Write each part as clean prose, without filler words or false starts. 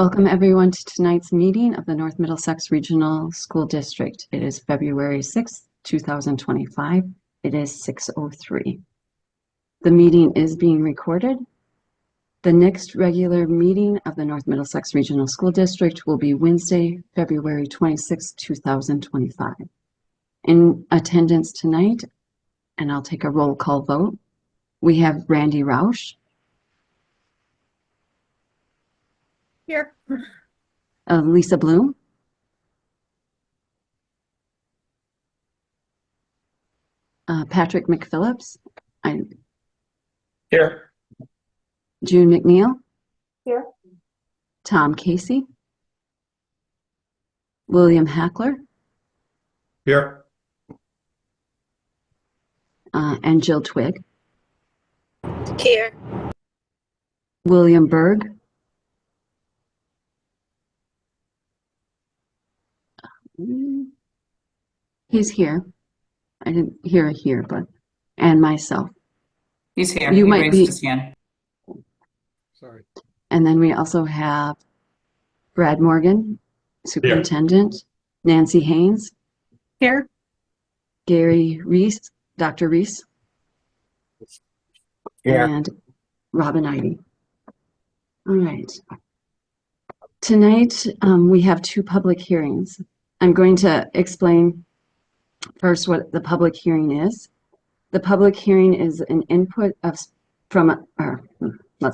Welcome everyone to tonight's meeting of the North Middlesex Regional School District. It is February 6th, 2025. It is 6:03. The meeting is being recorded. The next regular meeting of the North Middlesex Regional School District will be Wednesday, February 26th, 2025. In attendance tonight, and I'll take a roll call vote, we have Randy Rausch. Here. Lisa Bloom. Patrick McPhillips. Here. June McNeil. Here. Tom Casey. William Hackler. Here. And Jill Twigg. Here. William Berg. He's here. I didn't hear a here, but, and myself. He's here. You He might raised be. his hand. Sorry. And then we also have Brad Morgan, Superintendent, Nancy Haynes, Here. Gary Reese, Dr. Reese, Here. and Robin Ivey. All right. Tonight, we have two public hearings. I'm going to explain first what the public hearing is. The public hearing is an input let's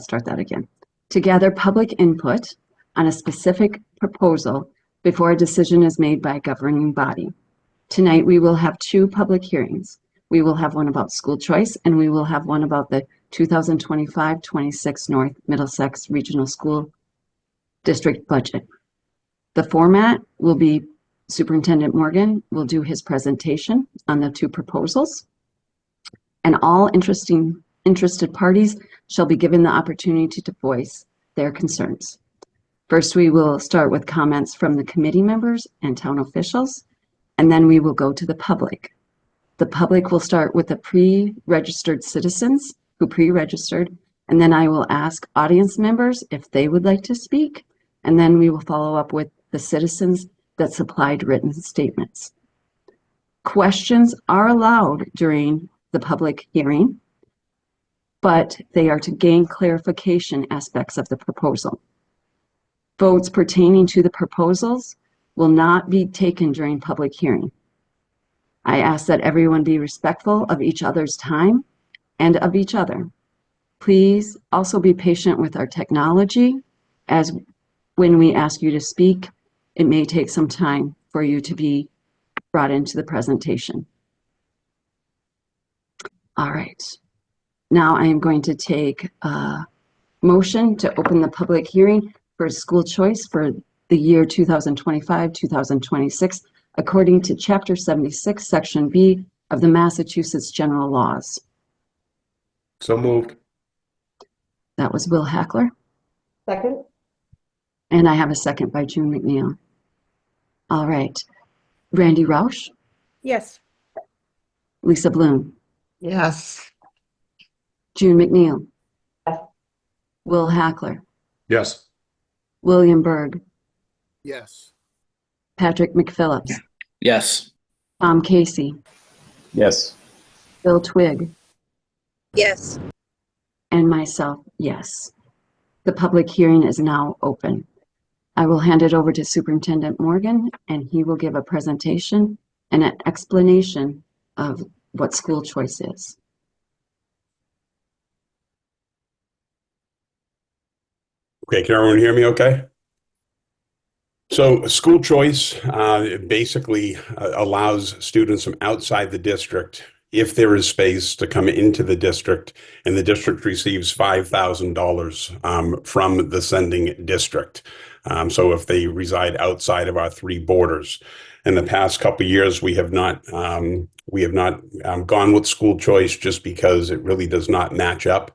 start that again. To gather public input on a specific proposal before a decision is made by a governing body. Tonight, we will have two public hearings. We will have one about school choice, and we will have one about the 2025-26 North Middlesex Regional School District budget. The format will be Superintendent Morgan will do his presentation on the two proposals, and all interested parties shall be given the opportunity to voice their concerns. First, we will start with comments from the committee members and town officials, and then we will go to the public. The public will start with the pre-registered citizens who pre-registered, and then I will ask audience members if they would like to speak, and then we will follow up with the citizens that supplied written statements. Questions are allowed during the public hearing, but they are to gain clarification aspects of the proposal. Votes pertaining to the proposals will not be taken during public hearing. I ask that everyone be respectful of each other's time and of each other. Please also be patient with our technology, as when we ask you to speak, it may take some time for you to be brought into the presentation. All right. Now I am going to take a motion to open the public hearing for school choice for the year 2025-2026, according to Chapter 76, Section B of the Massachusetts General Laws. So moved. That was Will Hackler. Second. And I have a second by June McNeil. All right. Randy Rausch, Yes. Lisa Bloom, Yes. June McNeil, Yes. Will Hackler, Yes. William Berg, Yes. Patrick McPhillips, Yes. Tom Casey, Yes. Bill Twigg, Yes. and myself, yes. The public hearing is now open. I will hand it over to Superintendent Morgan, and he will give a presentation and an explanation of what school choice is. Okay, can everyone hear me okay? So school choice basically allows students from outside the district, if there is space, to come into the district, and the district receives $5,000 from the sending district. So if they reside outside of our three borders. In the past couple of years, we have not gone with school choice just because it really does not match up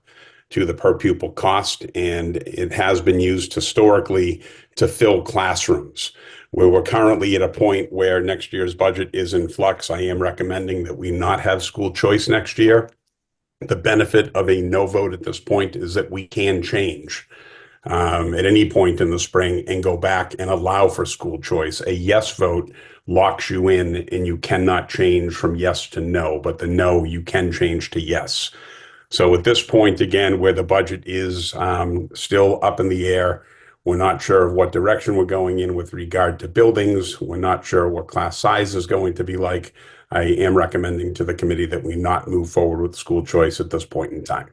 to the per pupil cost, and it has been used historically to fill classrooms. Where we're currently at a point where next year's budget is in flux, I am recommending that we not have school choice next year. The benefit of a no vote at this point is that we can change at any point in the spring and go back and allow for school choice. A yes vote locks you in and you cannot change from yes to no, but the no you can change to yes. So at this point, again, where the budget is still up in the air, we're not sure of what direction we're going in with regard to buildings. We're not sure what class size is going to be like. I am recommending to the committee that we not move forward with school choice at this point in time.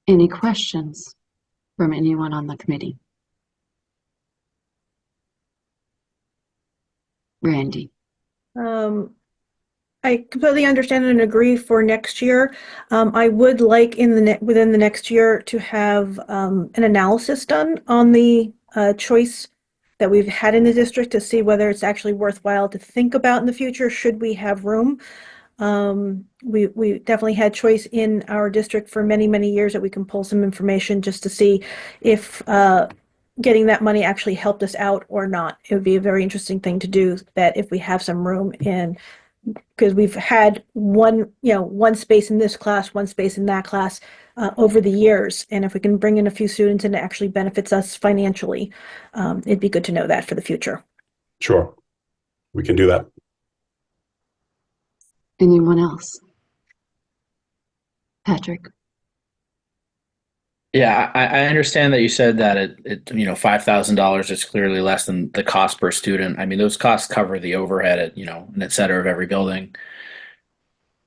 Any questions from anyone on the committee? Randy? I completely understand and agree for next year. I would like within the next year to have an analysis done on the choice that we've had in the district to see whether it's actually worthwhile to think about in the future should we have room. We definitely had choice in our district for many, many years that we can pull some information just to see if getting that money actually helped us out or not. It would be a very interesting thing to do that if we have some room in, because we've had one space in this class, one space in that class over the years. And if we can bring in a few students and it actually benefits us financially, it'd be good to know that for the future. Sure, we can do that. Anyone else? Patrick? Yeah, I understand that you said that it $5,000 is clearly less than the cost per student. I mean, those costs cover the overhead at, and et cetera of every building.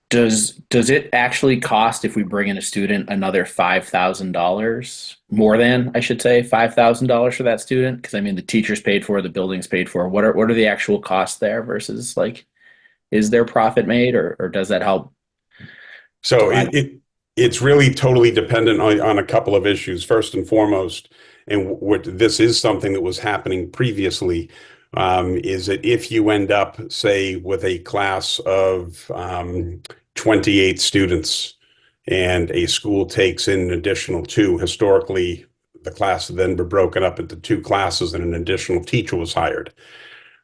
Does it actually cost, if we bring in a student, another $5,000 more than, I should say, $5,000 for that student? Because I mean, the teacher's paid for, the building's paid for. What are the actual costs there versus like, is there profit made or does that help? So it's really totally dependent on a couple of issues. First and foremost, and what this is something that was happening previously, is that if you end up, say, with a class of 28 students and a school takes in an additional 2, historically, the class would then be broken up into 2 classes and an additional teacher was hired.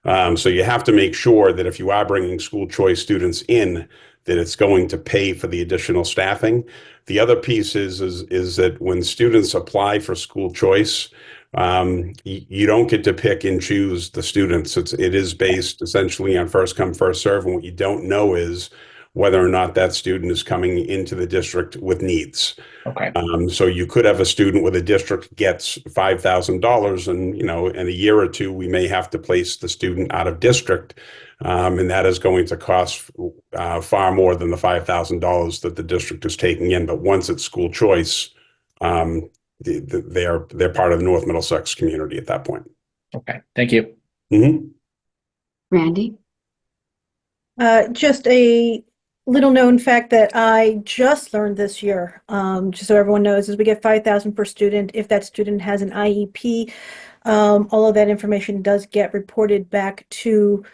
So you have to make sure that if you are bringing school choice students in, that it's going to pay for the additional staffing. The other piece is that when students apply for school choice, you don't get to pick and choose the students. It is based essentially on first come, first serve. And what you don't know is whether or not that student is coming into the district with needs. Okay. So you could have a student where the district gets $5,000 and, in a year or 2, we may have to place the student out of district. And that is going to cost far more than the $5,000 that the district is taking in. But once it's school choice, they're part of the North Middlesex community at that point. Okay. Thank you. Mm-hmm. Randy? Just a little known fact that I just learned this year, just so everyone knows, is we get $5,000 per student if that student has an IEP. All of that information does get reported back to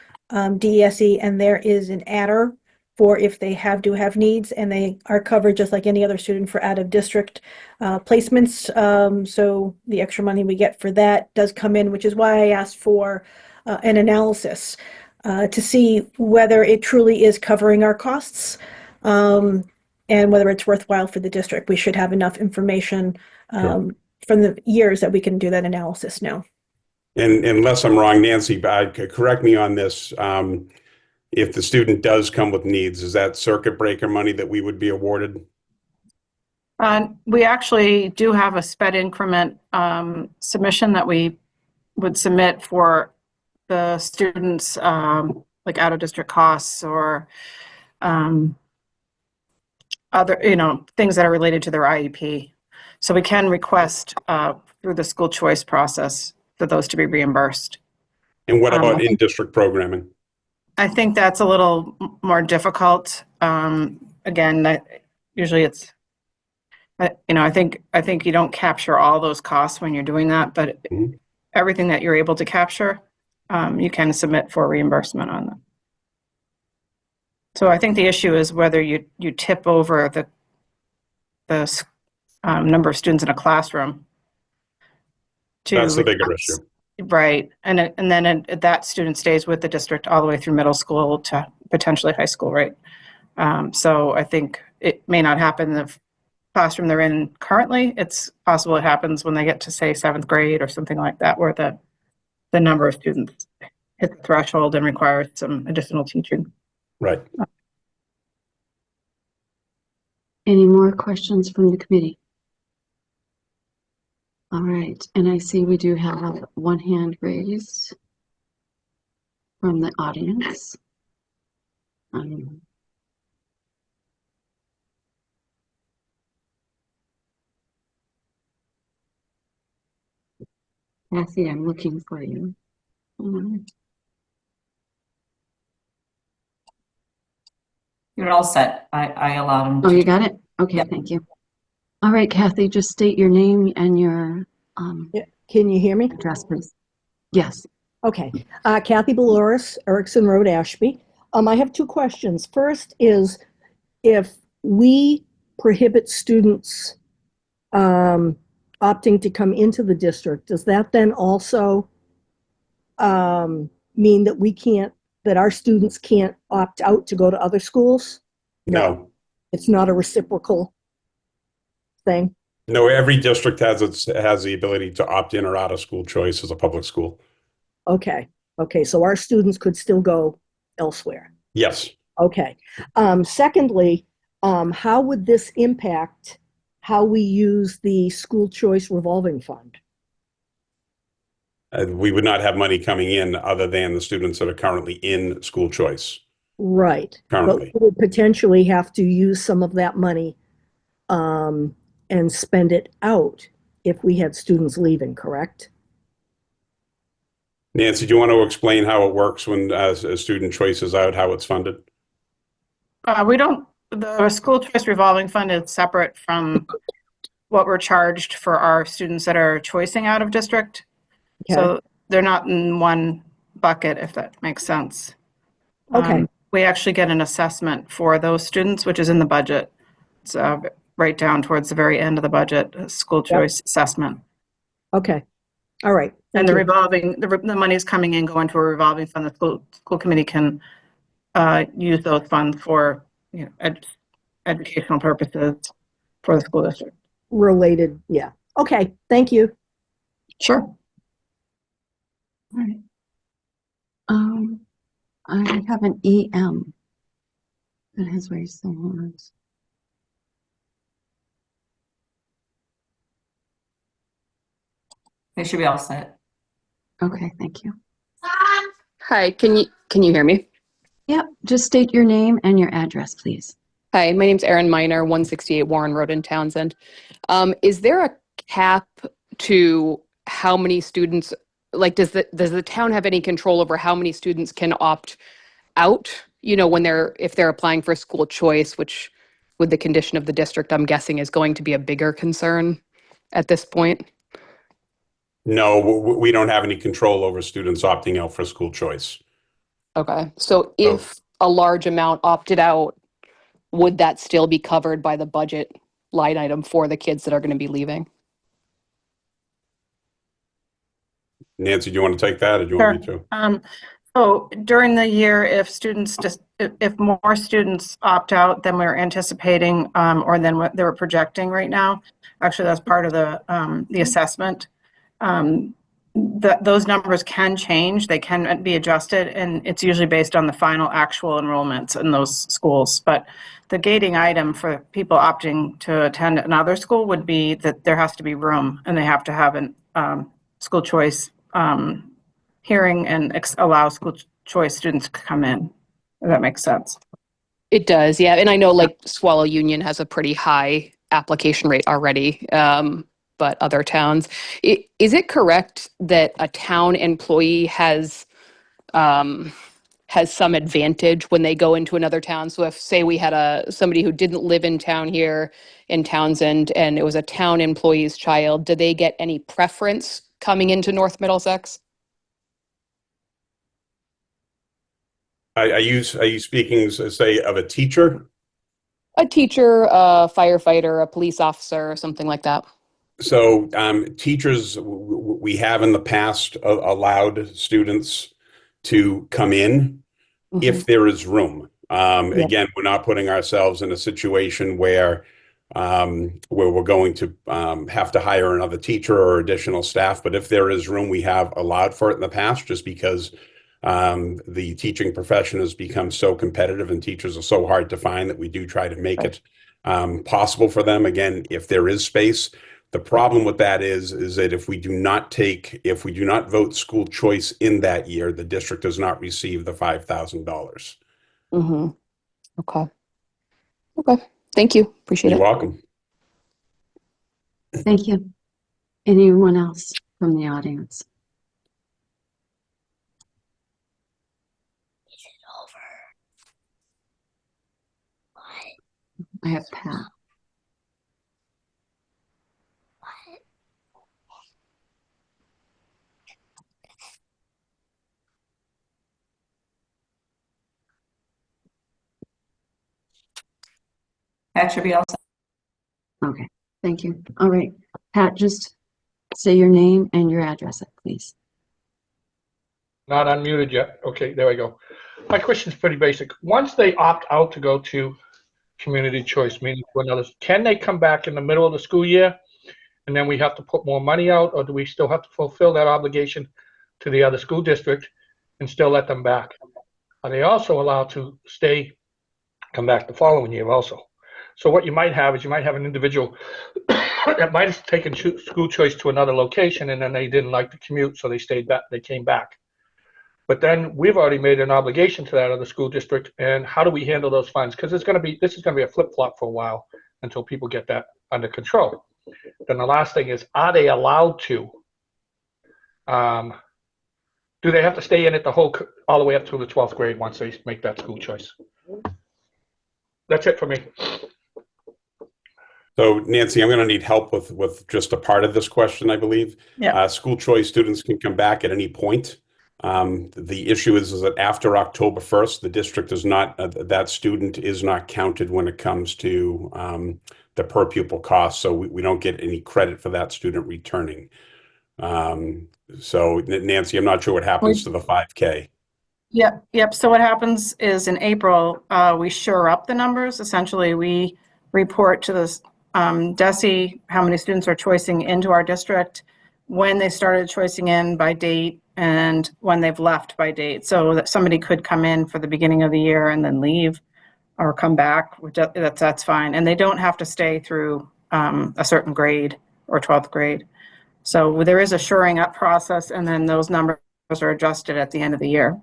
DESE, and there is an adder for if they do have needs, and they are covered just like any other student for out of district placements. So the extra money we get for that does come in, which is why I asked for an analysis to see whether it truly is covering our costs and whether it's worthwhile for the district. We should have enough information from the years that we can do that analysis now. And unless I'm wrong, Nancy, correct me on this. If the student does come with needs, is that circuit breaker money that we would be awarded? We actually do have a sped increment submission that we would submit for the students, like out of district costs or other, things that are related to their IEP. So we can request through the school choice process for those to be reimbursed. And what about in-district programming? I think that's a little more difficult. Again, usually it's, I think you don't capture all those costs when you're doing that, but everything that you're able to capture, you can submit for reimbursement on them. So I think the issue is whether you tip over the number of students in a classroom. That's the bigger issue. Right. And then that student stays with the district all the way through middle school to potentially high school, right? So I think it may not happen classroom they're in currently. It's possible it happens when they get to, say, 7th grade or something like that, where the number of students hit the threshold and requires some additional teaching. Right. Any more questions from the committee? All right, and I see we do have one hand raised from the audience. Kathy, I'm looking for you. You're all set. I allowed him Oh, to. you got it? Okay, Yep. thank you. All right, Kathy, just state your name and your Yeah. Can you hear me? address, please. Yes. Okay. Kathy Beloris, Erickson Road, Ashby. I have two questions. First is, if we prohibit students opting to come into the district, does that then also mean that that our students can't opt out to go to other schools? No. It's not a reciprocal thing? No, every district has the ability to opt in or out of school choice as a public school. Okay. Okay. So our students could still go elsewhere. Yes. Okay. Secondly, how would this impact how we use the school choice revolving fund? We would not have money coming in other than the students that are currently in school choice. Right. Currently. But we would potentially have to use some of that money and spend it out if we had students leaving, correct? Nancy, do you want to explain how it works when as a student choice is out, how it's funded? The school choice revolving fund is separate from what we're charged for our students that are choicing out of district. Okay. So they're not in one bucket, if that makes sense. Okay. We actually get an assessment for those students, which is in the budget. It's right down towards the very end of the budget, school choice assessment. Okay. All right. And Thank you. the money is coming in, going to a revolving fund. The school committee can use those funds for, educational purposes for the school district. Related. Yeah. Okay. Thank you. Sure. All right. I have an EM that has raised their hands. They should be all set. Okay, thank you. Hi, can you hear me? Yep, just state your name and your address, please. Hi, my name's Erin Miner, 168 Warren Road in Townsend. Is there a cap to how many students, like does the town have any control over how many students can opt out, if they're applying for school choice, which with the condition of the district, I'm guessing is going to be a bigger concern at this point? No, we don't have any control over students opting out for school choice. Okay, so if a large amount opted out, would that still be covered by the budget line item for the kids that are going to be leaving? Nancy, do you want to take that or do you want me to? So during the year, if more students opt out than we're anticipating, or than what they were projecting right now, actually that's part of the assessment. Those numbers can change, they can be adjusted, and it's usually based on the final actual enrollments in those schools. But the gating item for people opting to attend another school would be that there has to be room, and they have to have an school choice hearing and allow school choice students to come in, if that makes sense. It does, yeah. And I know like Swallow Union has a pretty high application rate already, but other towns. Is it correct that a town employee has some advantage when they go into another town? So if, say, we had somebody who didn't live in town here in Townsend and it was a town employee's child, do they get any preference coming into North Middlesex? Are you speaking, say, of a teacher? A teacher, a firefighter, a police officer, or something like that. So teachers, we have in the past allowed students to come in if there is room. Again, we're not putting ourselves in a situation where where we're going to have to hire another teacher or additional staff. But if there is room, we have allowed for it in the past, just because the teaching profession has become so competitive and teachers are so hard to find that we do try to make it possible for them. Again, if there is space. The problem with that is that if we do not vote school choice in that year, the district does not receive the $5,000. Mm-hmm. Okay. Okay. Thank you. Appreciate You're it. welcome. Thank you. Anyone else from the audience? I have Pat. That should be all set. Okay, thank you. All right, Pat, just say your name and your address, please. Not unmuted yet. Okay, there we go. My question's pretty basic. Once they opt out to go to community choice, meaning to another, can they come back in the middle of the school year and then we have to put more money out, or do we still have to fulfill that obligation to the other school district and still let them back? Are they also allowed to come back the following year also? So what you might have is an individual that might have taken school choice to another location and then they didn't like the commute, so they stayed back, they came back. But then we've already made an obligation to that other school district, and how do we handle those funds? Because this is going to be a flip-flop for a while until people get that under control. Then the last thing is, are they allowed to? Do they have to stay in it all the way up to the 12th grade once they make that school choice? That's it for me. So Nancy, I'm going to need help with just a part of this question, I believe. Yeah. School choice students can come back at any point. The issue is that after October 1st, the district is not, that student is not counted when it comes to the per pupil cost. So we don't get any credit for that student returning. So Nancy, I'm not sure what happens to the 5K. Yep. So what happens is in April, we shore up the numbers. Essentially, we report to the DESE how many students are choicing into our district, when they started choicing in by date, and when they've left by date. So that somebody could come in for the beginning of the year and then leave or come back, that's fine. And they don't have to stay through a certain grade or 12th grade. So there is a shoring up process, and then those numbers are adjusted at the end of the year.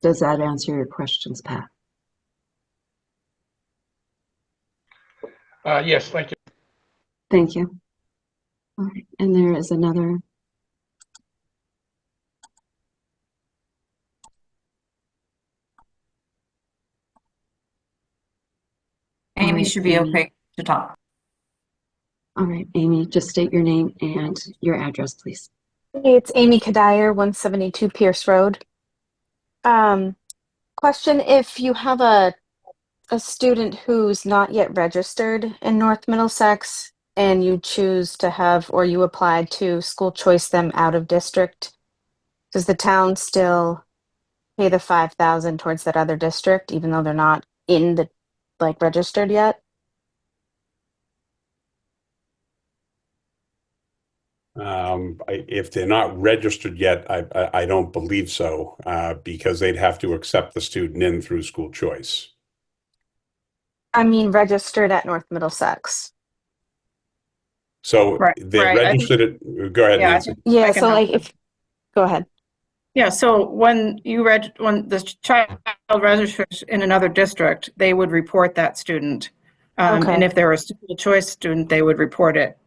Does that answer your questions, Pat? Yes, thank you. Thank you. All right, and there is another. Amy should be okay to talk. All right, Amy, just state your name and your address, please. Hey, it's Amy Kadire, 172 Pierce Road. Question, if you have a student who's not yet registered in North Middlesex and you choose to have, or you applied to school choice them out of district, does the town still pay the $5,000 towards that other district, even though they're not in the, like, registered yet? If they're not registered yet, I don't believe so, because they'd have to accept the student in through school choice. I mean, registered at North Middlesex. So they're registered go ahead, Nancy. Yeah, so like go ahead. Yeah, so when when the child registers in another district, they would report that student. Okay. And if they're a school choice student, they would report it.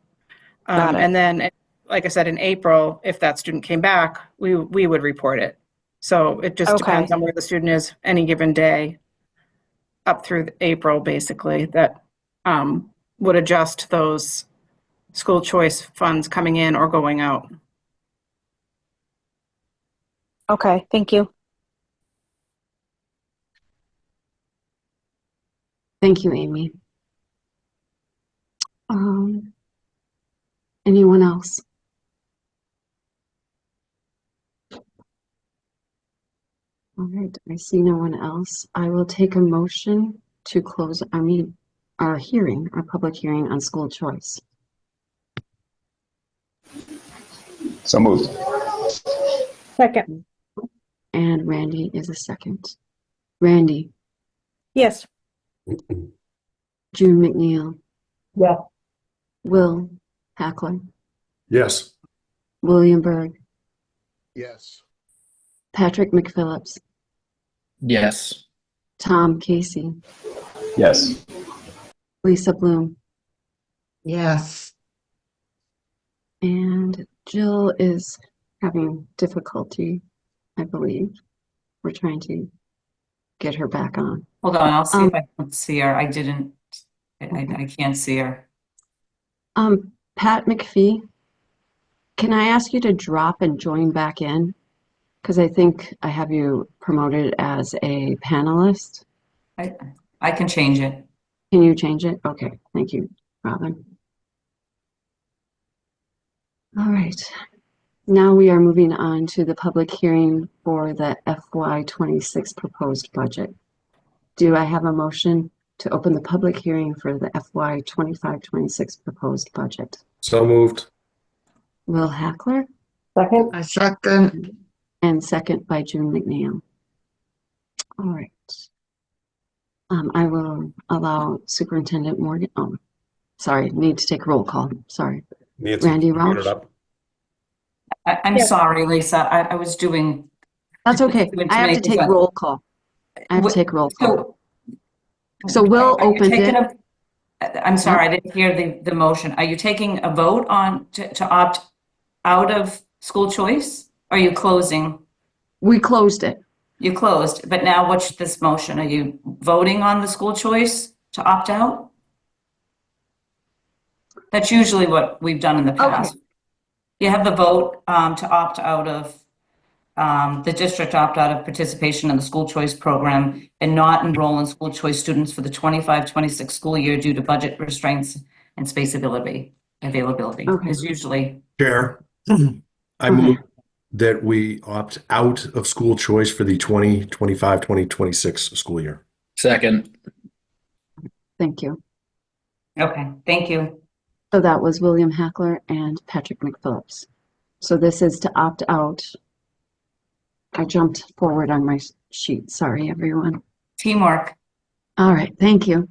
Got it. And then, like I said, in April, if that student came back, we would report it. So it just depends on where the student is any given day up through April, basically, that would adjust those school choice funds coming in or going out. Okay, thank you. Thank you, Amy. Anyone else? All All right, I see no one else. I will take a motion to close our hearing, our public hearing on school choice. So moved. Second. And Randy is a second. Randy, Yes. June McNeil, Yeah. Will Hackler, Yes. William Berg, Yes. Patrick McPhillips, Yes. Tom Casey, Yes. Lisa Bloom, Yes. and Jill is having difficulty, I believe. We're trying to get her back on. Hold on, I'll see if I can see her. I didn't, I can't see her. Pat McPhee, can I ask you to drop and join back in? Because I think I have you promoted as a panelist. I can change it. Can you change it? Okay, thank you, Robin. All right, now we are moving on to the public hearing for the FY26 proposed budget. Do I have a motion to open the public hearing for the FY25-26 proposed budget? So moved. Will Hackler, Second. I second. and second by June McNeil. All right. I will allow Superintendent Morgan, sorry, need to take roll call, sorry. Nancy, Randy you brought Rauch? it up. I'm Yes. sorry, Lisa. I was doing. That's okay, doing too I have many to take things. roll call. I have to take roll call. So So Will are you opened taking it. I'm sorry, I didn't hear the motion. Are you taking a vote on to opt out of school choice? Or are you closing? We closed it. You closed, but now what's this motion? Are you voting on the school choice to opt out? That's usually what we've done in the past. You have the vote to opt out of the district opt out of participation in the school choice program and not enroll in school choice students for the 25-26 school year due to budget restraints and space availability Okay. is usually. Chair, I move that we opt out of school choice for the 2025-2026 school year. Second. Thank you. Okay, thank you. So that was William Hackler and Patrick McPhillips. So this is to opt out. I jumped forward on my sheet. Sorry, everyone. Teamwork. All right, thank you.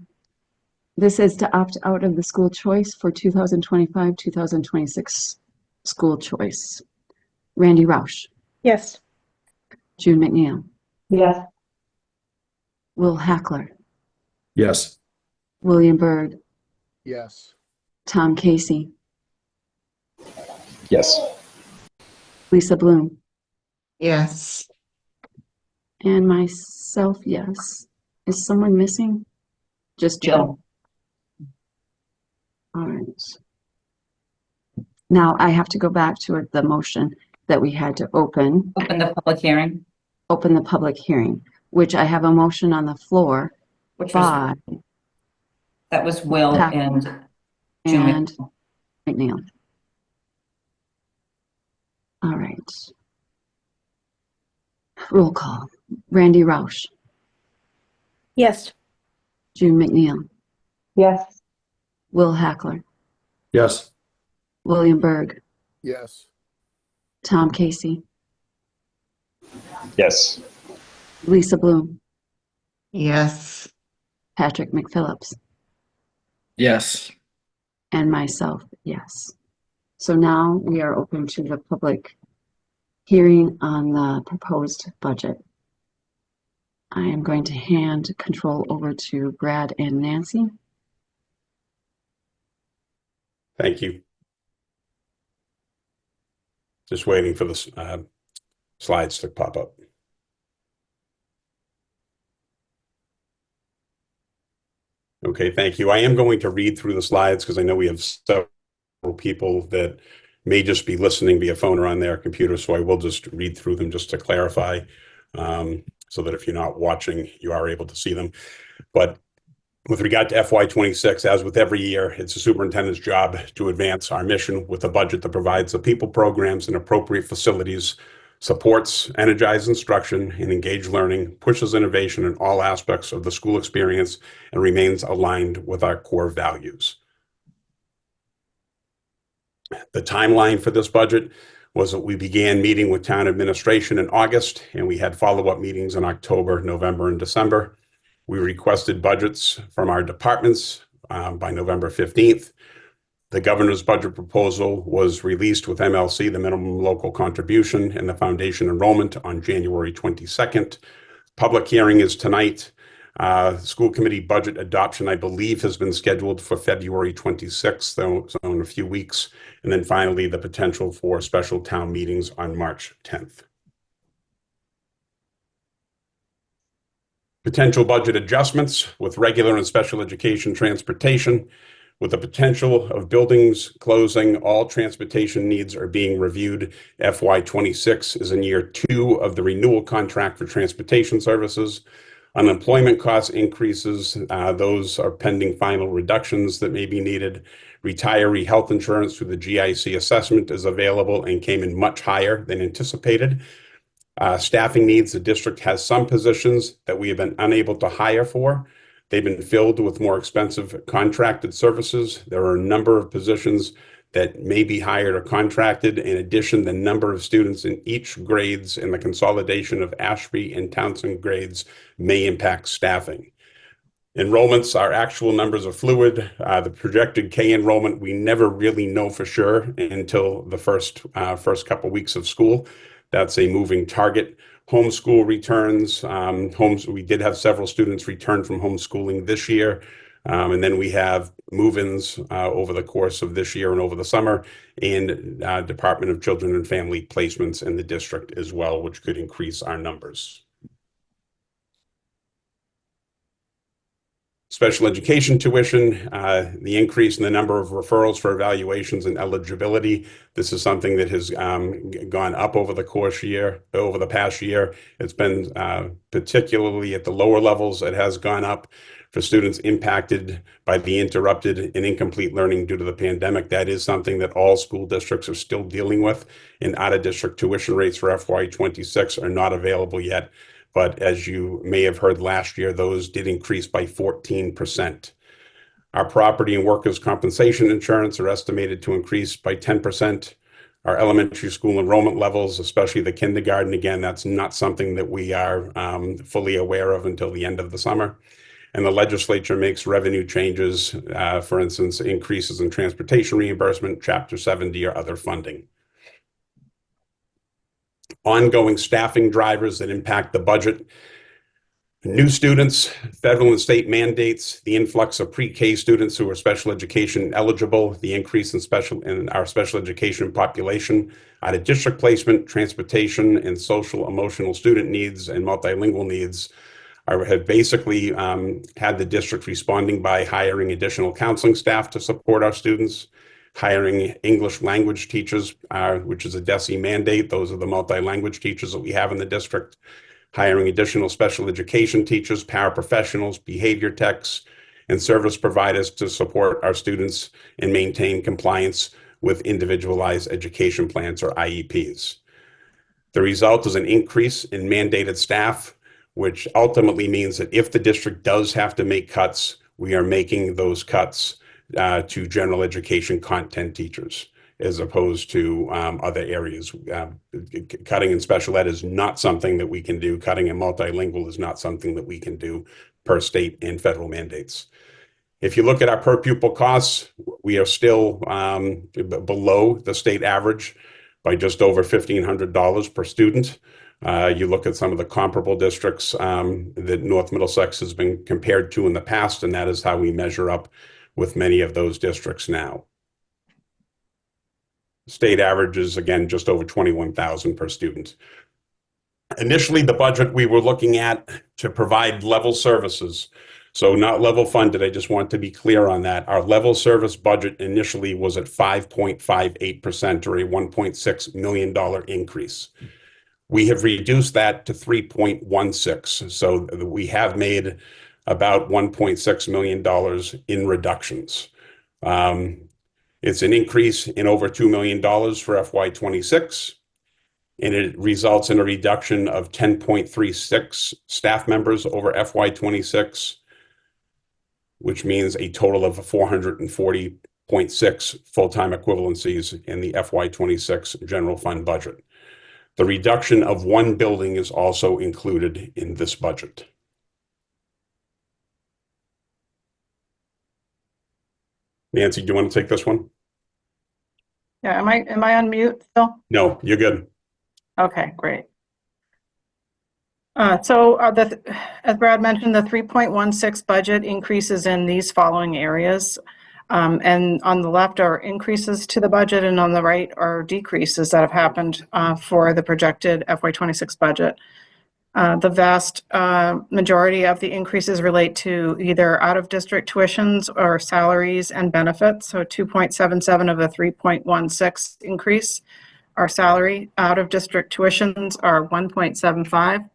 This is to opt out of the school choice for 2025-2026 school choice. Randy Rauch, Yes. June McNeil, Yes. Will Hackler, Yes. William Berg, Yes. Tom Casey, Yes. Lisa Bloom, Yes. and myself, yes. Is someone missing? Just Jill. All right. Now I have to go back to the motion that we had to open Open the public hearing, the public hearing, which I have a motion on the floor which was, by that was Will Hack- and June. and McNeil. All right. Roll call. Randy Rauch, Yes. June McNeil, Yes. Will Hackler, Yes. William Berg, Yes. Tom Casey, Yes. Lisa Bloom, Yes. Patrick McPhillips, Yes. and myself, yes. So now we are open to the public hearing on the proposed budget. I am going to hand control over to Brad and Nancy. Thank you. Just waiting for the slides to pop up. Okay, thank you. I am going to read through the slides because I know we have several people that may just be listening via phone or on their computer, so I will just read through them just to clarify, so that if you're not watching, you are able to see them. But with regard to FY26, as with every year, it's the superintendent's job to advance our mission with a budget that provides the people, programs, and appropriate facilities supports energized instruction and engaged learning, pushes innovation in all aspects of the school experience, and remains aligned with our core values. The timeline for this budget was that we began meeting with town administration in August, and we had follow-up meetings in October, November, and December. We requested budgets from our departments by November 15th. The governor's budget proposal was released with MLC, the minimum local contribution, and the foundation enrollment on January 22nd. Public hearing is tonight. School committee budget adoption, I believe, has been scheduled for February 26th, so in a few weeks. And then finally, the potential for special town meetings on March 10th. Potential budget adjustments with regular and special education transportation. With the potential of buildings closing, all transportation needs are being reviewed. FY26 is in year 2 of the renewal contract for transportation services. Unemployment cost increases, those are pending final reductions that may be needed. Retiree health insurance through the GIC assessment is available and came in much higher than anticipated. Staffing needs, the district has some positions that we have been unable to hire for. They've been filled with more expensive contracted services. There are a number of positions that may be hired or contracted. In addition, the number of students in each grades and the consolidation of Ashby and Townsend grades may impact staffing. Enrollments, our actual numbers are fluid. The projected K enrollment, we never really know for sure until the first couple weeks of school. That's a moving target. Homeschool returns. We did have several students return from homeschooling this year. And then we have move-ins over the course of this year and over the summer, and Department of Children and Family placements in the district as well, which could increase our numbers. Special education tuition, the increase in the number of referrals for evaluations and eligibility. This is something that has gone up over the past year. It's been particularly at the lower levels, it has gone up for students impacted by the interrupted and incomplete learning due to the pandemic. That is something that all school districts are still dealing with, and out-of-district tuition rates for FY26 are not available yet. But as you may have heard last year, those did increase by 14%. Our property and workers' compensation insurance are estimated to increase by 10%. Our elementary school enrollment levels, especially the kindergarten, again, that's not something that we are fully aware of until the end of the summer. And the legislature makes revenue changes, for instance, increases in transportation reimbursement, Chapter 70, or other funding. Ongoing staffing drivers that impact the budget. New students, federal and state mandates, the influx of pre-K students who are special education eligible, the increase in our special education population, out of district placement, transportation, and social emotional student needs and multilingual needs have basically had the district responding by hiring additional counseling staff to support our students, hiring English language teachers, which is a DESE mandate. Those are the multi-language teachers that we have in the district. Hiring additional special education teachers, paraprofessionals, behavior techs, and service providers to support our students and maintain compliance with individualized education plans, or IEPs. The result is an increase in mandated staff, which ultimately means that if the district does have to make cuts, we are making those cuts to general education content teachers, as opposed to other areas. Cutting in special ed is not something that we can do. Cutting in multilingual is not something that we can do per state and federal mandates. If you look at our per pupil costs, we are still below the state average by just over $1,500 per student. You look at some of the comparable districts that North Middlesex has been compared to in the past, and that is how we measure up with many of those districts now. State average is, again, just over $21,000 per student. Initially, the budget we were looking at to provide level services. So not level funded, I just want to be clear on that. Our level service budget initially was at 5.58%, or a $1.6 million increase. We have reduced that to 3.16. So we have made about $1.6 million in reductions. It's an increase in over $2 million for FY26. and it results in a reduction of 10.36 staff members over FY26, which means a total of 440.6 full-time equivalencies in the FY26 general fund budget. The reduction of one building is also included in this budget. Nancy, do you want to take this one? Yeah, am I on mute still? No, you're good. Okay, great. As Brad mentioned, the 3.16 budget increases in these following areas. And on the left are increases to the budget, and on the right are decreases that have happened for the projected FY26 budget. The vast majority of the increases relate to either out-of-district tuitions or salaries and benefits. So 2.77 of the 3.16 increase are salary. Out-of-district tuitions are 1.75.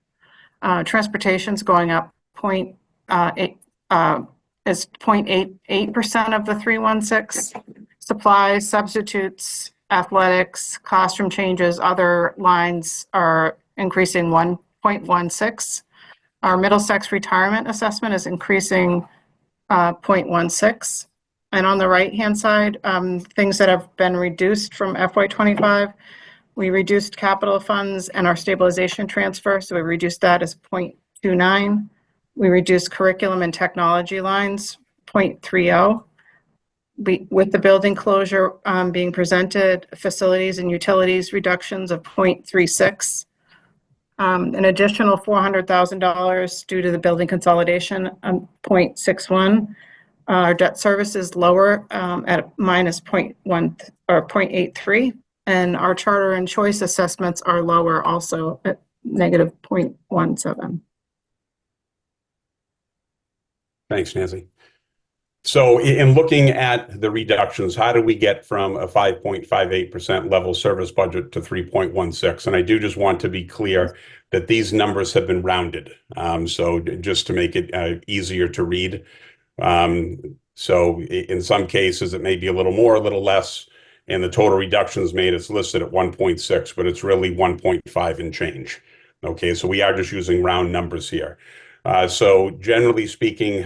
Transportation's going up 0.88% of the 316. Supplies, substitutes, athletics, costume changes, other lines are increasing 1.16. Our Middlesex retirement assessment is increasing 0.16. And on the right-hand side, things that have been reduced from FY25, we reduced capital funds and our stabilization transfer, so we reduced that as 0.29. We reduced curriculum and technology lines, 0.30. With the building closure being presented, facilities and utilities reductions of 0.36. An additional $400,000 due to the building consolidation, 0.61. Our debt service is lower at minus 0.1 or 0.83. And our charter and choice assessments are lower also at negative 0.17. Thanks, Nancy. So in looking at the reductions, how do we get from a 5.58% level service budget to 3.16? And I do just want to be clear that these numbers have been rounded. So just to make it easier to read. So in some cases, it may be a little more, a little less. And the total reductions made, it's listed at 1.6, but it's really 1.5 and change. Okay, so we are just using round numbers here. So generally speaking,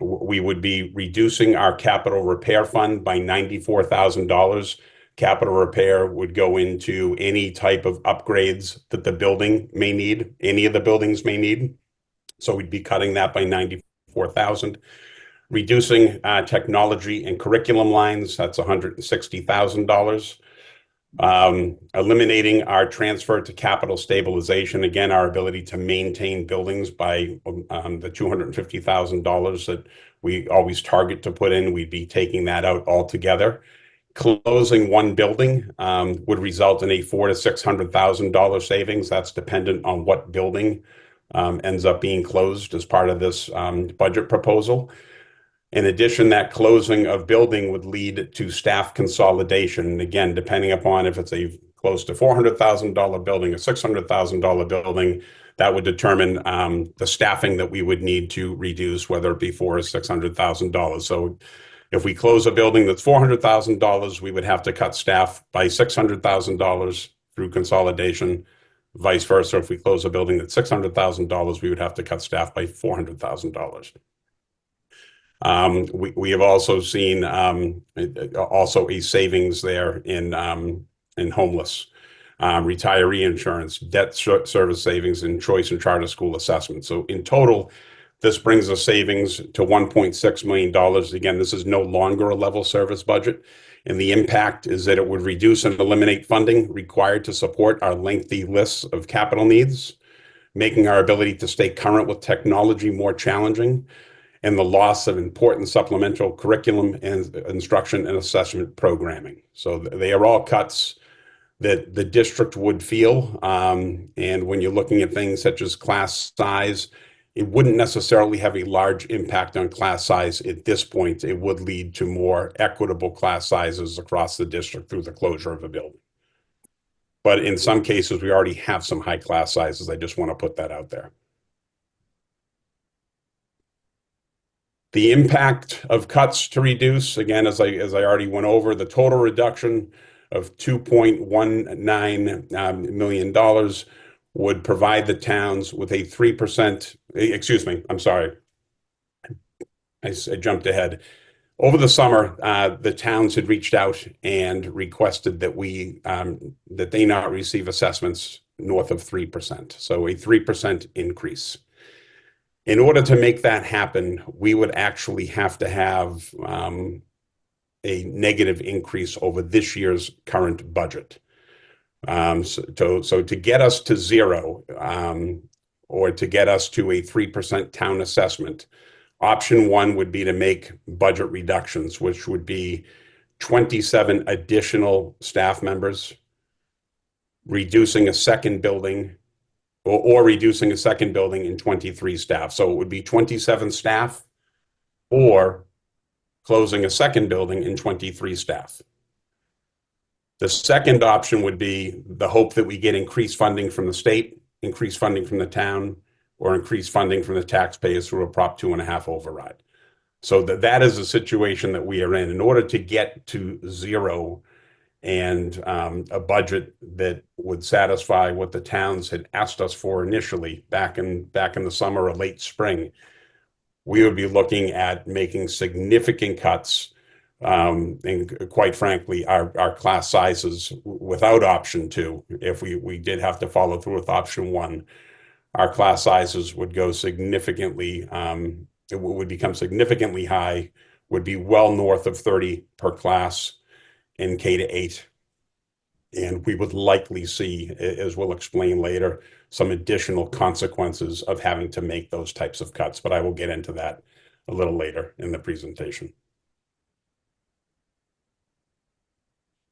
we would be reducing our capital repair fund by $94,000. Capital repair would go into any type of upgrades that the building may need, any of the buildings may need. So we'd be cutting that by $94,000. Reducing technology and curriculum lines, that's $160,000. Eliminating our transfer to capital stabilization, again, our ability to maintain buildings by the $250,000 that we always target to put in, we'd be taking that out altogether. Closing one building would result in a $400,000 to $600,000 savings. That's dependent on what building ends up being closed as part of this budget proposal. In addition, that closing of building would lead to staff consolidation. Again, depending upon if it's a close to $400,000 building, a $600,000 building, that would determine the staffing that we would need to reduce, whether it be $400,000 or $600,000. So if we close a building that's $400,000, we would have to cut staff by $600,000 through consolidation. Vice versa, if we close a building that's $600,000, we would have to cut staff by $400,000. We have also seen also a savings there in homeless, retiree insurance, debt service savings, and choice and charter school assessment. So in total, this brings a savings to $1.6 million. Again, this is no longer a level service budget. And the impact is that it would reduce and eliminate funding required to support our lengthy lists of capital needs, making our ability to stay current with technology more challenging, and the loss of important supplemental curriculum and instruction and assessment programming. So they are all cuts that the district would feel. And when you're looking at things such as class size, it wouldn't necessarily have a large impact on class size at this point. It would lead to more equitable class sizes across the district through the closure of a building. But in some cases, we already have some high class sizes. I just want to put that out there. The impact of cuts to reduce, again, as I already went over, the total reduction of $2.19 million would provide the towns with a 3%, excuse me, I'm sorry, I jumped ahead. Over the summer, the towns had reached out and requested that that they not receive assessments north of 3%, so a 3% increase. In order to make that happen, we would actually have to have a negative increase over this year's current budget. So to get us to zero, or to get us to a 3% town assessment, option one would be to make budget reductions, which would be 27 additional staff members, reducing a second building, or reducing a second building in 23 staff. So it would be 27 staff, or closing a second building in 23 staff. The second option would be the hope that we get increased funding from the state, increased funding from the town, or increased funding from the taxpayers through a Prop 2.5 override. So that is the situation that we are in. In order to get to zero and a budget that would satisfy what the towns had asked us for initially back in the summer or late spring, we would be looking at making significant cuts, and quite frankly, our class sizes without option two, if we did have to follow through with option one, our class sizes would go significantly, it would become significantly high, would be well north of 30 per class in K-8. And we would likely see, as we'll explain later, some additional consequences of having to make those types of cuts, but I will get into that a little later in the presentation.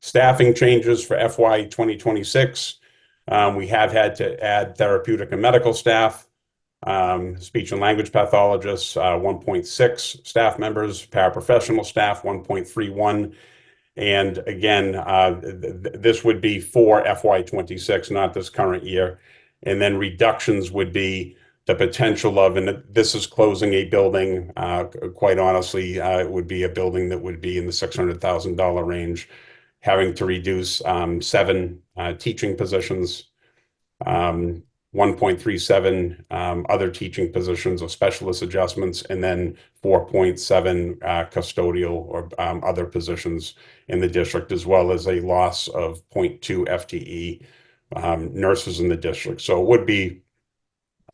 Staffing changes for FY 2026. We have had to add therapeutic and medical staff, speech and language pathologists, 1.6 staff members, paraprofessional staff, 1.31. And again, this would be for FY 26, not this current year. And then reductions would be the potential of, and this is closing a building, quite honestly, it would be a building that would be in the $600,000 range, having to reduce 7 teaching positions, 1.37 other teaching positions or specialist adjustments, and then 4.7 custodial or other positions in the district, as well as a loss of 0.2 FTE nurses in the district. So it would be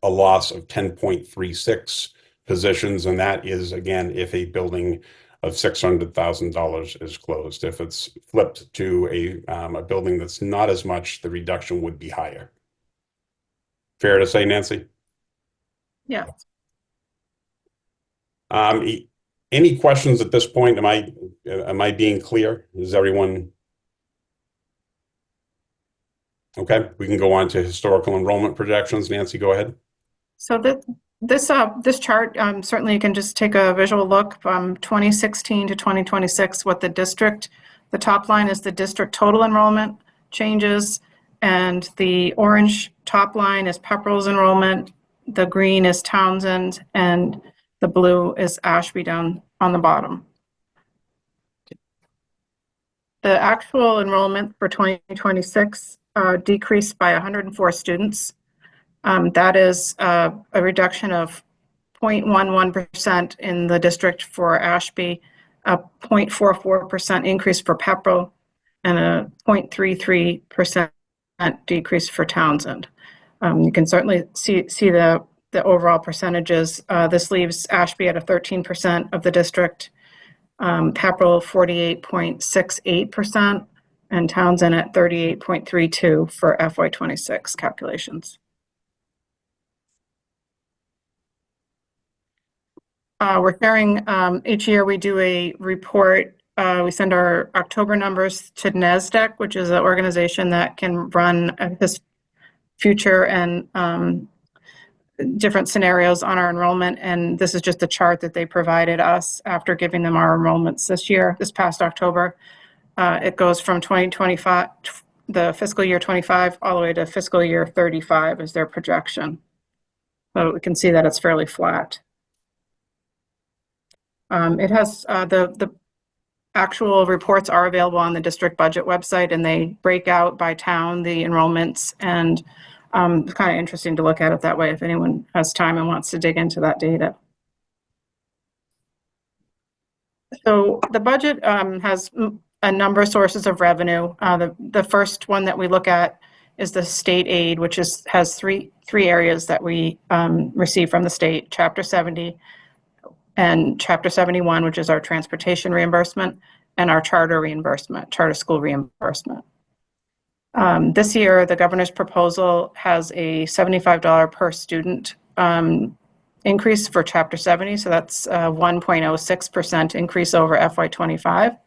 a loss of 10.36 positions, and that is, again, if a building of $600,000 is closed. If it's flipped to a building that's not as much, the reduction would be higher. Fair to say, Nancy? Yeah. Any questions at this point? Am I being clear? Is everyone okay? We can go on to historical enrollment projections. Nancy, go ahead. So this chart, certainly you can just take a visual look from 2016 to 2026, what the top line is the district total enrollment changes, and the orange top line is Pepperell's enrollment, the green is Townsend, and the blue is Ashby down on the bottom. The actual enrollment for 2026 decreased by 104 students. That is a reduction of 0.11% in the district for Ashby, a 0.44% increase for Pepperell, and a 0.33% decrease for Townsend. You can certainly see the overall percentages. This leaves Ashby at a 13% of the district, Pepperell 48.68%, and Townsend at 38.32% for FY26 calculations. We're sharing, each year we do a report. We send our October numbers to NASDAQ, which is an organization that can run this future and different scenarios on our enrollment. And this is just a chart that they provided us after giving them our enrollments this past October. It goes from 2025, the fiscal year 25, all the way to fiscal year 35 is their projection. So we can see that it's fairly flat. It has the actual reports are available on the district budget website, and they break out by town the enrollments, and it's kind of interesting to look at it that way if anyone has time and wants to dig into that data. So the budget has a number of sources of revenue. The first one that we look at is the state aid, which has three areas that we receive from the state: Chapter 70 and Chapter 71, which is our transportation reimbursement, and our charter reimbursement, charter school reimbursement. This year, the governor's proposal has a $75 per student increase for Chapter 70, so that's a 1.06% increase over FY25.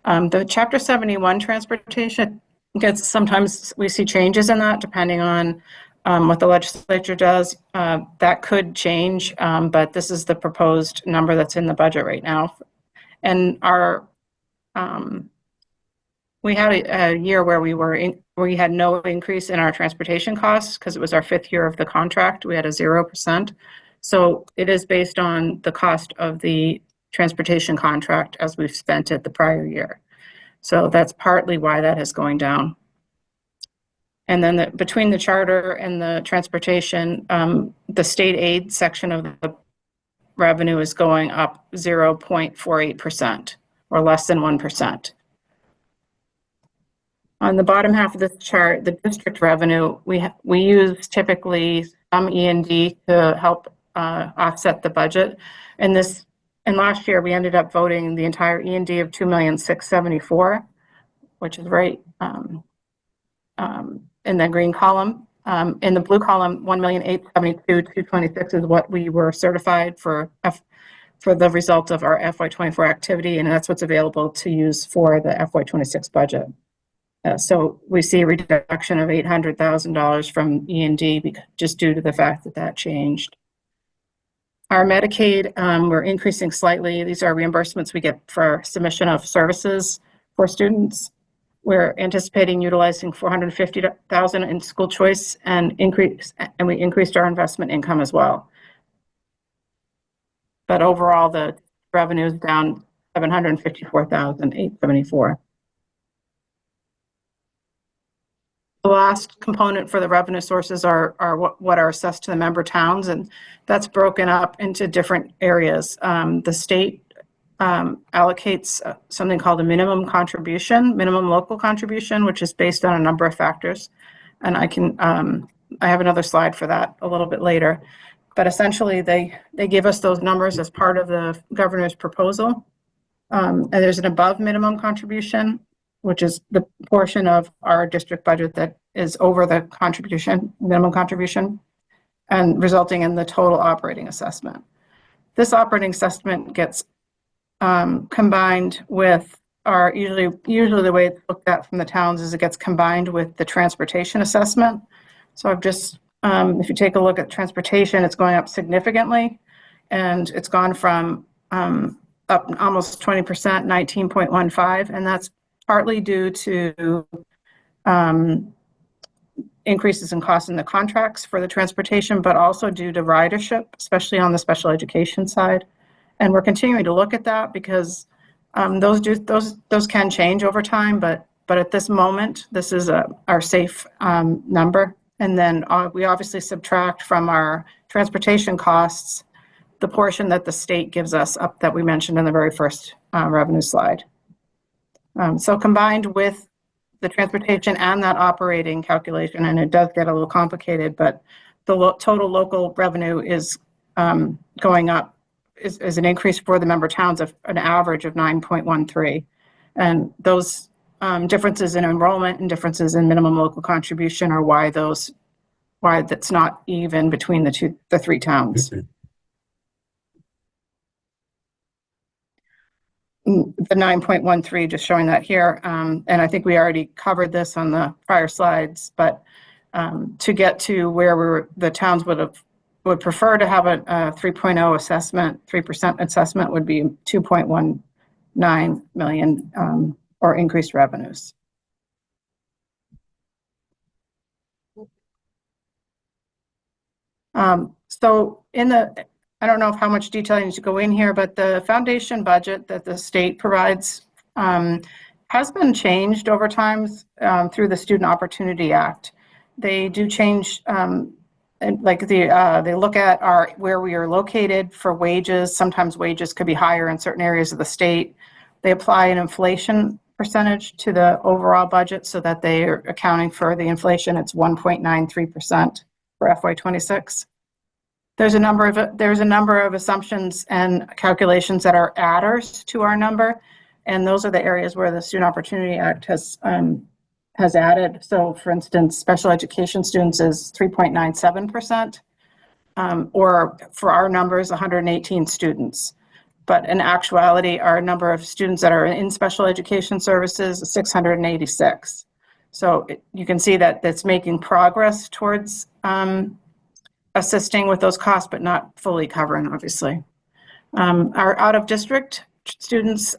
The Chapter 71 transportation sometimes we see changes in that depending on what the legislature does. That could change, but this is the proposed number that's in the budget right now. And we had a year where we had no increase in our transportation costs because it was our 5th year of the contract. We had a 0%. So it is based on the cost of the transportation contract as we've spent it the prior year. So that's partly why that is going down. And then between the charter and the transportation, the state aid section of the revenue is going up 0.48%, or less than 1%. On the bottom half of this chart, the district revenue, we use typically some E&D to help offset the budget. And last year, we ended up voting the entire E&D of $2,674,000, which is right in the green column. In the blue column, $1,872,226 is what we were certified for the result of our FY24 activity, and that's what's available to use for the FY26 budget. So we see a reduction of $800,000 from E&D just due to the fact that changed. Our Medicaid, we're increasing slightly. These are reimbursements we get for submission of services for students. We're anticipating utilizing $450,000 in school choice and we increased our investment income as well. But overall, the revenue is down $754,874. The last component for the revenue sources are what are assessed to the member towns, and that's broken up into different areas. The state allocates something called a minimum local contribution, which is based on a number of factors. And I have another slide for that a little bit later. But essentially, they give us those numbers as part of the governor's proposal. And there's an above minimum contribution, which is the portion of our district budget that is over the minimum contribution, and resulting in the total operating assessment. This operating assessment gets combined with usually the way it's looked at from the towns is it gets combined with the transportation assessment. So I've just, if you take a look at transportation, it's going up significantly, and it's gone from up almost 20%, 19.15, and that's partly due to increases in costs in the contracts for the transportation, but also due to ridership, especially on the special education side. And we're continuing to look at that because those can change over time, but at this moment, this is our safe number. And then we obviously subtract from our transportation costs the portion that the state gives us up that we mentioned in the very first revenue slide. So combined with the transportation and that operating calculation, and it does get a little complicated, but the total local revenue is going up, is an increase for the member towns of an average of 9.13. And those differences in enrollment and differences in minimum local contribution are why that's not even between the three towns. The 9.13, just showing that here. And I think we already covered this on the prior slides, but to get to where the towns would prefer to have a 3.0 assessment, 3% assessment would be 2.19 million or increased revenues. So I don't know how much detail I need to go in here, but the foundation budget that the state provides has been changed over time through the Student Opportunity Act. They do change, and like they look at where we are located for wages. Sometimes wages could be higher in certain areas of the state. They apply an inflation percentage to the overall budget so that they are accounting for the inflation. It's 1.93% for FY26. There's a number of assumptions and calculations that are adders to our number, and those are the areas where the Student Opportunity Act has added. So, for instance, special education students is 3.97%, or for our numbers, 118 students. But in actuality, our number of students that are in special education services is 686. So you can see that that's making progress towards assisting with those costs, but not fully covering, obviously. Our out-of-district students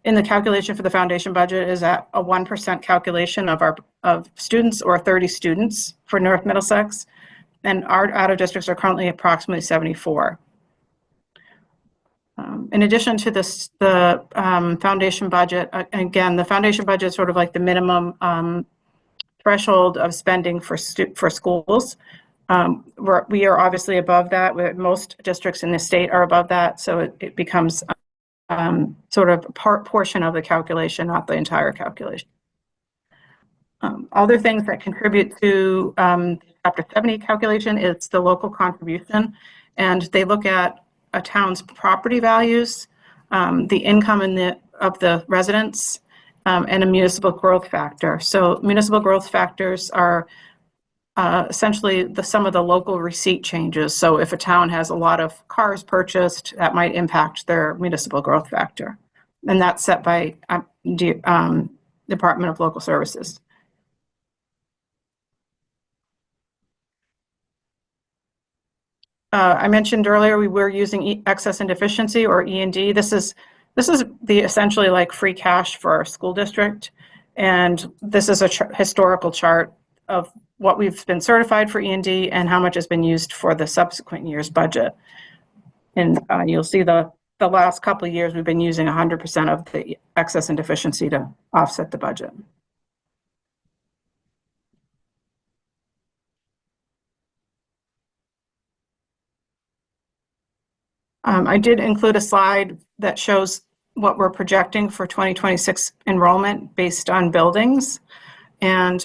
in the calculation for the foundation budget is at a 1% calculation of students, or 30 students for North Middlesex, and our out-of-districts are currently approximately 74. In addition to this, the foundation budget, again, the foundation budget is sort of like the minimum threshold of spending for schools. We are obviously above that. Most districts in the state are above that, so it becomes sort of a portion of the calculation, not the entire calculation. Other things that contribute to Chapter 70 calculation is the local contribution, and they look at a town's property values, the income of the residents, and a municipal growth factor. So municipal growth factors are essentially the sum of the local receipt changes. So if a town has a lot of cars purchased, that might impact their municipal growth factor. And that's set by Department of Local Services. I mentioned earlier we were using excess and deficiency, or E&D. This is the essentially like free cash for our school district. And this is a historical chart of what we've been certified for E&D and how much has been used for the subsequent year's budget. And you'll see the last couple of years we've been using 100% of the excess and deficiency to offset the budget. I did include a slide that shows what we're projecting for 2026 enrollment based on buildings. And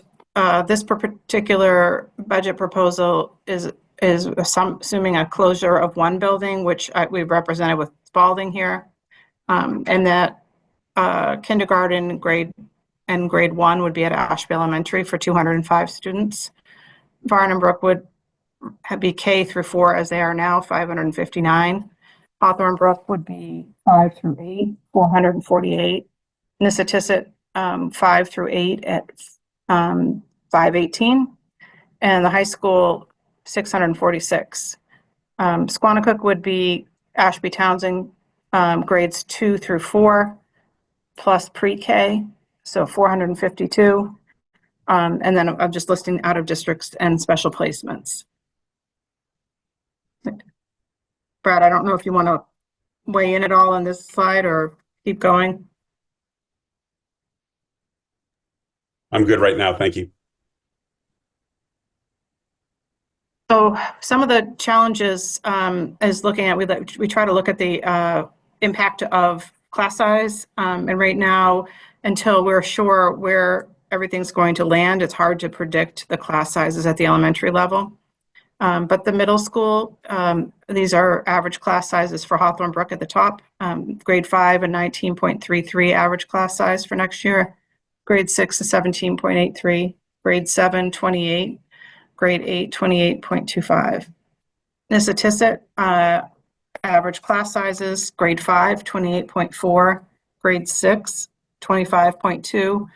this particular budget proposal is assuming a closure of one building, which we've represented with Spalding here, and that kindergarten grade 1 would be at Ashby Elementary for 205 students. Varnum Brook would be K through 4 as they are now, 559. Hawthorne Brook would be 5 through 8, 448. Nissitissit 5 through 8 at 518, and the high school 646. Squanicook would be Ashby Townsend grades 2 through 4 plus pre-K, so 452. And then I'm just listing out of districts and special placements. Brad, I don't know if you want to weigh in at all on this slide or keep going. I'm good right now. Thank you. So some of the challenges is looking at, we try to look at the impact of class size. And right now, until we're sure where everything's going to land, it's hard to predict the class sizes at the elementary level. But the middle school, these are average class sizes for Hawthorne Brook at the top. Grade 5, a 19.33 average class size for next year. Grade 6 is 17.83. Grade 7, 28. Grade 8, 28.25. Nissitissit, average class sizes. Grade 5, 28.4. Grade 6, 25.2.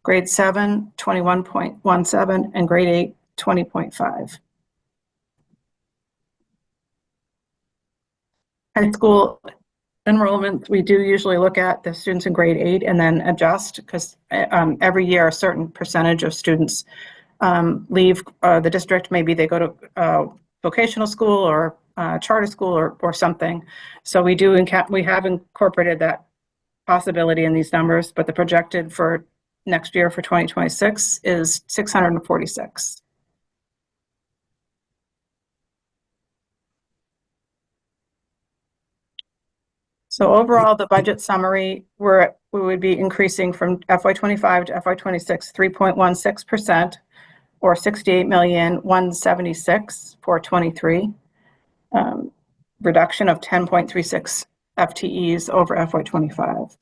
Grade 7, 21.17. And grade 8, 20.5. High school enrollment, we do usually look at the students in grade 8 and then adjust, because every year a certain percentage of students leave the district. Maybe they go to vocational school or charter school or something. So we have incorporated that possibility in these numbers, but the projected for next year for 2026 is 646. So overall, the budget summary, we would be increasing from FY25 to FY26 3.16%, or 68,176 for 23. Reduction of 10.36 FTEs over FY25.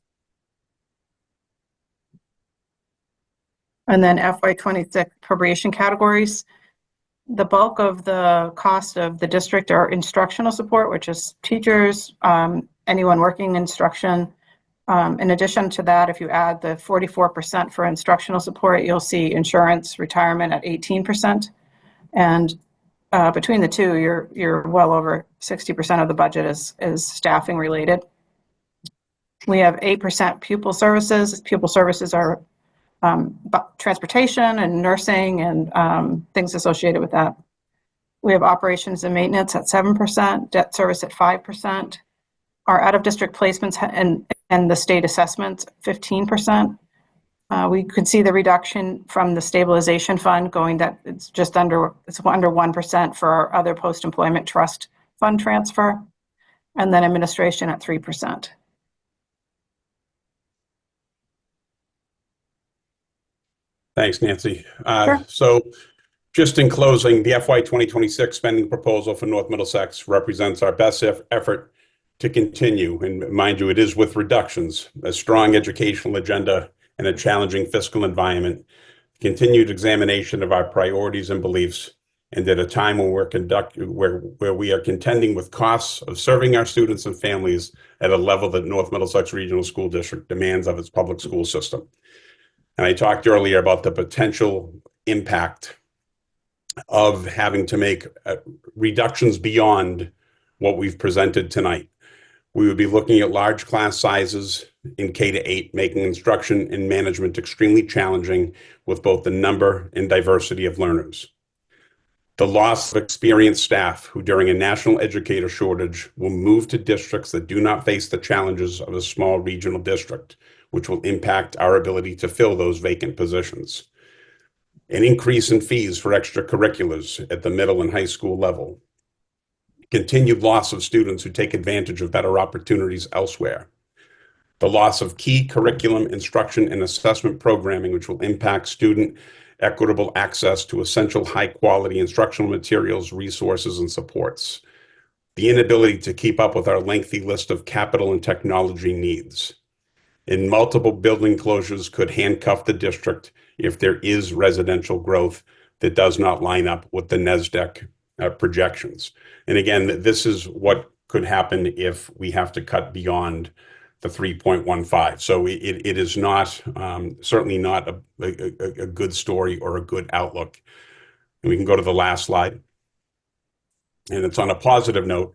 And then FY26 appropriation categories. The bulk of the cost of the district are instructional support, which is teachers, anyone working instruction. In addition to that, if you add the 44% for instructional support, you'll see insurance, retirement at 18%. And between the two, you're well over 60% of the budget is staffing related. We have 8% pupil services. Pupil services are transportation and nursing and things associated with that. We have operations and maintenance at 7%, debt service at 5%. Our out-of-district placements and the state assessments, 15%. We could see the reduction from the stabilization fund going that it's under 1% for our other post-employment trust fund transfer, and then administration at 3%. Thanks, Nancy. Sure. So just in closing, the FY 2026 spending proposal for North Middlesex represents our best effort to continue, and mind you, it is with reductions, a strong educational agenda and a challenging fiscal environment, continued examination of our priorities and beliefs, and at a time when where we are contending with costs of serving our students and families at a level that North Middlesex Regional School District demands of its public school system. And I talked earlier about the potential impact of having to make reductions beyond what we've presented tonight. We would be looking at large class sizes in K-8, making instruction and management extremely challenging with both the number and diversity of learners. The loss of experienced staff who during a national educator shortage will move to districts that do not face the challenges of a small regional district, which will impact our ability to fill those vacant positions. An increase in fees for extracurriculars at the middle and high school level. Continued loss of students who take advantage of better opportunities elsewhere. The loss of key curriculum, instruction, and assessment programming, which will impact student equitable access to essential high-quality instructional materials, resources, and supports. The inability to keep up with our lengthy list of capital and technology needs. And multiple building closures could handcuff the district if there is residential growth that does not line up with the NSDEC projections. And again, this is what could happen if we have to cut beyond the 3.15. So it is not, certainly not a good story or a good outlook. And we can go to the last slide. And it's on a positive note.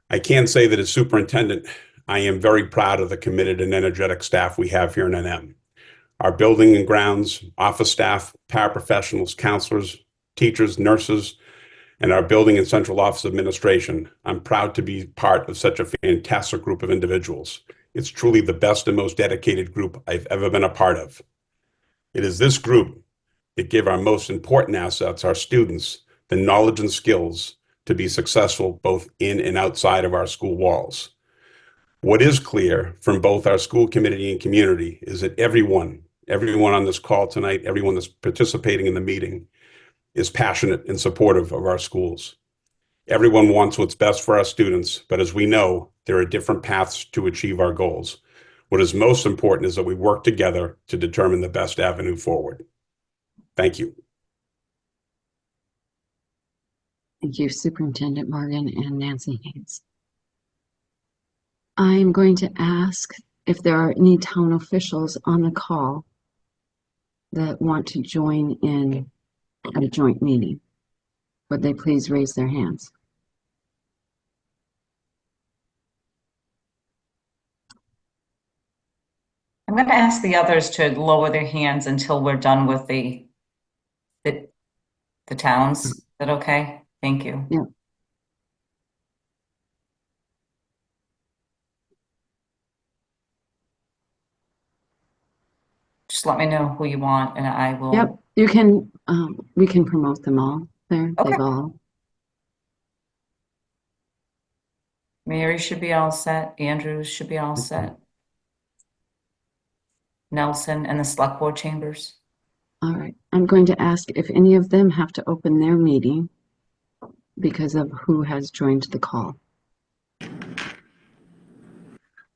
I can say that as superintendent, I am very proud of the committed and energetic staff we have here in NM. Our building and grounds, office staff, paraprofessionals, counselors, teachers, nurses, and our building and central office administration. I'm proud to be part of such a fantastic group of individuals. It's truly the best and most dedicated group I've ever been a part of. It is this group that give our most important assets, our students, the knowledge and skills to be successful both in and outside of our school walls. What is clear from both our school committee and community is that everyone on this call tonight, everyone that's participating in the meeting is passionate and supportive of our schools. Everyone wants what's best for our students, but as we know, there are different paths to achieve our goals. What is most important is that we work together to determine the best avenue forward. Thank you. Thank you, Superintendent Morgan and Nancy Haynes. I'm going to ask if there are any town officials on the call that want to join in at a joint meeting. Would they please raise their hands? I'm going to ask the others to lower their hands until we're done with the towns. Is that okay? Thank you. Yeah. Just let me know who you want and I will. Yep, you can, we can promote them all there. Okay. They've all, Mary should be all set. Andrews should be all set. Nelson and the select board chambers. all right. I'm going to ask if any of them have to open their meeting because of who has joined the call.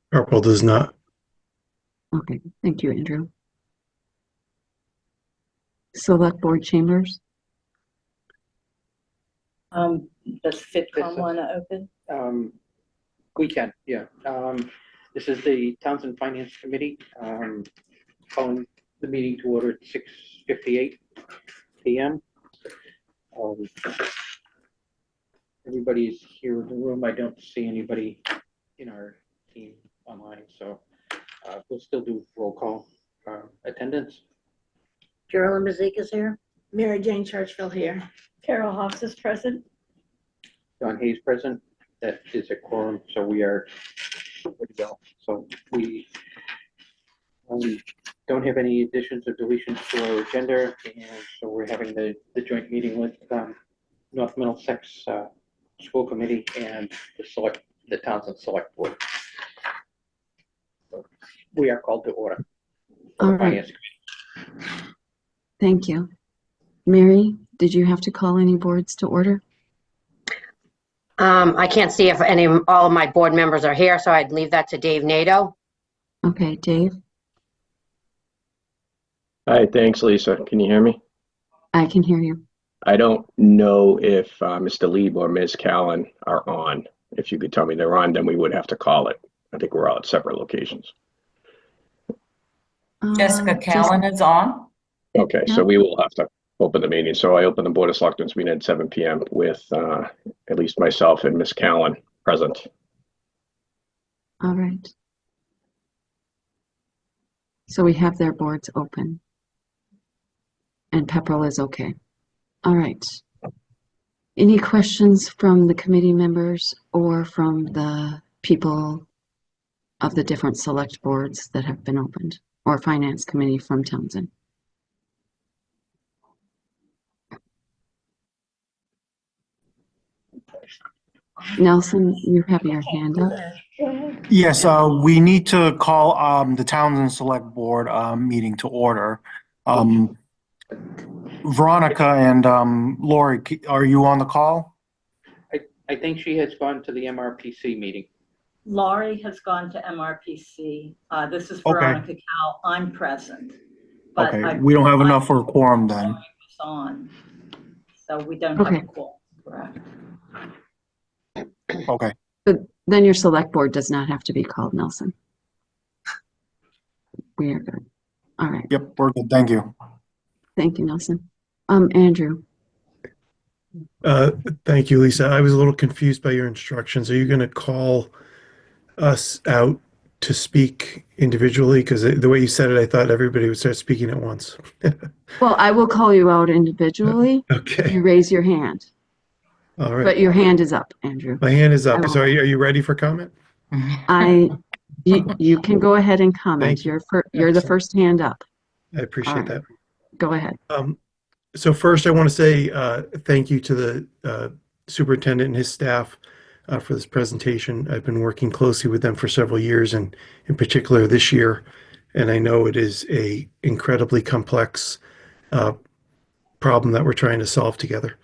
Purple does not. Okay, thank you, Andrew. Select board chambers. Does FinCom want to open? We can, yeah. This is the Townsend Finance Committee, calling the meeting to order at 6:58 p.m. Everybody's here in the room. I don't see anybody in our team online, so we'll still do roll call attendance. Geraldine Mazik is here. Mary Jane Churchville here. Carol Hoffs is present. John Hayes present. That is a quorum, so we are ready to go. So we don't have any additions or deletions to our agenda, and so we're having the joint meeting with North Middlesex School Committee and the Townsend Select Board. So we are called to order. All right. Thank you. Mary, did you have to call any boards to order? I can't see if all of my board members are here, so I'd leave that to Dave Nato. Okay, Dave, Hi, thanks, Lisa. Can you hear me? I can hear you. I don't know if Mr. Lieb or Ms. Callan are on. If you could tell me they're on, then we would have to call it. I think we're all at separate locations. Jessica Callan is on. Okay, Yeah. so we will have to open the meeting. So I open the Board of Selectmen's meeting at 7 p.m. with at least myself and Ms. Callan present. All right. So we have their boards open. And Pepperell is okay. All right. Any questions from the committee members or from the people of the different select boards that have been opened, or finance committee from Townsend? Nelson, you have your hand up. Yes, we need to call the Townsend Select Board meeting to order. Veronica and Lori, are you on the call? I think she has gone to the MRPC meeting. Laurie has gone to MRPC. This is Okay. Veronica Cal. I'm present. But Okay, we don't have enough for a quorum then. Laurie was on, so we don't have Okay. a quorum, correct? Okay. But then your select board does not have to be called, Nelson. We are good. All right. Yep, we're good. Thank you. Thank you, Nelson. Andrew. Thank you, Lisa. I was a little confused by your instructions. Are you going to call us out to speak individually? Because the way you said it, I thought everybody would start speaking at once. Well, I will call you out individually. Okay. You raise your hand. All right. But your hand is up, Andrew. My hand is up. I So are you ready for comment? You can go ahead and comment. Thank you. You're the Excellent. first hand up. I appreciate All right. that. Go ahead. So first, I want to say thank you to the superintendent and his staff for this presentation. I've been working closely with them for several years, and in particular this year. And I know it is a incredibly complex problem that we're trying to solve together.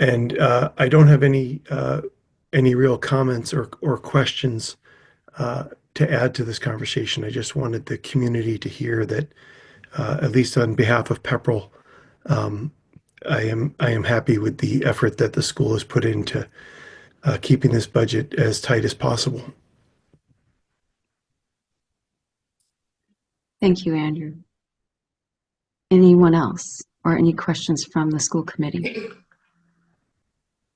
And I don't have any real comments or questions to add to this conversation. I just wanted the community to hear that, at least on behalf of Pepperell, I am happy with the effort that the school has put into keeping this budget as tight as possible. Thank you, Andrew. Anyone else or any questions from the school committee?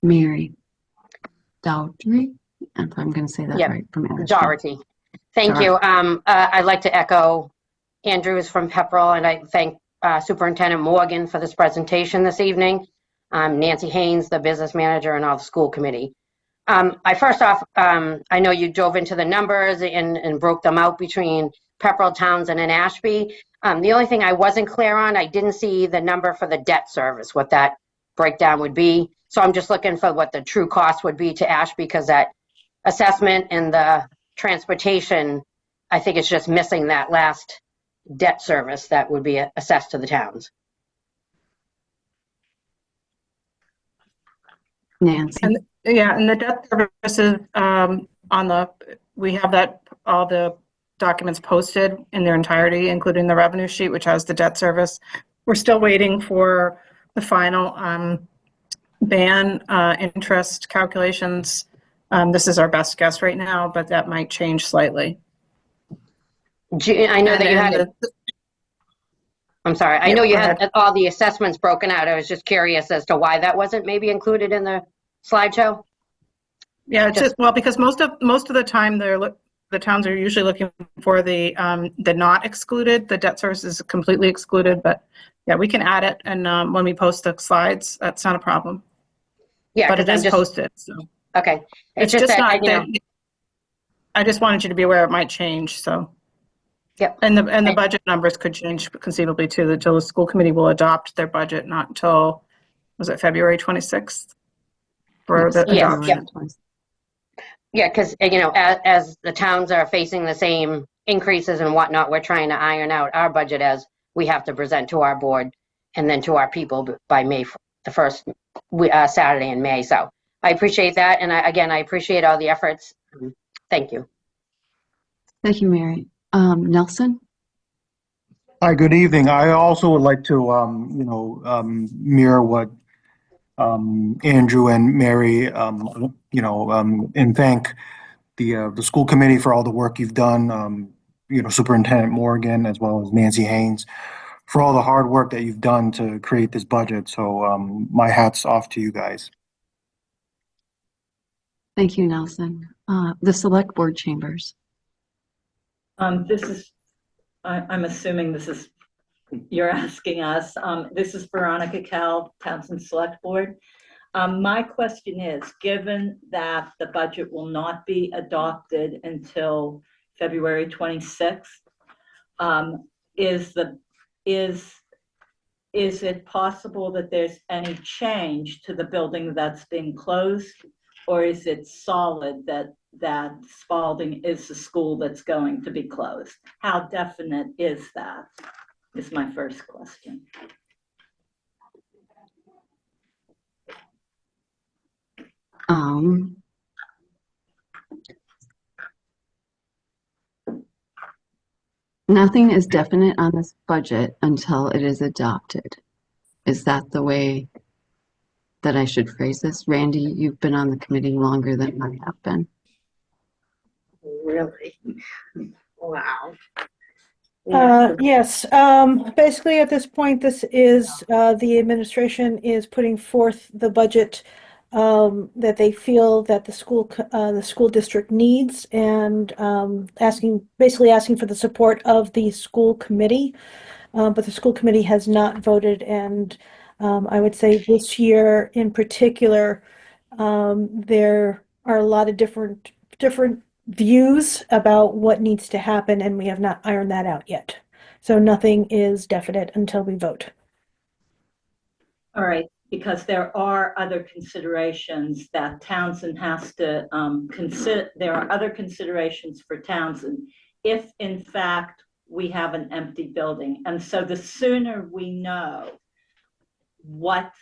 Mary Dowdry, if I'm going to say that Yep. right, from Arizona. Doherty. Thank you. I'd like to echo Andrews from Pepperell, and I thank Superintendent Morgan for this presentation this evening. Nancy Haynes, the business manager, and all the school committee. First off, I know you dove into the numbers and broke them out between Pepperell, Townsend, and Ashby. The only thing I wasn't clear on, I didn't see the number for the debt service, what that breakdown would be. So I'm just looking for what the true cost would be to Ashby, because that assessment and the transportation, I think it's just missing that last debt service that would be assessed to the towns. Nancy. And the debt services we have that, all the documents posted in their entirety, including the revenue sheet, which has the debt service. We're still waiting for the final ban interest calculations. This is our best guess right now, but that might change slightly. I know that you had I'm sorry. I know you had all the assessments broken out. I was just curious as to why that wasn't maybe included in the slideshow. Yeah, it's just, well, because most of the time the towns are usually looking for the not excluded. The debt service is completely excluded, but yeah, we can add it, and when we post the slides, that's not a problem. Yeah, but it is posted. So okay, it's just that, not. I just wanted you to be aware it might change. So. Yep. And the budget numbers could change conceivably too. Until the school committee will adopt their budget, not until, was it February 26th? For the adoption. Yeah, because as the towns are facing the same increases and whatnot, we're trying to iron out our budget as we have to present to our board and then to our people by May, the first Saturday in May. So I appreciate that, and I appreciate all the efforts. Thank you. Thank you, Mary. Nelson? Hi, good evening. I also would like to, mirror what Andrew and Mary, and thank the school committee for all the work you've done, Superintendent Morgan, as well as Nancy Haynes, for all the hard work that you've done to create this budget. So my hat's off to you guys. Thank you, Nelson. The select board chambers. I'm assuming this is, you're asking us. This is Veronica Cal, Townsend Select Board. My question is, given that the budget will not be adopted until February 26th, is it possible that there's any change to the building that's being closed, or is it solid that Spalding is the school that's going to be closed? How definite is that? Is my first question. Nothing is definite on this budget until it is adopted. Is that the way that I should phrase this? Randy, you've been on the committee longer than I have been. Really? Wow. Yes. Basically, at this point, this is the administration is putting forth the budget that they feel that the school district needs, and basically asking for the support of the school committee. But the school committee has not voted, and I would say this year in particular, there are a lot of different views about what needs to happen, and we have not ironed that out yet. So nothing is definite until we vote. All right, because there are other considerations that Townsend has to consider. There are other considerations for Townsend if, in fact, we have an empty building. And so the sooner we know what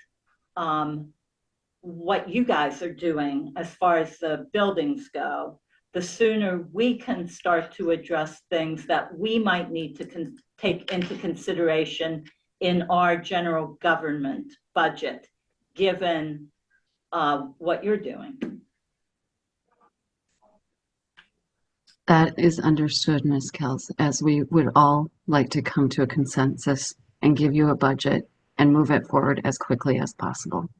you guys are doing as far as the buildings go, the sooner we can start to address things that we might need to take into consideration in our general government budget, given what you're doing. That is understood, Ms. Kels, as we would all like to come to a consensus and give you a budget and move it forward as quickly as possible.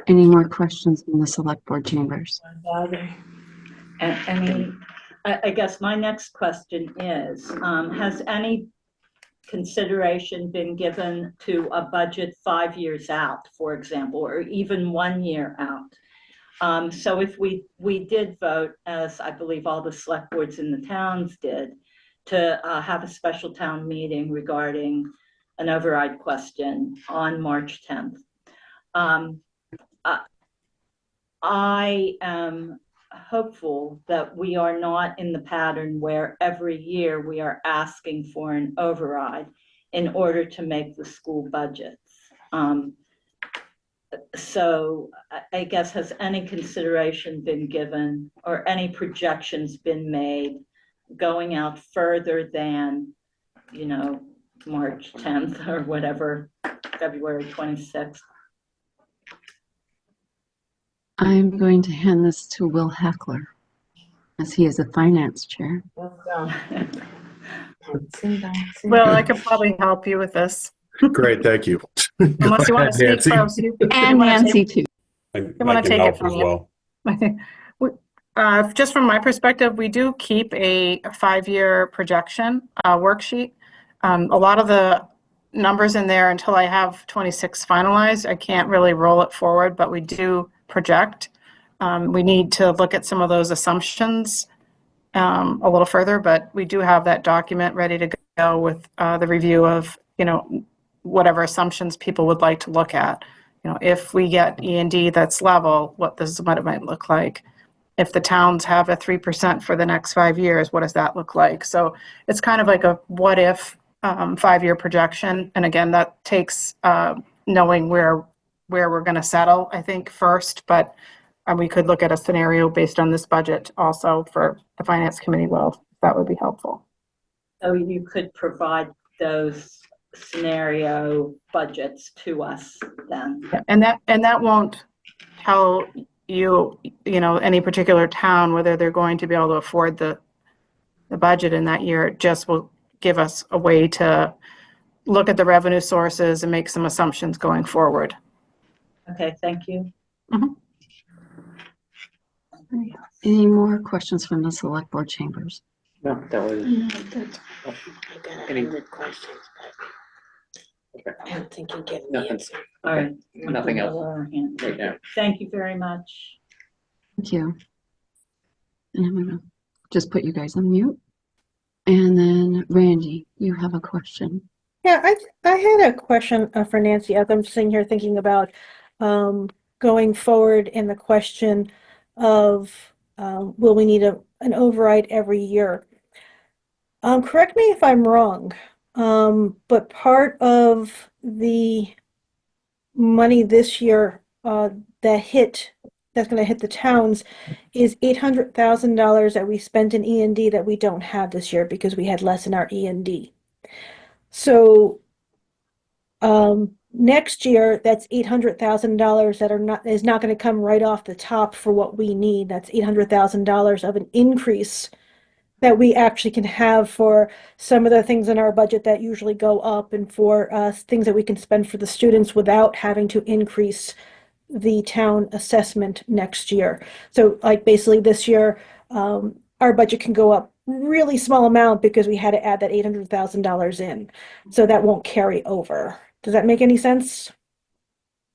Any more questions from the select board chambers? I guess my next question is, has any consideration been given to a budget 5 years out, for example, or even 1 year out? So if we did vote, as I believe all the select boards in the towns did, to have a special town meeting regarding an override question on March 10th. I am hopeful that we are not in the pattern where every year we are asking for an override in order to make the school budgets. So I guess, has any consideration been given or any projections been made going out further than, you know, March 10th or whatever, February 26th? I'm going to hand this to Will Heckler, as he is a finance chair. Well, I could probably help you with this. Great, thank you. Unless you want to speak first. And Nancy too. I wanna can take it help from as you. well. Just from my perspective, we do keep a 5-year projection worksheet. A lot of the numbers in there, until I have 26 finalized, I can't really roll it forward, but we do project. We need to look at some of those assumptions a little further, but we do have that document ready to go with the review of, you know, whatever assumptions people would like to look at. You know, if we get E&D that's level, what it might look like. If the towns have a 3% for the next 5 years, what does that look like? So it's kind of like a what if 5-year projection. And again, that takes knowing where we're going to settle, I think, first. But we could look at a scenario based on this budget also for the finance committee. Well, that would be helpful. So you could provide those scenario budgets to us then. And that won't tell you know, any particular town whether they're going to be able to afford the budget in that year. It just will give us a way to look at the revenue sources and make some assumptions going forward. Okay, thank you. Mm-hmm. Any more questions from the select board chambers? No, that was. Any questions, okay. I don't think you get Nothing. All right. Nothing else right now. Thank you very much. Thank you. And I'm gonna just put you guys on mute. And then Randy, you have a question. Yeah, I had a question for Nancy as I'm sitting here thinking about going forward in the question of will we need an override every year? Correct me if I'm wrong, but part of the money this year that's going to hit the towns is $800,000 that we spent in E&D that we don't have this year because we had less in our E&D. So next year, that's $800,000 that is not going to come right off the top for what we need. That's $800,000 of an increase that we actually can have for some of the things in our budget that usually go up, and for things that we can spend for the students without having to increase the town assessment next year. So like basically this year, our budget can go up really small amount because we had to add that $800,000 in. So that won't carry over. Does that make any sense?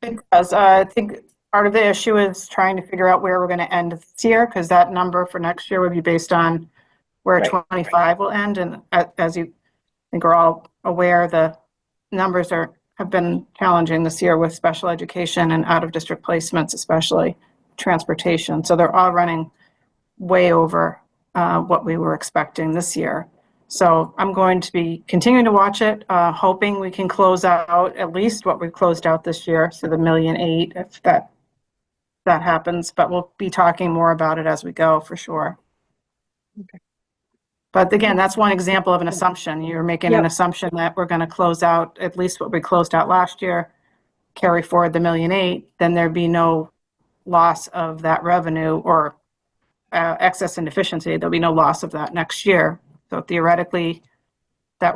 It does. I think part of the issue is trying to figure out where we're going to end this year, because that number for next year would be based on where 25 will end. And as you think we're all aware, the numbers have been challenging this year with special education and out-of-district placements, especially transportation. So they're all running way over what we were expecting this year. So I'm going to be continuing to watch it, hoping we can close out at least what we closed out this year, so the $1.8 million, if that happens. But we'll be talking more about it as we go, for sure. Okay. But again, that's one example of an assumption. You're making an assumption that we're going to close out at least what we closed out last year, carry forward the $1.8 million, then there'd be no loss of that revenue or excess and deficiency. There'll be no loss of that next year. So theoretically, that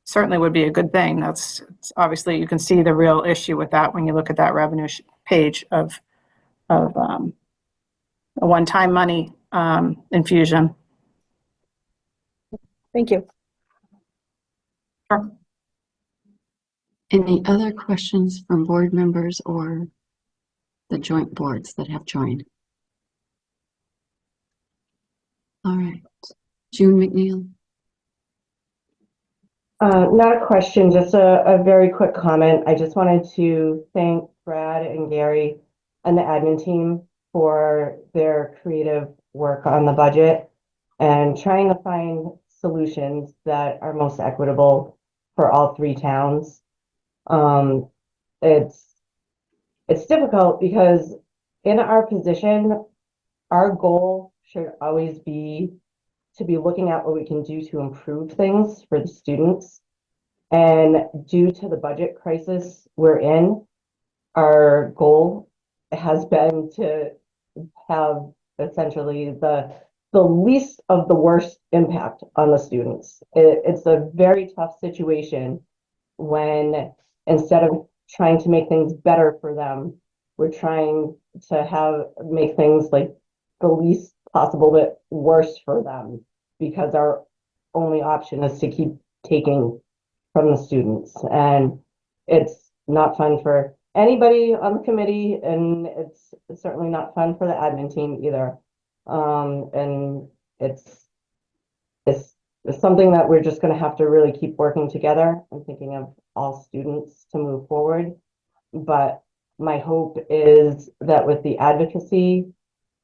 certainly would be a good thing. It's obviously, you can see the real issue with that when you look at that revenue page of a one-time money infusion. Thank you. Sure. Any other questions from board members or the joint boards that have joined? All right. June McNeil. Not a question, just a very quick comment. I just wanted to thank Brad and Gary and the admin team for their creative work on the budget and trying to find solutions that are most equitable for all three towns. It's difficult because in our position, our goal should always be to be looking at what we can do to improve things for the students. And due to the budget crisis we're in, our goal has been to have essentially the least of the worst impact on the students. It's a very tough situation when instead of trying to make things better for them, we're trying to make things like the least possible bit worse for them because our only option is to keep taking from the students. And it's not fun for anybody on the committee, and it's certainly not fun for the admin team either. And it's something that we're just going to have to really keep working together. I'm thinking of all students to move forward. But my hope is that with the advocacy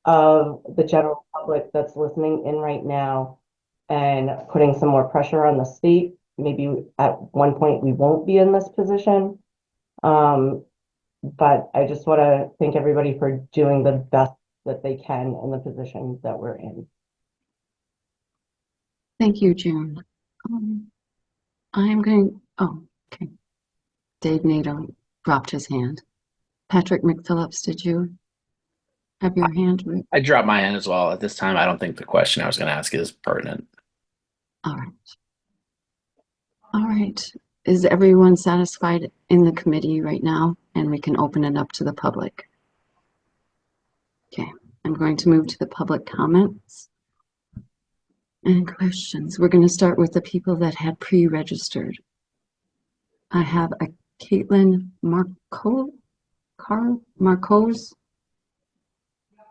of the general public that's listening in right now and putting some more pressure on the state, maybe at one point we won't be in this position. But I just want to thank everybody for doing the best that they can in the position that we're in. Thank you, June. I'm going, oh, okay. Dave Nato dropped his hand. Patrick McPhillips, did you have your hand? I dropped my hand as well. At this time, I don't think the question I was going to ask is pertinent. All right. All right. Is everyone satisfied in the committee right now? And we can open it up to the public. Okay, I'm going to move to the public comments and questions. We're going to start with the people that had pre-registered. I have a Caitlin Marcos.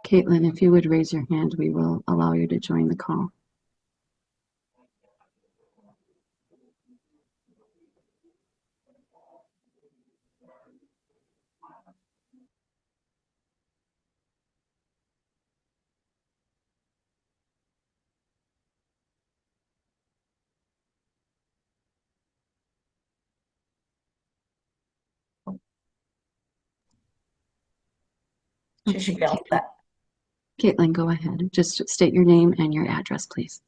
Caitlin, if you would raise your hand, we will allow you to join the call. She should be all set. Caitlin, go ahead. Just state your name and your address, please.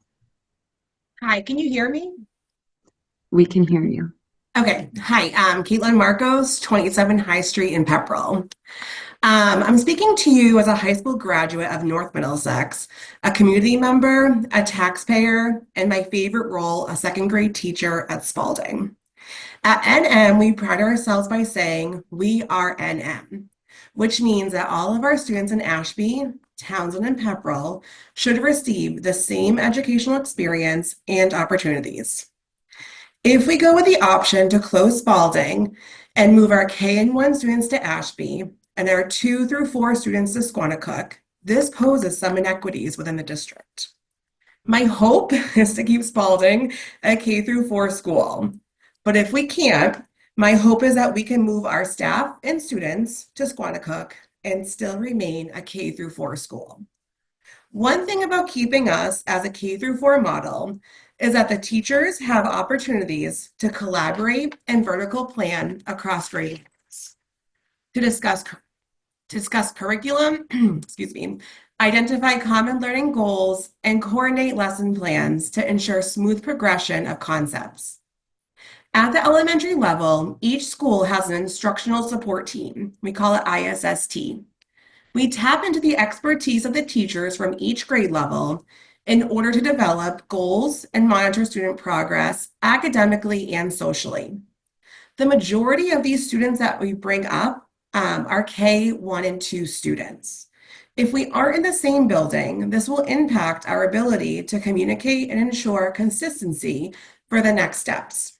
Hi, can you hear me? We can hear you. Okay. Hi, I'm Caitlin Marcos, 27 High Street in Pepperell. I'm speaking to you as a high school graduate of North Middlesex, a community member, a taxpayer, and my favorite role, a second grade teacher at Spalding. At NM, we pride ourselves by saying we are NM, which means that all of our students in Ashby, Townsend, and Pepperell should receive the same educational experience and opportunities. If we go with the option to close Spalding and move our K and 1 students to Ashby and our 2 through 4 students to Squannacook, this poses some inequities within the district. My hope is to keep Spalding a K through 4 school, but if we can't, my hope is that we can move our staff and students to Squannacook and still remain a K through 4 school. One thing about keeping us as a K through 4 model is that the teachers have opportunities to collaborate and vertical plan across grade levels, to discuss curriculum, excuse me, identify common learning goals, and coordinate lesson plans to ensure smooth progression of concepts. At the elementary level, each school has an instructional support team. We call it ISST. We tap into the expertise of the teachers from each grade level in order to develop goals and monitor student progress academically and socially. The majority of these students that we bring up are K1 and 2 students. If we aren't in the same building, this will impact our ability to communicate and ensure consistency for the next steps.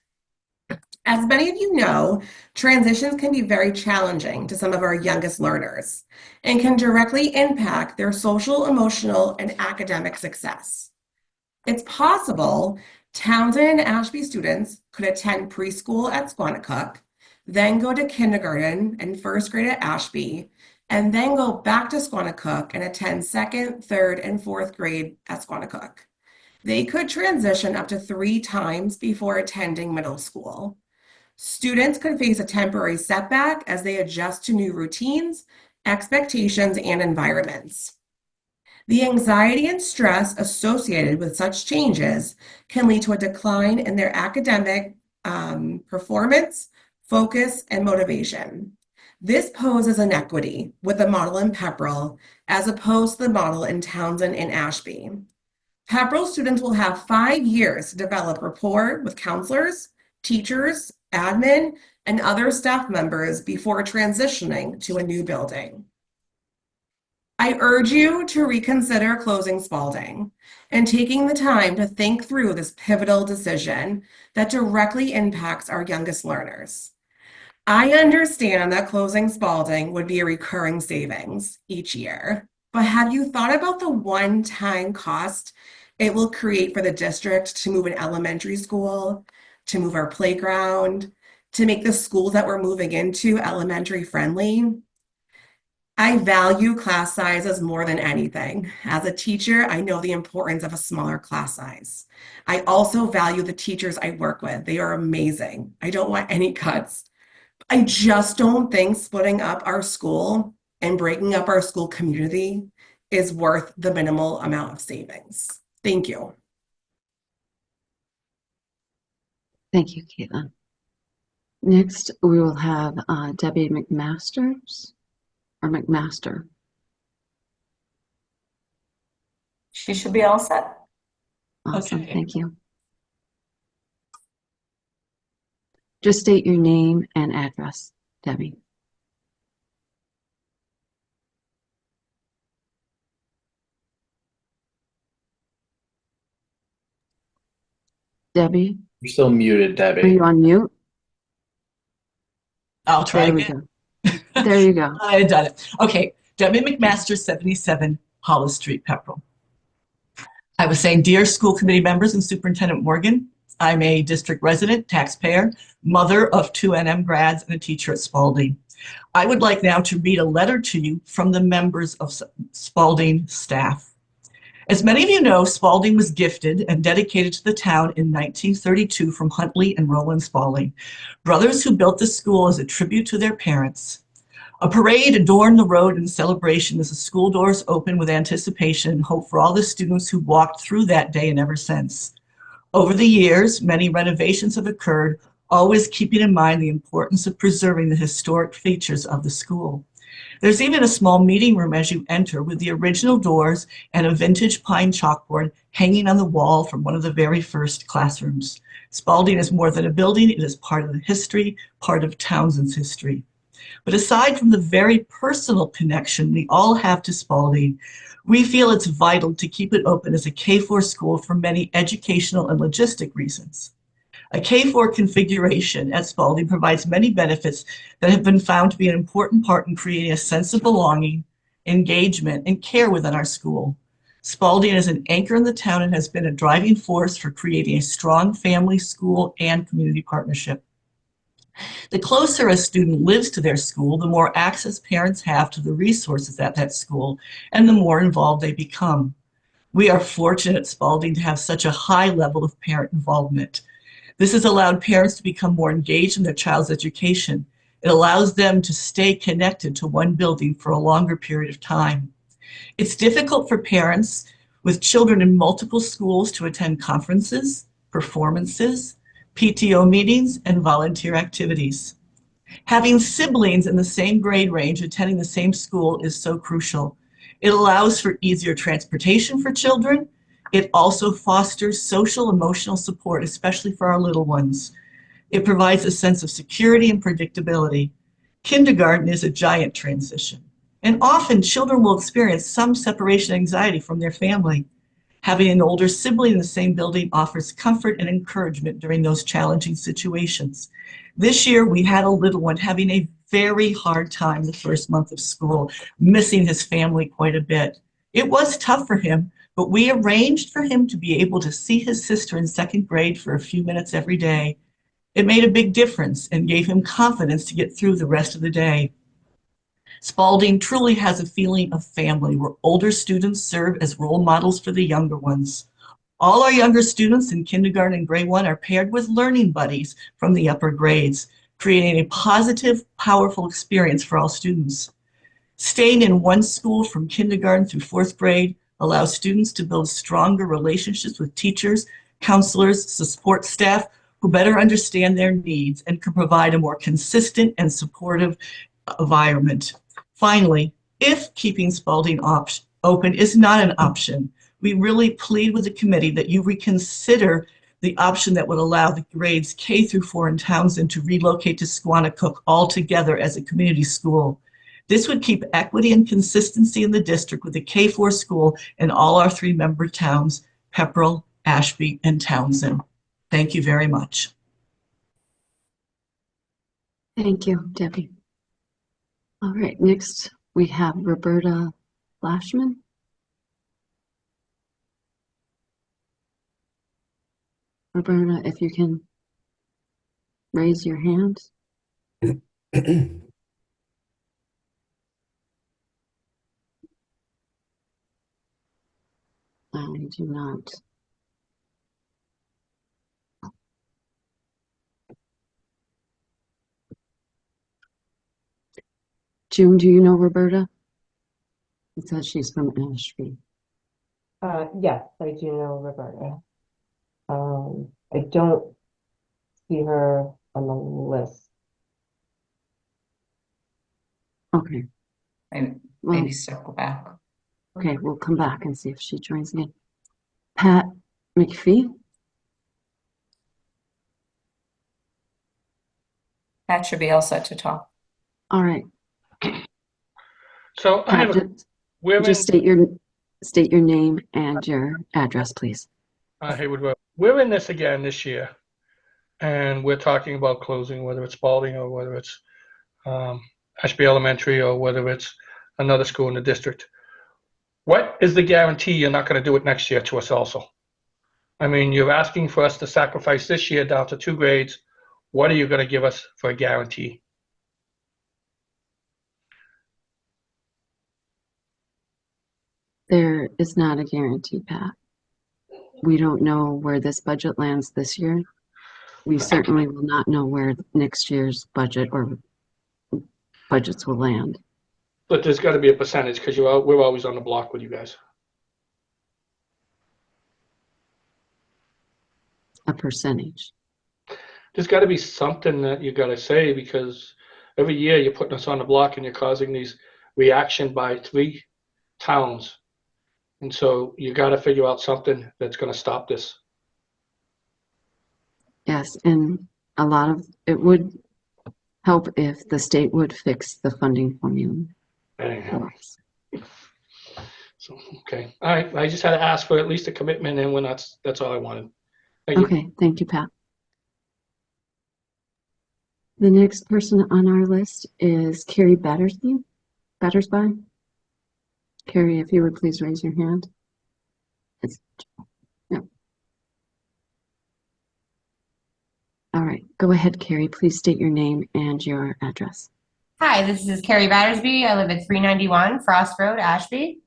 As many of you know, transitions can be very challenging to some of our youngest learners and can directly impact their social, emotional, and academic success. It's possible Townsend and Ashby students could attend preschool at Squanicook, then go to kindergarten and first grade at Ashby, and then go back to Squanicook and attend second, third, and fourth grade at Squanicook. They could transition up to 3 times before attending middle school. Students could face a temporary setback as they adjust to new routines, expectations, and environments. The anxiety and stress associated with such changes can lead to a decline in their academic performance, focus, and motivation. This poses inequity with the model in Pepperell as opposed to the model in Townsend and Ashby. Pepperell students will have 5 years to develop rapport with counselors, teachers, admin, and other staff members before transitioning to a new building. I urge you to reconsider closing Spalding and taking the time to think through this pivotal decision that directly impacts our youngest learners. I understand that closing Spalding would be a recurring savings each year, but have you thought about the one-time cost it will create for the district to move an elementary school, to move our playground, to make the schools that we're moving into elementary friendly? I value class sizes more than anything. As a teacher, I know the importance of a smaller class size. I also value the teachers I work with. They are amazing. I don't want any cuts. I just don't think splitting up our school and breaking up our school community is worth the minimal amount of savings. Thank you. Thank you, Caitlin. Next, we will have Debbie McMaster. She should be all set. Awesome, Okay. thank you. Just state your name and address, Debbie. Debbie, You're still muted, are Debbie. you on mute? I'll try There we again. go. There you go. I had done it. Okay, Debbie McMaster, 77 Hollis Street, Pepperell. I was saying, dear school committee members and Superintendent Morgan, I'm a district resident, taxpayer, mother of 2 NM grads and a teacher at Spalding. I would like now to read a letter to you from the members of Spalding staff. As many of you know, Spalding was gifted and dedicated to the town in 1932 from Huntley and Roland Spalding, brothers who built the school as a tribute to their parents. A parade adorned the road in celebration as the school doors opened with anticipation and hope for all the students who walked through that day and ever since. Over the years, many renovations have occurred, always keeping in mind the importance of preserving the historic features of the school. There's even a small meeting room as you enter with the original doors and a vintage pine chalkboard hanging on the wall from one of the very first classrooms. Spalding is more than a building, it is part of the history, part of Townsend's history. But aside from the very personal connection we all have to Spalding, we feel it's vital to keep it open as a K-4 school for many educational and logistic reasons. A K-4 configuration at Spalding provides many benefits that have been found to be an important part in creating a sense of belonging, engagement, and care within our school. Spalding is an anchor in the town and has been a driving force for creating a strong family, school, and community partnership. The closer a student lives to their school, the more access parents have to the resources at that school, and the more involved they become. We are fortunate at Spalding to have such a high level of parent involvement. This has allowed parents to become more engaged in their child's education. It allows them to stay connected to one building for a longer period of time. It's difficult for parents with children in multiple schools to attend conferences, performances, PTO meetings, and volunteer activities. Having siblings in the same grade range attending the same school is so crucial. It allows for easier transportation for children. It also fosters social emotional support, especially for our little ones. It provides a sense of security and predictability. Kindergarten is a giant transition, and often children will experience some separation anxiety from their family. Having an older sibling in the same building offers comfort and encouragement during those challenging situations. This year, we had a little one having a very hard time the first month of school, missing his family quite a bit. It was tough for him, but we arranged for him to be able to see his sister in second grade for a few minutes every day. It made a big difference and gave him confidence to get through the rest of the day. Spalding truly has a feeling of family where older students serve as role models for the younger ones. All our younger students in kindergarten and grade 1 are paired with learning buddies from the upper grades, creating a positive, powerful experience for all students. Staying in one school from kindergarten through 4th grade allows students to build stronger relationships with teachers, counselors, support staff who better understand their needs and can provide a more consistent and supportive environment. Finally, if keeping Spalding open is not an option, we really plead with the committee that you reconsider the option that would allow the grades K through 4 in Townsend to relocate to Squanicook altogether as a community school. This would keep equity and consistency in the district with the K-4 school in all our 3 member towns, Pepperell, Ashby, and Townsend. Thank you very much. Thank you, Debbie. All right, next we have Roberta Flashman. Roberta, if you can raise your hand. I do not. June, do you know Roberta? It says she's from Ashby. Yes, I do know Roberta. I don't see her on the list. Okay. Maybe circle back. Okay, we'll come back and see if she joins again. Pat McPhee. That should be all set to talk. All right. So I have just state your name and your address, please. Haywood, we're in this again this year, and we're talking about closing, whether it's Spalding or whether it's Ashby Elementary or whether it's another school in the district. What is the guarantee you're not going to do it next year to us also? I mean, you're asking for us to sacrifice this year down to 2 grades. What are you going to give us for a guarantee? There is not a guarantee, Pat. We don't know where this budget lands this year. We certainly will not know where next year's budget or budgets will land. But there's got to be a percentage because we're always on the block with you guys. A percentage. There's got to be something that you got to say because every year you're putting us on the block and you're causing these reaction by 3 towns. And so you got to figure out something that's going to stop this. Yes, and a lot of it would help if the state would fix the funding formula. So, okay. All right. I just had to ask for at least a commitment, and that's all I wanted. Thank you. Okay, thank you, Pat. The next person on our list is Carrie Battersby. Carrie, if you would please raise your hand. Yeah. All right, go ahead, Carrie. Please state your name and your address. Hi, this is Carrie Battersby. I live at 391 Frost Road, Ashby.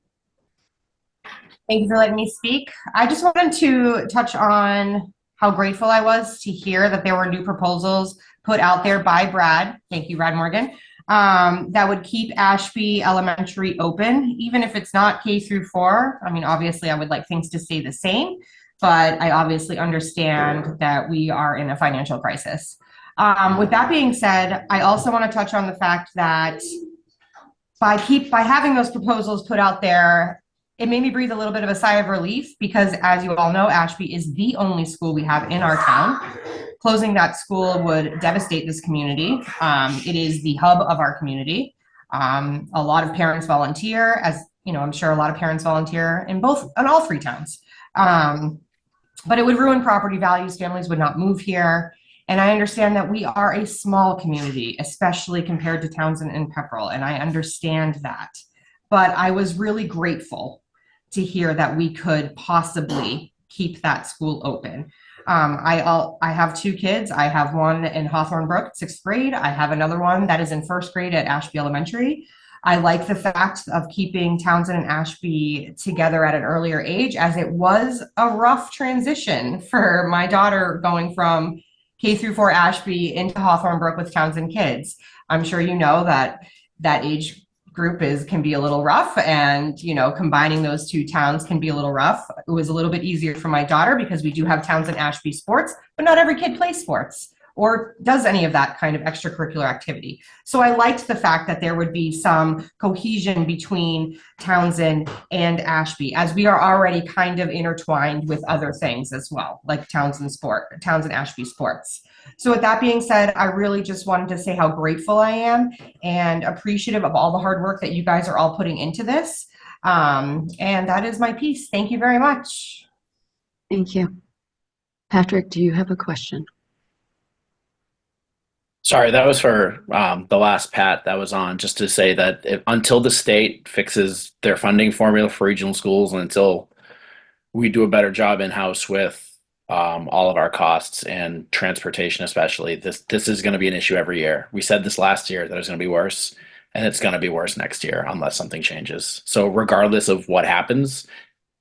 Thank you for letting me speak. I just wanted to touch on how grateful I was to hear that there were new proposals put out there by Brad. Thank you, Brad Morgan. That would keep Ashby Elementary open, even if it's not K through 4. I mean, obviously, I would like things to stay the same, but I obviously understand that we are in a financial crisis. With that being said, I also want to touch on the fact that by having those proposals put out there, it made me breathe a little bit of a sigh of relief because, as you all know, Ashby is the only school we have in our town. Closing that school would devastate this community. It is the hub of our community. A lot of parents volunteer, as you know, I'm sure a lot of parents volunteer in all 3 towns. But it would ruin property values. Families would not move here. And I understand that we are a small community, especially compared to Townsend and Pepperell, and I understand that. But I was really grateful to hear that we could possibly keep that school open. I have two kids. I have one in Hawthorne Brook, 6th grade. I have another one that is in 1st grade at Ashby Elementary. I like the fact of keeping Townsend and Ashby together at an earlier age, as it was a rough transition for my daughter going from K through 4 Ashby into Hawthorne Brook with Townsend kids. I'm sure you know that that age group can be a little rough, and combining those two towns can be a little rough. It was a little bit easier for my daughter because we do have Townsend Ashby sports, but not every kid plays sports or does any of that kind of extracurricular activity. So I liked the fact that there would be some cohesion between Townsend and Ashby, as we are already kind of intertwined with other things as well, like Townsend Ashby sports. So with that being said, I really just wanted to say how grateful I am and appreciative of all the hard work that you guys are all putting into this. And that is my piece. Thank you very much. Thank you. Patrick, do you have a question? Sorry, that was for the last Pat that was on, just to say that until the state fixes their funding formula for regional schools and until we do a better job in-house with all of our costs and transportation especially, this is going to be an issue every year. We said this last year that it was going to be worse, and it's going to be worse next year unless something changes. So regardless of what happens,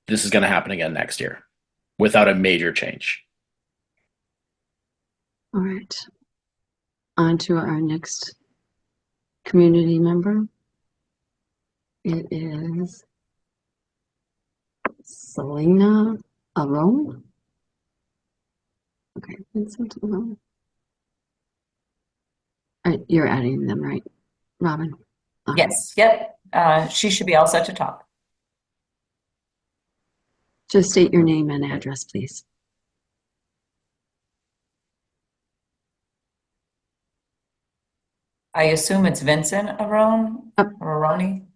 this is going to happen again next year without a major change. All right. On to our next community member. It is Selena Arone. Okay, Vincent Arone. All right, you're adding them, right, Robin? Yes, yep. She should be all set to talk. Just state your name and address, please. I assume it's Vincent Arone or Aroni.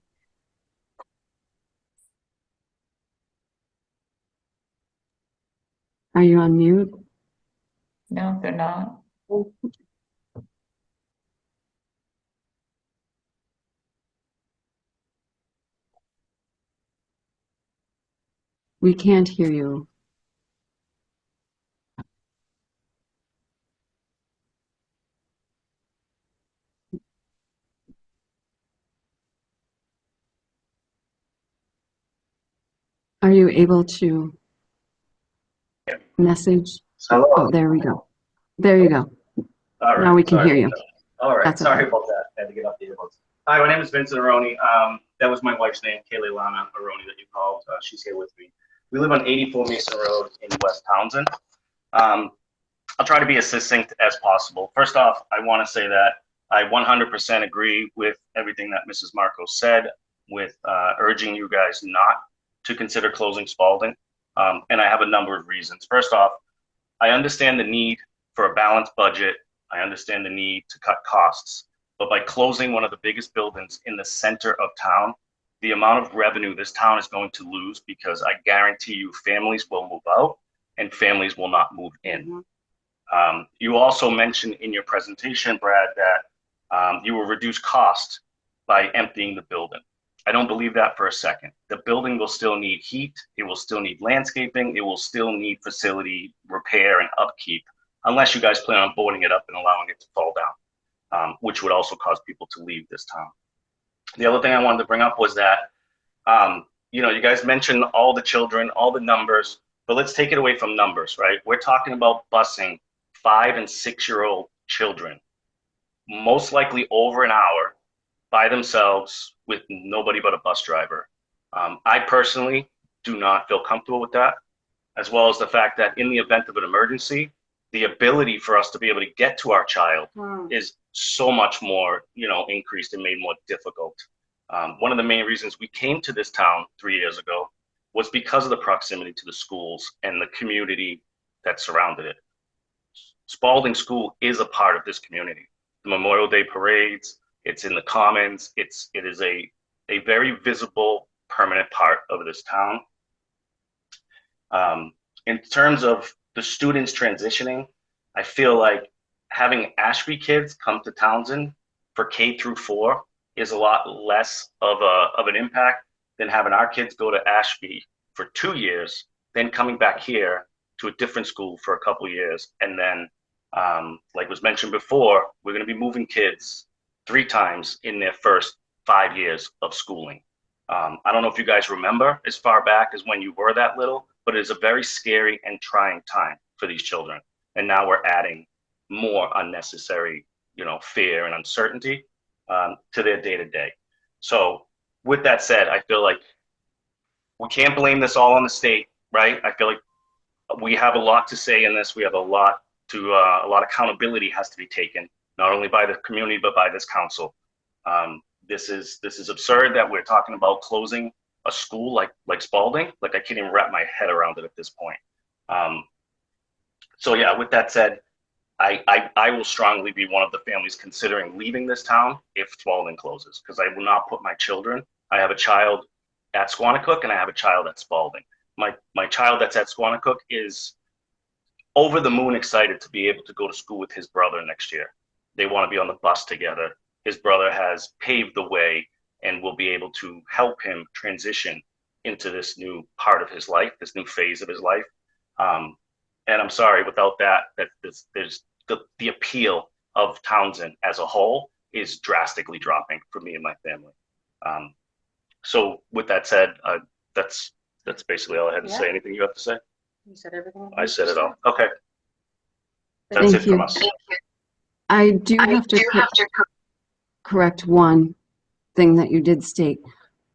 Are you on mute? No, they're not. We can't hear you. Are you able to message? Hello. Oh, there we go. There you go. All right. Now we can Sorry hear you. about that. All right. That's Sorry okay. about that. I had to get off the earbuds. Hi, my name is Vincent Aroni. That was my wife's name, Kaylee Lana Aroni, that you called. She's here with me. We live on 84 Mason Road in West Townsend. I'll try to be as succinct as possible. First off, I want to say that I 100% agree with everything that Mrs. Marcos said, with urging you guys not to consider closing Spalding. And I have a number of reasons. First off, I understand the need for a balanced budget. I understand the need to cut costs. But by closing one of the biggest buildings in the center of town, the amount of revenue this town is going to lose, because I guarantee you families will move out and families will not move in. You also mentioned in your presentation, Brad, that you will reduce cost by emptying the building. I don't believe that for a second. The building will still need heat. It will still need landscaping. It will still need facility repair and upkeep, unless you guys plan on boarding it up and allowing it to fall down, which would also cause people to leave this town. The other thing I wanted to bring up was that, you guys mentioned all the children, all the numbers, but let's take it away from numbers, right? We're talking about busing 5- and 6-year-old children, most likely over an hour by themselves with nobody but a bus driver. I personally do not feel comfortable with that, as well as the fact that in the event of an emergency, the ability for us to be able to get to our child is so much more, increased and made more difficult. One of the main reasons we came to this town 3 years ago was because of the proximity to the schools and the community that surrounded it. Spalding School is a part of this community. The Memorial Day parades, it's in the commons, it is a very visible, permanent part of this town. In terms of the students transitioning, I feel like having Ashby kids come to Townsend for K through 4 is a lot less of an impact than having our kids go to Ashby for 2 years, then coming back here to a different school for a couple years. And then, like was mentioned before, we're going to be moving kids 3 times in their first 5 years of schooling. I don't know if you guys remember as far back as when you were that little, but it is a very scary and trying time for these children. And now we're adding more unnecessary, fear and uncertainty to their day-to-day. So with that said, I feel like we can't blame this all on the state, right? I feel like we have a lot to say in this. We have a lot of accountability has to be taken, not only by the community, but by this council. This is absurd that we're talking about closing a school like Spalding. Like, I can't even wrap my head around it at this point. So yeah, with that said, I will strongly be one of the families considering leaving this town if Spalding closes, because I will not put my children. I have a child at Squanicook and I have a child at Spalding. My child that's at Squanicook is over the moon excited to be able to go to school with his brother next year. They want to be on the bus together. His brother has paved the way and will be able to help him transition into this new part of his life, this new phase of his life. And I'm sorry, without that there's the appeal of Townsend as a whole is drastically dropping for me and my family. So with that said, that's basically all I had to say. Anything you have to say? You said everything. I said it all. Okay. That's it from us. I do have to correct one thing that you did state.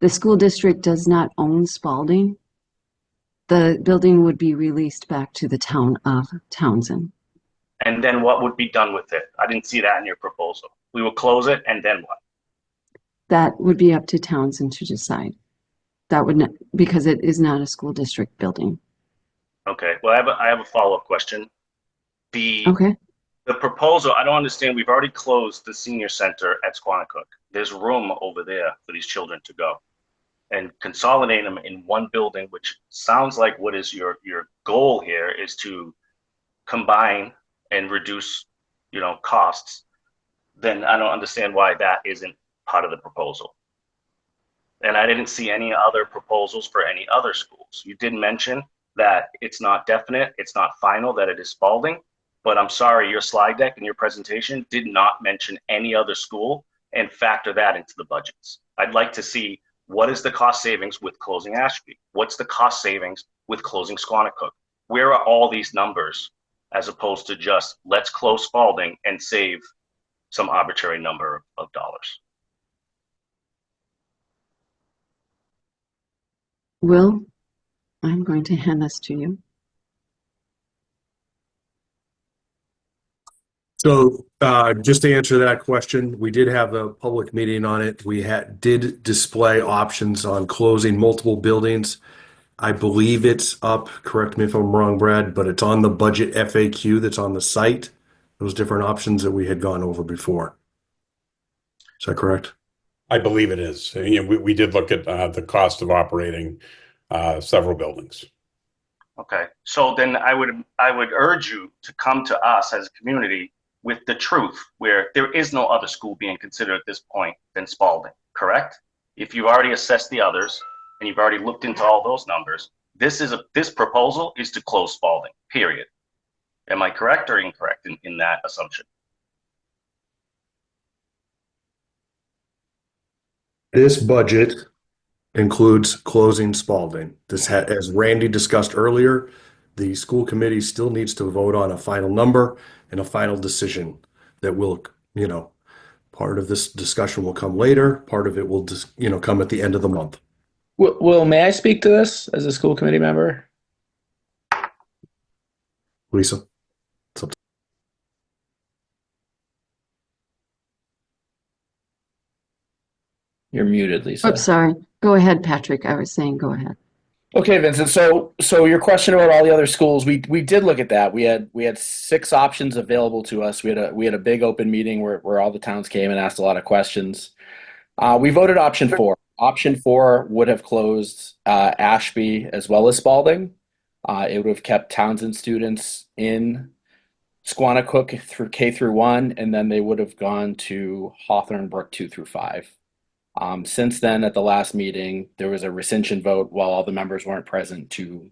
The school district does not own Spalding. The building would be released back to the town of Townsend. And then what would be done with it? I didn't see that in your proposal. We will close it, and then what? That would be up to Townsend to decide. That would not, because it is not a school district building. Okay. Well, I have a follow-up question. The proposal, I don't understand. We've already closed the senior center at Squanicook. There's room over there for these children to go. And consolidate them in one building, which sounds like what is your goal here is to combine and reduce, costs. Then I don't understand why that isn't part of the proposal. And I didn't see any other proposals for any other schools. You did mention that it's not definite, it's not final, that it is Spalding, but I'm sorry, your slide deck and your presentation did not mention any other school and factor that into the budgets. I'd like to see what is the cost savings with closing Ashby? What's the cost savings with closing Squanicook? Where are all these numbers as opposed to just let's close Spalding and save some arbitrary number of dollars? Will, I'm going to hand this to you. So just to answer that question, we did have a public meeting on it. We did display options on closing multiple buildings. I believe it's up, correct me if I'm wrong, Brad, but it's on the budget FAQ that's on the site. Those different options that we had gone over before. Is that correct? I believe it is. We did look at the cost of operating several buildings. Okay, so then I would urge you to come to us as a community with the truth, where there is no other school being considered at this point than Spalding, correct? If you've already assessed the others and you've already looked into all those numbers, this proposal is to close Spalding, period. Am I correct or incorrect in that assumption? This budget includes closing Spalding. As Randy discussed earlier, the school committee still needs to vote on a final number and a final decision that will, part of this discussion will come later. Part of it will just, come at the end of the month. Will, may I speak to this as a school committee member? Lisa. You're muted, Lisa. Oops, sorry. Go ahead, Patrick. I was saying go ahead. Okay, Vincent. So your question about all the other schools, we did look at that. We had 6 options available to us. We had a big open meeting where all the towns came and asked a lot of questions. We voted option 4. Option 4 would have closed Ashby as well as Spalding. It would have kept Townsend students in Squanicook through K through 1, and then they would have gone to Hawthorne Brook 2 through 5. Since then, at the last meeting, there was a rescission vote while all the members weren't present to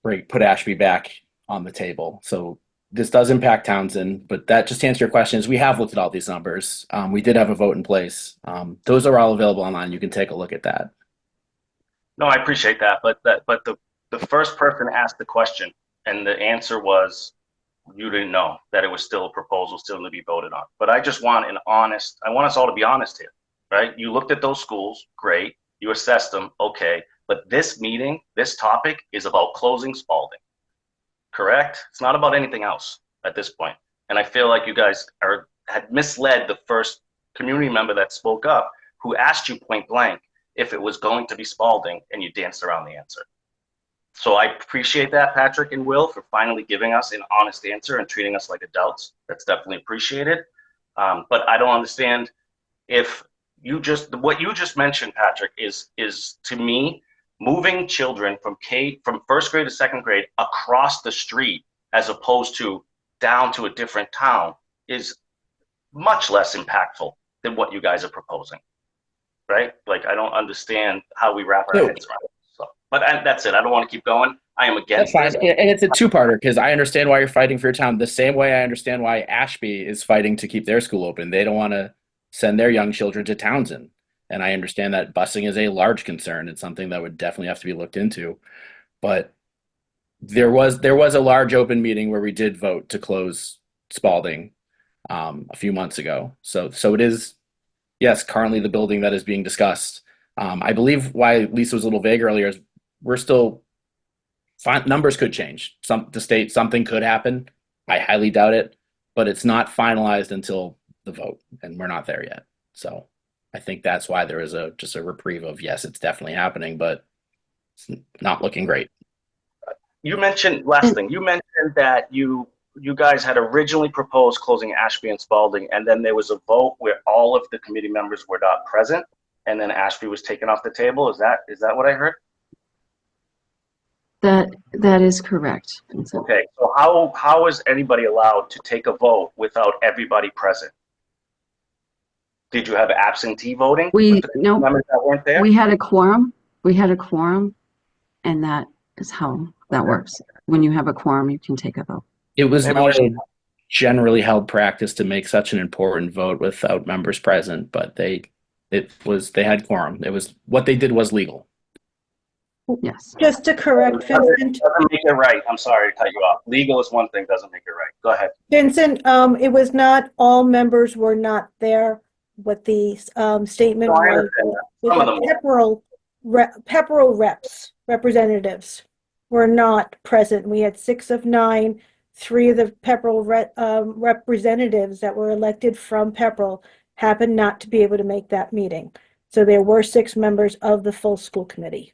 put Ashby back on the table. So this does impact Townsend, but that, just to answer your question, is we have looked at all these numbers. We did have a vote in place. Those are all available online. You can take a look at that. No, I appreciate that, but the first person asked the question, and the answer was you didn't know that it was still a proposal, still to be voted on. But I just want I want us all to be honest here, right? You looked at those schools, great. You assessed them, okay. But this meeting, this topic is about closing Spalding, correct? It's not about anything else at this point. And I feel like you guys had misled the first community member that spoke up, who asked you point blank if it was going to be Spalding, and you danced around the answer. So I appreciate that, Patrick and Will, for finally giving us an honest answer and treating us like adults. That's definitely appreciated. But I don't understand if what you just mentioned, Patrick, is to me, moving children from first grade to second grade across the street as opposed to down to a different town is much less impactful than what you guys are proposing, right? Like, I don't understand how we wrap our heads around it. So, but that's it. I don't want to keep going. I am against That's this. fine. And it's a two-parter, because I understand why you're fighting for your town the same way I understand why Ashby is fighting to keep their school open. They don't want to send their young children to Townsend. And I understand that busing is a large concern. It's something that would definitely have to be looked into. But there was a large open meeting where we did vote to close Spalding a few months ago. So it is, yes, currently the building that is being discussed. I believe why Lisa was a little vague earlier is we're still, numbers could change. Something could happen. I highly doubt it, but it's not finalized until the vote, and we're not there yet. So I think that's why there is just a reprieve of, yes, it's definitely happening, but it's not looking great. You mentioned, last thing, you mentioned that you guys had originally proposed closing Ashby and Spalding, and then there was a vote where all of the committee members were not present, and then Ashby was taken off the table. Is that what I heard? That is correct. Okay, so how is anybody allowed to take a vote without everybody present? Did you have absentee voting? No, members that weren't there? we had a quorum. And that is how that works. When you have a quorum, you can take a vote. It was not a generally held practice to make such an important vote without members present, but they had quorum. It was, what they did was legal. Yes. Just to correct Vincent. Doesn't make it right. I'm sorry to cut you off. Legal is one thing, doesn't make it right. Go ahead. Vincent, it was not all members were not there. What the statement No, I was, understand that. Pepperell representatives were not present. We had 6 of 9. 3 of the Pepperell representatives that were elected from Pepperell happened not to be able to make that meeting. So there were 6 members of the full school committee.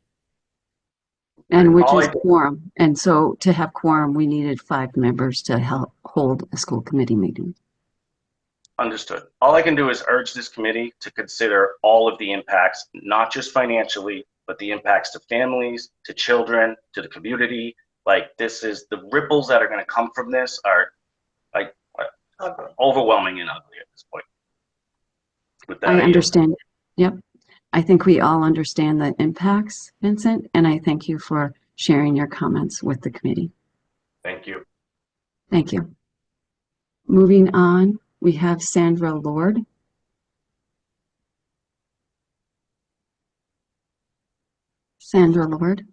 And which is quorum. And so to have quorum, we needed 5 members to help hold a school committee meeting. Understood. All I can do is urge this committee to consider all of the impacts, not just financially, but the impacts to families, to children, to the community. Like, this is, the ripples that are going to come from this are like overwhelming and ugly at this point. With that, I understand. Yep. I think we all understand the impacts, Vincent, and I thank you for sharing your comments with the committee. Thank you. Thank you. Moving on, we have Sandra Lord. Sandra Lord.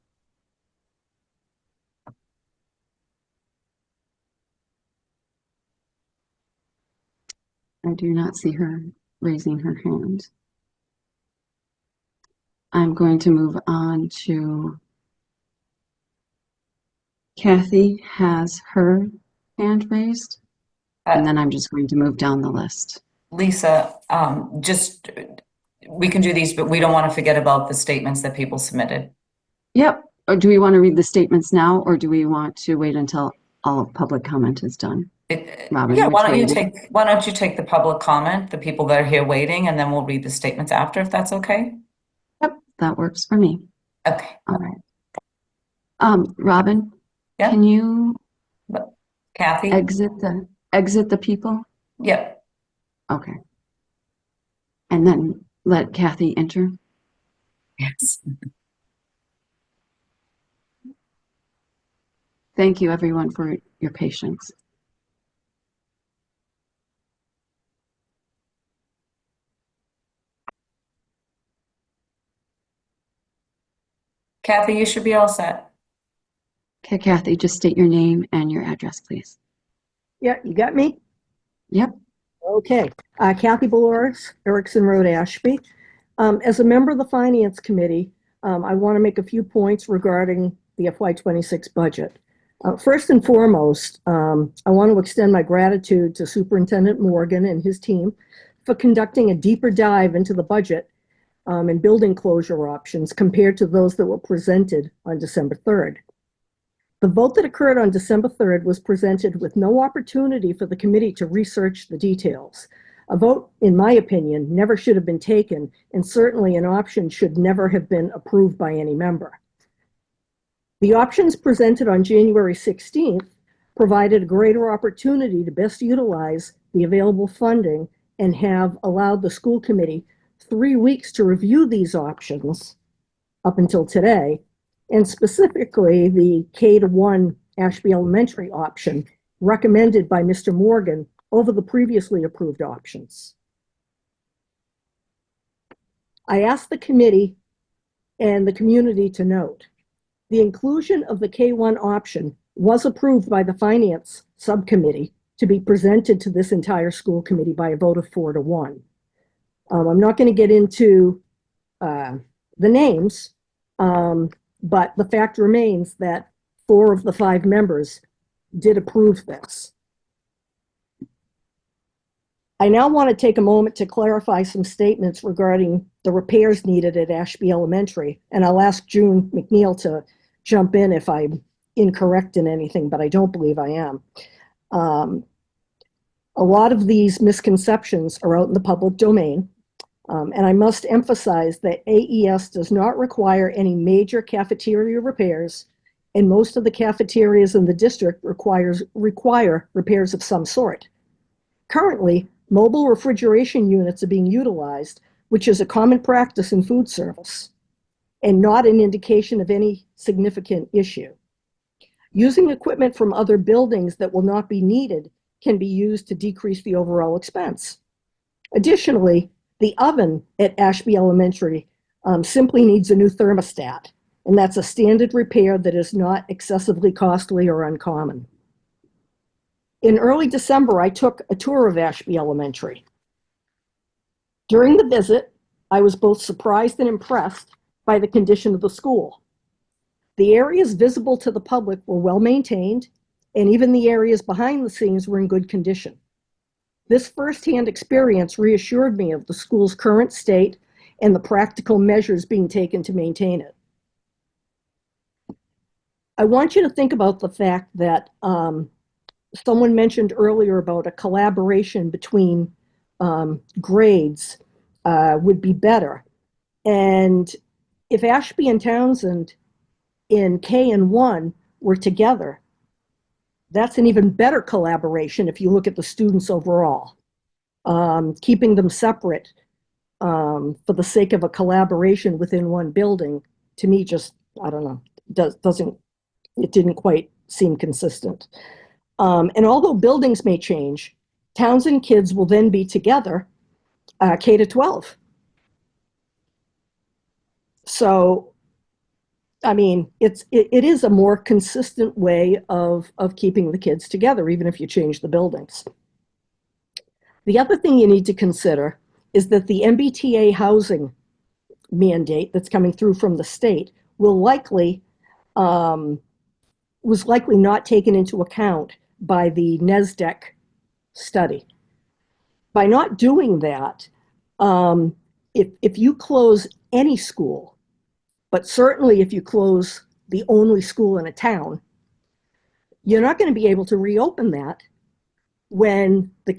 I do not see her raising her hand. I'm going to move on to Kathy has her hand raised, and then I'm just going to move down the list. Lisa, we can do these, but we don't want to forget about the statements that people submitted. Yep. Or do we want to read the statements now, or do we want to wait until all of public comment is done? Robin, Yeah, why don't you take the public comment, the people that are here waiting, and then we'll read the statements after, if that's okay? Yep, that works for me. Okay. All right. Robin, Yeah. Can you Kathy? exit the people? Yep. Okay. And then let Kathy enter. Yes. Thank you, everyone, for your patience. Kathy, you should be all set. Okay, Kathy, just state your name and your address, please. Yeah, you got me? Yep. Okay. Kathy Boloris, Erickson Road, Ashby. As a member of the Finance Committee, I want to make a few points regarding the FY26 budget. First and foremost, I want to extend my gratitude to Superintendent Morgan and his team for conducting a deeper dive into the budget and building closure options compared to those that were presented on December 3rd. The vote that occurred on December 3rd was presented with no opportunity for the committee to research the details. A vote, in my opinion, never should have been taken, and certainly an option should never have been approved by any member. The options presented on January 16th provided a greater opportunity to best utilize the available funding and have allowed the school committee 3 weeks to review these options up until today, and specifically the K-1 Ashby Elementary option recommended by Mr. Morgan over the previously approved options. I asked the committee and the community to note, the inclusion of the K-1 option was approved by the Finance Subcommittee to be presented to this entire school committee by a vote of 4-1. I'm not going to get into the names, but the fact remains that 4 of the 5 members did approve this. I now want to take a moment to clarify some statements regarding the repairs needed at Ashby Elementary, and I'll ask June McNeil to jump in if I'm incorrect in anything, but I don't believe I am. A lot of these misconceptions are out in the public domain. And I must emphasize that AES does not require any major cafeteria repairs, and most of the cafeterias in the district require repairs of some sort. Currently, mobile refrigeration units are being utilized, which is a common practice in food service, and not an indication of any significant issue. Using equipment from other buildings that will not be needed can be used to decrease the overall expense. Additionally, the oven at Ashby Elementary simply needs a new thermostat, and that's a standard repair that is not excessively costly or uncommon. In early December, I took a tour of Ashby Elementary. During the visit, I was both surprised and impressed by the condition of the school. The areas visible to the public were well maintained, and even the areas behind the scenes were in good condition. This firsthand experience reassured me of the school's current state and the practical measures being taken to maintain it. I want you to think about the fact that someone mentioned earlier about a collaboration between grades would be better. And if Ashby and Townsend in K and 1 were together, that's an even better collaboration if you look at the students overall. Keeping them separate for the sake of a collaboration within one building, to me, just, I don't know, it didn't quite seem consistent. And although buildings may change, Townsend kids will then be together K to 12. So, I mean, it is a more consistent way of keeping the kids together, even if you change the buildings. The other thing you need to consider is that the MBTA housing mandate that's coming through from the state was likely not taken into account by the NESDEC study. By not doing that, if you close any school, but certainly if you close the only school in a town, you're not going to be able to reopen that when the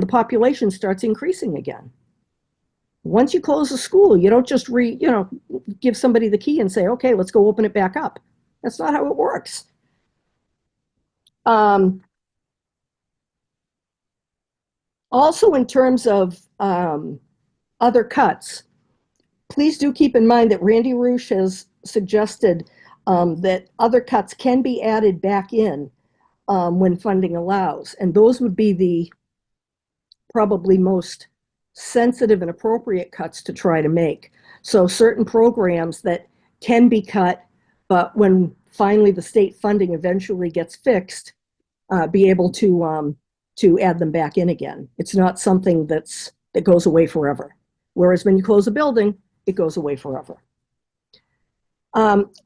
population starts increasing again. Once you close a school, you don't just give somebody the key and say, okay, let's go open it back up. That's not how it works. Also, in terms of other cuts, please do keep in mind that Randy Roosh has suggested that other cuts can be added back in when funding allows. And those would be the probably most sensitive and appropriate cuts to try to make. So certain programs that can be cut, but when finally the state funding eventually gets fixed, be able to add them back in again. It's not something that goes away forever. Whereas when you close a building, it goes away forever.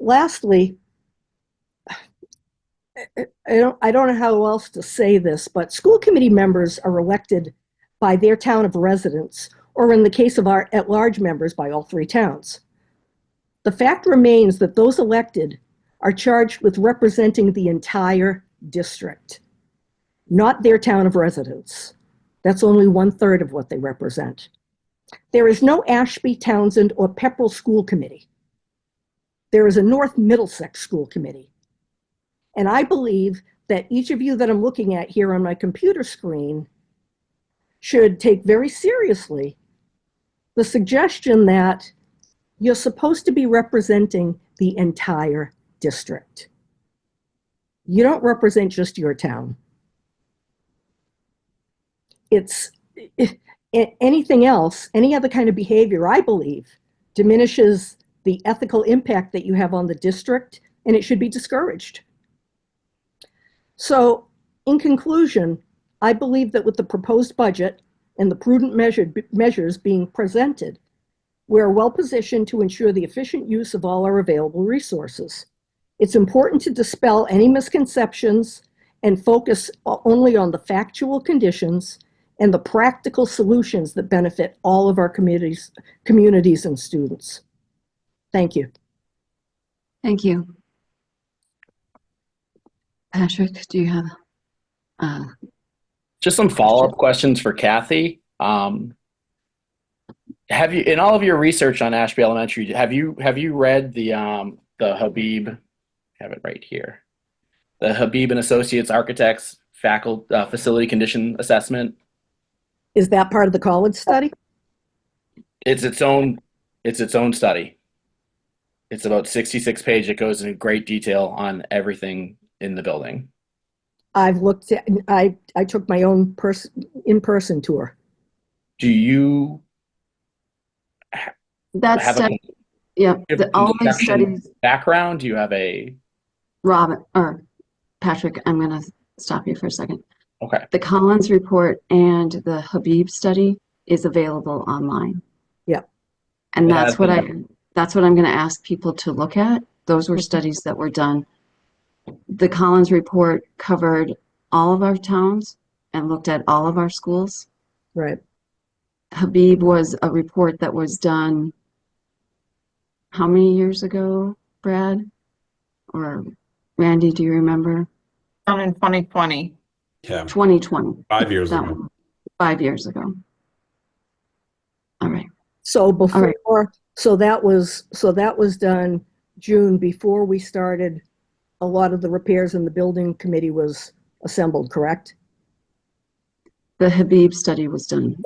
Lastly, I don't know how else to say this, but school committee members are elected by their town of residence, or in the case of our at-large members, by all three towns. The fact remains that those elected are charged with representing the entire district, not their town of residence. That's only 1/3 of what they represent. There is no Ashby, Townsend, or Pepperell School Committee. There is a North Middlesex School Committee. And I believe that each of you that I'm looking at here on my computer screen should take very seriously the suggestion that you're supposed to be representing the entire district. You don't represent just your town. Anything else, any other kind of behavior, I believe, diminishes the ethical impact that you have on the district, and it should be discouraged. So, in conclusion, I believe that with the proposed budget and the prudent measures being presented, we're well positioned to ensure the efficient use of all our available resources. It's important to dispel any misconceptions and focus only on the factual conditions and the practical solutions that benefit all of our communities and students. Thank you. Thank you. Patrick, do you have just some follow-up questions for Kathy? Have you, in all of your research on Ashby Elementary, have you read the Habib? I have it right here. The Habib and Associates Architects Facility Condition Assessment. Is that part of the college study? It's its own study. It's about 66 pages. It goes into great detail on everything in the building. I've looked at, I took my own in-person tour. Do you That's have all these studies. Background? Do you have a Patrick, I'm going to stop you for a second. Okay. The Collins report and the Habib study is available online. Yeah. And that's what I'm going to ask people to look at. Those were studies that were done. The Collins report covered all of our towns and looked at all of our schools. Right. Habib was a report that was done how many years ago, Brad? Or Randy, do you remember? Done in 2020. Yeah. 2020. 5 years ago. 5 years ago. All right. So before, so that was done June before we started. A lot of the repairs and the building committee was assembled, correct? The Habib study was done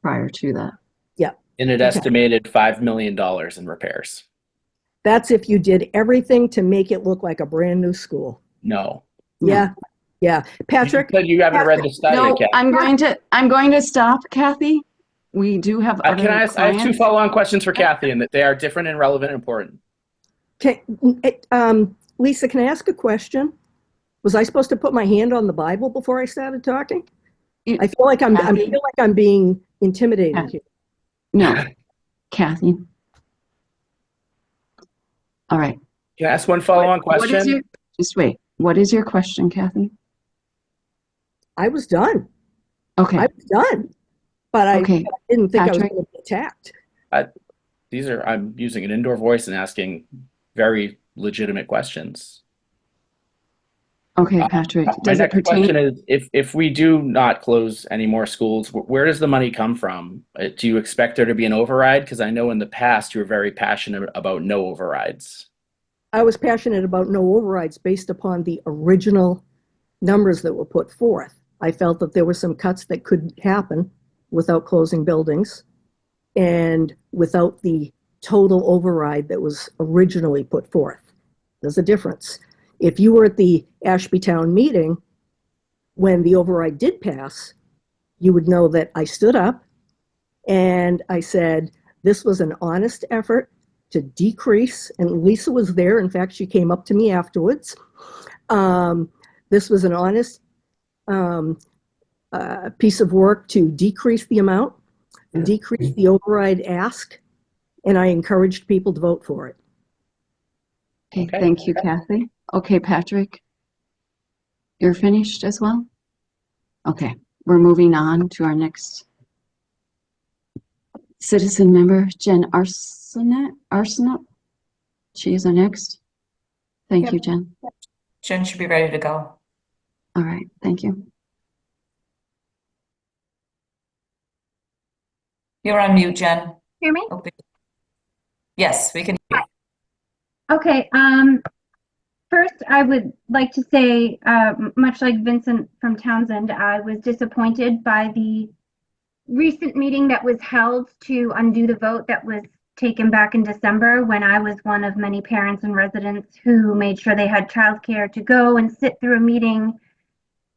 prior to that. Yeah. And it estimated $5 million in repairs. That's if you did everything to make it look like a brand new school. No. Yeah. Yeah. Patrick. You said you haven't read the study. No, Kathy. I'm going to stop, Kathy. We do have other clients. I have two follow-on questions for Kathy, and that they are different and relevant and important. Lisa, can I ask a question? Was I supposed to put my hand on the Bible before I started talking? I feel like I'm being intimidated here. No, Kathy. All right. Can I ask one follow-on question? Just wait. What is your question, Kathy? I was done. Okay. I was done. But I didn't think I was going to be attacked. I'm using an indoor voice and asking very legitimate questions. Okay, Patrick. My next question is, if we do not close any more schools, where does the money come from? Do you expect there to be an override? Because I know in the past you were very passionate about no overrides. I was passionate about no overrides based upon the original numbers that were put forth. I felt that there were some cuts that could happen without closing buildings and without the total override that was originally put forth. There's a difference. If you were at the Ashby Town meeting when the override did pass, you would know that I stood up and I said, this was an honest effort to decrease, and Lisa was there. In fact, she came up to me afterwards. This was an honest piece of work to decrease the amount, decrease the override ask, and I encouraged people to vote for it. Okay, thank you, Kathy. Okay, Patrick, you're finished as well? Okay, we're moving on to our next citizen member, Jen Arsenault. She is our next. Thank you, Jen. Jen should be ready to go. All right, thank you. You're on mute, Jen. Hear me? Okay. Yes, we can hear you. Okay, first I would like to say, much like Vincent from Townsend, I was disappointed by the recent meeting that was held to undo the vote that was taken back in December, when I was one of many parents and residents who made sure they had childcare to go and sit through a meeting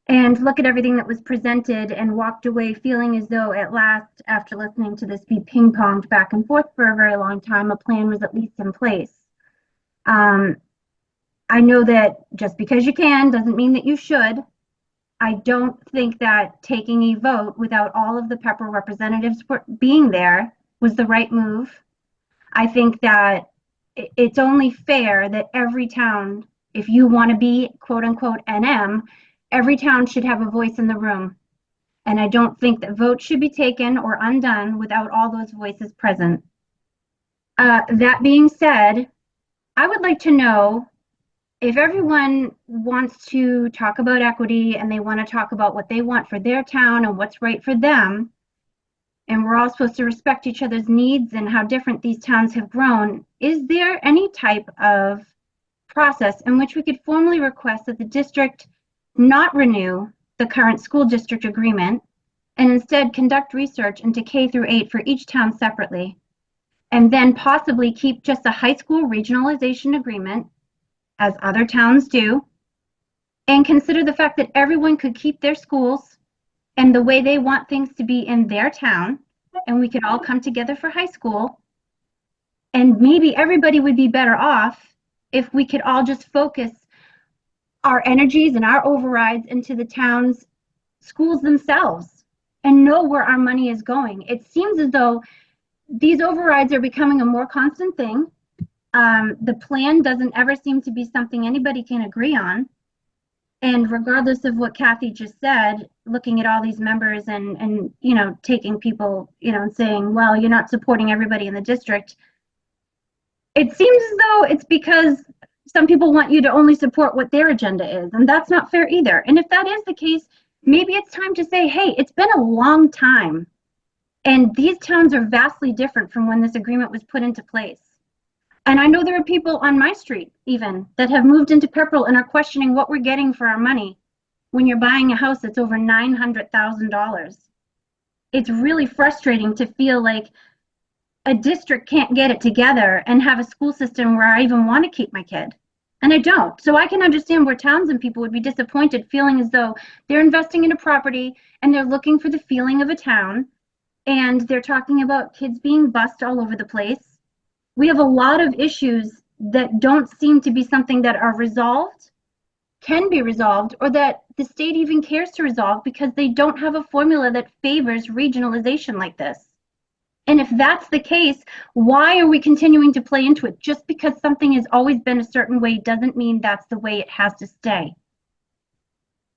and look at everything that was presented and walked away feeling as though at last, after listening to this be ping-ponged back and forth for a very long time, a plan was at least in place. I know that just because you can doesn't mean that you should. I don't think that taking a vote without all of the Pepperell representatives being there was the right move. I think that it's only fair that every town, if you want to be quote unquote NM, every town should have a voice in the room. And I don't think that votes should be taken or undone without all those voices present. That being said, I would like to know if everyone wants to talk about equity and they want to talk about what they want for their town and what's right for them, and we're all supposed to respect each other's needs and how different these towns have grown, is there any type of process in which we could formally request that the district not renew the current school district agreement and instead conduct research into K through 8 for each town separately, and then possibly keep just a high school regionalization agreement, as other towns do, and consider the fact that everyone could keep their schools and the way they want things to be in their town, and we could all come together for high school, and maybe everybody would be better off if we could all just focus our energies and our overrides into the town's schools themselves and know where our money is going. It seems as though these overrides are becoming a more constant thing. The plan doesn't ever seem to be something anybody can agree on. And regardless of what Kathy just said, looking at all these members and you know, taking people, you know, and saying, well, you're not supporting everybody in the district. It seems as though it's because some people want you to only support what their agenda is, and that's not fair either. And if that is the case, maybe it's time to say, hey, it's been a long time, and these towns are vastly different from when this agreement was put into place. And I know there are people on my street even that have moved into Pepperell and are questioning what we're getting for our money when you're buying a house that's over $900,000. It's really frustrating to feel like a district can't get it together and have a school system where I even want to keep my kid. And I don't. So I can understand where towns and people would be disappointed, feeling as though they're investing in a property and they're looking for the feeling of a town, and they're talking about kids being bused all over the place. We have a lot of issues that don't seem to be something that are resolved, can be resolved, or that the state even cares to resolve because they don't have a formula that favors regionalization like this. And if that's the case, why are we continuing to play into it? Just because something has always been a certain way doesn't mean that's the way it has to stay.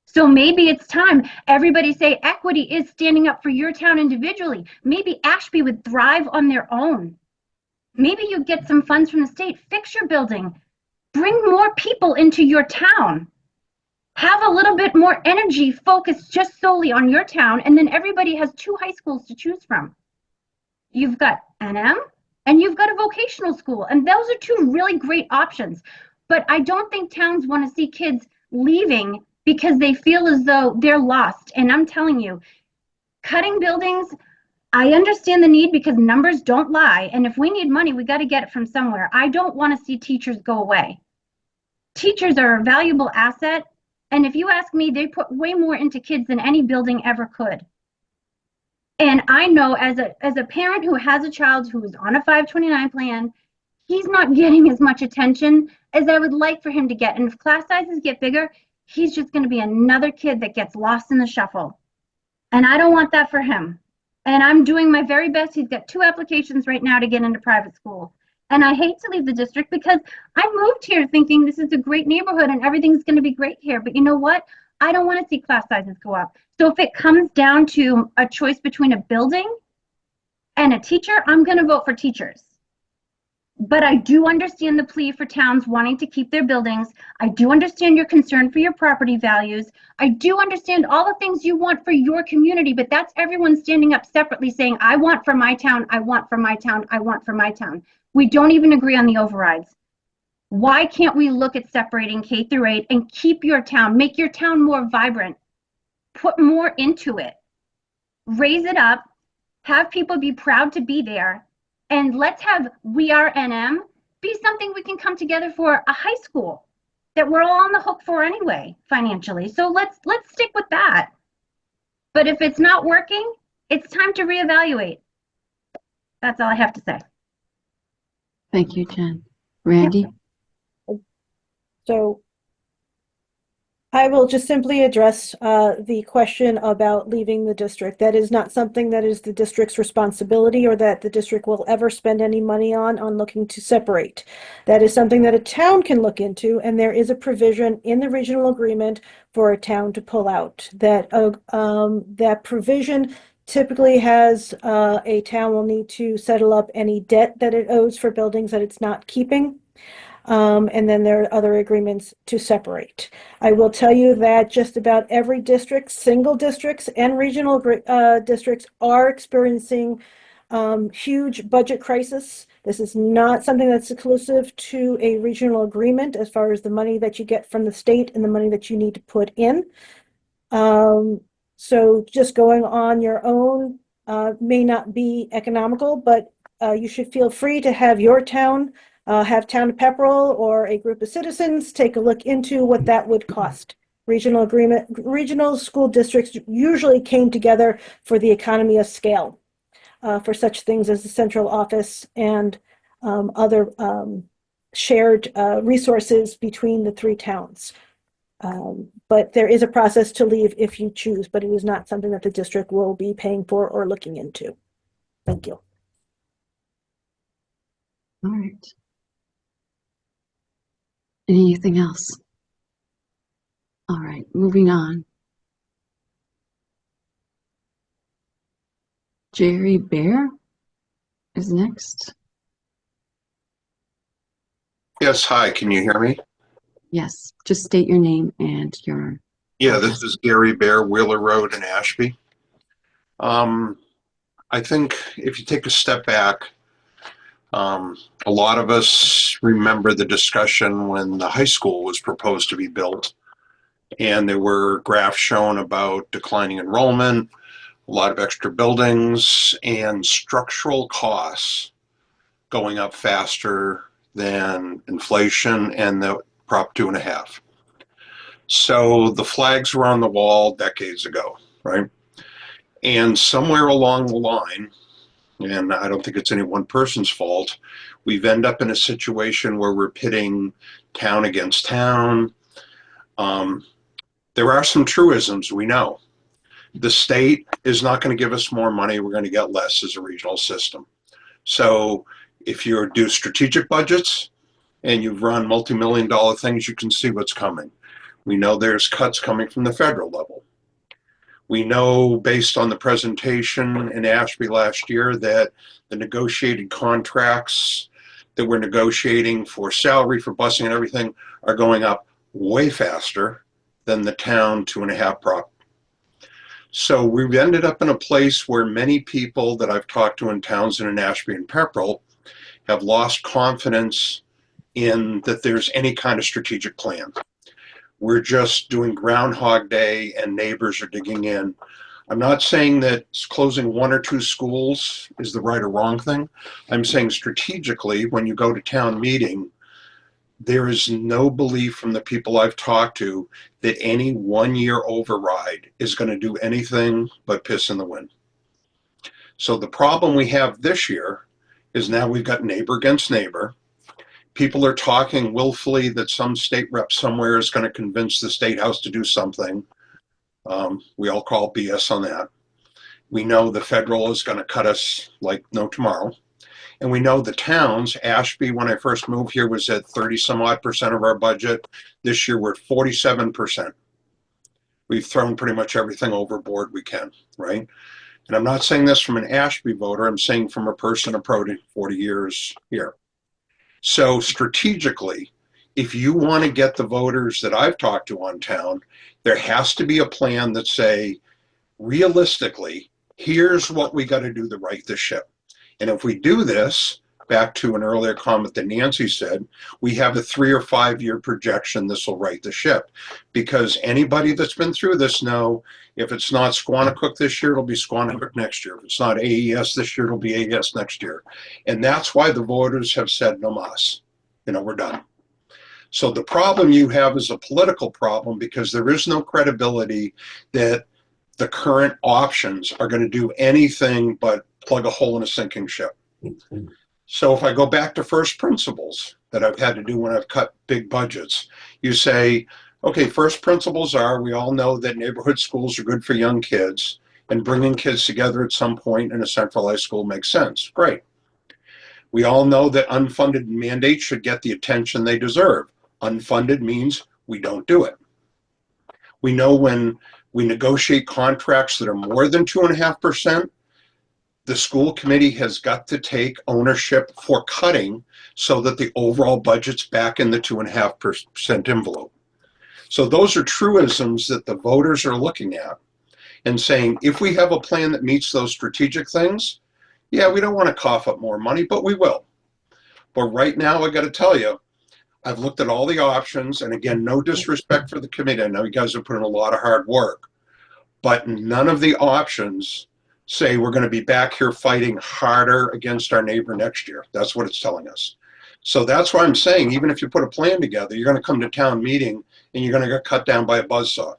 So maybe it's time everybody say equity is standing up for your town individually. Maybe Ashby would thrive on their own. Maybe you get some funds from the state, fix your building, bring more people into your town, have a little bit more energy focused just solely on your town, and then everybody has 2 high schools to choose from. You've got NM and you've got a vocational school, and those are 2 really great options. But I don't think towns want to see kids leaving because they feel as though they're lost. And I'm telling you, cutting buildings, I understand the need because numbers don't lie. And if we need money, we got to get it from somewhere. I don't want to see teachers go away. Teachers are a valuable asset. And if you ask me, they put way more into kids than any building ever could. And I know as a parent who has a child who is on a 529 plan, he's not getting as much attention as I would like for him to get. And if class sizes get bigger, he's just going to be another kid that gets lost in the shuffle. And I don't want that for him. And I'm doing my very best. He's got 2 applications right now to get into private school. And I hate to leave the district because I moved here thinking this is a great neighborhood and everything's going to be great here. But you know what? I don't want to see class sizes go up. So if it comes down to a choice between a building and a teacher, I'm going to vote for teachers. But I do understand the plea for towns wanting to keep their buildings. I do understand your concern for your property values. I do understand all the things you want for your community, but that's everyone standing up separately saying, I want for my town, I want for my town, I want for my town. We don't even agree on the overrides. Why can't we look at separating K through 8 and keep your town, make your town more vibrant, put more into it, raise it up, have people be proud to be there, and let's have We Are NM be something we can come together for a high school that we're all on the hook for anyway, financially. So let's stick with that. But if it's not working, it's time to reevaluate. That's all I have to say. Thank you, Jen. Randy? So I will just simply address the question about leaving the district. That is not something that is the district's responsibility or that the district will ever spend any money on looking to separate. That is something that a town can look into, and there is a provision in the regional agreement for a town to pull out. That provision typically has a town will need to settle up any debt that it owes for buildings that it's not keeping. And then there are other agreements to separate. I will tell you that just about every district, single districts and regional districts are experiencing huge budget crisis. This is not something that's exclusive to a regional agreement as far as the money that you get from the state and the money that you need to put in. So just going on your own may not be economical, but you should feel free to have your town have Town of Pepperell or a group of citizens take a look into what that would cost. Regional school districts usually came together for the economy of scale, for such things as the central office and other shared resources between the 3 towns. But there is a process to leave if you choose, but it is not something that the district will be paying for or looking into. Thank you. All right. Anything else? All right, moving on. Jerry Bear is next. Yes, hi, can you hear me? Yes, just state your name and your... Yeah, this is Gary Bear, Wheeler Road in Ashby. I think if you take a step back, a lot of us remember the discussion when the high school was proposed to be built, and there were graphs shown about declining enrollment, a lot of extra buildings, and structural costs going up faster than inflation and the Prop 2.5. So the flags were on the wall decades ago, right? And somewhere along the line, and I don't think it's any one person's fault, we've ended up in a situation where we're pitting town against town. There are some truisms we know. The state is not going to give us more money. We're going to get less as a regional system. So if you do strategic budgets and you've run multi-million-dollar things, you can see what's coming. We know there's cuts coming from the federal level. We know, based on the presentation in Ashby last year, that the negotiated contracts that we're negotiating for salary, for busing and everything are going up way faster than the town 2.5 prop. So we've ended up in a place where many people that I've talked to in Townsend and Ashby and Pepperell have lost confidence in that there's any kind of strategic plan. We're just doing Groundhog Day and neighbors are digging in. I'm not saying that closing 1 or 2 schools is the right or wrong thing. I'm saying strategically, when you go to town meeting, there is no belief from the people I've talked to that any 1-year override is going to do anything but piss in the wind. So the problem we have this year is now we've got neighbor against neighbor. People are talking willfully that some state rep somewhere is going to convince the state house to do something. We all call BS on that. We know the federal is going to cut us like no tomorrow. And we know the towns, Ashby, when I first moved here, was at 30 some odd percent of our budget. This year we're at 47%. We've thrown pretty much everything overboard we can, right? And I'm not saying this from an Ashby voter, I'm saying from a person approaching 40 years here. So strategically, if you want to get the voters that I've talked to on town, there has to be a plan that say, realistically, here's what we got to do to right the ship. And if we do this, back to an earlier comment that Nancy said, we have a 3 or 5 year projection this will right the ship. Because anybody that's been through this know, if it's not Squanicook this year, it'll be Squanicook next year. If it's not AES this year, it'll be AES next year. And that's why the voters have said no mas. We're done. So the problem you have is a political problem because there is no credibility that the current options are going to do anything but plug a hole in a sinking ship. So if I go back to first principles that I've had to do when I've cut big budgets, you say, okay, first principles are, we all know that neighborhood schools are good for young kids and bringing kids together at some point in a centralized school makes sense. Great. We all know that unfunded mandates should get the attention they deserve. Unfunded means we don't do it. We know when we negotiate contracts that are more than 2.5%, the school committee has got to take ownership for cutting so that the overall budget's back in the 2.5% envelope. So those are truisms that the voters are looking at and saying, if we have a plan that meets those strategic things, yeah, we don't want to cough up more money, but we will. But right now, I got to tell you, I've looked at all the options, and again, no disrespect for the committee. I know you guys have put in a lot of hard work, but none of the options say we're going to be back here fighting harder against our neighbor next year. That's what it's telling us. So that's why I'm saying, even if you put a plan together, you're going to come to town meeting and you're going to get cut down by a buzzsaw.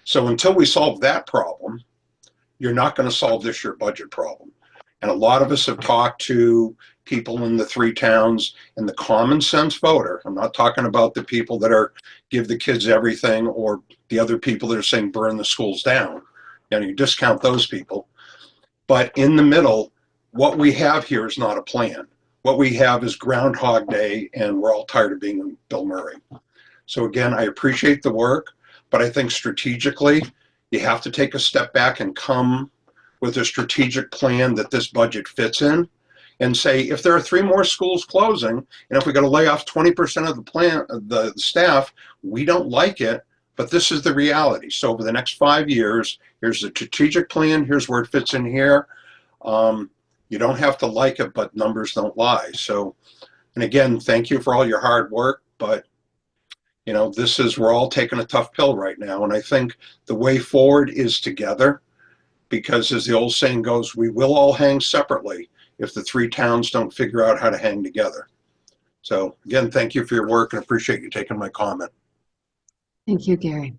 So until we solve that problem, you're not going to solve this year budget problem. And a lot of us have talked to people in the 3 towns, and the common sense voter, I'm not talking about the people that are give the kids everything or the other people that are saying burn the schools down. You discount those people. But in the middle, what we have here is not a plan. What we have is Groundhog Day, and we're all tired of being Bill Murray. So again, I appreciate the work, but I think strategically, you have to take a step back and come with a strategic plan that this budget fits in and say, if there are 3 more schools closing, and if we got to lay off 20% of the staff, we don't like it, but this is the reality. So over the next 5 years, here's the strategic plan, here's where it fits in here. You don't have to like it, but numbers don't lie. So, and again, thank you for all your hard work, but we're all taking a tough pill right now. And I think the way forward is together, because as the old saying goes, we will all hang separately if the 3 towns don't figure out how to hang together. So again, thank you for your work and appreciate you taking my comment. Thank you, Gary.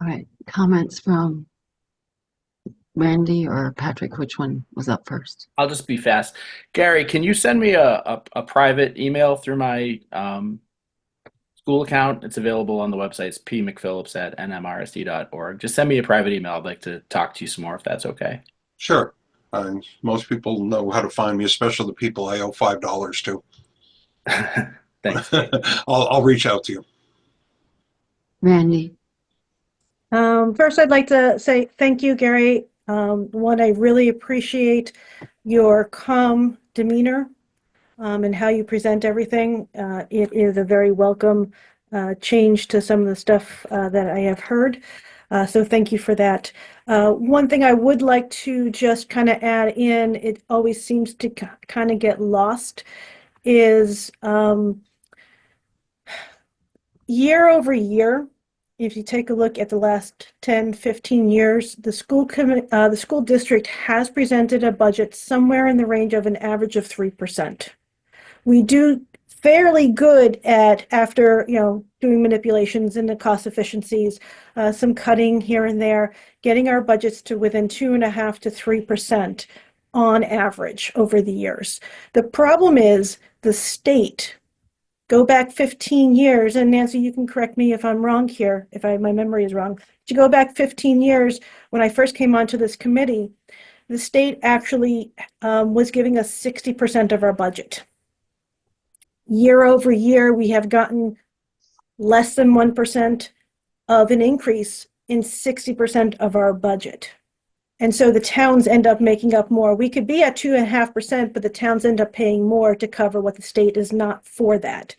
All right, comments from Randy or Patrick, which one was up first? I'll just be fast. Gary, can you send me a private email through my school account? It's available on the website. It's pmcphillips@nmrsd.org. Just send me a private email. I'd like to talk to you some more if that's okay. Sure. Most people know how to find me, especially the people I owe $5 to. Thanks. I'll reach out to you. Randy. First, I'd like to say thank you, Gary. One, I really appreciate your calm demeanor and how you present everything. It is a very welcome change to some of the stuff that I have heard. So thank you for that. One thing I would like to just kind of add in, it always seems to kind of get lost, is Year over year, if you take a look at the last 10, 15 years, the school district has presented a budget somewhere in the range of an average of 3%. We do fairly good at, after, doing manipulations in the cost efficiencies, some cutting here and there, getting our budgets to within 2.5% to 3% on average over the years. The problem is the state. Go back 15 years, and Nancy, you can correct me if I'm wrong here, if my memory is wrong. To go back 15 years, when I first came onto this committee, the state actually was giving us 60% of our budget. Year over year, we have gotten less than 1% of an increase in 60% of our budget. And so the towns end up making up more. We could be at 2.5%, but the towns end up paying more to cover what the state is not for that.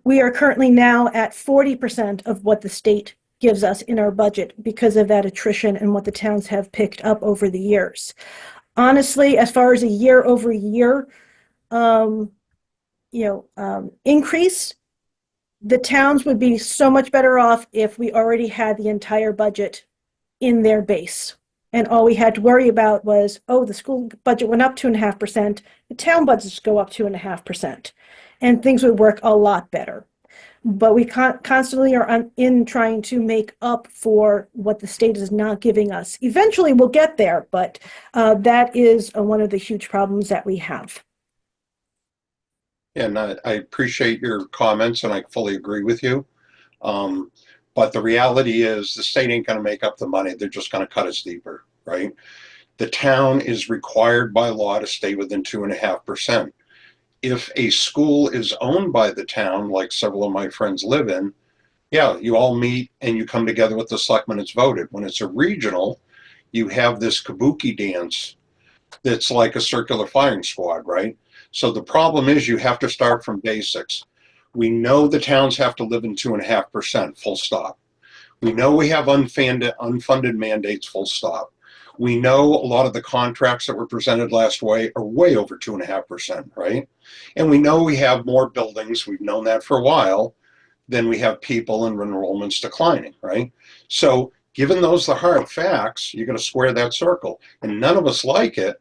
We are currently now at 40% of what the state gives us in our budget because of that attrition and what the towns have picked up over the years. Honestly, as far as a year over year, increase, the towns would be so much better off if we already had the entire budget in their base. And all we had to worry about was, the school budget went up 2.5%, the town budgets go up 2.5%, and things would work a lot better. But we constantly are in trying to make up for what the state is not giving us. Eventually we'll get there, but that is one of the huge problems that we have. And I appreciate your comments, and I fully agree with you. But the reality is the state ain't going to make up the money. They're just going to cut us deeper, right? The town is required by law to stay within 2.5%. If a school is owned by the town, like several of my friends live in, yeah, you all meet and you come together with the selectmen, it's voted. When it's a regional, you have this kabuki dance that's like a circular firing squad, right? So the problem is you have to start from basics. We know the towns have to live in 2.5%, full stop. We know we have unfunded mandates, full stop. We know a lot of the contracts that were presented last way are way over 2.5%, right? And we know we have more buildings, we've known that for a while, than we have people and enrollments declining, right? So given those the hard facts, you're going to square that circle. And none of us like it,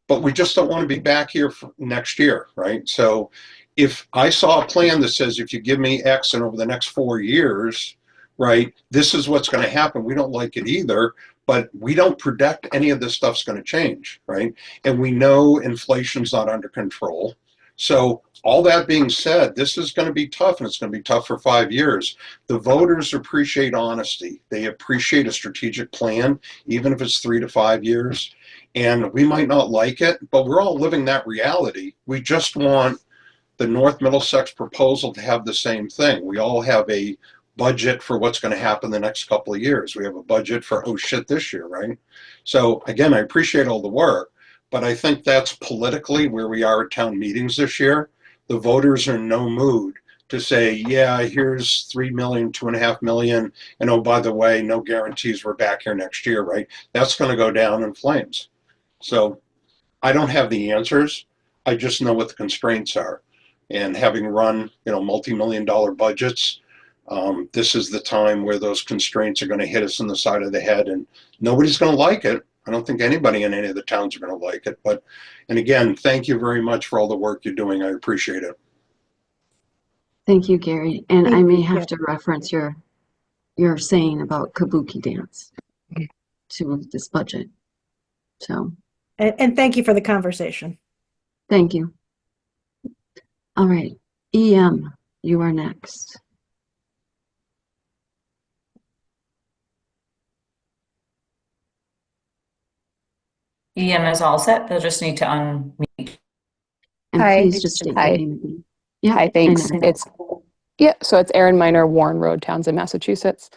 but we just don't want to be back here for next year, right? So if I saw a plan that says if you give me X and over the next 4 years, right, this is what's going to happen. We don't like it either, but we don't predict any of this stuff's going to change, right? And we know inflation's not under control. So all that being said, this is going to be tough, and it's going to be tough for 5 years. The voters appreciate honesty. They appreciate a strategic plan, even if it's 3 to 5 years. And we might not like it, but we're all living that reality. We just want the North Middlesex proposal to have the same thing. We all have a budget for what's going to happen the next couple of years. We have a budget for, oh shit, this year, right? So again, I appreciate all the work, but I think that's politically where we are at town meetings this year. The voters are in no mood to say, yeah, here's 3 million, 2.5 million, and oh, by the way, no guarantees we're back here next year, right? That's going to go down in flames. So I don't have the answers. I just know what the constraints are. And having run, multi-million-dollar budgets, this is the time where those constraints are going to hit us in the side of the head, and nobody's going to like it. I don't think anybody in any of the towns are going to like it. And again, thank you very much for all the work you're doing. I appreciate it. Thank you, Gary. And I may have to reference your saying about kabuki dance to this budget. So. And thank you for the conversation. Thank you. All right, EM, you are next. EM is all set. They'll just need to unmute. And Hi. please just state your Hi. name again. Yeah. Hi, thanks. And So it's Erin Miner, Warren Road, Townsend, Massachusetts.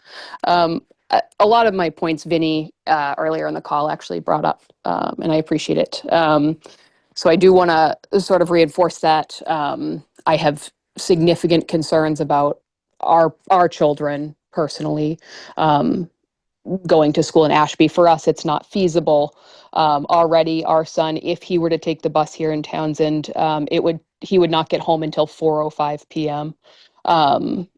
A lot of my points Vinny earlier in the call actually brought up, and I appreciate it. So I do want to sort of reinforce that I have significant concerns about our children personally going to school in Ashby. For us, it's not feasible. Already, our son, if he were to take the bus here in Townsend, he would not get home until 4:05 p.m. And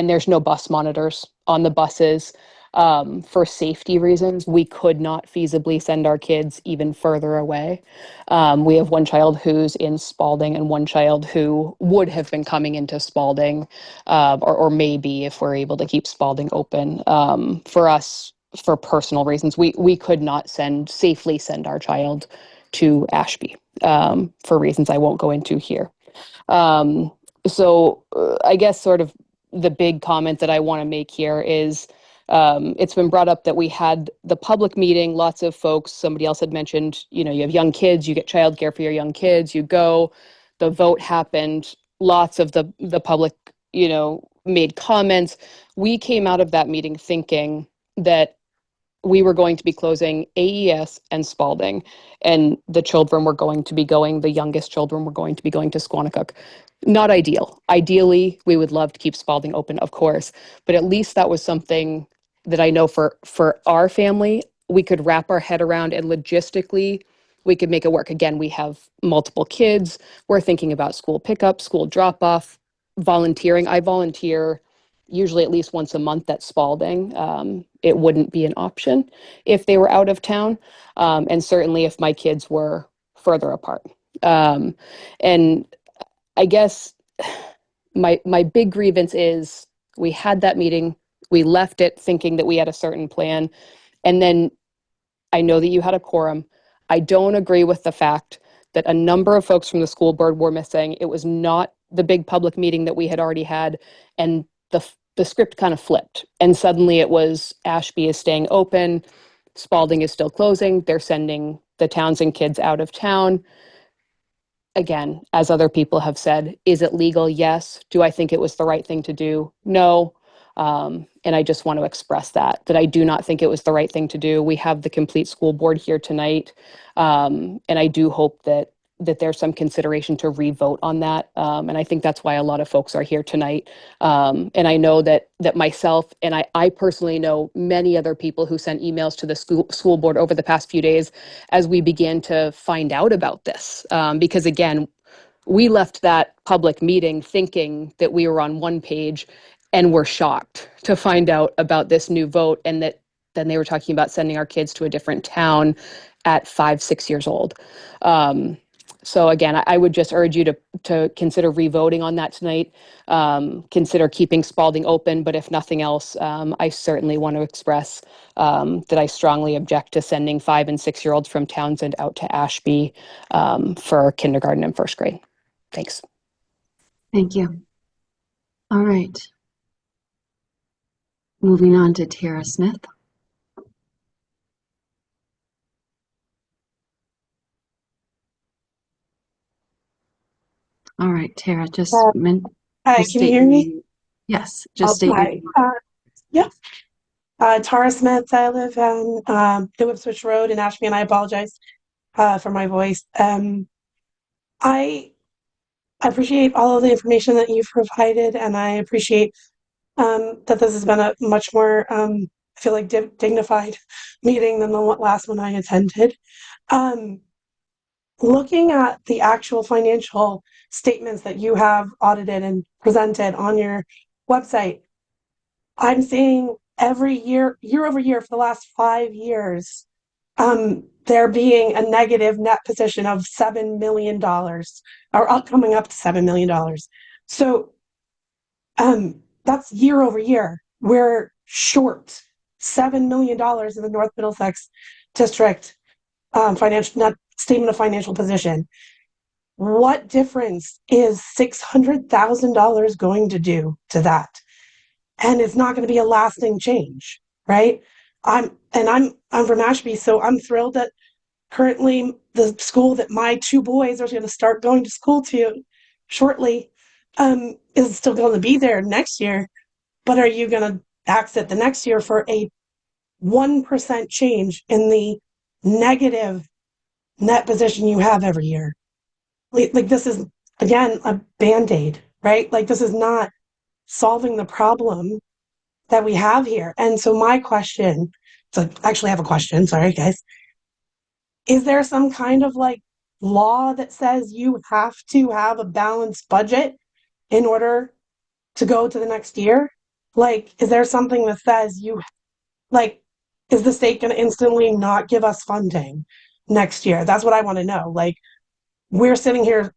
there's no bus monitors on the buses. For safety reasons, we could not feasibly send our kids even further away. We have one child who's in Spalding and one child who would have been coming into Spalding, or maybe if we're able to keep Spalding open. For us, for personal reasons, we could not safely send our child to Ashby, for reasons I won't go into here. I guess sort of the big comment that I want to make here is, it's been brought up that we had the public meeting, lots of folks, somebody else had mentioned, you have young kids, you get childcare for your young kids, you go, the vote happened, lots of the public, made comments. We came out of that meeting thinking that we were going to be closing AES and Spalding, and the children were going to be going, the youngest children were going to be going to Squanicook. Not ideal. Ideally, we would love to keep Spalding open, of course, but at least that was something that I know for our family, we could wrap our head around, and logistically, we could make it work. Again, we have multiple kids. We're thinking about school pickup, school drop-off, volunteering. I volunteer usually at least once a month at Spalding. It wouldn't be an option if they were out of town, and certainly if my kids were further apart. And I guess my big grievance is we had that meeting, we left it thinking that we had a certain plan, and then I know that you had a quorum. I don't agree with the fact that a number of folks from the school board were missing. It was not the big public meeting that we had already had, and the script kind of flipped, and suddenly it was Ashby is staying open, Spalding is still closing, they're sending the Townsend kids out of town. Again, as other people have said, is it legal? Yes. Do I think it was the right thing to do? No. And I just want to express that I do not think it was the right thing to do. We have the complete school board here tonight. And I do hope that there's some consideration to re-vote on that. And I think that's why a lot of folks are here tonight. And I know that myself, and I personally know many other people who sent emails to the school board over the past few days as we began to find out about this. Because again, we left that public meeting thinking that we were on one page, and were shocked to find out about this new vote, and that then they were talking about sending our kids to a different town at 5, 6 years old. So again, I would just urge you to consider re-voting on that tonight. Consider keeping Spalding open, but if nothing else, I certainly want to express that I strongly object to sending 5 and 6 year olds from Townsend out to Ashby for kindergarten and first grade. Thanks. Thank you. All right. Moving on to Tara Smith. All right, Tara, just Hi, can you hear me? Yes, just state Hi. Yep. Tara Smith, I live on New Ipswich Road in Ashby, and I apologize for my voice. I appreciate all of the information that you've provided, and I appreciate that this has been a much more, I feel like, dignified meeting than the last one I attended. Looking at the actual financial statements that you have audited and presented on your website, I'm seeing every year over year for the last 5 years, there being a negative net position of $7 million, or coming up to $7 million. So that's year over year. We're short $7 million in the North Middlesex District financial net statement of financial position. What difference is $600,000 going to do to that? And it's not going to be a lasting change, right? I'm from Ashby, so I'm thrilled that currently the school that my 2 boys are going to start going to school to shortly is still going to be there next year. But are you going to exit the next year for a 1% change in the negative net position you have every year? Like this is, again, a Band-Aid, right? Like this is not solving the problem that we have here. And so my question, so I actually have a question, sorry guys. Is there some kind of like law that says you have to have a balanced budget in order to go to the next year? Like, is there something that says is the state going to instantly not give us funding next year? That's what I want to know. Like, we're sitting here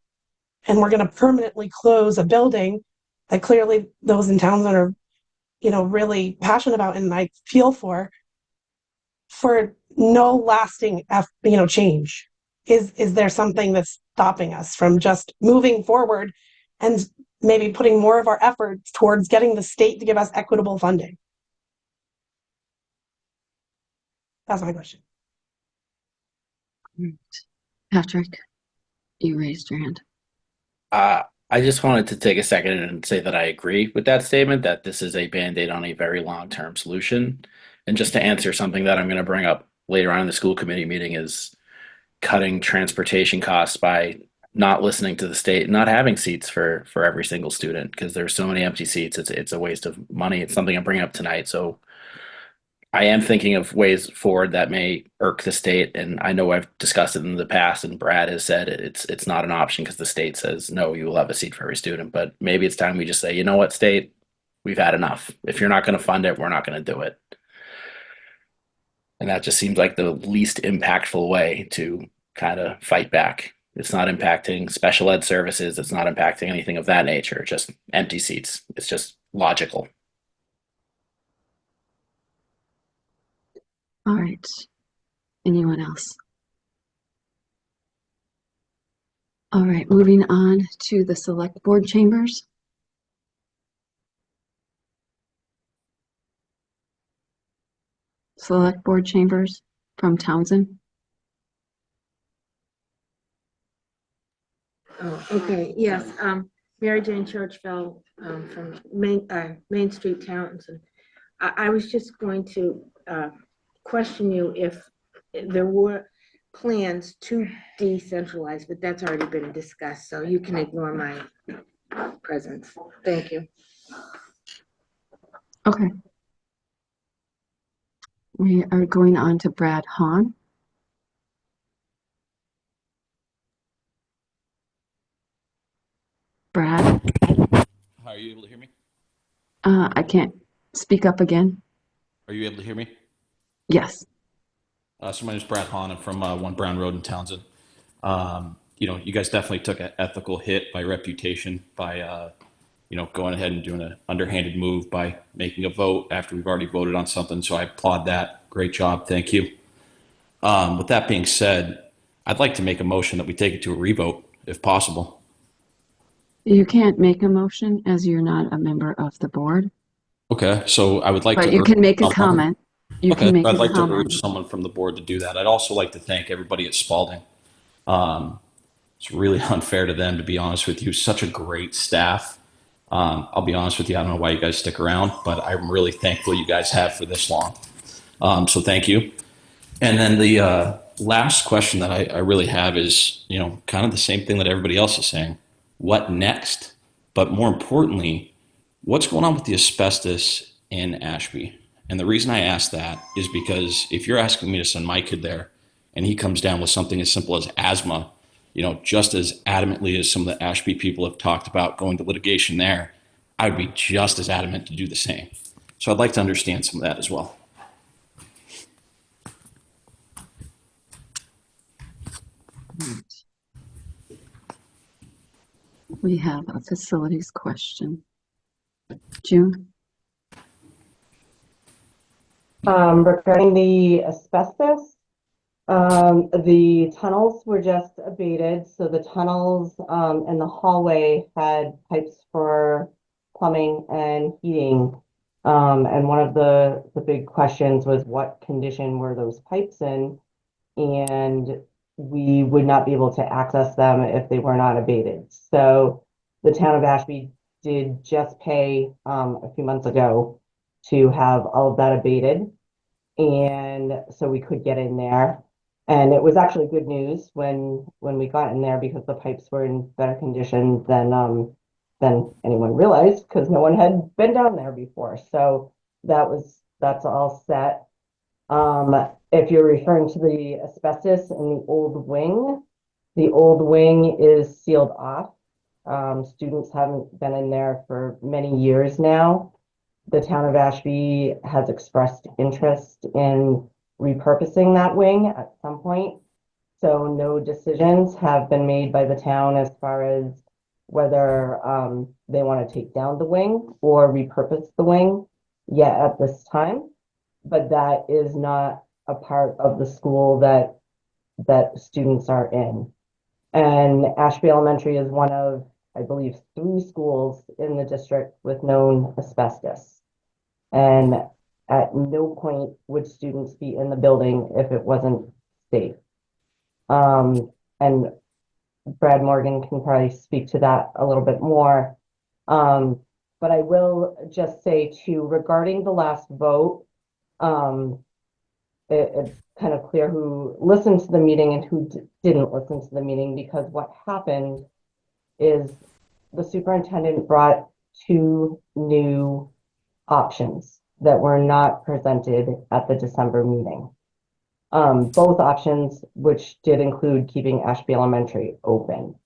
and we're going to permanently close a building that clearly those in Townsend are, really passionate about and I feel for no lasting, change. Is there something that's stopping us from just moving forward and maybe putting more of our efforts towards getting the state to give us equitable funding? That's my question. Patrick, you raised your hand. I just wanted to take a second and say that I agree with that statement, that this is a Band-Aid on a very long-term solution. And just to answer something that I'm going to bring up later on in the school committee meeting is cutting transportation costs by not listening to the state, not having seats for every single student, because there's so many empty seats. It's a waste of money. It's something I'm bringing up tonight. So I am thinking of ways forward that may irk the state, and I know I've discussed it in the past, and Brad has said it's not an option because the state says no, you will have a seat for every student. But maybe it's time we just say, you know what, state, we've had enough. If you're not going to fund it, we're not going to do it. And that just seems like the least impactful way to kind of fight back. It's not impacting special ed services. It's not impacting anything of that nature. Just empty seats. It's just logical. All right. Anyone else? All right, moving on to the select board chambers. Select board chambers from Townsend. Oh, okay, yes, Mary Jane Churchville, from Main Street, Townsend. I was just going to question you if there were plans to decentralize, but that's already been discussed, so you can ignore my presence. Thank you. Okay. We are going on to Brad Hahn. Brad. Hi, are you able to hear me? I can't speak up again. Are you able to hear me? Yes. So my name is Brad Hahn. I'm from 1 Brown Road in Townsend. You guys definitely took an ethical hit by reputation by, going ahead and doing an underhanded move by making a vote after we've already voted on something. So I applaud that. Great job. Thank you. With that being said, I'd like to make a motion that we take it to a revote if possible. You can't make a motion as you're not a member of the board. Okay, so I would like But to. you can make a someone. comment. You Okay, can make I'd a like to comment. urge someone from the board to do that. I'd also like to thank everybody at Spalding. It's really unfair to them, to be honest with you. Such a great staff. I'll be honest with you, I don't know why you guys stick around, but I'm really thankful you guys have for this long. So thank you. And then the last question that I really have is, kind of the same thing that everybody else is saying. What next? But more importantly, what's going on with the asbestos in Ashby? And the reason I ask that is because if you're asking me to send my kid there and he comes down with something as simple as asthma, just as adamantly as some of the Ashby people have talked about going to litigation there, I would be just as adamant to do the same. So I'd like to understand some of that as well. We have a facilities question. June? Regarding the asbestos, the tunnels were just abated. So the tunnels and the hallway had pipes for plumbing and heating. And one of the big questions was what condition were those pipes in? And we would not be able to access them if they were not abated. So the town of Ashby did just pay a few months ago to have all of that abated. And so we could get in there. And it was actually good news when we got in there because the pipes were in better condition than anyone realized, because no one had been down there before. So that's all set. If you're referring to the asbestos in the old wing is sealed off. Students haven't been in there for many years now. The town of Ashby has expressed interest in repurposing that wing at some point. So no decisions have been made by the town as far as whether they want to take down the wing or repurpose the wing yet at this time. But that is not a part of the school that students are in. And Ashby Elementary is one of, I believe, 3 schools in the district with known asbestos. And at no point would students be in the building if it wasn't safe. And Brad Morgan can probably speak to that a little bit more. But I will just say too, regarding the last vote, it's kind of clear who listened to the meeting and who didn't listen to the meeting, because what happened is the superintendent brought 2 new options that were not presented at the December meeting. Both options, which did include keeping Ashby Elementary open.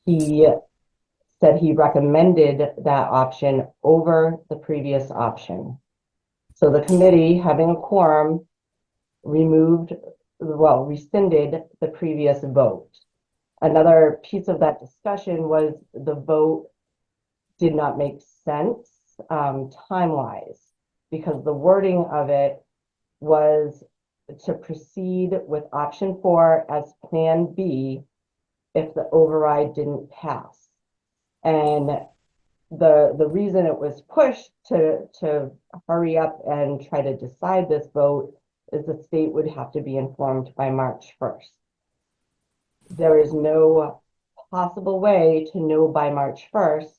He said he recommended that option over the previous option. So the committee, having a quorum, rescinded the previous vote. Another piece of that discussion was the vote did not make sense time-wise, because the wording of it was to proceed with option 4 as plan B if the override didn't pass. And the reason it was pushed to hurry up and try to decide this vote is the state would have to be informed by March 1st. There is no possible way to know by March 1st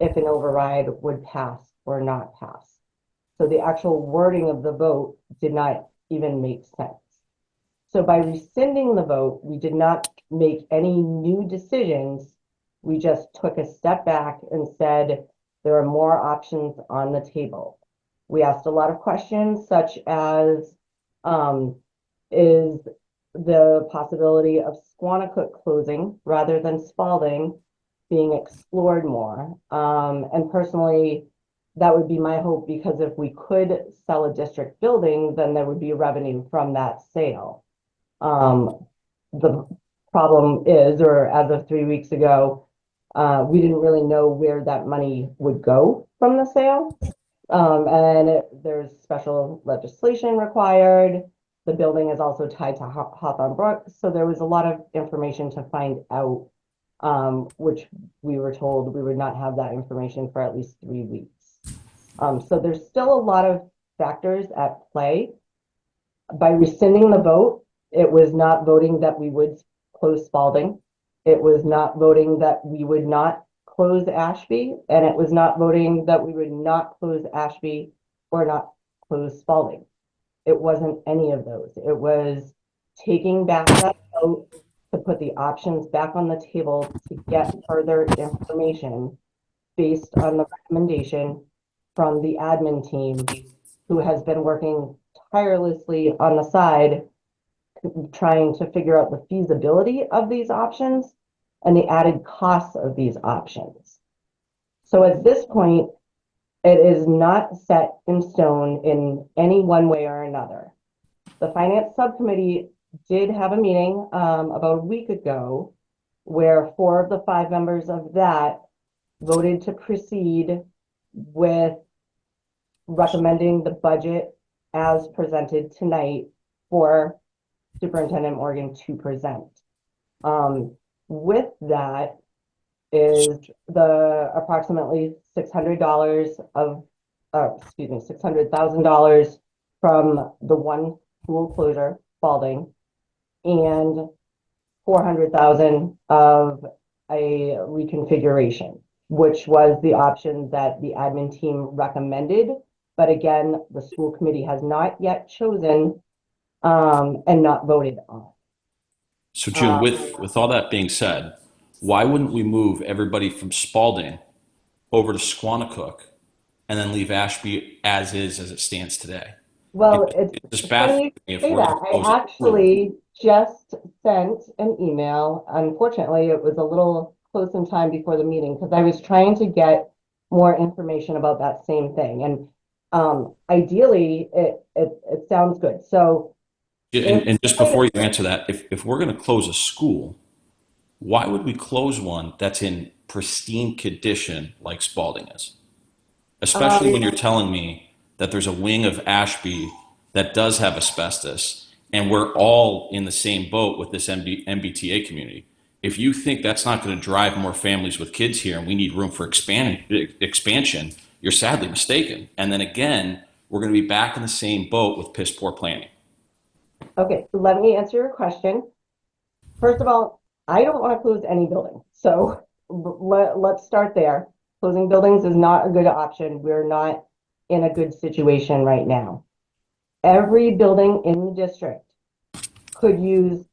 if an override would pass or not pass. So the actual wording of the vote did not even make sense. So by rescinding the vote, we did not make any new decisions. We just took a step back and said, there are more options on the table. We asked a lot of questions, such as, is the possibility of Squanicook closing rather than Spalding being explored more? And personally, that would be my hope, because if we could sell a district building, then there would be revenue from that sale. The problem is, or as of 3 weeks ago, we didn't really know where that money would go from the sale. There's special legislation required. The building is also tied to Hawthorne Brook. So there was a lot of information to find out, which we were told we would not have that information for at least 3 weeks. So there's still a lot of factors at play. By rescinding the vote, it was not voting that we would close Spalding. It was not voting that we would not close Ashby, and it was not voting that we would not close Ashby or not close Spalding. It wasn't any of those. It was taking back that vote to put the options back on the table to get further information based on the recommendation from the admin team, who has been working tirelessly on the side trying to figure out the feasibility of these options and the added costs of these options. So at this point, it is not set in stone in any one way or another. The finance subcommittee did have a meeting about a week ago where 4 of the 5 members of that voted to proceed with recommending the budget as presented tonight for Superintendent Morgan to present. With that is the approximately $600,000 from the one school closure, Spalding, and $400,000 of a reconfiguration, which was the option that the admin team recommended. But again, the school committee has not yet chosen and not voted on. So Jim, with all that being said, why wouldn't we move everybody from Spalding over to Squanicook and then leave Ashby as is as it stands today? Well, it's it's bad funny you say that. I actually just sent an email. Unfortunately, it was a little close in time before the meeting because I was trying to get more information about that same thing. And ideally, it sounds good. So, And just before you answer that, if we're going to close a school, why would we close one that's in pristine condition like Spalding is? Especially when you're telling me that there's a wing of Ashby that does have asbestos, and we're all in the same boat with this MBTA community. If you think that's not going to drive more families with kids here and we need room for expansion, you're sadly mistaken. And then again, we're going to be back in the same boat with piss poor planning. okay, let me answer your question. First of all, I don't want to close any building. So let's start there. Closing buildings is not a good option. We're not in a good situation right now. Every building in the district could use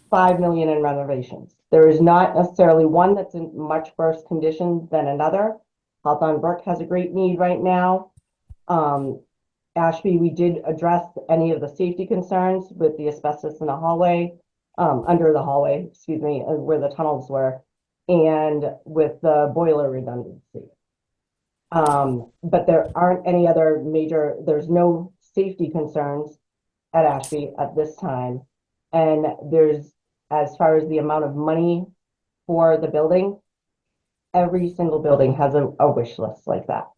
5 million in renovations. There is not necessarily one that's in much worse condition than another. Hawthorne Brook has a great need right now. Ashby, we did address any of the safety concerns with the asbestos in the hallway, under the hallway, excuse me, where the tunnels were, and with the boiler redundancy. But there aren't any other major, there's no safety concerns at Ashby at this time. And there's, as far as the amount of money for the building, every single building has a wish list like that.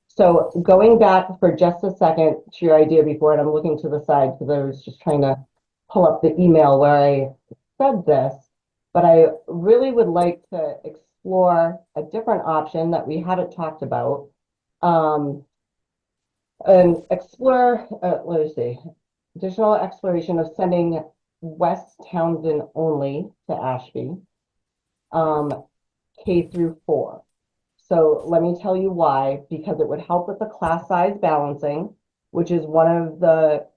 So going back for just a second to your idea before, and I'm looking to the side because I was just trying to pull up the email where I said this, but I really would like to explore a different option that we haven't talked about. And explore, let me see, additional exploration of sending West Townsend only to Ashby, K through 4. So let me tell you why, because it would help with the class size balancing, which is one of the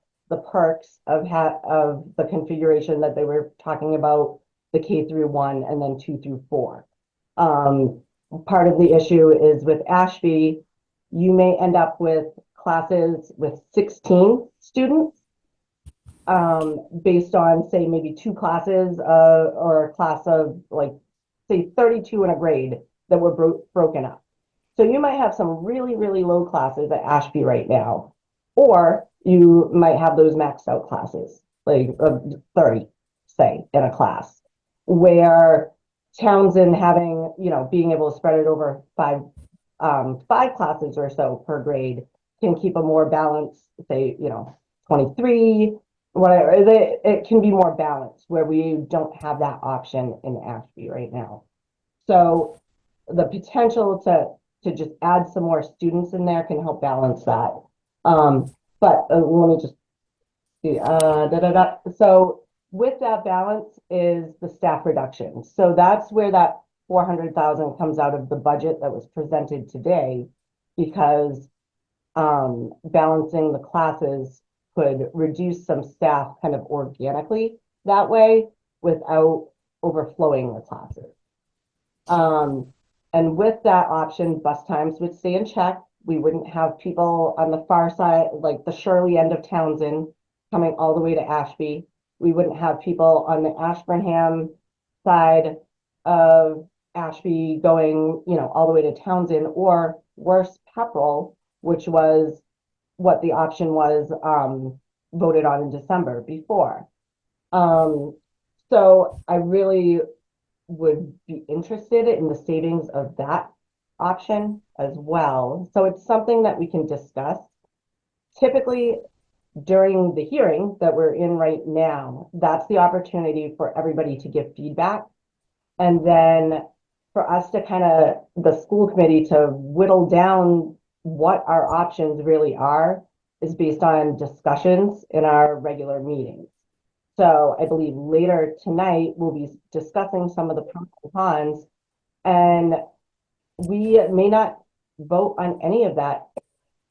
perks of the configuration that they were talking about, the K through 1 and then 2 through 4. Part of the issue is with Ashby, you may end up with classes with 16 students based on, say, maybe 2 classes or a class of, like, say, 32 in a grade that were broken up. So you might have some really, really low classes at Ashby right now, or you might have those maxed out classes, like 30, say, in a class, where Townsend having, being able to spread it over five classes or so per grade can keep a more balanced, say, 23, whatever. It can be more balanced where we don't have that option in Ashby right now. So the potential to just add some more students in there can help balance that. But let me just see. So with that balance is the staff reduction. So that's where that 400,000 comes out of the budget that was presented today, because balancing the classes could reduce some staff kind of organically that way without overflowing the classes. And with that option, bus times would stay in check. We wouldn't have people on the far side, like the Shirley end of Townsend, coming all the way to Ashby. We wouldn't have people on the Ashburnham side of Ashby going, all the way to Townsend, or worse, Pepperell, which was what the option was voted on in December before. So I really would be interested in the savings of that option as well. So it's something that we can discuss. Typically, during the hearing that we're in right now, that's the opportunity for everybody to give feedback. And then for us to the school committee to whittle down what our options really are is based on discussions in our regular meetings. So I believe later tonight, we'll be discussing some of the pros and cons, and we may not vote on any of that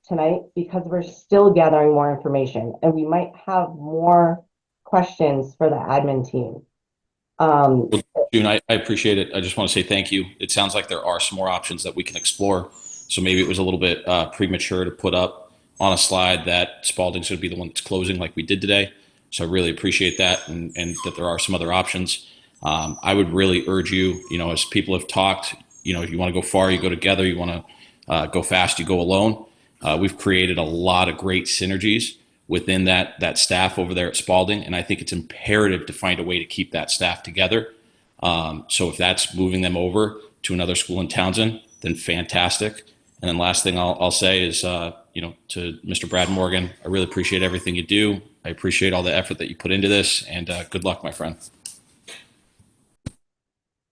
tonight because we're still gathering more information, and we might have more questions for the admin team. June, I appreciate it. I just want to say thank you. It sounds like there are some more options that we can explore. So maybe it was a little bit premature to put up on a slide that Spalding's going to be the one that's closing like we did today. So I really appreciate that, and that there are some other options. I would really urge you, as people have talked, if you want to go far, you go together. You want to go fast, you go alone. We've created a lot of great synergies within that staff over there at Spalding, and I think it's imperative to find a way to keep that staff together. So if that's moving them over to another school in Townsend, then fantastic. And then last thing I'll say is, to Mr. Brad Morgan, I really appreciate everything you do. I appreciate all the effort that you put into this, and good luck, my friend.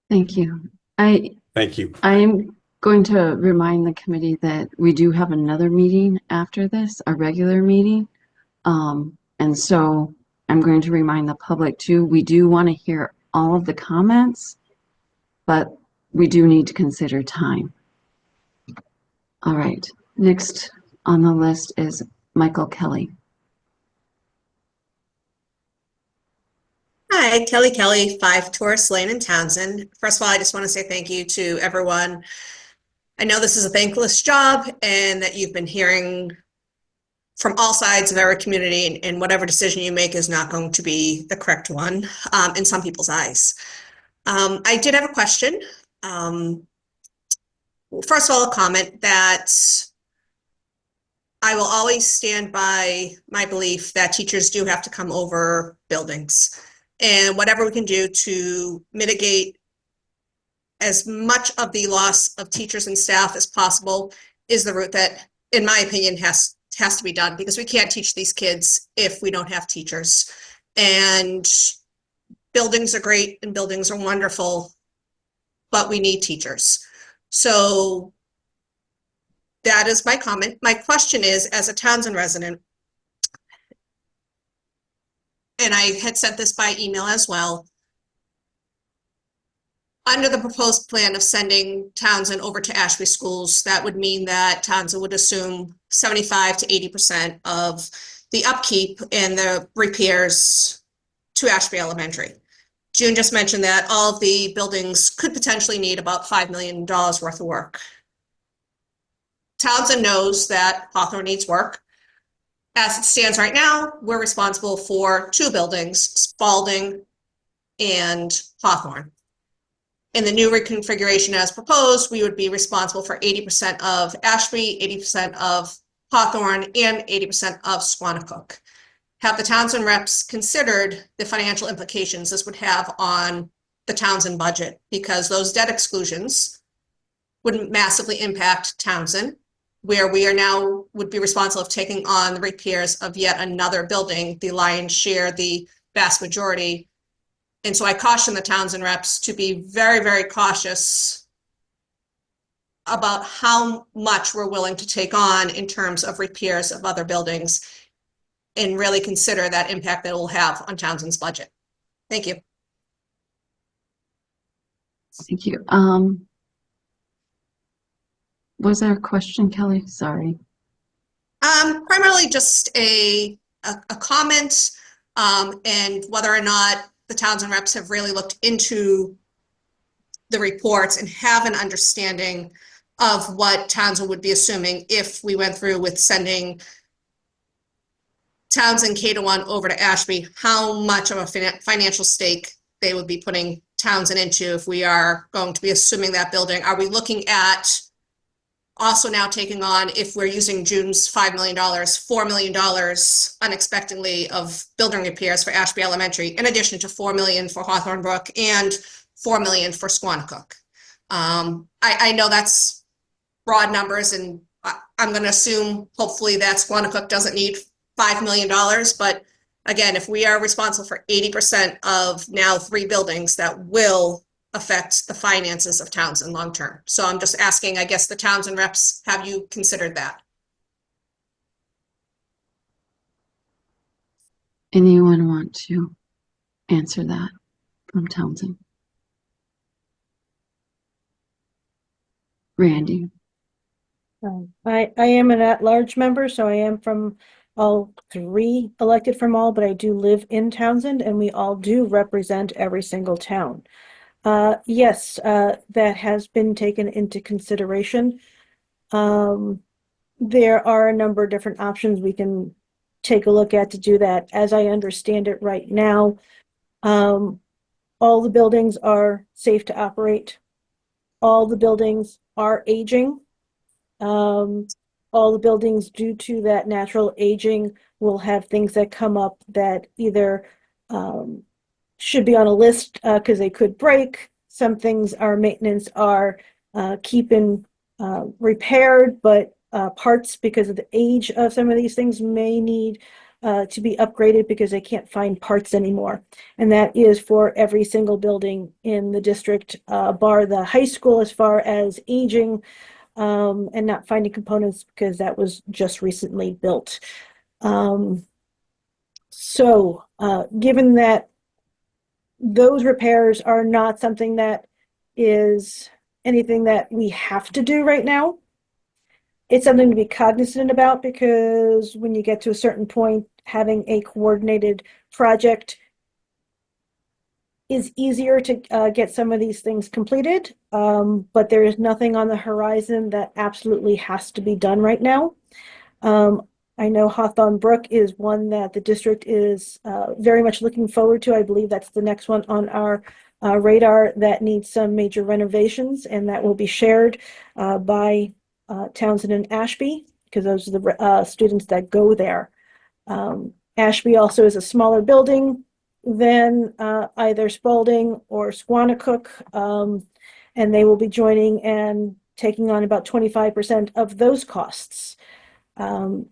Thank you. Thank you. I am going to remind the committee that we do have another meeting after this, a regular meeting. And so I'm going to remind the public too, we do want to hear all of the comments, but we do need to consider time. All right, next on the list is Michael Kelly. Hi, Kelly, 5 Taurus Lane in Townsend. First of all, I just want to say thank you to everyone. I know this is a thankless job and that you've been hearing from all sides of our community, and whatever decision you make is not going to be the correct one in some people's eyes. I did have a question. First of all, a comment that I will always stand by my belief that teachers do have to come over buildings. And whatever we can do to mitigate as much of the loss of teachers and staff as possible is the route that, in my opinion, has to be done, because we can't teach these kids if we don't have teachers. And buildings are great and buildings are wonderful, but we need teachers. So that is my comment. My question is, as a Townsend resident, and I had sent this by email as well, under the proposed plan of sending Townsend over to Ashby schools, that would mean that Townsend would assume 75 to 80% of the upkeep and the repairs to Ashby Elementary. June just mentioned that all of the buildings could potentially need about $5 million worth of work. Townsend knows that Hawthorne needs work. As it stands right now, we're responsible for 2 buildings, Spalding and Hawthorne. In the new reconfiguration as proposed, we would be responsible for 80% of Ashby, 80% of Hawthorne, and 80% of Squanicook. Have the Townsend reps considered the financial implications this would have on the Townsend budget? Because those debt exclusions would massively impact Townsend, where we are now would be responsible of taking on the repairs of yet another building, the lion's share, the vast majority. And so I caution the Townsend reps to be very, very cautious about how much we're willing to take on in terms of repairs of other buildings, and really consider that impact that it will have on Townsend's budget. Thank you. Thank you. Was there a question, Kelly? Sorry. Primarily just a comment, and whether or not the Townsend reps have really looked into the reports and have an understanding of what Townsend would be assuming if we went through with sending Townsend K-1 over to Ashby, how much of a financial stake they would be putting Townsend into if we are going to be assuming that building. Are we looking at also now taking on, if we're using June's $5 million, $4 million unexpectedly of building repairs for Ashby Elementary, in addition to $4 million for Hawthorne Brook and $4 million for Squanicook? I know that's broad numbers, and I'm going to assume hopefully that Squanicook doesn't need $5 million, but again, if we are responsible for 80% of now 3 buildings, that will affect the finances of Townsend long term. So I'm just asking, I guess, the Townsend reps, have you considered that? Anyone want to answer that from Townsend? Randy. I am an at-large member, so I am from all 3 elected from all, but I do live in Townsend, and we all do represent every single town. Yes, that has been taken into consideration. There are a number of different options we can take a look at to do that. As I understand it right now, all all the buildings are safe to operate. All the buildings are aging. All the buildings, due to that natural aging, will have things that come up that either should be on a list because they could break. Some things our maintenance are keeping repaired, but parts, because of the age of some of these things, may need to be upgraded because they can't find parts anymore. And that is for every single building in the district, bar the high school, as far as aging and not finding components because that was just recently built. Given that those repairs are not something that is anything that we have to do right now, it's something to be cognizant about, because when you get to a certain point, having a coordinated project is easier to get some of these things completed, but there is nothing on the horizon that absolutely has to be done right now. I know Hawthorne Brook is one that the district is very much looking forward to. I believe that's the next one on our radar that needs some major renovations, and that will be shared by Townsend and Ashby, because those are the students that go there. Ashby also is a smaller building than either Spalding or Squanicook, and they will be joining and taking on about 25% of those costs.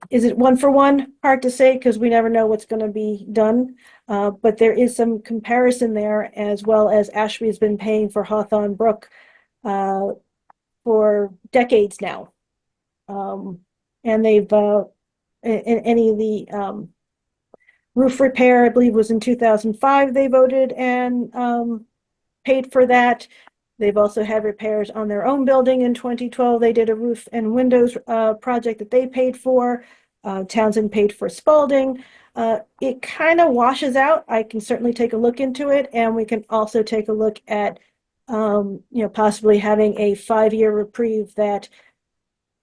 Is it one for one? Hard to say, because we never know what's going to be done, but there is some comparison there, as well as Ashby has been paying for Hawthorne Brook for decades now. And they've, in any of the roof repair, I believe was in 2005, they voted and paid for that. They've also had repairs on their own building. In 2012, they did a roof and windows project that they paid for. Townsend paid for Spalding. It kind of washes out. I can certainly take a look into it, and we can also take a look at possibly having a 5-year reprieve that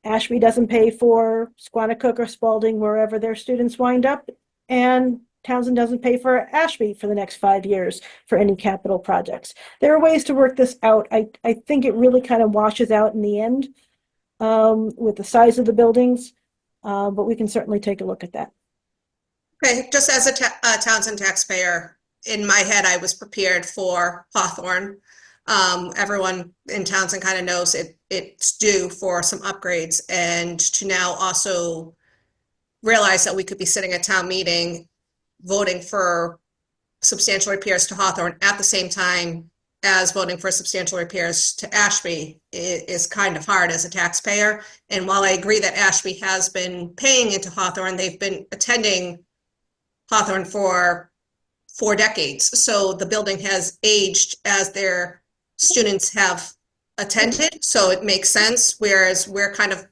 Ashby doesn't pay for Squanicook or Spalding, wherever their students wind up, and Townsend doesn't pay for Ashby for the next 5 years for any capital projects. There are ways to work this out. I think it really kind of washes out in the end with the size of the buildings, but we can certainly take a look at that. Okay, just as a Townsend taxpayer, in my head, I was prepared for Hawthorne. Everyone in Townsend kind of knows it's due for some upgrades, and to now also realize that we could be sitting at town meeting voting for substantial repairs to Hawthorne at the same time as voting for substantial repairs to Ashby is kind of hard as a taxpayer. And while I agree that Ashby has been paying into Hawthorne, they've been attending Hawthorne for 4 decades. So the building has aged as their students have attended. So it makes sense, whereas we're kind of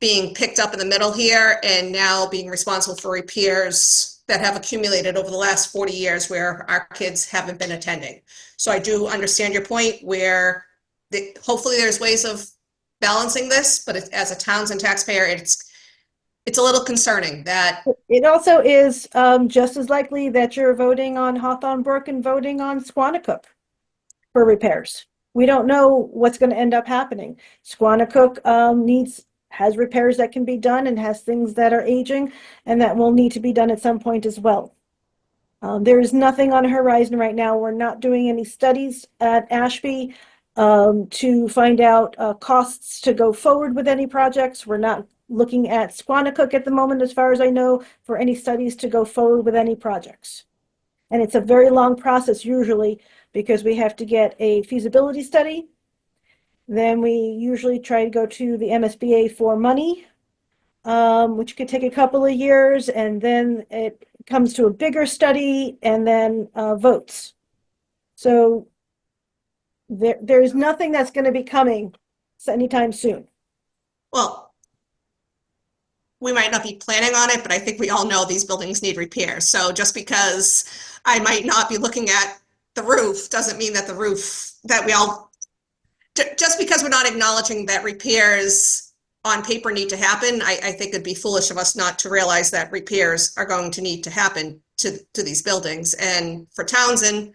being picked up in the middle here and now being responsible for repairs that have accumulated over the last 40 years where our kids haven't been attending. So I do understand your point where hopefully there's ways of balancing this, but as a Townsend taxpayer, it's a little concerning that. It also is just as likely that you're voting on Hawthorne Brook and voting on Squanicook for repairs. We don't know what's going to end up happening. Squanicook has repairs that can be done and has things that are aging and that will need to be done at some point as well. There is nothing on the horizon right now. We're not doing any studies at Ashby to find out costs to go forward with any projects. We're not looking at Squanicook at the moment, as far as I know, for any studies to go forward with any projects. And it's a very long process usually, because we have to get a feasibility study. Then we usually try to go to the MSBA for money, which could take a couple of years, and then it comes to a bigger study and then votes. So there's nothing that's going to be coming anytime soon. Well, we might not be planning on it, but I think we all know these buildings need repairs. So just because I might not be looking at the roof doesn't mean that the roof that we all. Just because we're not acknowledging that repairs on paper need to happen, I think it'd be foolish of us not to realize that repairs are going to need to happen to these buildings. And for Townsend,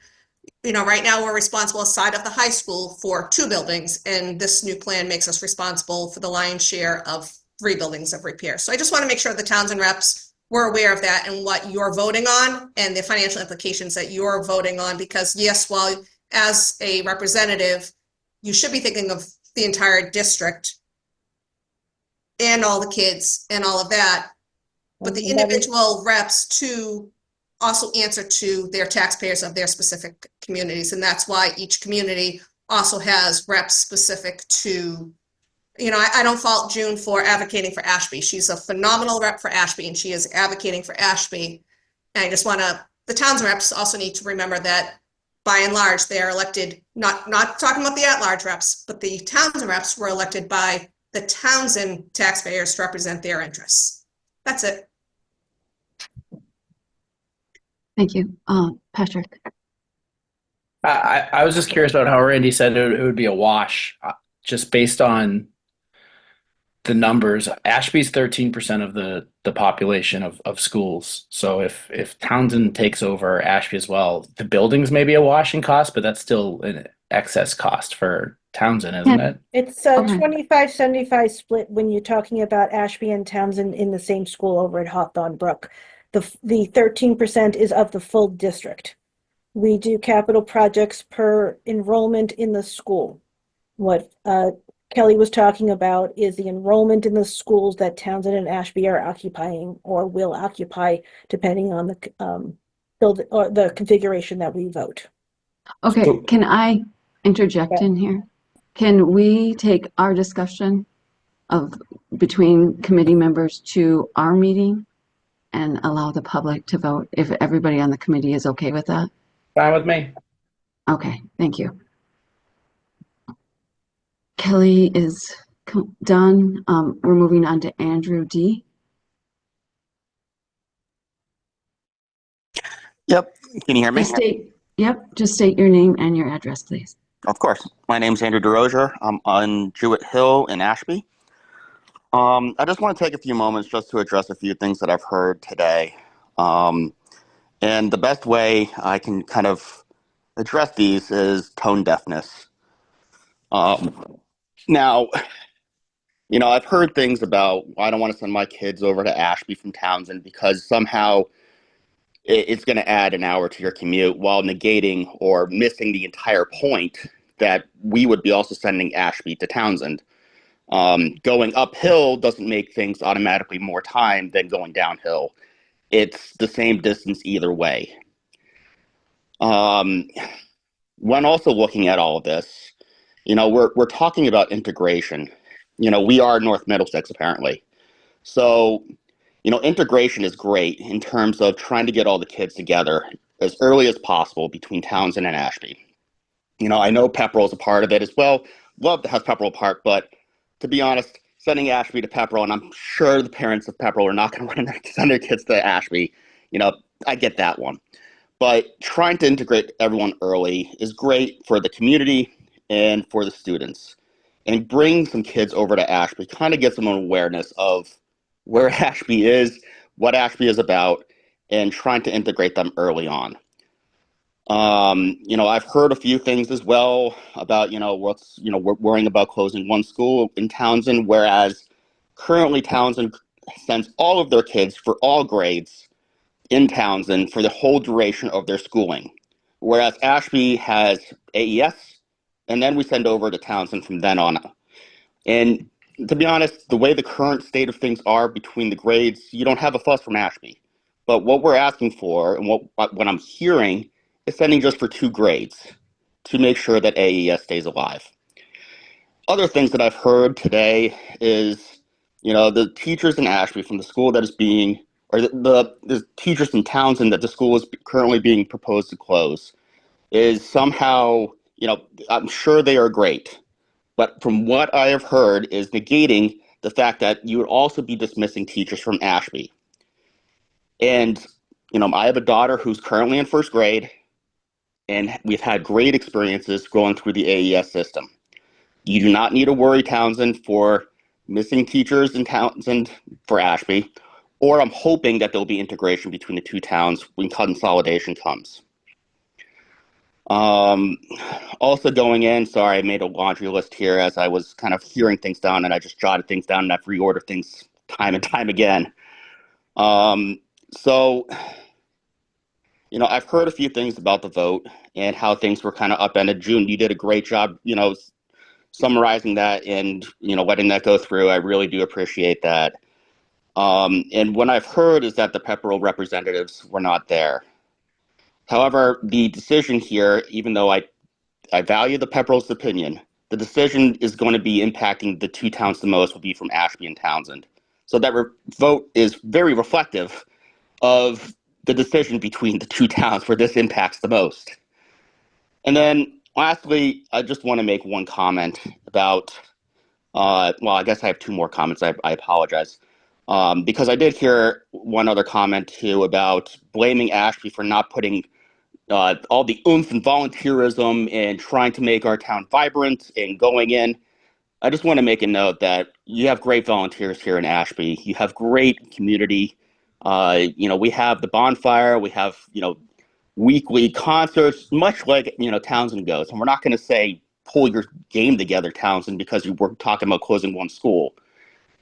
right now we're responsible aside of the high school for 2 buildings, and this new plan makes us responsible for the lion's share of 3 buildings of repair. So I just want to make sure the Townsend reps were aware of that and what you're voting on and the financial implications that you're voting on, because yes, while as a representative, you should be thinking of the entire district and all the kids and all of that, but the individual reps to also answer to their taxpayers of their specific communities. And that's why each community also has reps specific to, I don't fault June for advocating for Ashby. She's a phenomenal rep for Ashby, and she is advocating for Ashby. And I just the town's reps also need to remember that by and large, they are elected, not talking about the at-large reps, but the Townsend reps were elected by the Townsend taxpayers to represent their interests. That's it. Thank you. Patrick. I was just curious about how Randy said it would be a wash, just based on the numbers. Ashby's 13% of the population of schools. So if Townsend takes over Ashby as well, the buildings may be a wash in cost, but that's still an excess cost for Townsend, isn't it? It's a 25-75 split when you're talking about Ashby and Townsend in the same school over at Hawthorne Brook. The 13% is of the full district. We do capital projects per enrollment in the school. What Kelly was talking about is the enrollment in the schools that Townsend and Ashby are occupying or will occupy, depending on the build or the configuration that we vote. Okay, can I interject in here? Can we take our discussion between committee members to our meeting and allow the public to vote if everybody on the committee is okay with that? Fine with me. Okay, thank you. Kelly is done. We're moving on to Andrew D. Yep. Can you hear me? Just state your name and your address, please. Of course. My name's Andrew DeRozier. I'm on Jewett Hill in Ashby. I just want to take a few moments just to address a few things that I've heard today. And the best way I can kind of address these is tone deafness. Now, I've heard things about, I don't want to send my kids over to Ashby from Townsend because somehow it's going to add an hour to your commute, while negating or missing the entire point that we would be also sending Ashby to Townsend. Going uphill doesn't make things automatically more time than going downhill. It's the same distance either way. When also looking at all of this, we're talking about integration. We are North Middlesex apparently. So, integration is great in terms of trying to get all the kids together as early as possible between Townsend and Ashby. I know Pepperell is a part of it as well. Love to have Pepperell part, but to be honest, sending Ashby to Pepperell, and I'm sure the parents of Pepperell are not going to want to send their kids to Ashby. I get that one. But trying to integrate everyone early is great for the community and for the students. And bring some kids over to Ashby kind of gets them an awareness of where Ashby is, what Ashby is about, and trying to integrate them early on. I've heard a few things as well about, we're worrying about closing one school in Townsend, whereas currently Townsend sends all of their kids for all grades in Townsend for the whole duration of their schooling. Whereas Ashby has AES, and then we send over to Townsend from then on. And to be honest, the way the current state of things are between the grades, you don't have a fuss from Ashby. But what we're asking for, and what I'm hearing, is sending just for 2 grades to make sure that AES stays alive. Other things that I've heard today is, the teachers in Ashby from the school that is being, or the teachers in Townsend that the school is currently being proposed to close, is somehow, I'm sure they are great. But from what I have heard is negating the fact that you would also be dismissing teachers from Ashby. And, I have a daughter who's currently in 1st grade, and we've had great experiences going through the AES system. You do not need to worry, Townsend, for missing teachers in Townsend for Ashby, or I'm hoping that there'll be integration between the 2 towns when consolidation comes. Also going in, sorry, I made a laundry list here as I was kind of hearing things down, and I just jotted things down and I've reordered things time and time again. So, I've heard a few things about the vote and how things were kind of upended. June, you did a great job, summarizing that and, letting that go through. I really do appreciate that. And what I've heard is that the Pepperell representatives were not there. However, the decision here, even though I value the Pepperell's opinion, the decision is going to be impacting the two towns the most will be from Ashby and Townsend. So that vote is very reflective of the decision between the two towns where this impacts the most. And then lastly, I just want to make one comment about, I guess I have two more comments. I apologize. Because I did hear one other comment too about blaming Ashby for not putting all the oomph and volunteerism and trying to make our town vibrant and going in. I just want to make a note that you have great volunteers here in Ashby. You have great community. We have the bonfire. We have, weekly concerts, much like, Townsend goes. And we're not going to say, pull your game together, Townsend, because we're talking about closing one school.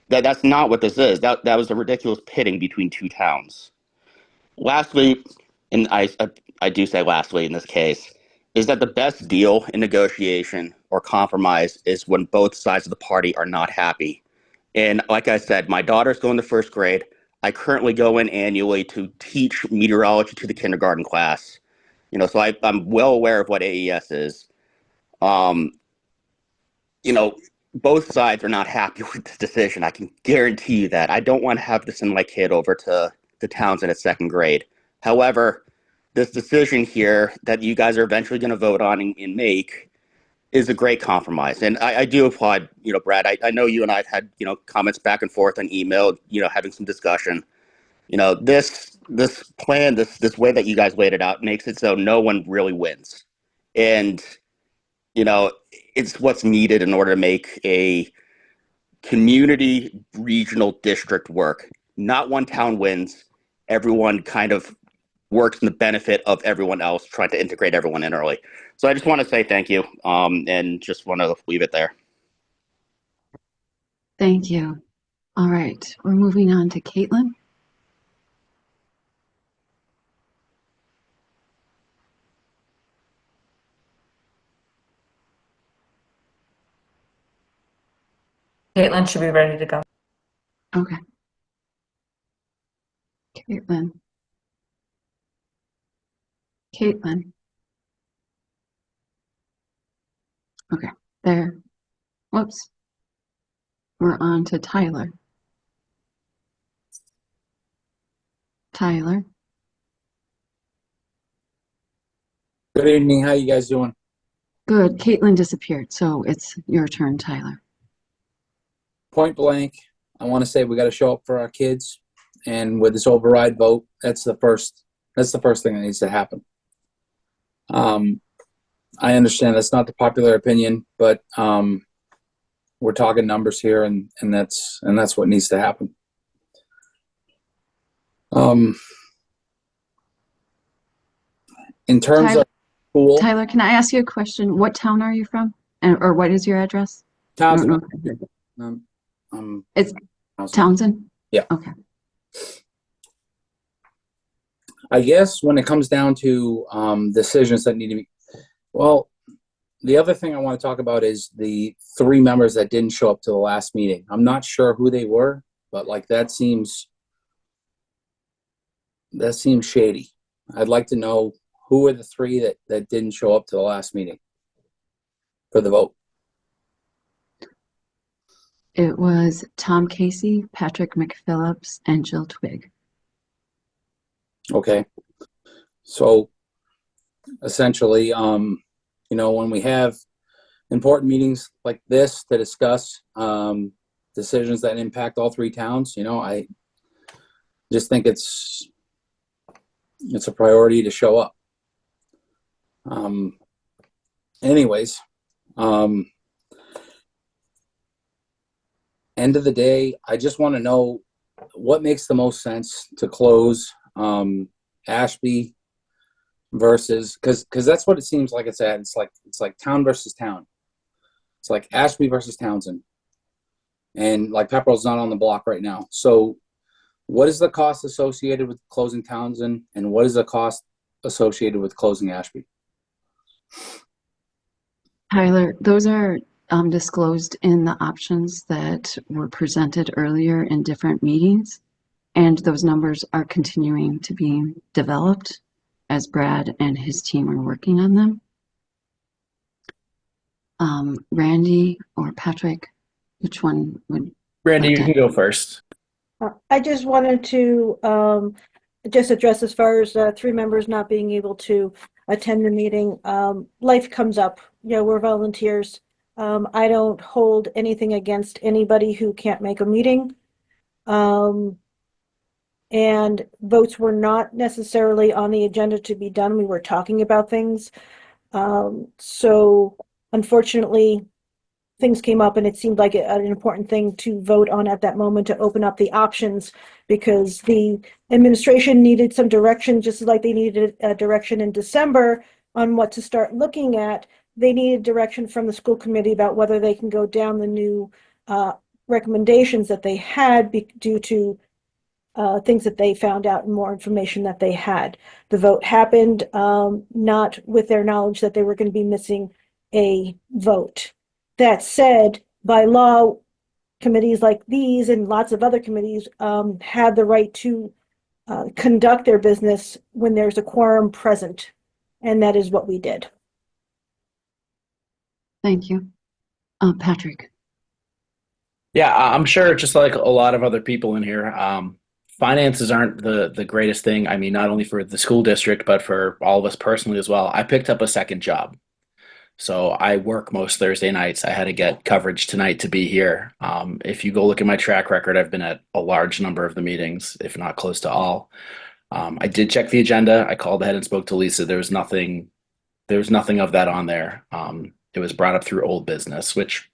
That's not what this is. That was a ridiculous pitting between two towns. Lastly, and I do say lastly in this case, is that the best deal in negotiation or compromise is when both sides of the party are not happy. And like I said, my daughter's going to first grade. I currently go in annually to teach meteorology to the kindergarten class. So I'm well aware of what AES is. Both sides are not happy with this decision. I can guarantee you that. I don't want to have to send my kid over to the Townsend at second grade. However, this decision here that you guys are eventually going to vote on and make is a great compromise. And I do applaud, Brad. I know you and I have had, comments back and forth on email, having some discussion. This plan, this way that you guys laid it out makes it so no one really wins. And, it's what's needed in order to make a community regional district work. Not one town wins. Everyone kind of works in the benefit of everyone else, trying to integrate everyone in early. So I just want to say thank you, and just want to leave it there. Thank you. All right, we're moving on to Caitlin. Caitlin should be ready to go. Okay. Caitlin. Caitlin. Okay, there. Whoops. We're on to Tyler. Tyler. Good evening. How you guys doing? Good. Caitlin disappeared, so it's your turn, Tyler. Point blank, I want to say we got to show up for our kids, and with this override vote, that's the first thing that needs to happen. I understand that's not the popular opinion, but we're talking numbers here, and that's what needs to happen. In terms of school, Tyler, can I ask you a question? What town are you from, or what is your address? Townsend. It's Townsend? Yeah. Okay. I guess when it comes down to decisions that need to be, well, the other thing I want to talk about is the 3 members that didn't show up to the last meeting. I'm not sure who they were, but that seems shady. I'd like to know who were the 3 that didn't show up to the last meeting for the vote. It was Tom Casey, Patrick McPhillips, and Jill Twigg. Okay. So essentially, when we have important meetings like this to discuss decisions that impact all 3 towns, I just think it's a priority to show up. Anyways, end of the day, I just want to know what makes the most sense to close Ashby, versus, because that's what it seems like it's at. It's like town versus town. It's like Ashby versus Townsend. And like Pepperell's not on the block right now. So what is the cost associated with closing Townsend, and what is the cost associated with closing Ashby? Tyler, those are disclosed in the options that were presented earlier in different meetings, and those numbers are continuing to be developed as Brad and his team are working on them. Randy or Patrick, which one would? Randy, you can go first. I just wanted to just address as far as 3 members not being able to attend the meeting. Life comes up. We're volunteers. I don't hold anything against anybody who can't make a meeting. And votes were not necessarily on the agenda to be done. We were talking about things. So unfortunately, things came up and it seemed like an important thing to vote on at that moment to open up the options, because the administration needed some direction, just like they needed a direction in December on what to start looking at. They needed direction from the school committee about whether they can go down the new recommendations that they had due to things that they found out and more information that they had. The vote happened not with their knowledge that they were going to be missing a vote. That said, by law, committees like these and lots of other committees have the right to conduct their business when there's a quorum present, and that is what we did. Thank you. Patrick. Yeah, I'm sure just like a lot of other people in here, finances aren't the greatest thing. I mean, not only for the school district, but for all of us personally as well. I picked up a second job. So I work most Thursday nights. I had to get coverage tonight to be here. If you go look at my track record, I've been at a large number of the meetings, if not close to all. I did check the agenda. I called ahead and spoke to Lisa. There was nothing of that on there. It was brought up through old business, which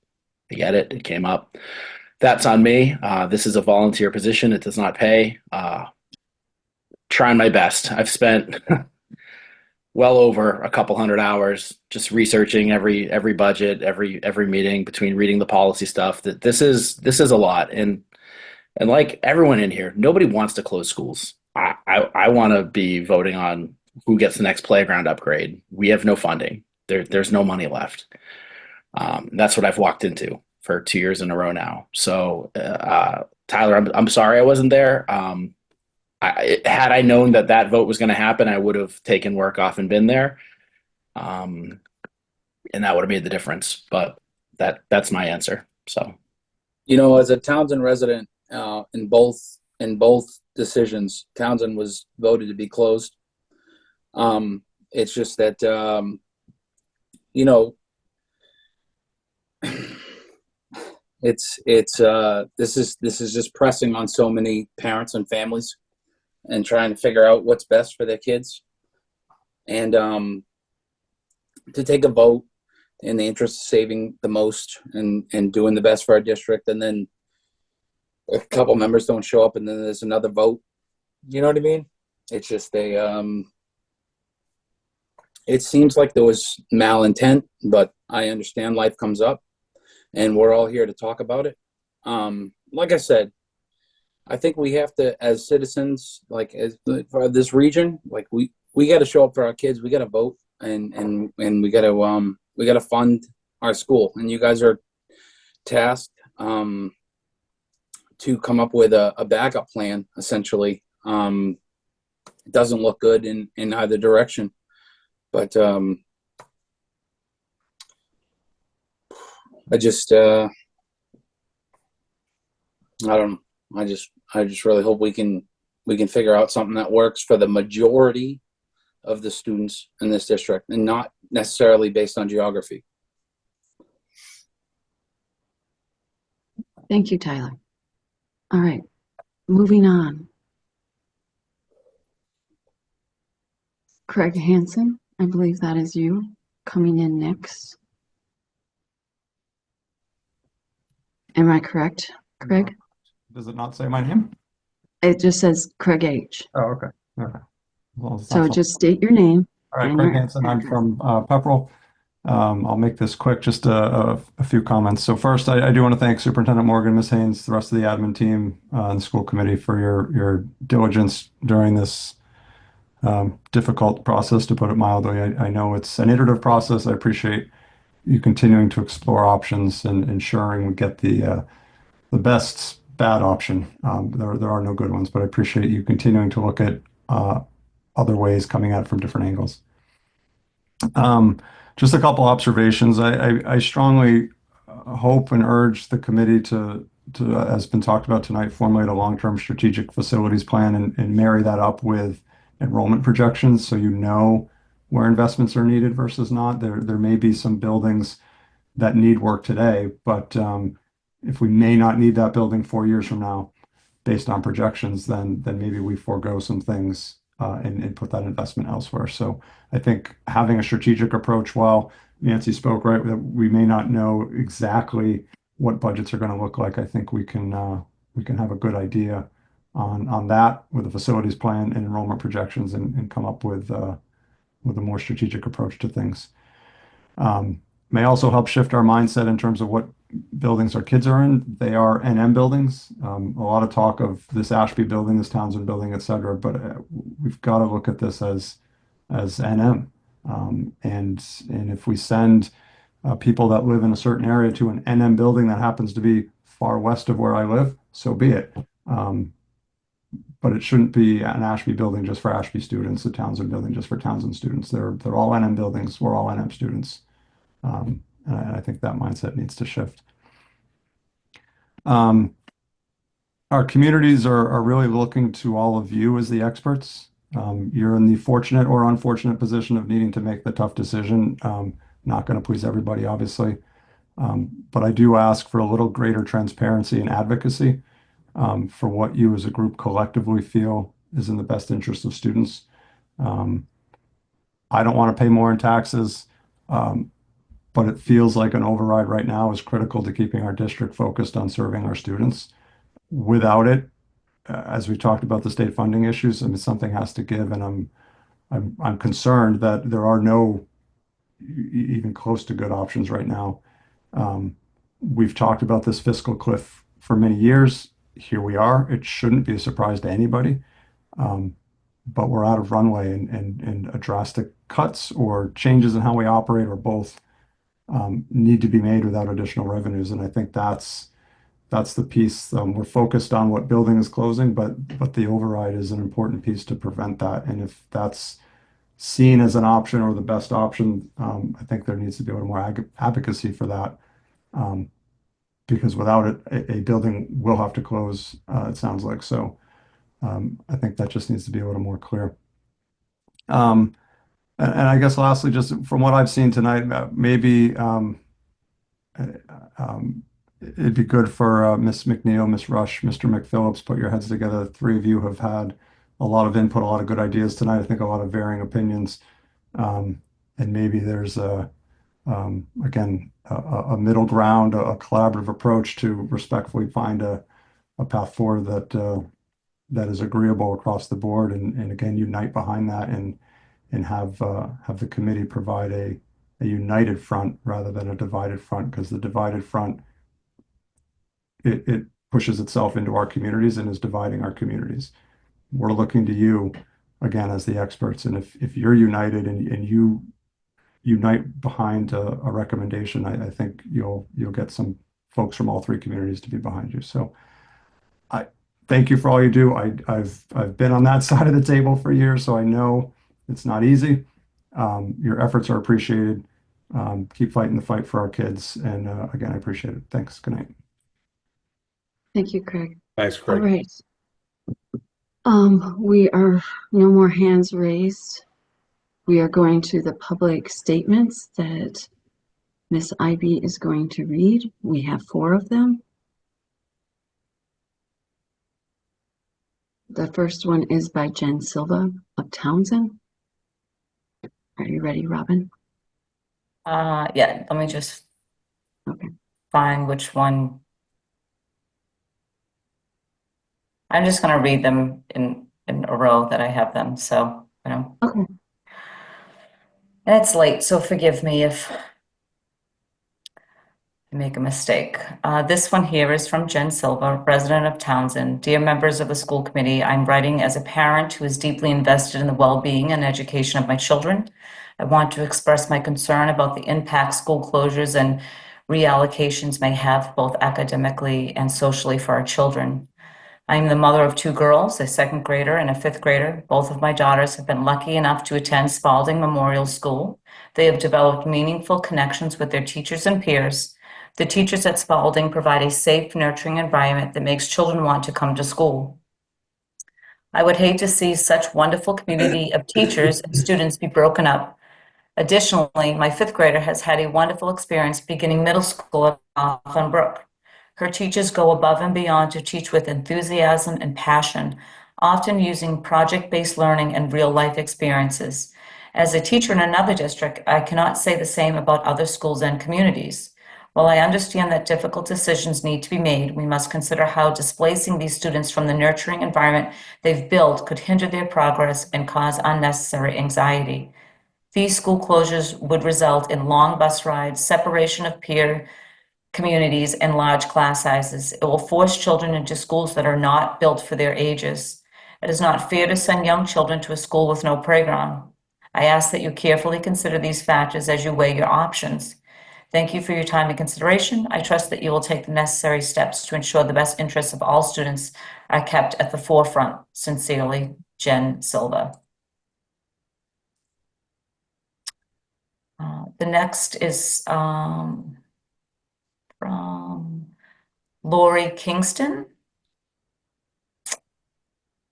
I get it. It came up. That's on me. This is a volunteer position. It does not pay. Trying my best. I've spent well over a couple hundred hours just researching every budget, every meeting, between reading the policy stuff. That this is a lot, and like everyone in here, nobody wants to close schools. I want to be voting on who gets the next playground upgrade. We have no funding. There's no money left. That's what I've walked into for 2 years in a row now. So Tyler, I'm sorry I wasn't there. Had I known that vote was going to happen, I would have taken work off and been there. And that would have made the difference, but that's my answer. So, As a Townsend resident, in both decisions, Townsend was voted to be closed. It's just that, this is just pressing on so many parents and families, and trying to figure out what's best for their kids, and to take a vote in the interest of saving the most and doing the best for our district, and then a couple members don't show up, and then there's another vote. You know what I mean? It's just it seems like there was malintent, but I understand life comes up, and we're all here to talk about it. Like I said, I think we have to, as citizens, like for this region, like we got to show up for our kids. We got to vote, and we got to fund our school. And you guys are tasked to come up with a backup plan. Essentially, it doesn't look good in either direction, but I just I don't know. I just really hope we can figure out something that works for the majority of the students in this district, and not necessarily based on geography. Thank you, Tyler. All right, moving on. Craig Hansen, I believe that is you coming in next. Am I correct, Craig? Does it not say my name? It just says Craig H. Oh, okay. Okay. Well, So just state your name All right, And Craig your Hansen. I'm address. from Pepperell. I'll make this quick, just a few comments. So first, I do want to thank Superintendent Morgan, Ms. Haynes, the rest of the admin team, and the school committee for your diligence during this difficult process, to put it mildly. I know it's an iterative process. I appreciate you continuing to explore options and ensuring we get the best bad option. There are no good ones, but I appreciate you continuing to look at other ways coming at it from different angles. Just a couple observations. I strongly hope and urge the committee to, as been talked about tonight, formulate a long-term strategic facilities plan and marry that up with enrollment projections so you know where investments are needed versus not. There may be some buildings that need work today, but if we may not need that building 4 years from now, based on projections, then maybe we forego some things and put that investment elsewhere. So I think having a strategic approach, while Nancy spoke right, that we may not know exactly what budgets are going to look like, I think we can have a good idea on that with a facilities plan and enrollment projections and come up with a more strategic approach to things. May also help shift our mindset in terms of what buildings our kids are in. They are NM buildings. A lot of talk of this Ashby building, this Townsend building, et cetera, but we've got to look at this as NM. And if we send people that live in a certain area to an NM building that happens to be far west of where I live, so be it. But it shouldn't be an Ashby building just for Ashby students, a Townsend building just for Townsend students. They're all NM buildings. We're all NM students. And I think that mindset needs to shift. Our communities are really looking to all of you as the experts. You're in the fortunate or unfortunate position of needing to make the tough decision. Not going to please everybody, obviously. But I do ask for a little greater transparency and advocacy for what you as a group collectively feel is in the best interest of students. I don't want to pay more in taxes. But it feels like an override right now is critical to keeping our district focused on serving our students. Without it, as we talked about the state funding issues, I mean, something has to give, and I'm concerned that there are no even close to good options right now. We've talked about this fiscal cliff for many years. Here we are. It shouldn't be a surprise to anybody, but we're out of runway, and drastic cuts or changes in how we operate or both need to be made without additional revenues. And I think that's the piece. We're focused on what building is closing, but the override is an important piece to prevent that. And if that's seen as an option or the best option, I think there needs to be a little more advocacy for that. Because without it, a building will have to close, it sounds like. So I think that just needs to be a little more clear. And I guess lastly, just from what I've seen tonight, maybe it'd be good for Ms. McNeil, Ms. Rush, Mr. McPhillips, put your heads together. The three of you have had a lot of input, a lot of good ideas tonight. I think a lot of varying opinions. And maybe there's again, a middle ground, a collaborative approach to respectfully find a path forward that is agreeable across the board, and again, unite behind that and have the committee provide a united front rather than a divided front, because the divided front, it pushes itself into our communities and is dividing our communities. We're looking to you again as the experts, and if you're united and you unite behind a recommendation, I think you'll get some folks from all three communities to be behind you. So I thank you for all you do. I've been on that side of the table for years, so I know it's not easy. Your efforts are appreciated. Keep fighting the fight for our kids. And again, I appreciate it. Thanks. Good night. Thank you, Craig. Thanks, All Craig. right. We are no more hands raised. We are going to the public statements that Miss Ivy is going to read. We have 4 of them. The first one is by Jen Silva of Townsend. Are you ready, Robin? Yeah, let me just find which one. I'm just going to read them in a row that I have them, so, you know. Okay. And it's late, so forgive me if I make a mistake. This one here is from Jen Silva, resident of Townsend. Dear members of the school committee, I'm writing as a parent who is deeply invested in the well-being and education of my children. I want to express my concern about the impact school closures and reallocations may have both academically and socially for our children. I am the mother of 2 girls, a 2nd grader and a 5th grader. Both of my daughters have been lucky enough to attend Spalding Memorial School. They have developed meaningful connections with their teachers and peers. The teachers at Spalding provide a safe, nurturing environment that makes children want to come to school. I would hate to see such wonderful community of teachers and students be broken up. Additionally, my 5th grader has had a wonderful experience beginning middle school at Hawthorne Brook. Her teachers go above and beyond to teach with enthusiasm and passion, often using project-based learning and real-life experiences. As a teacher in another district, I cannot say the same about other schools and communities. While I understand that difficult decisions need to be made, we must consider how displacing these students from the nurturing environment they've built could hinder their progress and cause unnecessary anxiety. These school closures would result in long bus rides, separation of peer communities, and large class sizes. It will force children into schools that are not built for their ages. It is not fair to send young children to a school with no playground. I ask that you carefully consider these factors as you weigh your options. Thank you for your time and consideration. I trust that you will take the necessary steps to ensure the best interests of all students are kept at the forefront. Sincerely, Jen Silva. The next is from Lori Kingston.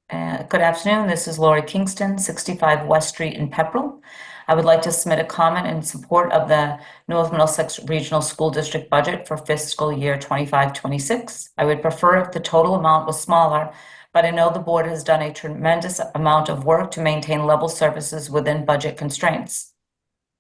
Good afternoon. This is Lori Kingston, 65 West Street in Pepperell. I would like to submit a comment in support of the North Middlesex Regional School District budget for fiscal year 25-26. I would prefer if the total amount was smaller, but I know the board has done a tremendous amount of work to maintain level services within budget constraints.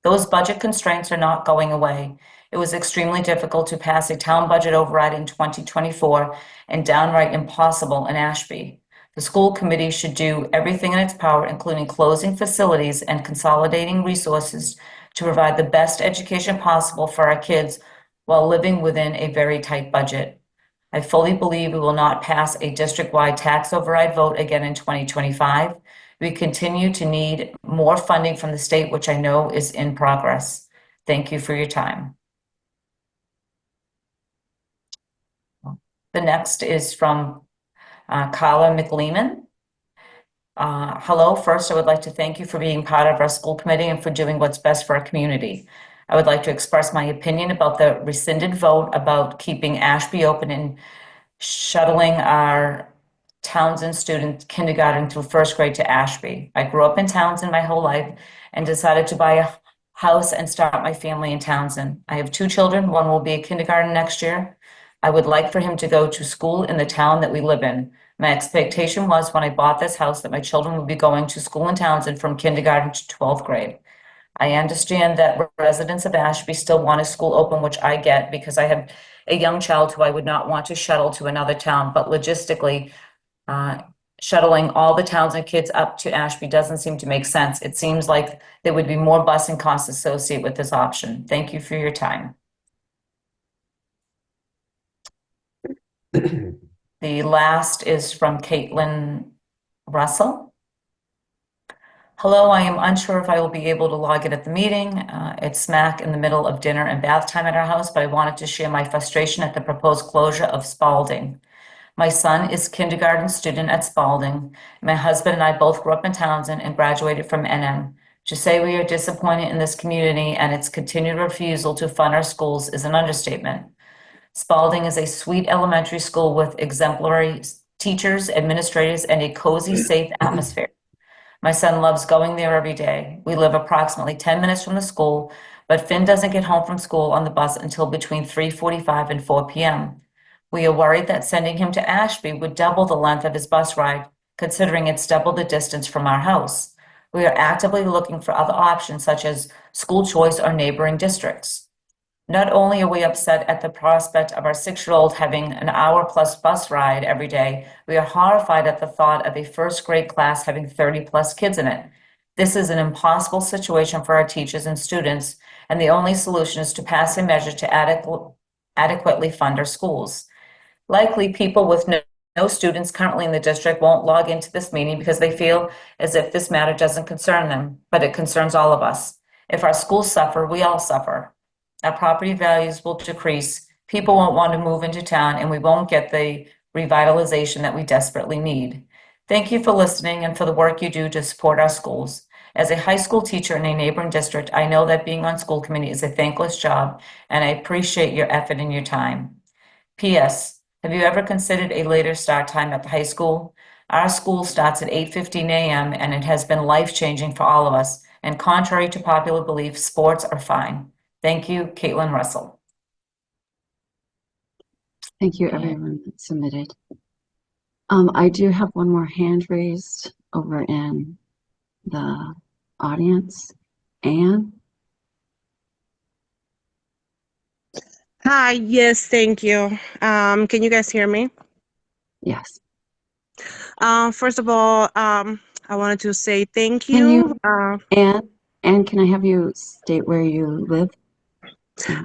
Those budget constraints are not going away. It was extremely difficult to pass a town budget override in 2024 and downright impossible in Ashby. The school committee should do everything in its power, including closing facilities and consolidating resources to provide the best education possible for our kids while living within a very tight budget. I fully believe we will not pass a district-wide tax override vote again in 2025. We continue to need more funding from the state, which I know is in progress. Thank you for your time. The next is from Carla McLeeman. Hello, first I would like to thank you for being part of our school committee and for doing what's best for our community. I would like to express my opinion about the rescinded vote about keeping Ashby open and shuttling our Townsend students kindergarten through 1st grade to Ashby. I grew up in Townsend my whole life and decided to buy a house and start my family in Townsend. I have 2 children. One will be a kindergarten next year. I would like for him to go to school in the town that we live in. My expectation was when I bought this house that my children would be going to school in Townsend from kindergarten to 12th grade. I understand that residents of Ashby still want a school open, which I get because I have a young child who I would not want to shuttle to another town, but logistically, shuttling all the Townsend kids up to Ashby doesn't seem to make sense. It seems like there would be more busing costs associated with this option. Thank you for your time. The last is from Caitlin Russell. Hello, I am unsure if I will be able to log in at the meeting. It's smack in the middle of dinner and bath time at our house, but I wanted to share my frustration at the proposed closure of Spalding. My son is a kindergarten student at Spalding. My husband and I both grew up in Townsend and graduated from NM. To say we are disappointed in this community and its continued refusal to fund our schools is an understatement. Spalding is a sweet elementary school with exemplary teachers, administrators, and a cozy, safe atmosphere. My son loves going there every day. We live approximately 10 minutes from the school, but Finn doesn't get home from school on the bus until between 3:45 and 4 p.m. We are worried that sending him to Ashby would double the length of his bus ride, considering it's double the distance from our house. We are actively looking for other options such as school choice or neighboring districts. Not only are we upset at the prospect of our 6-year-old having an hour-plus bus ride every day, we are horrified at the thought of a 1st grade class having 30-plus kids in it. This is an impossible situation for our teachers and students, and the only solution is to pass a measure to adequately fund our schools. Likely, people with no students currently in the district won't log into this meeting because they feel as if this matter doesn't concern them, but it concerns all of us. If our schools suffer, we all suffer. Our property values will decrease, people won't want to move into town, and we won't get the revitalization that we desperately need. Thank you for listening and for the work you do to support our schools. As a high school teacher in a neighboring district, I know that being on school committee is a thankless job, and I appreciate your effort and your time. P.S. Have you ever considered a later start time at the high school? Our school starts at 8:15 a.m. and it has been life-changing for all of us. And contrary to popular belief, sports are fine. Thank you, Caitlin Russell. Thank you, everyone that submitted. I do have one more hand raised over in the audience. Anne? Hi, yes, thank you. Can you guys hear me? Yes. First of all, I wanted to say thank Can you. Anne, can I have you state where you live?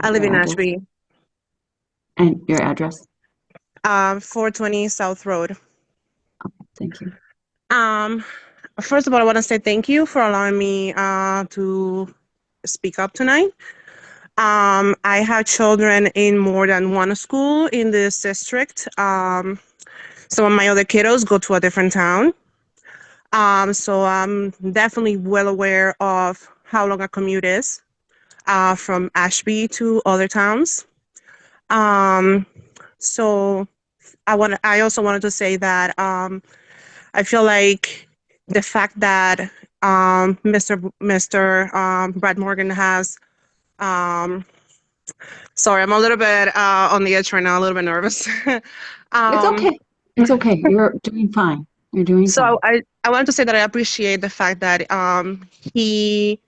I live Your in address? Ashby, And your address? 420 South Road. Thank you. First of all, I want to say thank you for allowing me to speak up tonight. I have children in more than one school in this district. Some of my other kiddos go to a different town. So I'm definitely well aware of how long a commute is from Ashby to other towns. So I also wanted to say that I feel like the fact that Mr. Brad Morgan has sorry, I'm a little bit on the edge right now, a little bit nervous. It's okay. It's okay. You're doing fine. You're doing fine. So I wanted to say that I appreciate the fact that he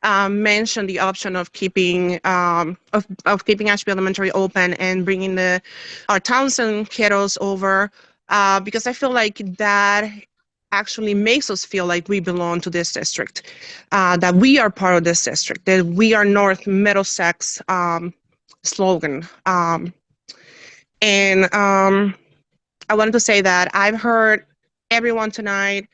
mentioned the option of keeping keeping Ashby Elementary open and bringing our Townsend kiddos over because I feel like that actually makes us feel like we belong to this district, that we are part of this district, that we are North Middlesex slogan. And I wanted to say that I've heard everyone tonight,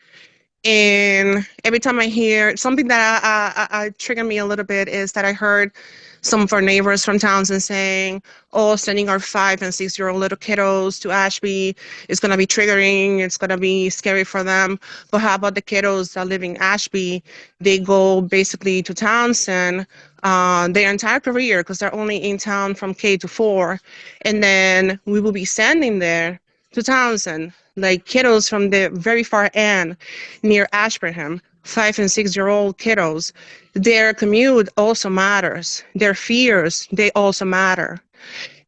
and every time I hear something that triggered me a little bit is that I heard some of our neighbors from Townsend saying, oh, sending our 5- and 6-year-old little kiddos to Ashby is going to be triggering. It's going to be scary for them. But how about the kiddos that live in Ashby? They go basically to Townsend their entire career because they're only in town from K to 4. And then we will be sending there to Townsend, like kiddos from the very far end near Ashburnham, 5- and 6-year-old kiddos. Their commute also matters. Their fears, they also matter.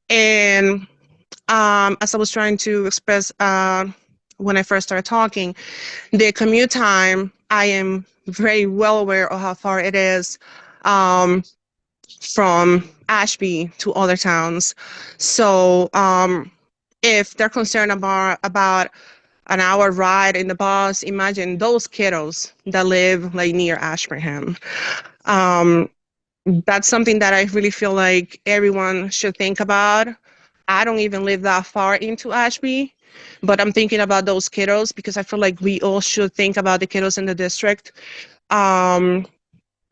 And as I was trying to express when I first started talking, the commute time, I am very well aware of how far it is from Ashby to other towns. So if they're concerned about an hour ride in the bus, imagine those kiddos that live like near Ashburnham. That's something that I really feel like everyone should think about. I don't even live that far into Ashby, but I'm thinking about those kiddos because I feel like we all should think about the kiddos in the district. And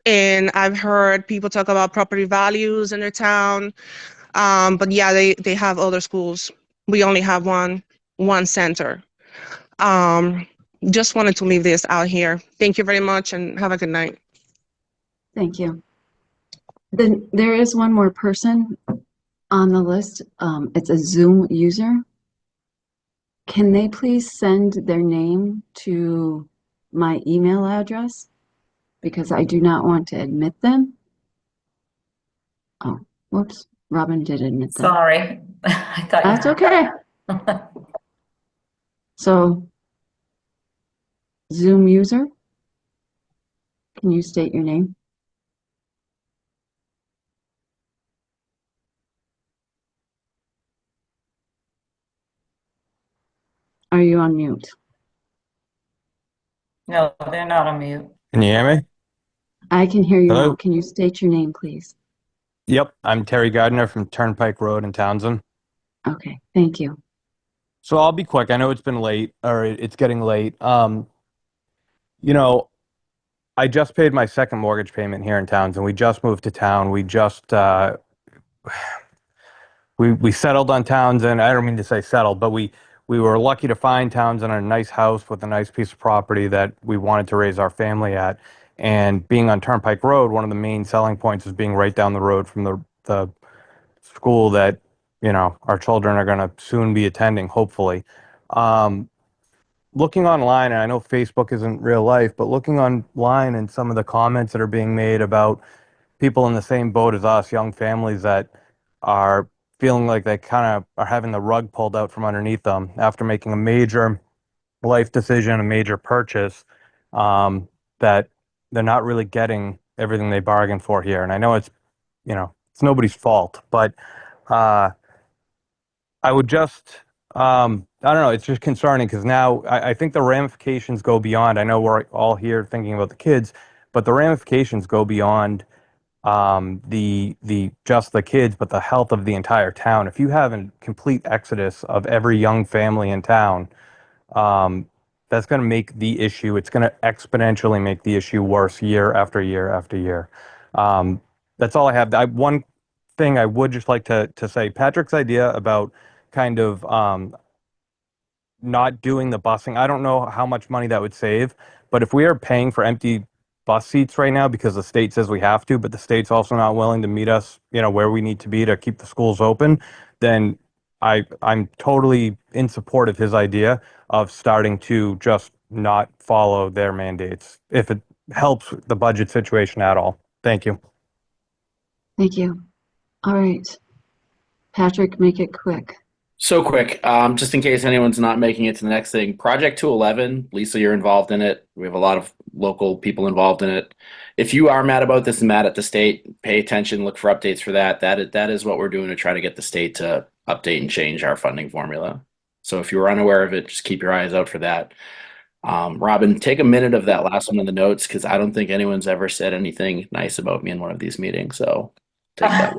I've heard people talk about property values in their town. But yeah, they have other schools. We only have one center. Just wanted to leave this out here. Thank you very much and have a good night. Thank you. Then there is one more person on the list. It's a Zoom user. Can they please send their name to my email address? Because I do not want to admit them. Oh, whoops. Robin did admit them. Sorry. I thought you That's okay. So, Zoom user, can you state your name? Are you on mute? No, they're not on mute. Can you hear me? I can hear you now. Hello? Can you state your name, please? Yep, I'm Terry Gardner from Turnpike Road in Townsend. Okay, thank you. So I'll be quick. I know it's been late, or it's getting late. You know, I just paid my second mortgage payment here in Townsend. We just moved to town. We just we settled on Townsend. I don't mean to say settled, but we were lucky to find Townsend a nice house with a nice piece of property that we wanted to raise our family at. And being on Turnpike Road, one of the main selling points is being right down the road from the school that, you know, our children are going to soon be attending, hopefully. Looking online, and I know Facebook isn't real life, but looking online and some of the comments that are being made about people in the same boat as us, young families that are feeling like they kind of are having the rug pulled out from underneath them after making a major life decision, a major purchase, that they're not really getting everything they bargained for here. And I know it's, you know, it's nobody's fault, but I would just, I don't know, it's just concerning because now I think the ramifications go beyond. I know we're all here thinking about the kids, but the ramifications go beyond the just the kids, but the health of the entire town. If you have a complete exodus of every young family in town, that's going to make the issue. It's going to exponentially make the issue worse year after year after year. That's all I have. One thing I would just like to say, Patrick's idea about kind of not doing the busing. I don't know how much money that would save, but if we are paying for empty bus seats right now because the state says we have to, but the state's also not willing to meet us, you know, where we need to be to keep the schools open, then I'm totally in support of his idea of starting to just not follow their mandates if it helps the budget situation at all. Thank you. Thank you. All right. Patrick, make it quick. So quick, just in case anyone's not making it to the next thing, Project 211, Lisa, you're involved in it. We have a lot of local people involved in it. If you are mad about this and mad at the state, pay attention, look for updates for that. That is what we're doing to try to get the state to update and change our funding formula. So if you were unaware of it, just keep your eyes out for that. Robin, take a minute of that last one in the notes because I don't think anyone's ever said anything nice about me in one of these meetings. So take that.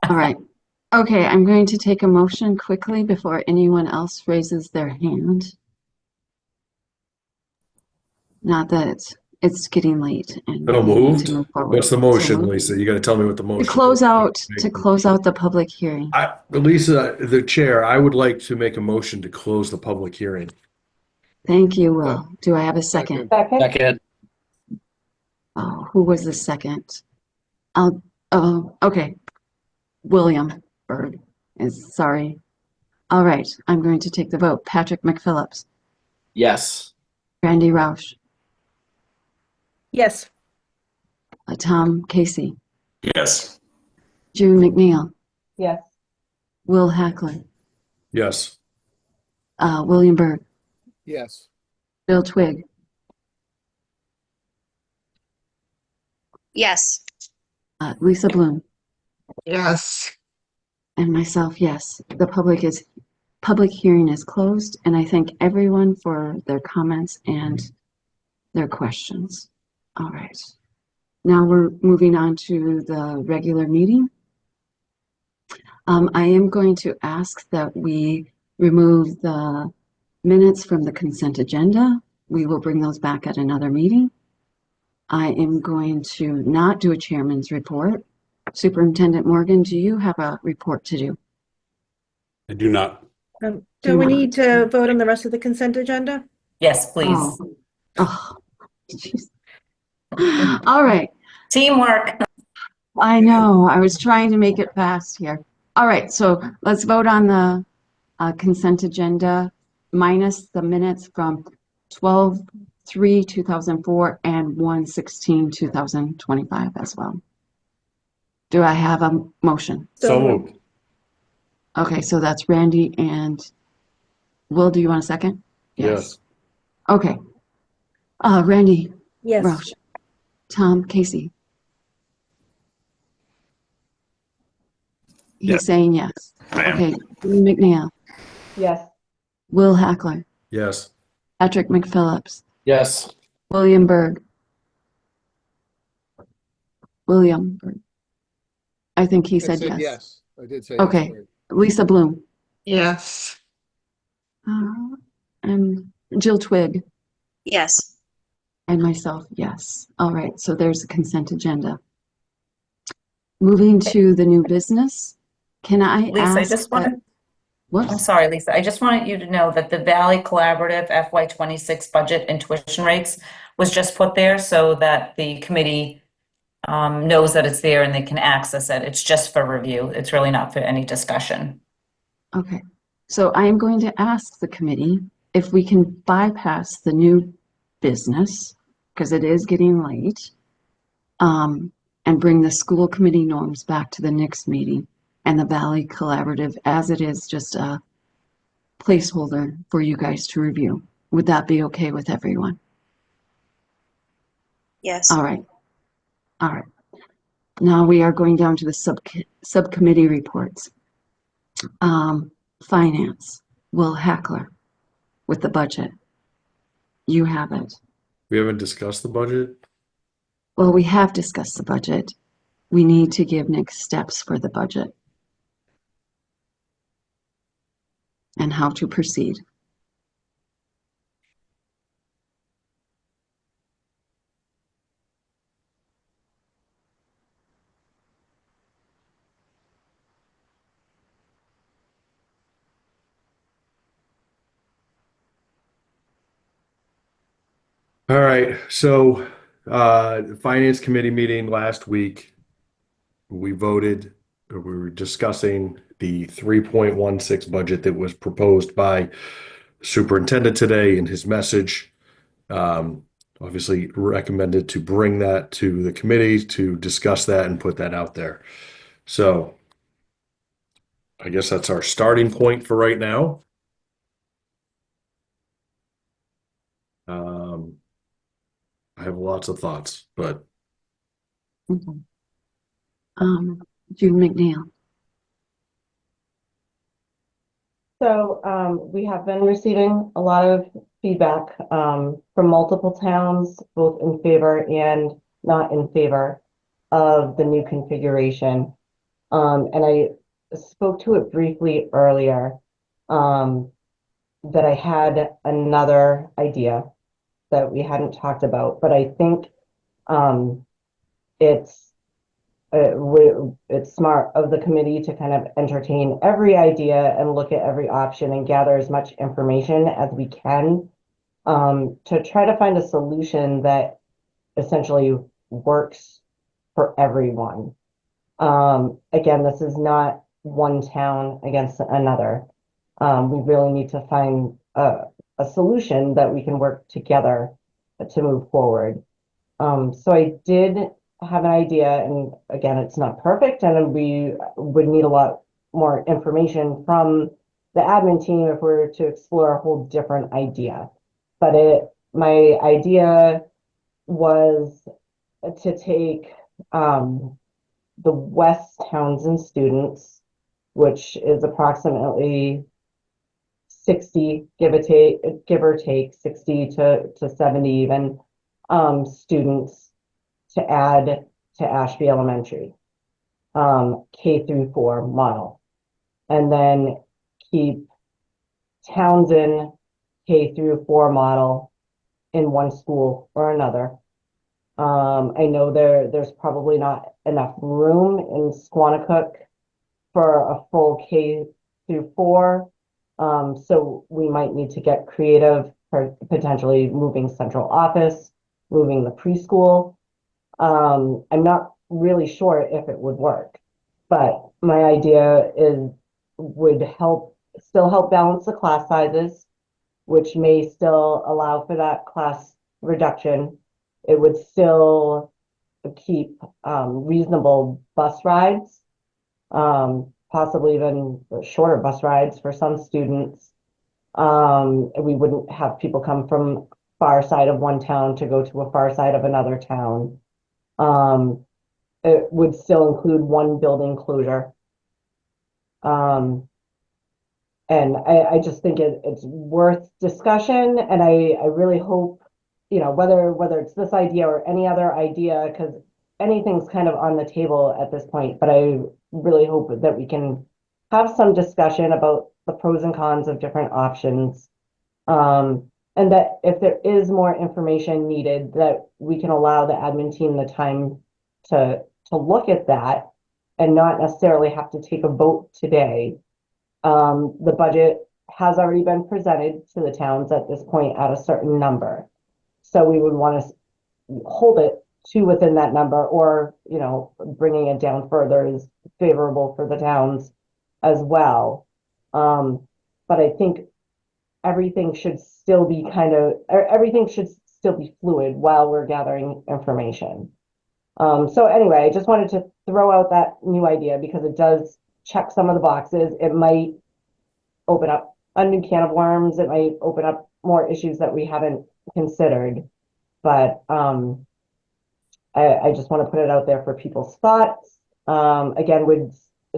All right. Okay, I'm going to take a motion quickly before anyone else raises their hand. Not that it's getting late and So we need moved. to move forward. What's the motion, Lisa? You got to tell me what the motion To close out the public hearing. Lisa, the chair, I would like to make a motion to close the public hearing. Thank you, Will. Do I have a second? Second. Oh, who was the second? Okay. William Berg is sorry. All right, I'm going to take the vote. Patrick McPhillips, Yes. Randy Roush, Yes. Tom Casey, Yes. June McNeil, Yes. Will Hackler, Yes. William Berg, Yes. Bill Twigg, Yes. Lisa Bloom, Yes. and myself, yes. The public hearing is closed, and I thank everyone for their comments and their questions. All right. Now we're moving on to the regular meeting. I am going to ask that we remove the minutes from the consent agenda. We will bring those back at another meeting. I am going to not do a chairman's report. Superintendent Morgan, do you have a report to do? I do not. Do we need to vote on the rest of the consent agenda? Yes, please. Oh, geez. All right. Teamwork. I know. I was trying to make it fast here. All right. So let's vote on the consent agenda minus the minutes from 12/3/2004 and 1/16/2025 as well. Do I have a motion? So moved. Okay, so that's Randy and Will. Do you want a second? Yes. Okay. Randy. Yes. Roush. Tom Casey. He's Yes. saying yes. Ma'am. Okay. June McNeil. Yes. Will Hackler. Yes. Patrick McPhillips. Yes. William Berg. William? I think he I said said yes. yes. I did say yes. Okay. Right. Lisa Bloom. Yes. And Jill Twigg. Yes. And myself, yes. All right, so there's the consent agenda. Moving to the new business, can I Lisa, I ask just that, wanted, whoops, I'm sorry, Lisa, I just wanted you to know that the Valley Collaborative FY26 budget and tuition rates was just put there so that the committee knows that it's there and they can access it. It's just for review. It's really not for any discussion. okay. So I am going to ask the committee if we can bypass the new business, because it is getting late, and bring the school committee norms back to the next meeting and the Valley Collaborative as it is just a placeholder for you guys to review. Would that be okay with everyone? Yes. All right. All right. Now we are going down to the subcommittee reports. Finance, Will Hackler with the budget. You have it. We haven't discussed the budget. Well, we have discussed the budget. We need to give next steps for the budget and how to proceed. All right. So, Finance Committee meeting last week, we were discussing the 3.16 budget that was proposed by superintendent today in his message. Obviously recommended to bring that to the committee to discuss that and put that out there. So I guess that's our starting point for right now. I have lots of thoughts, but June McNeil. So we have been receiving a lot of feedback from multiple towns, both in favor and not in favor of the new configuration. And I spoke to it briefly earlier that I had another idea that we hadn't talked about, but I think it's smart of the committee to kind of entertain every idea and look at every option and gather as much information as we can to try to find a solution that essentially works for everyone. Again, this is not one town against another. We really need to find a solution that we can work together to move forward. So I did have an idea, and again, it's not perfect, and we would need a lot more information from the admin team if we were to explore a whole different idea. But my idea was to take the West Townsend students, which is approximately 60, give or take 60 to 70 even students to add to Ashby Elementary, K through 4 model, and then keep Townsend K through 4 model in one school or another. I know there's probably not enough room in Squanicook for a full K through 4. So we might need to get creative for potentially moving central office, moving the preschool. I'm not really sure if it would work, but my idea would still help balance the class sizes, which may still allow for that class reduction. It would still keep reasonable bus rides, possibly even shorter bus rides for some students. We wouldn't have people come from far side of one town to go to a far side of another town. It would still include one building closure. And I just think it's worth discussion, and I really hope, whether it's this idea or any other idea, because anything's kind of on the table at this point, but I really hope that we can have some discussion about the pros and cons of different options. And that if there is more information needed, that we can allow the admin team the time to look at that and not necessarily have to take a vote today. The budget has already been presented to the towns at this point at a certain number. So we would want to hold it to within that number, or, you know, bringing it down further is favorable for the towns as well. But I think everything should still be everything should still be fluid while we're gathering information. So anyway, I just wanted to throw out that new idea because it does check some of the boxes. It might open up a new can of worms. It might open up more issues that we haven't considered. But I just want to put it out there for people's thoughts. Again, we'd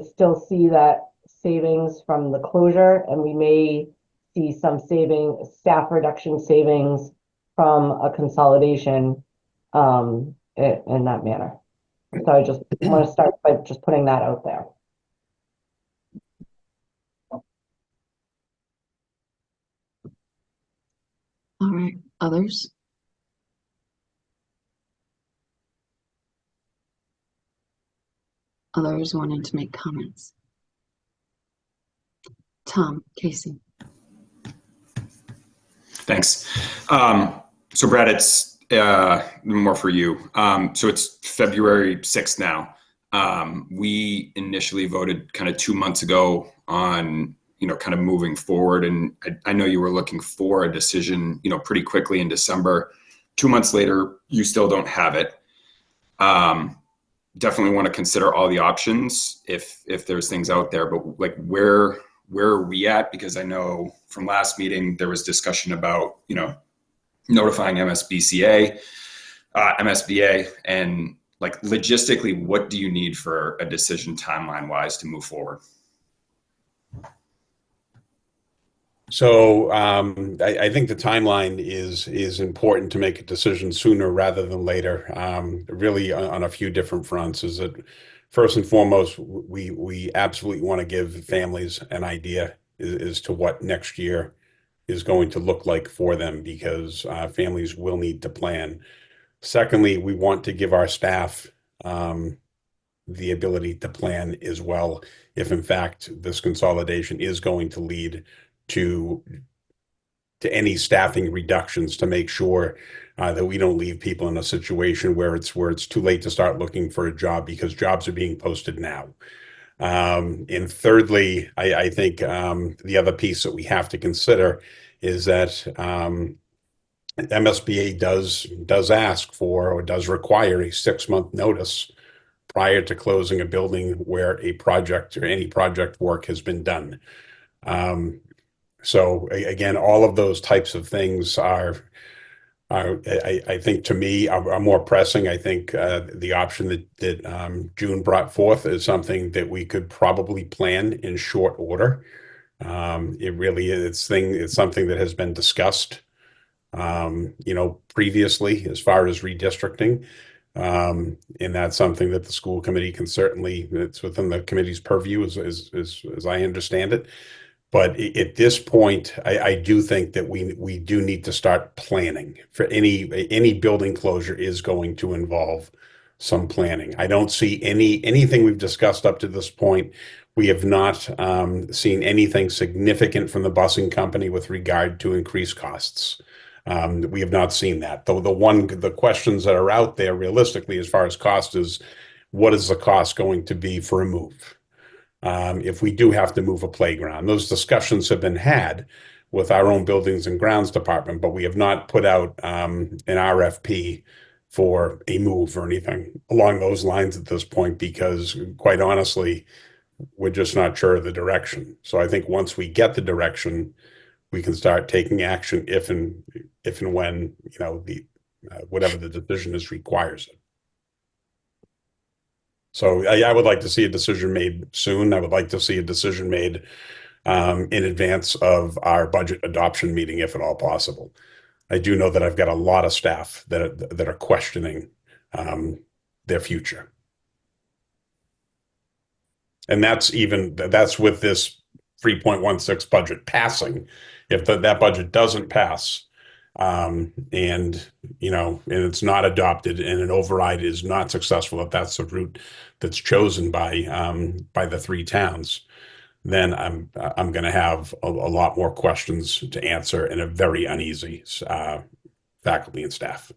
still see that savings from the closure, and we may see some staff reduction savings from a consolidation in that manner. So I just want to start by just putting that out there. All right, others? Others wanting to make comments? Tom, Casey. Thanks. So Brad, it's more for you. So it's February 6th now. We initially voted kind of 2 months ago on, kind of moving forward. And I know you were looking for a decision, pretty quickly in December. 2 months later, you still don't have it. Definitely want to consider all the options if there's things out there, but like where are we at? Because I know from last meeting, there was discussion about, notifying MSBA, and like logistically, what do you need for a decision timeline wise to move forward? So I think the timeline is important to make a decision sooner rather than later. Really on a few different fronts. Is that first and foremost, we absolutely want to give families an idea as to what next year is going to look like for them, because families will need to plan. Secondly, we want to give our staff the ability to plan as well, if in fact this consolidation is going to lead to any staffing reductions, to make sure that we don't leave people in a situation where it's too late to start looking for a job, because jobs are being posted now. And thirdly, I think the other piece that we have to consider is that MSBA does ask for, or does require, a 6-month notice prior to closing a building where a project or any project work has been done. So again, all of those types of things are I think, to me, are more pressing. I think the option that June brought forth is something that we could probably plan in short order. It really is. It's something that has been discussed, previously as far as redistricting. And that's something that the school committee can certainly, it's within the committee's purview as I understand it. But at this point, I do think that we do need to start planning for any building closure is going to involve some planning. I don't see anything we've discussed up to this point. We have not seen anything significant from the busing company with regard to increased costs. We have not seen that. Though the questions that are out there realistically as far as cost is, what is the cost going to be for a move? If we do have to move a playground, those discussions have been had with our own buildings and grounds department, but we have not put out an RFP for a move or anything along those lines at this point, because quite honestly, we're just not sure of the direction. So I think once we get the direction, we can start taking action if and when, whatever the decision is requires it. So I would like to see a decision made soon. I would like to see a decision made in advance of our budget adoption meeting, if at all possible. I do know that I've got a lot of staff that are questioning their future. And that's with this 3.16 budget passing. If that budget doesn't pass, and it's not adopted and an override is not successful, if that's the route that's chosen by the three towns, then I'm going to have a lot more questions to answer and a very uneasy faculty and staff.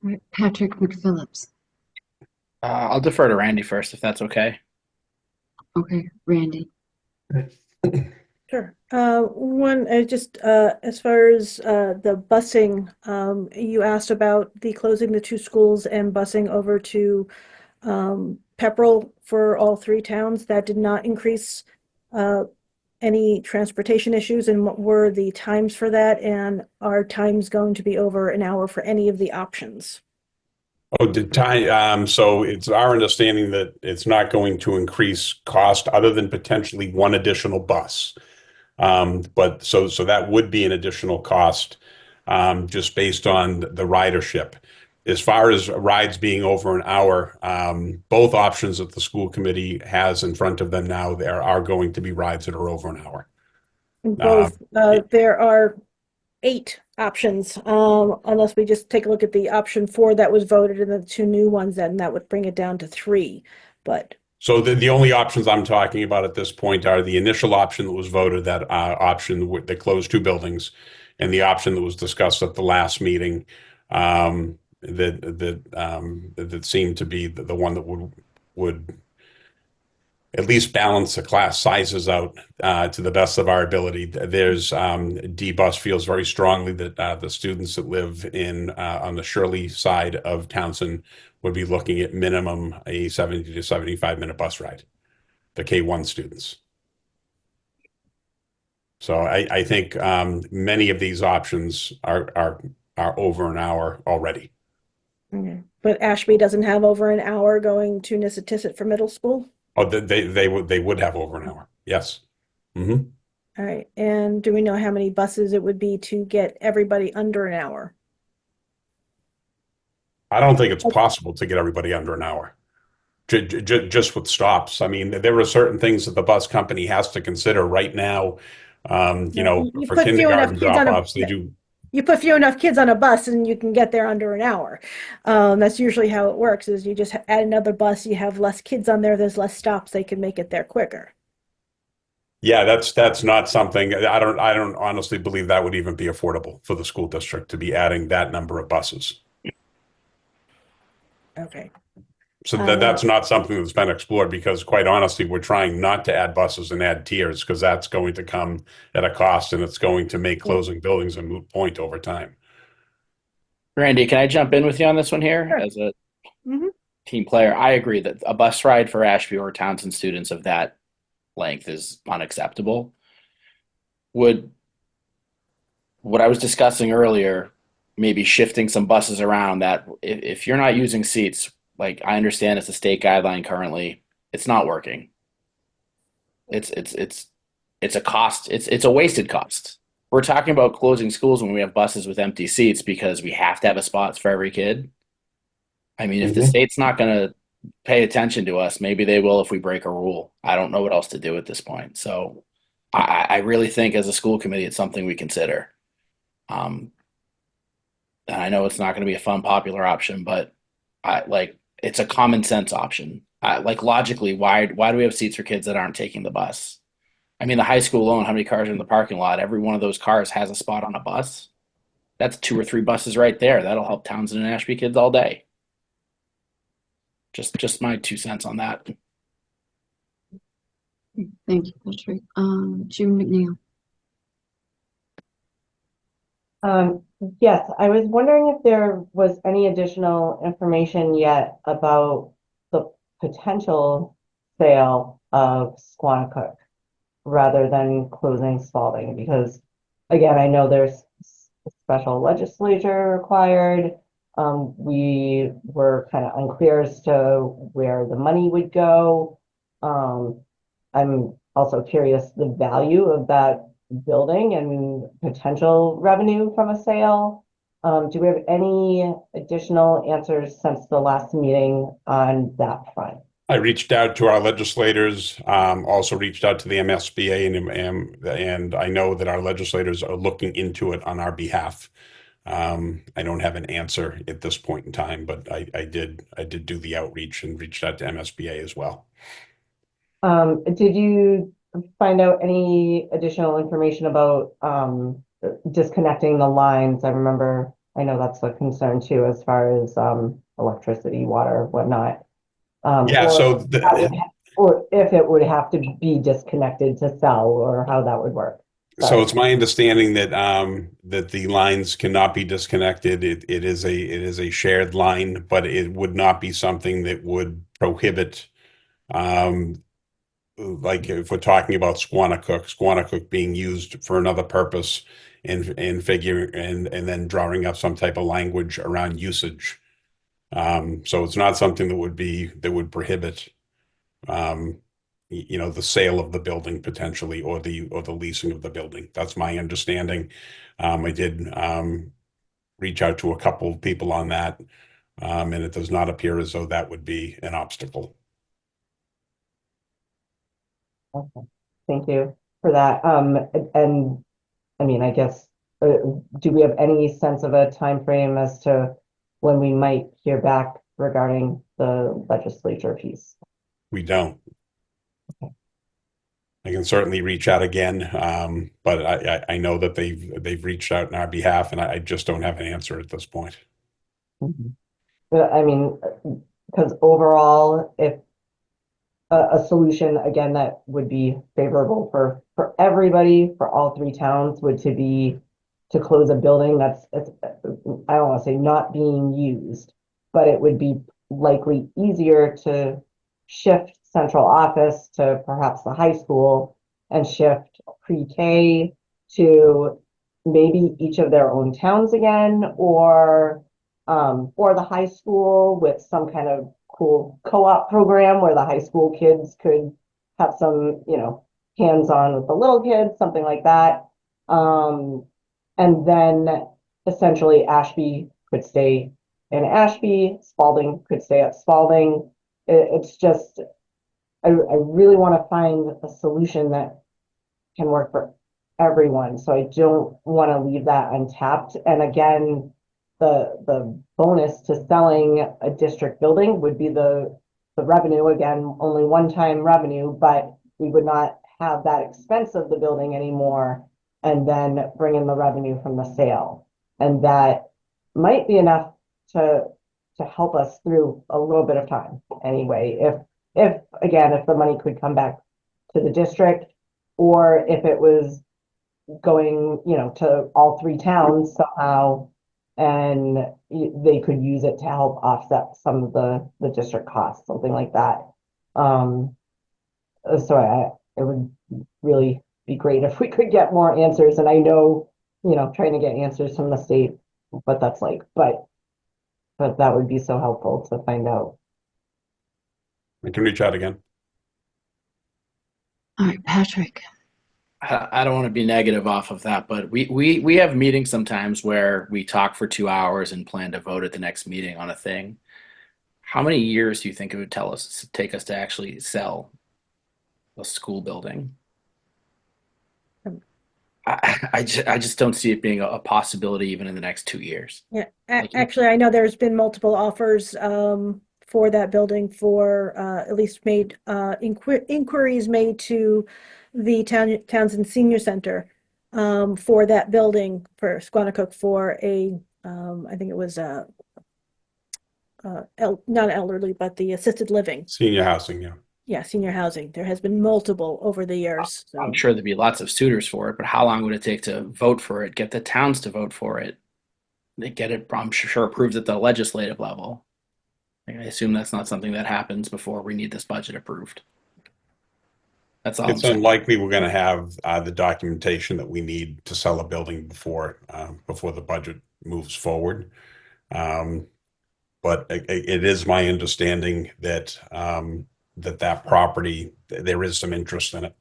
All right, Patrick McPhillips. I'll defer to Randy first, if that's okay. Okay, Randy. Sure. As far as the busing, you asked about the closing the two schools and busing over to Pepperell for all three towns. That did not increase any transportation issues, and what were the times for that? And are times going to be over an hour for any of the options? Oh, so it's our understanding that it's not going to increase cost other than potentially one additional bus. But so that would be an additional cost, just based on the ridership. As far as rides being over an hour, both options that the school committee has in front of them now, there are going to be rides that are over an hour. Both. There are 8 options, unless we just take a look at the option 4 that was voted and the 2 new ones, and that would bring it down to 3. But so the only options I'm talking about at this point are the initial option that was voted, that option that closed 2 buildings, and the option that was discussed at the last meeting, that seemed to be the one that would at least balance the class sizes out to the best of our ability. There's D-Bus feels very strongly that the students that live on the Shirley side of Townsend would be looking at minimum a 70 to 75-minute bus ride, the K-1 students. So I think many of these options are over an hour already. okay. But Ashby doesn't have over an hour going to Nissitissit for middle school? Oh, they would have over an hour. Yes. Mm-hmm. All right. And do we know how many buses it would be to get everybody under an hour? I don't think it's possible to get everybody under an hour, just with stops. I mean, there are certain things that the bus company has to consider right now. You For put few enough kindergarten kids on drop-offs, they do. You put few enough kids on a bus and you can get there under an hour. That's usually how it works, is you just add another bus, you have less kids on there, there's less stops, they can make it there quicker. Yeah, that's not something, I don't honestly believe that would even be affordable for the school district to be adding that number of buses. Okay. So that's not something that's been explored, because quite honestly, we're trying not to add buses and add tiers, because that's going to come at a cost, and it's going to make closing buildings a moot point over time. Randy, can I jump in with you on this one here? Sure. As a team player? I agree that a bus ride for Ashby or Townsend students of that length is unacceptable. What I was discussing earlier, maybe shifting some buses around, that if you're not using seats, like, I understand it's a state guideline currently, it's not working. It's a cost. It's a wasted cost. We're talking about closing schools when we have buses with empty seats because we have to have a spot for every kid. I mean, if the state's not going to pay attention to us, maybe they will if we break a rule. I don't know what else to do at this point. So I really think as a school committee, it's something we consider. And I know it's not going to be a fun, popular option, but it's a common sense option. Logically, why do we have seats for kids that aren't taking the bus? I mean, the high school alone, how many cars are in the parking lot? Every one of those cars has a spot on a bus. That's 2 or 3 buses right there. That'll help Townsend and Ashby kids all day. Just my 2 cents on that. Thank you, Patrick. June McNeil. Yes, I was wondering if there was any additional information yet about the potential sale of Squanicook rather than closing Spalding, because again, I know there's special legislature required. We were kind of unclear as to where the money would go. I'm also curious the value of that building and potential revenue from a sale. Do we have any additional answers since the last meeting on that front? I reached out to our legislators, also reached out to the MSBA, and I know that our legislators are looking into it on our behalf. I don't have an answer at this point in time, but I did do the outreach and reached out to MSBA as well. Did you find out any additional information about disconnecting the lines? I know that's a concern too, as far as electricity, water, whatnot. Yeah, Or if it would have to be disconnected to sell, or how that would work. So it's my understanding that that the lines cannot be disconnected. It is a shared line, but it would not be something that would prohibit, like if we're talking about Squannacook being used for another purpose, and then drawing up some type of language around usage. So it's not something that would prohibit, the sale of the building potentially, or the leasing of the building. That's my understanding. I did reach out to a couple of people on that, and it does not appear as though that would be an obstacle. Okay, thank you for that. And I mean, I guess, do we have any sense of a time frame as to when we might hear back regarding the legislature piece? We don't. I can certainly reach out again, but I know that they've reached out on our behalf, and I just don't have an answer at this point. But I mean, because overall, if a solution again that would be favorable for everybody, for all three towns, would to be to close a building that's, I don't want to say not being used, but it would be likely easier to shift central office to perhaps the high school, and shift pre-K to maybe each of their own towns again, or the high school with some kind of cool co-op program where the high school kids could have some, hands-on with the little kids, something like that. And then essentially Ashby could stay in Ashby, Spalding could stay at Spalding. It's just, I really want to find a solution that can work for everyone. So I don't want to leave that untapped. And again, the bonus to selling a district building would be the revenue. Again, only one-time revenue, but we would not have that expense of the building anymore, and then bring in the revenue from the sale. And that might be enough to help us through a little bit of time anyway. If the money could come back to the district, or if it was going, to all three towns somehow, and they could use it to help offset some of the district costs, something like that. So it would really be great if we could get more answers. And I know, trying to get answers from the state, what that's like, but that would be so helpful to find out. I can reach out again. All right, Patrick. I don't want to be negative off of that, but we have meetings sometimes where we talk for 2 hours and plan to vote at the next meeting on a thing. How many years do you think it would take us to actually sell a school building? I just don't see it being a possibility even in the next 2 years. Yeah, actually, I know there's been multiple offers for that building, for at least made inquiries made to the Townsend Senior Center for that building for Squannacook, for a I think it was not elderly, but the assisted living. Senior housing, yeah. Yeah, senior housing. There has been multiple over the years. So. I'm sure there'd be lots of suitors for it, but how long would it take to vote for it, get the towns to vote for it? They get it, I'm sure, approved at the legislative level. I assume that's not something that happens before we need this budget approved. That's all. It's unlikely we're going to have the documentation that we need to sell a building before the budget moves forward. But it is my understanding that that property, there is some interest in it.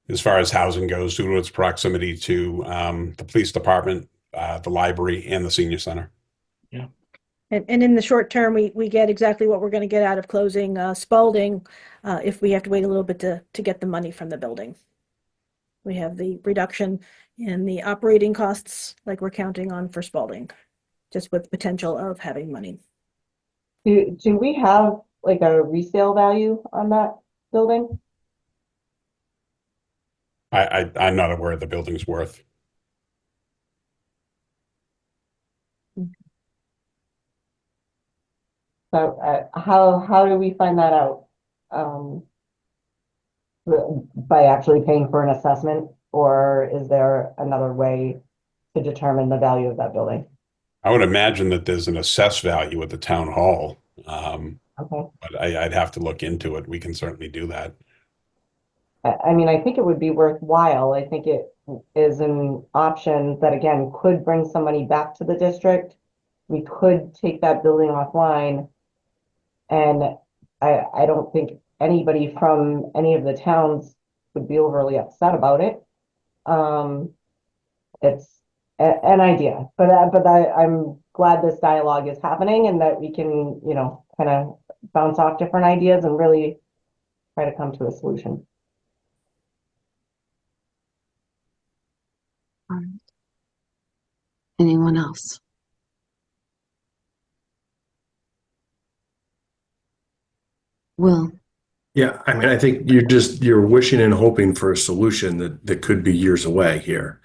as far as housing goes, due to its proximity to the police department, the library, and the senior center. And in the short term, we get exactly what we're going to get out of closing Spalding if we have to wait a little bit to get the money from the building. We have the reduction in the operating costs like we're counting on for Spalding, just with potential of having money. Do we have like a resale value on that building? I'm not aware of the building's worth. So how do we find that out? By actually paying for an assessment, or is there another way to determine the value of that building? I would imagine that there's an assessed value at the town hall. Okay. But I'd have to look into it. We can certainly do that. I mean, I think it would be worthwhile. I think it is an option that, again, could bring somebody back to the district. We could take that building offline. And I don't think anybody from any of the towns would be overly upset about it. It's an idea, but I'm glad this dialogue is happening and that we can, kind of bounce off different ideas and really try to come to a solution. All right. Anyone else? Will. Yeah, I mean, I think you're wishing and hoping for a solution that could be years away here.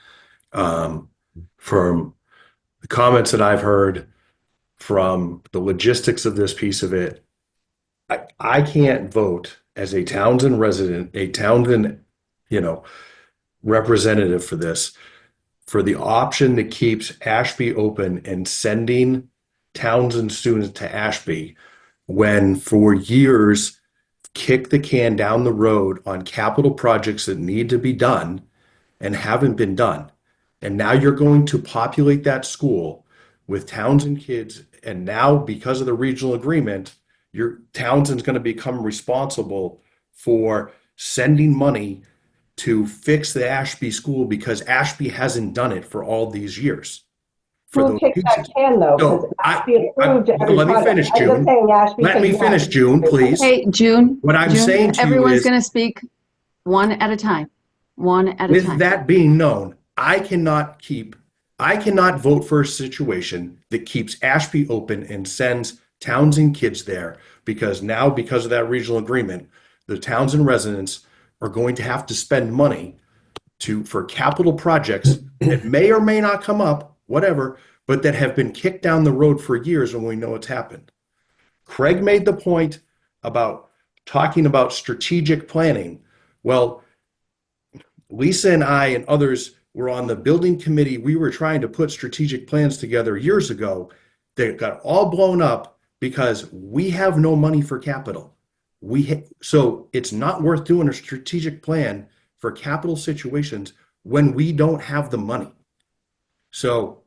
From the comments that I've heard, from the logistics of this piece of it, I can't vote as a Townsend resident, a Townsend, representative for this, for the option that keeps Ashby open and sending Townsend students to Ashby, when for years kick the can down the road on capital projects that need to be done and haven't been done. And now you're going to populate that school with Townsend kids. And now, because of the regional agreement, your Townsend's going to become responsible for sending money to fix the Ashby school because Ashby hasn't done it for all these years. Who kicked that can though? Because Ashby approved every let me project. finish, I'm just June. saying Ashby Let said me yes. finish, June, please. Hey, June. What I'm June, saying to you everyone's is, going to speak one at a time. One at a with time. that being known, I cannot vote for a situation that keeps Ashby open and sends Townsend kids there, because now, because of that regional agreement, the Townsend residents are going to have to spend money for capital projects that may or may not come up, whatever, but that have been kicked down the road for years when we know it's happened. Craig made the point about talking about strategic planning. Well, Lisa and I and others were on the building committee. We were trying to put strategic plans together years ago that got all blown up because we have no money for capital. So it's not worth doing a strategic plan for capital situations when we don't have the money. So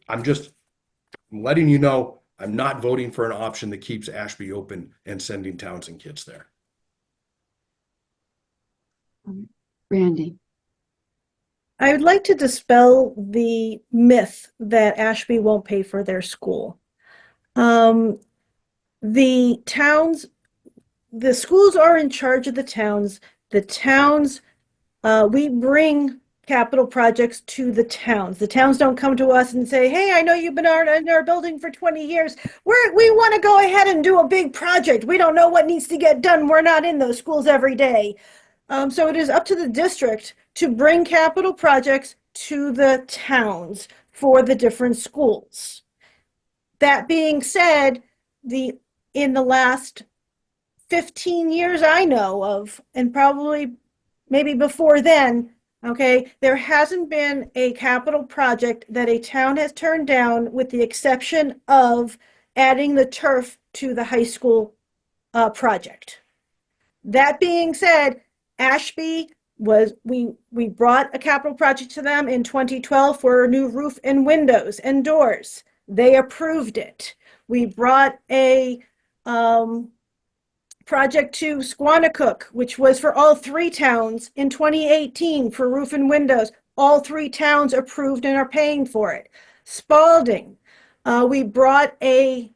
I'm just letting you know, I'm not voting for an option that keeps Ashby open and sending Townsend kids there. Randy. I would like to dispel the myth that Ashby won't pay for their school. The schools are in charge of the towns. The towns, we bring capital projects to the towns. The towns don't come to us and say, hey, I know you've been in our building for 20 years. We want to go ahead and do a big project. We don't know what needs to get done. We're not in those schools every day. So it is up to the district to bring capital projects to the towns for the different schools. That being said, in the last 15 years I know of, and probably maybe before then, okay, there hasn't been a capital project that a town has turned down with the exception of adding the turf to the high school project. That being said, Ashby we brought a capital project to them in 2012 for a new roof and windows and doors. They approved it. We brought a project to Squanicook, which was for all 3 towns in 2018 for roof and windows. All 3 towns approved and are paying for it. Spalding, we brought a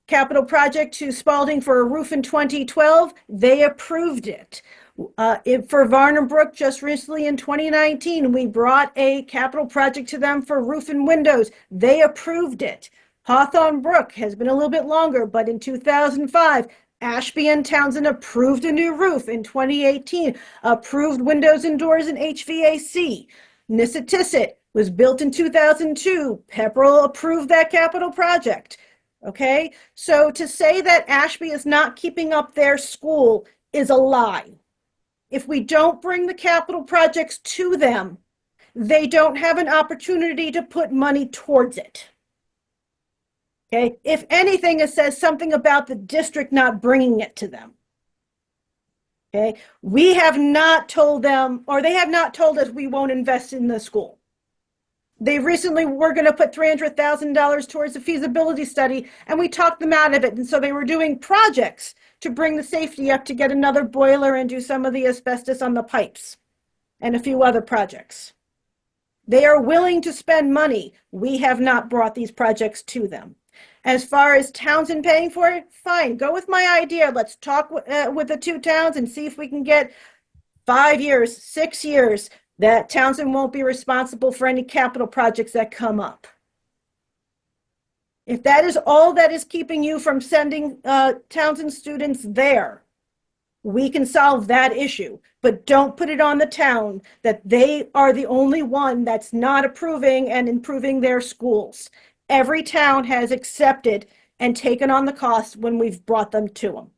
capital project to Spalding for a roof in 2012. They approved it. For Varnum Brook, just recently in 2019, we brought a capital project to them for roof and windows. They approved it. Hawthorne Brook has been a little bit longer, but in 2005, Ashby and Townsend approved a new roof. In 2018, approved windows and doors and HVAC. Nissitissit was built in 2002. Pepperell approved that capital project. Okay, so to say that Ashby is not keeping up their school is a lie. If we don't bring the capital projects to them, they don't have an opportunity to put money towards it. Okay, if anything, it says something about the district not bringing it to them. Okay, we have not told them, or they have not told us we won't invest in the school. They recently were going to put $300,000 towards a feasibility study, and we talked them out of it. And so they were doing projects to bring the safety up, to get another boiler and do some of the asbestos on the pipes and a few other projects. They are willing to spend money. We have not brought these projects to them. As far as Townsend paying for it, fine, go with my idea. Let's talk with the 2 towns and see if we can get 5 years, 6 years, that Townsend won't be responsible for any capital projects that come up. If that is all that is keeping you from sending Townsend students there, we can solve that issue, but don't put it on the town that they are the only one that's not approving and improving their schools. Every town has accepted and taken on the cost when we've brought them to them.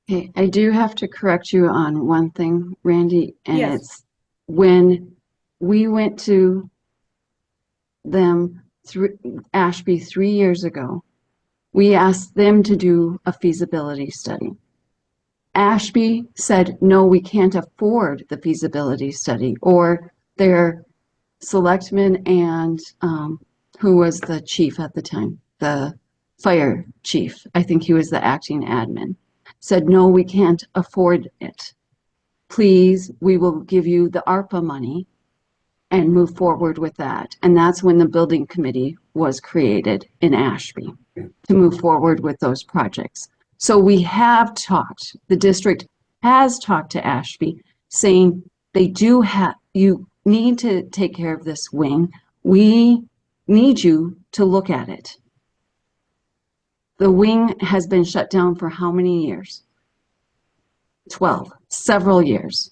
Okay, I do have to correct you on one thing, Randy, and Yes. it's when we went to them through Ashby 3 years ago, we asked them to do a feasibility study. Ashby said, no, we can't afford the feasibility study, or their selectman and who was the chief at the time, the fire chief, I think he was the acting admin, said, no, we can't afford it. Please, we will give you the ARPA money and move forward with that. And that's when the building committee was created in Ashby to move forward with those projects. So we have talked, the district has talked to Ashby saying they do have, you need to take care of this wing. We need you to look at it. The wing has been shut down for how many years? 12, several years.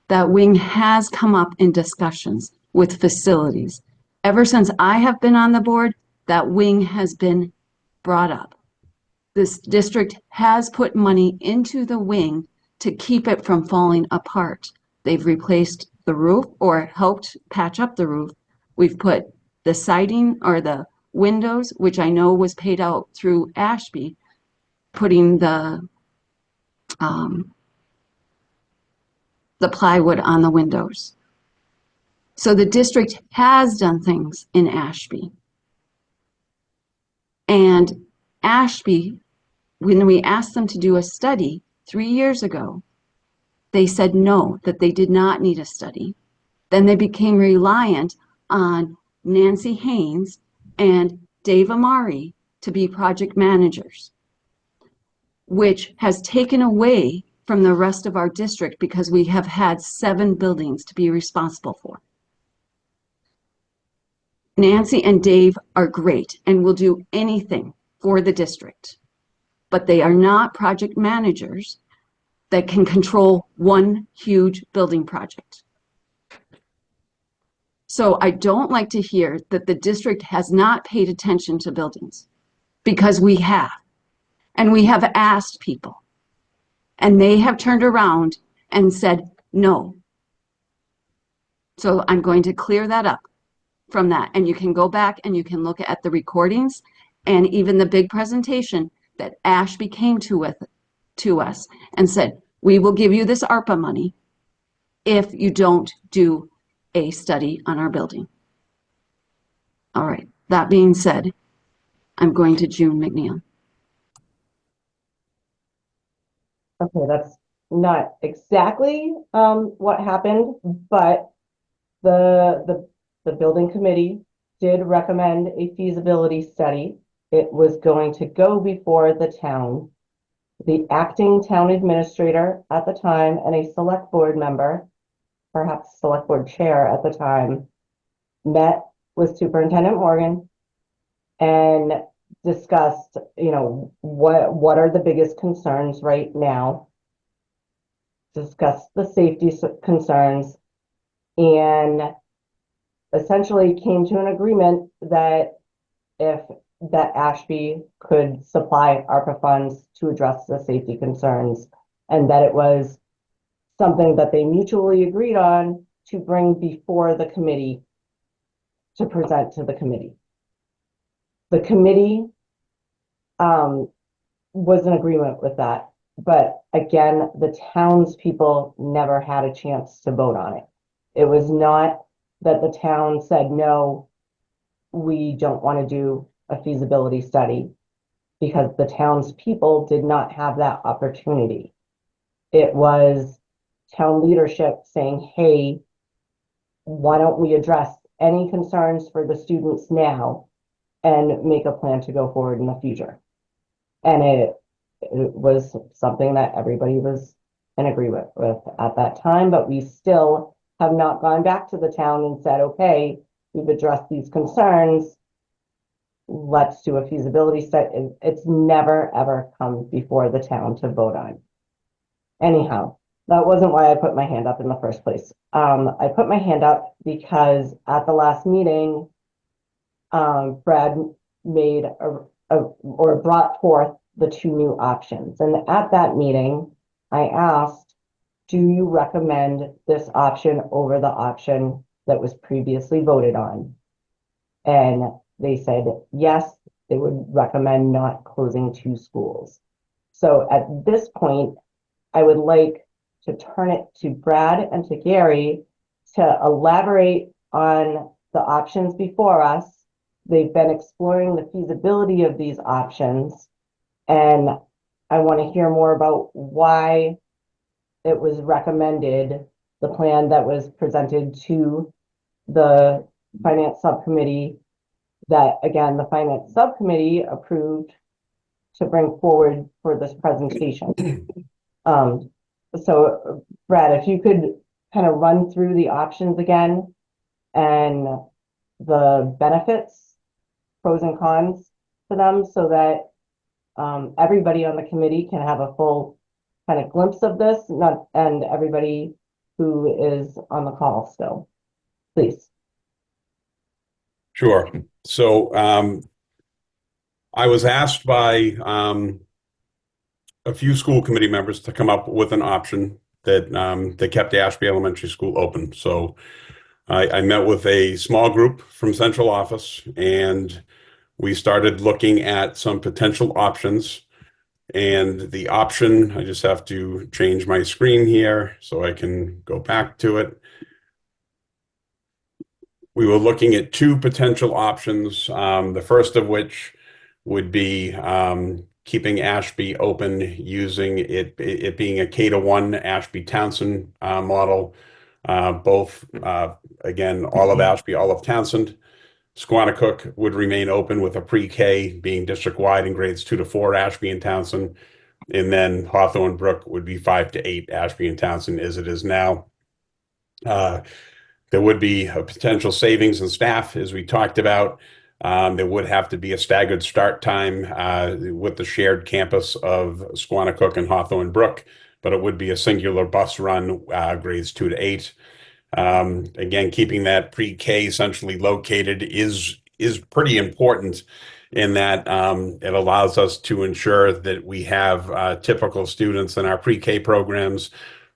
That wing has come up in discussions with facilities. Ever since I have been on the board, that wing has been brought up. This district has put money into the wing to keep it from falling apart. They've replaced the roof or helped patch up the roof. We've put the siding or the windows, which I know was paid out through Ashby, putting the plywood on the windows. So the district has done things in Ashby. And Ashby, when we asked them to do a study 3 years ago, they said no, that they did not need a study. Then they became reliant on Nancy Haynes and Dave Amari to be project managers, which has taken away from the rest of our district because we have had 7 buildings to be responsible for. Nancy and Dave are great and will do anything for the district, but they are not project managers that can control one huge building project. So I don't like to hear that the district has not paid attention to buildings, because we have. And we have asked people, and they have turned around and said no. So I'm going to clear that up from that. And you can go back and you can look at the recordings and even the big presentation that Ashby came to us and said, we will give you this ARPA money if you don't do a study on our building. All right, that being said, I'm going to June McNeil. Okay, that's not exactly what happened, but the building committee did recommend a feasibility study. It was going to go before the town. The acting town administrator at the time and a select board member, perhaps select board chair at the time, met with Superintendent Morgan and discussed, what are the biggest concerns right now, discussed the safety concerns, and essentially came to an agreement that if that Ashby could supply ARPA funds to address the safety concerns, and that it was something that they mutually agreed on to bring before the committee to present to the committee. The committee was in agreement with that, but again, the townspeople never had a chance to vote on it. It was not that the town said, no, we don't want to do a feasibility study, because the townspeople did not have that opportunity. It was town leadership saying, hey, why don't we address any concerns for the students now and make a plan to go forward in the future? And it was something that everybody was in agreement with at that time, but we still have not gone back to the town and said, okay, we've addressed these concerns, let's do a feasibility study. It's never, ever come before the town to vote on. Anyhow, that wasn't why I put my hand up in the first place. I put my hand up because at the last meeting, Brad made or brought forth the two new options. And at that meeting, I asked, do you recommend this option over the option that was previously voted on? And they said, yes, they would recommend not closing two schools. So at this point, I would like to turn it to Brad and to Gary to elaborate on the options before us. They've been exploring the feasibility of these options, and I want to hear more about why it was recommended, the plan that was presented to the finance subcommittee, that again, the finance subcommittee approved to bring forward for this presentation. So Brad, if you could kind of run through the options again and the benefits, pros and cons to them, so that everybody on the committee can have a full kind of glimpse of this, and everybody who is on the call still, please. Sure. So I was asked by a few school committee members to come up with an option that kept Ashby Elementary School open. So I met with a small group from central office, and we started looking at some potential options. And the option, I just have to change my screen here so I can go back to it. We were looking at two potential options, the first of which would be keeping Ashby open, using it being a K-1 Ashby Townsend model. Both, again, all of Ashby, all of Townsend. Squannacook would remain open with a pre-K being district-wide in grades 2 to 4, Ashby and Townsend. And then Hawthorne Brook would be 5 to 8, Ashby and Townsend, as it is now. There would be a potential savings in staff, as we talked about. There would have to be a staggered start time with the shared campus of Squannacook and Hawthorne Brook, but it would be a singular bus run, grades 2 to 8. Again, keeping that pre-K centrally located is pretty important in that it allows us to ensure that we have typical students in our pre-K programs.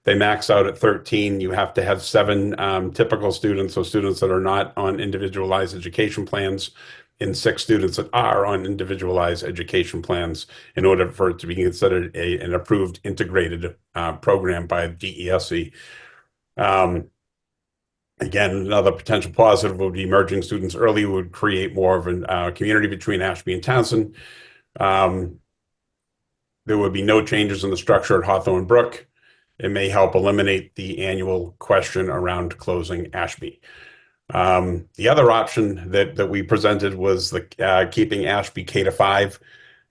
They max out at 13. You have to have 7 typical students, so students that are not on individualized education plans, and 6 students that are on individualized education plans in order for it to be considered an approved integrated program by DESE. Again, another potential positive would be merging students early would create more of a community between Ashby and Townsend. there would be no changes in the structure at Hawthorne Brook. It may help eliminate the annual question around closing Ashby. The other option that we presented was the keeping Ashby K-5.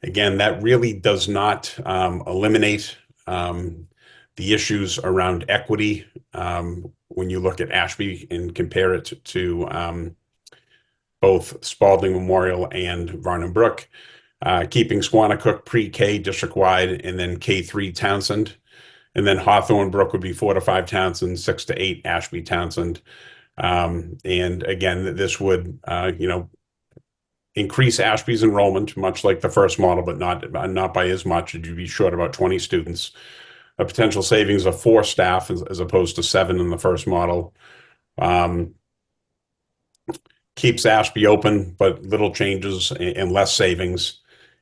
Again, that really does not eliminate the issues around equity when you look at Ashby and compare it to both Spalding Memorial and Varnum Brook. Keeping Squannacook pre-K district-wide, and then K3 Townsend. And then Hawthorne Brook would be 4 to 5 Townsend, 6 to 8 Ashby Townsend. And again, this would, increase Ashby's enrollment, much like the first model, but not by as much. You'd be short about 20 students. A potential savings of 4 staff as opposed to 7 in the first model. Keeps Ashby open, but little changes and less savings.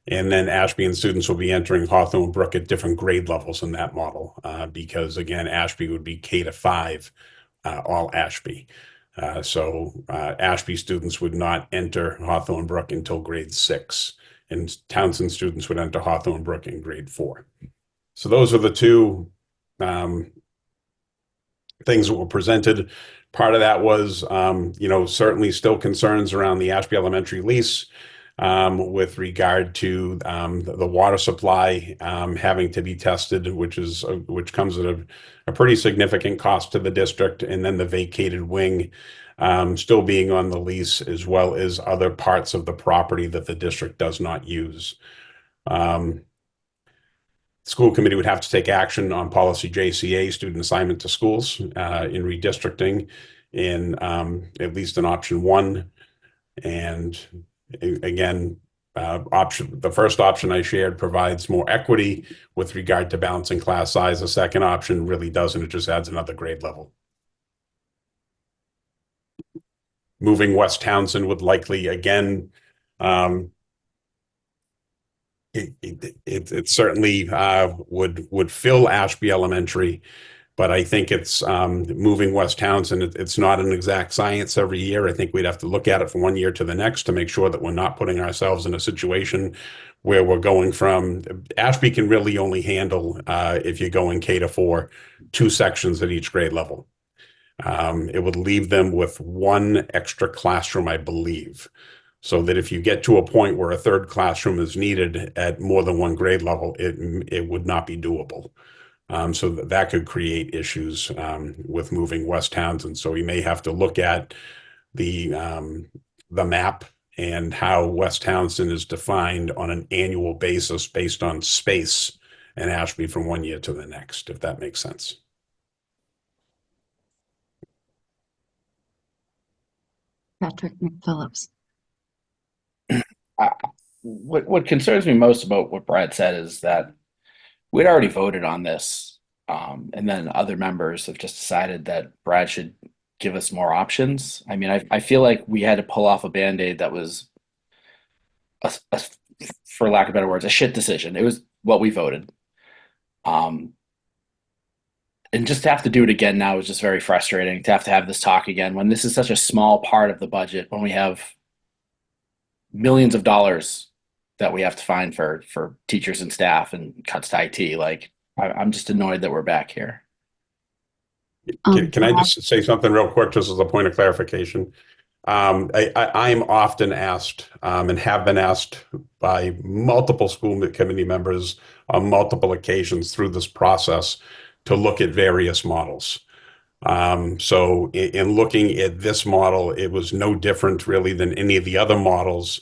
And then Ashby and students will be entering Hawthorne Brook at different grade levels in that model, because again, Ashby would be K-5, all Ashby. So Ashby students would not enter Hawthorne Brook until grade 6, and Townsend students would enter Hawthorne Brook in grade 4. So those are the two things that were presented. Part of that was, certainly still concerns around the Ashby Elementary lease with regard to the water supply having to be tested, which comes at a pretty significant cost to the district, and then the vacated wing still being on the lease, as well as other parts of the property that the district does not use. School committee would have to take action on policy JCA, student assignment to schools, in redistricting in at least an option 1. And again, the first option I shared provides more equity with regard to balancing class size. The second option really doesn't. It just adds another grade level. Moving West Townsend would likely, again, it certainly would fill Ashby Elementary, but I think it's moving West Townsend. It's not an exact science every year. I think we'd have to look at it from one year to the next to make sure that we're not putting ourselves in a situation where we're going from Ashby can really only handle, if you're going K-4, 2 sections at each grade level. It would leave them with 1 extra classroom, I believe. So that if you get to a point where a 3rd classroom is needed at more than 1 grade level, it would not be doable. So that could create issues with moving West Townsend. So we may have to look at the map and how West Townsend is defined on an annual basis based on space and Ashby from one year to the next, if that makes sense. Patrick McPhillips. What concerns me most about what Brad said is that we'd already voted on this, and then other members have just decided that Brad should give us more options. I mean, I feel like we had to pull off a Band-Aid that was, for lack of better words, a shit decision. It was what we voted. And just to have to do it again now is just very frustrating, to have this talk again when this is such a small part of the budget, when we have millions of dollars that we have to find for teachers and staff and cuts to IT. Like, I'm just annoyed that we're back here. Can I just say something real quick, just as a point of clarification? I'm often asked and have been asked by multiple school committee members on multiple occasions through this process to look at various models. So in looking at this model, it was no different really than any of the other models,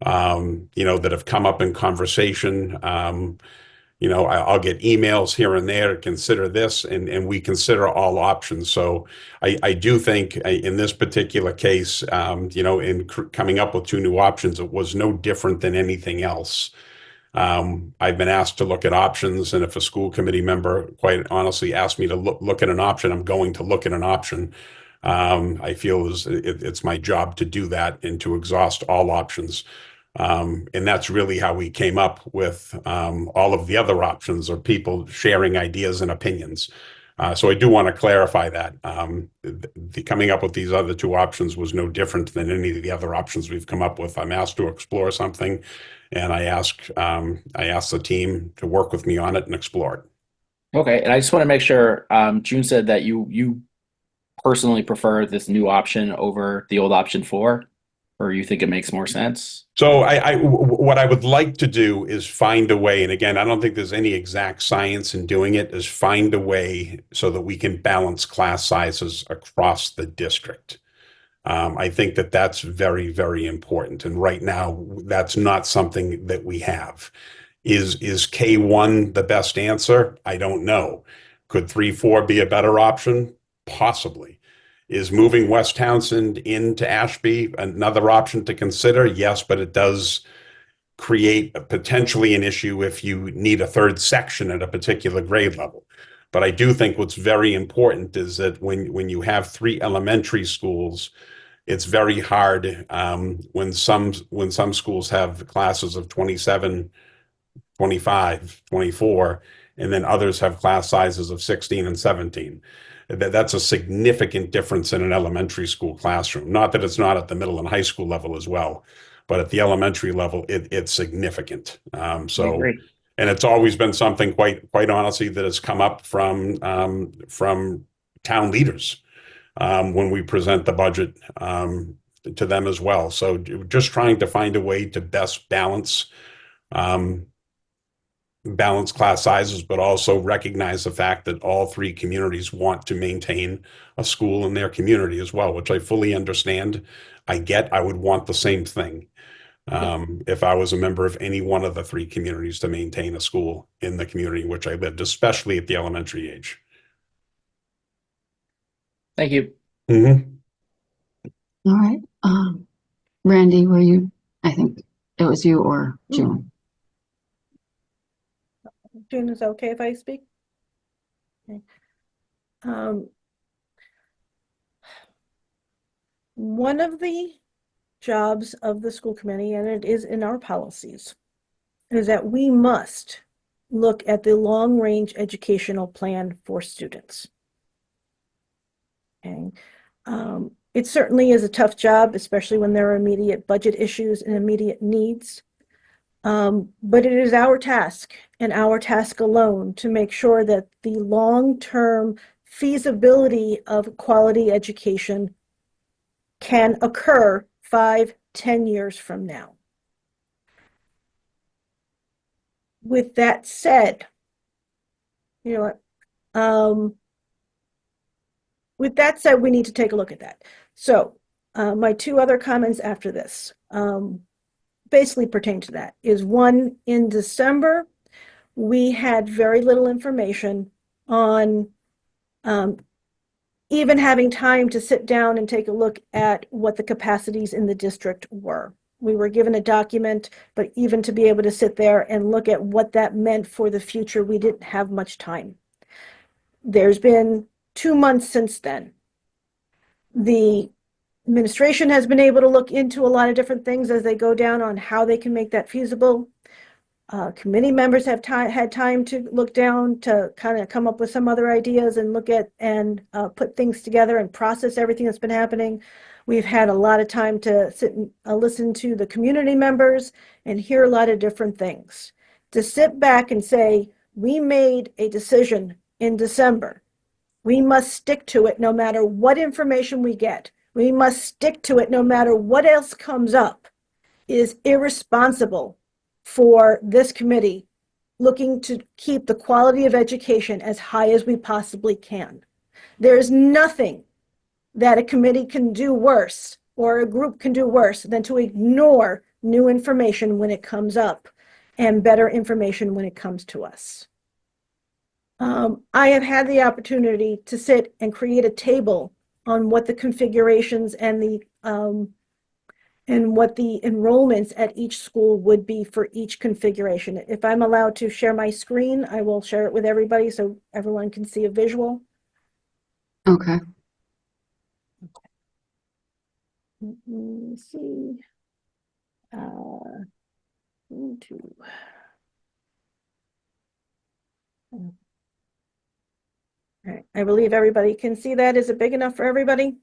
that have come up in conversation. I'll get emails here and there, consider this, and we consider all options. So I do think in this particular case, in coming up with 2 new options, it was no different than anything else. I've been asked to look at options, and if a school committee member, quite honestly, asked me to look at an option, I'm going to look at an option. I feel it's my job to do that and to exhaust all options. And that's really how we came up with all of the other options, or people sharing ideas and opinions. So I do want to clarify that. Coming up with these other 2 options was no different than any of the other options we've come up with. I'm asked to explore something, And I asked the team to work with me on it and explore it. Okay, and I just want to make sure, June said that you personally prefer this new option over the old option 4, or you think it makes more sense? So what I would like to do is find a way, and again, I don't think there's any exact science in doing it, is find a way so that we can balance class sizes across the district. I think that that's very, very important. And right now, that's not something that we have. Is K1 the best answer? I don't know. Could 3-4 be a better option? Possibly. Is moving West Townsend into Ashby another option to consider? Yes, but it does create potentially an issue if you need a third section at a particular grade level. But I do think what's very important is that when you have 3 elementary schools, it's very hard when some schools have classes of 27, 25, 24, and then others have class sizes of 16 and 17. That's a significant difference in an elementary school classroom. Not that it's not at the middle and high school level as well, but at the elementary level, it's significant. And it's always been something quite honestly that has come up from town leaders when we present the budget to them as well. So just trying to find a way to best balance class sizes, but also recognize the fact that all 3 communities want to maintain a school in their community as well, which I fully understand. I would want the same thing if I was a member of any one of the 3 communities to maintain a school in the community in which I lived, especially at the elementary age. Thank you. All right. Randy, were you? I think it was you or June. June, is it okay if I speak? Okay. One of the jobs of the school committee, and it is in our policies, is that we must look at the long-range educational plan for students. Okay. It certainly is a tough job, especially when there are immediate budget issues and immediate needs. But it is our task and our task alone to make sure that the long-term feasibility of quality education can occur 5-10 years from now. With that said, with that said, we need to take a look at that. So my 2 other comments after this basically pertain to that. Is one, in December, we had very little information on even having time to sit down and take a look at what the capacities in the district were. We were given a document, but even to be able to sit there and look at what that meant for the future, we didn't have much time. There's been 2 months since then. The administration has been able to look into a lot of different things as they go down on how they can make that feasible. Committee members have had time to look down to kind of come up with some other ideas and look at and put things together and process everything that's been happening. We've had a lot of time to sit and listen to the community members and hear a lot of different things. To sit back and say, we made a decision in December. We must stick to it no matter what information we get. We must stick to it no matter what else comes up, is irresponsible for this committee looking to keep the quality of education as high as we possibly can. There's nothing that a committee can do worse or a group can do worse than to ignore new information when it comes up and better information when it comes to us. I have had the opportunity to sit and create a table on what the configurations and what the enrollments at each school would be for each configuration. If I'm allowed to share my screen, I will share it with everybody so everyone can see a visual. Okay. Let me see. All right. I believe everybody can see that. Is it big enough for everybody?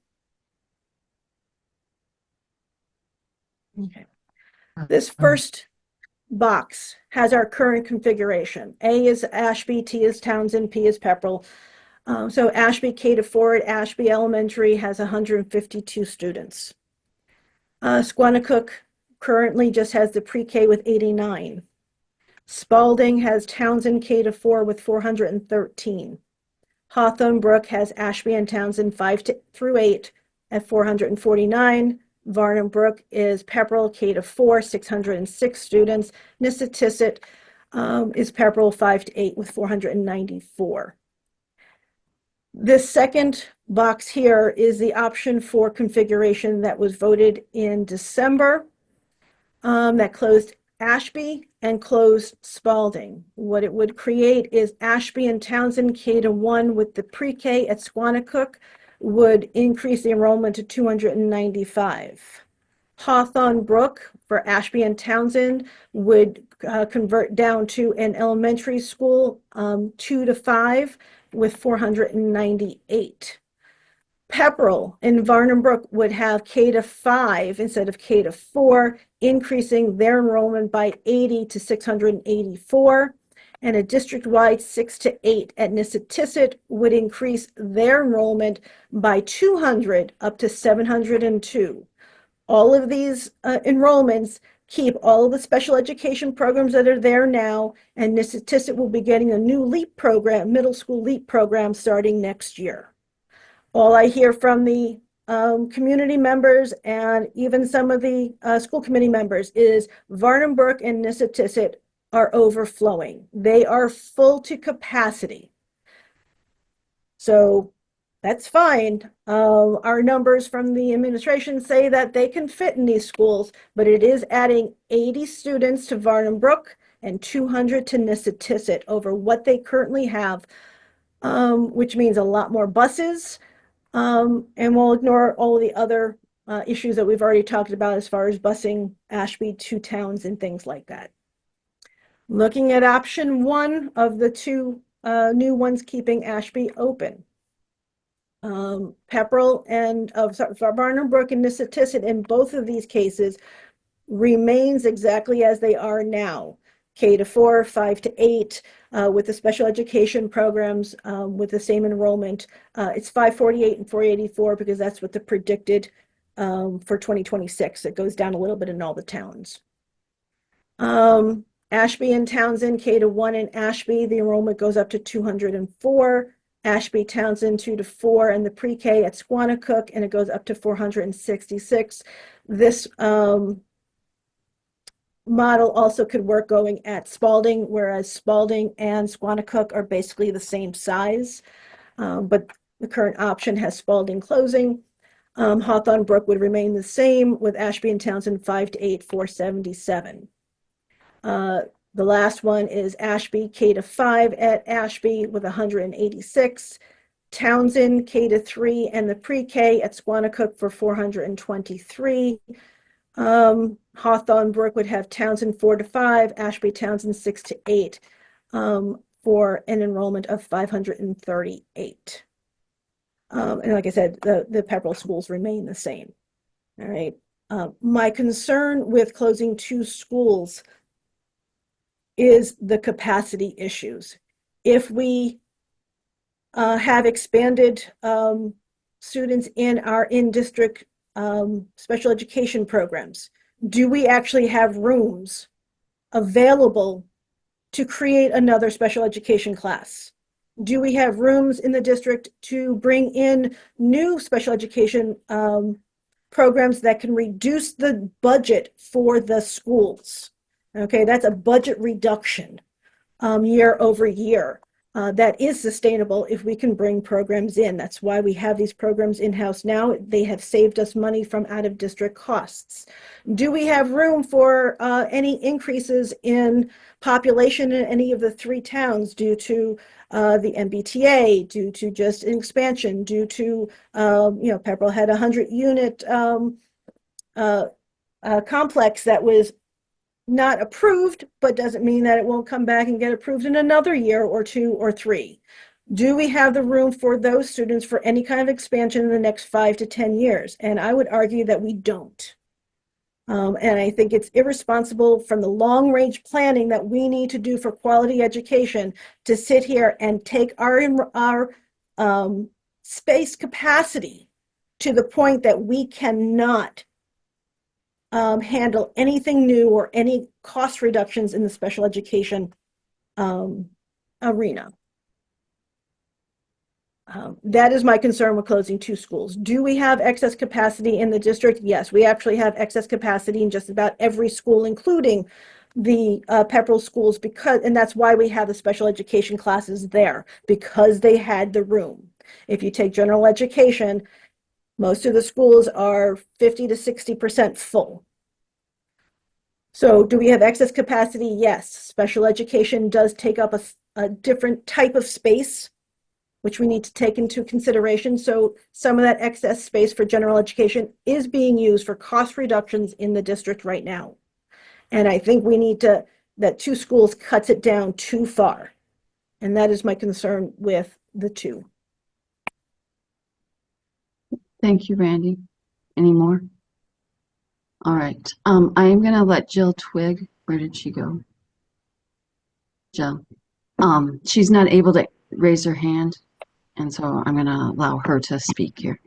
Okay. This first box has our current configuration. A is Ashby, T is Townsend, P is Pepperell. So Ashby K-4 at Ashby Elementary has 152 students. Squanicook currently just has the pre-K with 89. Spalding has Townsend K-4 with 413. Hawthorne Brook has Ashby and Townsend 5 through 8 at 449. Varnum Brook is Pepperell K-4, 606 students. Nissitissit is Pepperell 5 to 8 with 494. This second box here is the option for configuration that was voted in December that closed Ashby and closed Spalding. What it would create is Ashby and Townsend K-1 with the pre-K at Squanicook would increase the enrollment to 295. Hawthorne Brook for Ashby and Townsend would convert down to an elementary school 2 to 5 with 498. Pepperell and Varnum Brook would have K-5 instead of K-4, increasing their enrollment by 80 to 684. And a district-wide 6 to 8 at Nissitissit would increase their enrollment by 200 up to 702. All of these enrollments keep all of the special education programs that are there now, and Nissitissit will be getting a new LEAP program, middle school LEAP program starting next year. All I hear from the community members and even some of the school committee members is Varnum Brook and Nissitissit are overflowing. They are full to capacity. So that's fine. Our numbers from the administration say that they can fit in these schools, but it is adding 80 students to Varnum Brook and 200 to Nissitissit over what they currently have, which means a lot more buses. And we'll ignore all of the other issues that we've already talked about as far as busing Ashby to towns and things like that. Looking at option 1 of the 2 new ones keeping Ashby open. Pepperell and Varnum Brook and Nissitissit in both of these cases remains exactly as they are now. K-4, 5 to 8, with the special education programs with the same enrollment. It's 548 and 484 because that's what the predicted for 2026. It goes down a little bit in all the towns. Ashby and Townsend, K-1 in Ashby, the enrollment goes up to 204. Ashby, Townsend, 2 to 4, and the pre-K at Squanicook, and it goes up to 466. This model also could work going at Spalding, whereas Spalding and Squanicook are basically the same size, but the current option has Spalding closing. Hawthorne Brook would remain the same with Ashby and Townsend 5 to 8, 477. The last one is Ashby K-5 at Ashby with 186. Townsend K-3 and the pre-K at Squanicook for 423. Hawthorne Brook would have Townsend 4 to 5, Ashby Townsend 6 to 8 for an enrollment of 538. And like I said, the Pepperell schools remain the same. All right. My concern with closing 2 schools is the capacity issues. If we have expanded students in our in-district special education programs, do we actually have rooms available to create another special education class? Do we have rooms in the district to bring in new special education programs that can reduce the budget for the schools? Okay, that's a budget reduction year over year. That is sustainable if we can bring programs in. That's why we have these programs in-house now. They have saved us money from out-of-district costs. Do we have room for any increases in population in any of the 3 towns due to the MBTA, due to just an expansion, due to, Pepperell had a 100-unit complex that was not approved, but doesn't mean that it won't come back and get approved in another year or 2 or 3. Do we have the room for those students for any kind of expansion in the next 5 to 10 years? And I would argue that we don't. And I think it's irresponsible from the long-range planning that we need to do for quality education to sit here and take our space capacity to the point that we cannot handle anything new or any cost reductions in the special education arena. That is my concern with closing 2 schools. Do we have excess capacity in the district? Yes, we actually have excess capacity in just about every school, including the Pepperell schools, and that's why we have the special education classes there, because they had the room. If you take general education, most of the schools are 50 to 60% full. So do we have excess capacity? Yes. Special education does take up a different type of space, which we need to take into consideration. So some of that excess space for general education is being used for cost reductions in the district right now. And I think we need that 2 schools cuts it down too far. And that is my concern with the 2. Thank you, Randy. Any more? All right. I am going to let Jill Twig. Where did she go? Jill. She's not able to raise her hand, and so I'm going to allow her to speak here.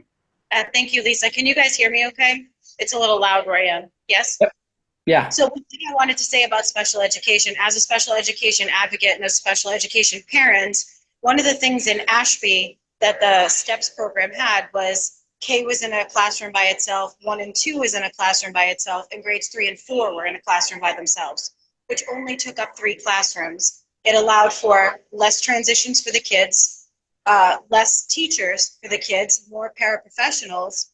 Thank you, Lisa. Can you guys hear me okay? It's a little loud where I am. Yes? Yep. Yeah. So one thing I wanted to say about special education, as a special education advocate and a special education parent, one of the things in Ashby that the STEPS program had was K was in a classroom by itself, 1 and 2 was in a classroom by itself, and grades 3 and 4 were in a classroom by themselves, which only took up 3 classrooms. It allowed for less transitions for the kids, less teachers for the kids, more paraprofessionals,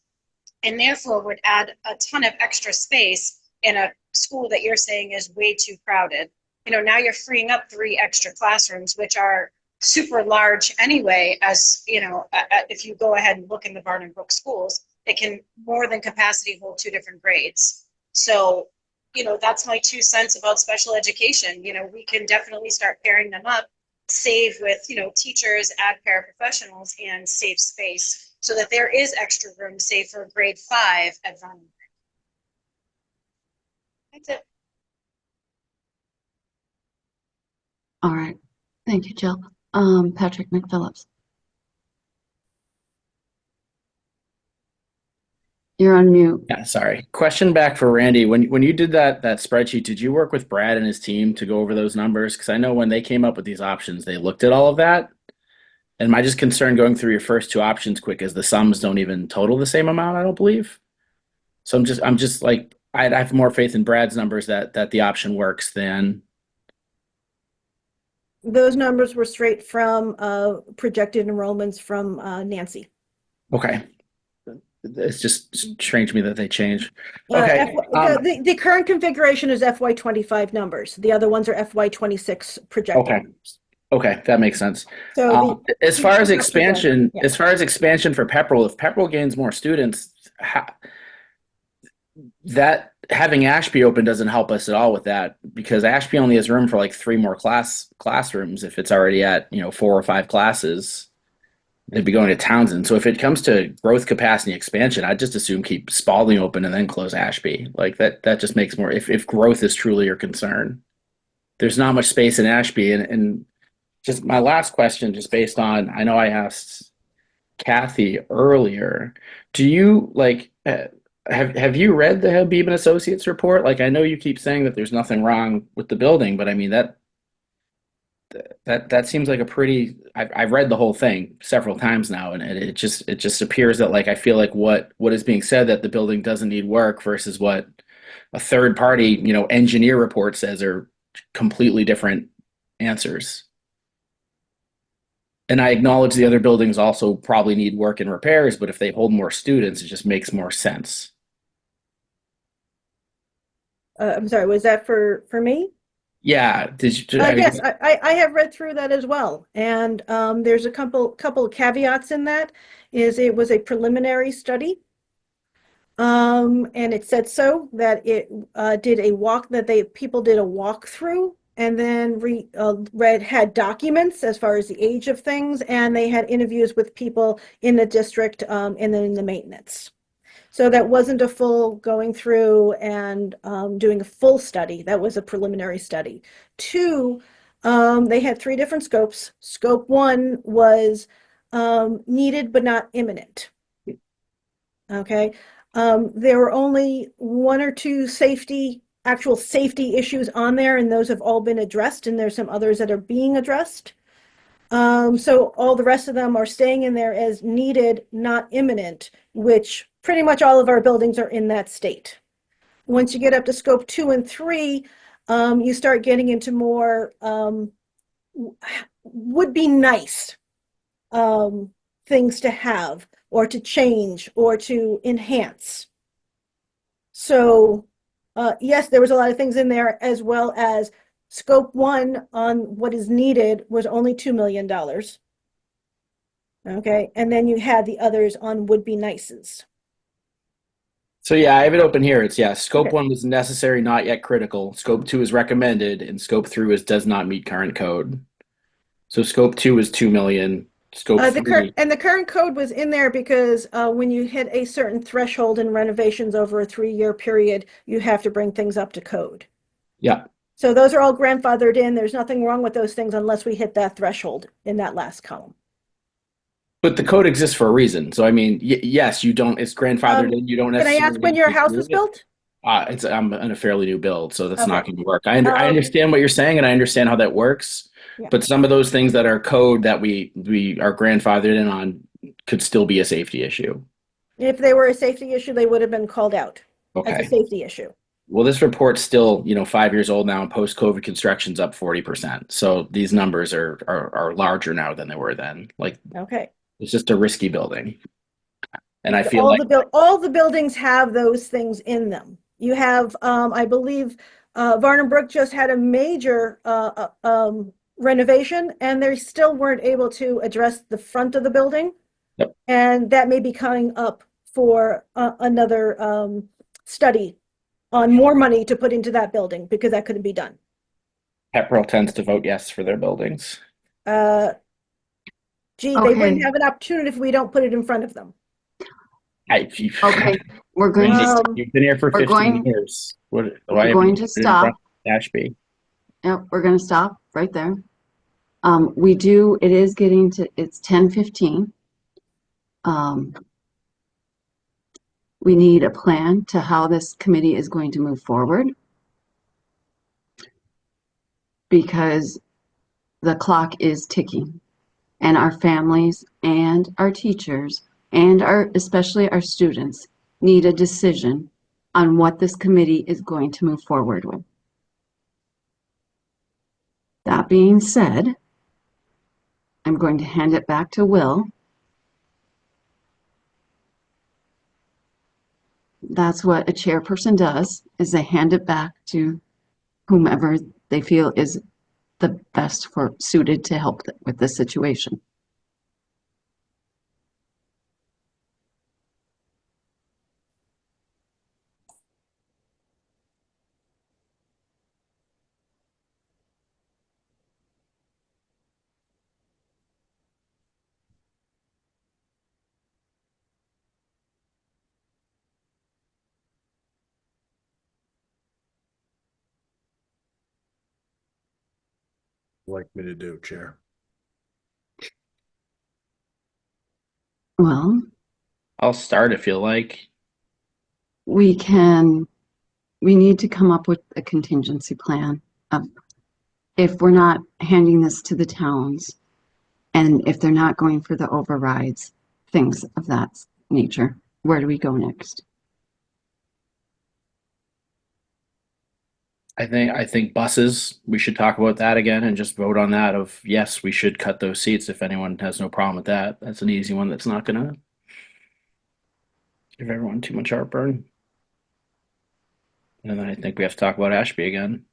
and therefore would add a ton of extra space in a school that you're saying is way too crowded. You know, now you're freeing up 3 extra classrooms, which are super large anyway, as you know, if you go ahead and look in the Barton Brook schools, it can more than capacity hold 2 different grades. So, you know, that's my 2 cents about special education. You know, we can definitely start pairing them up, save with, you know, teachers, add paraprofessionals, and save space so that there is extra room, say for grade 5 at Vernon. That's it. All right. Thank you, Jill. Patrick McPhillips. You're on mute. Yeah, sorry. Question back for Randy. When you did that spreadsheet, did you work with Brad and his team to go over those numbers? Because I know when they came up with these options, they looked at all of that. And my just concern going through your first 2 options quick is the sums don't even total the same amount, I don't believe. So I'm just like, I have more faith in Brad's numbers that the option works than. Those numbers were straight from projected enrollments from Nancy. Okay. It's just strange to me that they changed. Okay. The current configuration is FY25 numbers. The other ones are FY26 projected. Okay. Okay, that makes sense. So as far as expansion, for Pepperell, if Pepperell gains more students, that having Ashby open doesn't help us at all with that, because Ashby only has room for like 3 more classrooms. If it's already at 4 or 5 classes, they'd be going to Townsend. So if it comes to growth capacity expansion, I'd just assume keep Spalding open and then close Ashby. Like that just makes more, if growth is truly your concern. There's not much space in Ashby. And just my last question, just based on, I know I asked Kathy earlier, do you have you read the Habib and Associates report? Like, I know you keep saying that there's nothing wrong with the building, but I mean, that seems like a pretty, I've read the whole thing several times now, and it just appears that, like, I feel like what is being said, that the building doesn't need work, versus what a third party, engineer report says, are completely different answers. And I acknowledge the other buildings also probably need work and repairs, but if they hold more students, it just makes more sense. I'm sorry, was that for me? Yeah. Yes, I have read through that as well. And there's a couple of caveats in that. It was a preliminary study. And it said so that it people did a walkthrough, and then had documents as far as the age of things, and they had interviews with people in the district and then in the maintenance. So that wasn't a full going through and doing a full study. That was a preliminary study. Two, they had 3 different scopes. Scope 1 was needed but not imminent. Okay. There were only 1 or 2 actual safety issues on there, and those have all been addressed, and there's some others that are being addressed. So all the rest of them are staying in there as needed, not imminent, which pretty much all of our buildings are in that state. Once you get up to scope 2 and 3, you start getting into more would be nice things to have or to change or to enhance. So yes, there was a lot of things in there, as well as scope 1 on what is needed was only $2 million. Okay, and then you had the others on would be nices. So yeah, I have it open here. It's scope Okay. 1 was necessary, not yet critical. Scope 2 is recommended, and scope 3 is does not meet current code. So scope 2 is 2 million. Scope 3. The current code was in there because when you hit a certain threshold in renovations over a 3-year period, you have to bring things up to code. Yeah. So those are all grandfathered in. There's nothing wrong with those things unless we hit that threshold in that last column. But the code exists for a reason. So I mean, yes, you don't. It's grandfathered in. You don't Can I necessarily. ask when your house was built? I'm in a fairly new build, so that's not Okay. going to work. I understand what you're saying, and I understand how that works. Yeah. But some of those things that are code that we are grandfathered in on could still be a safety issue. If they were a safety issue, they would have been called out as Okay. a safety issue. Well, this report's still 5 years old now, and post-COVID construction's up 40%. So these numbers are larger now than they were then. Like, Okay. it's just a risky building, and I feel like all the buildings have those things in them. You have, I believe, Varnum Brook just had a major renovation, and they still weren't able to address the front of the building. Yep. And that may be coming up for another study on more money to put into that building because that couldn't be done. Pepperell tends to vote yes for their buildings. They Okay. wouldn't have an opportunity if we don't put it in front of them. Okay, we're going to, You've been here for we're 15 going- years. Why we're haven't going you to put it in front stop. of Ashby? Yep, we're going to stop right there. It is getting to, it's 10:15. We need a plan to how this committee is going to move forward, because the clock is ticking, and our families and our teachers and especially our students need a decision on what this committee is going to move forward with. That being said, I'm going to hand it back to Will. That's what a chairperson does, is they hand it back to whomever they feel is the best suited to help with the situation. Like me to do, Chair? Well, I'll start if you like. we need to come up with a contingency plan. If we're not handing this to the towns, and if they're not going for the overrides, things of that nature, where do we go next? I think buses, we should talk about that again and just vote on that of yes, we should cut those seats if anyone has no problem with that. That's an easy one that's not gonna give everyone too much heartburn. And then I think we have to talk about Ashby again.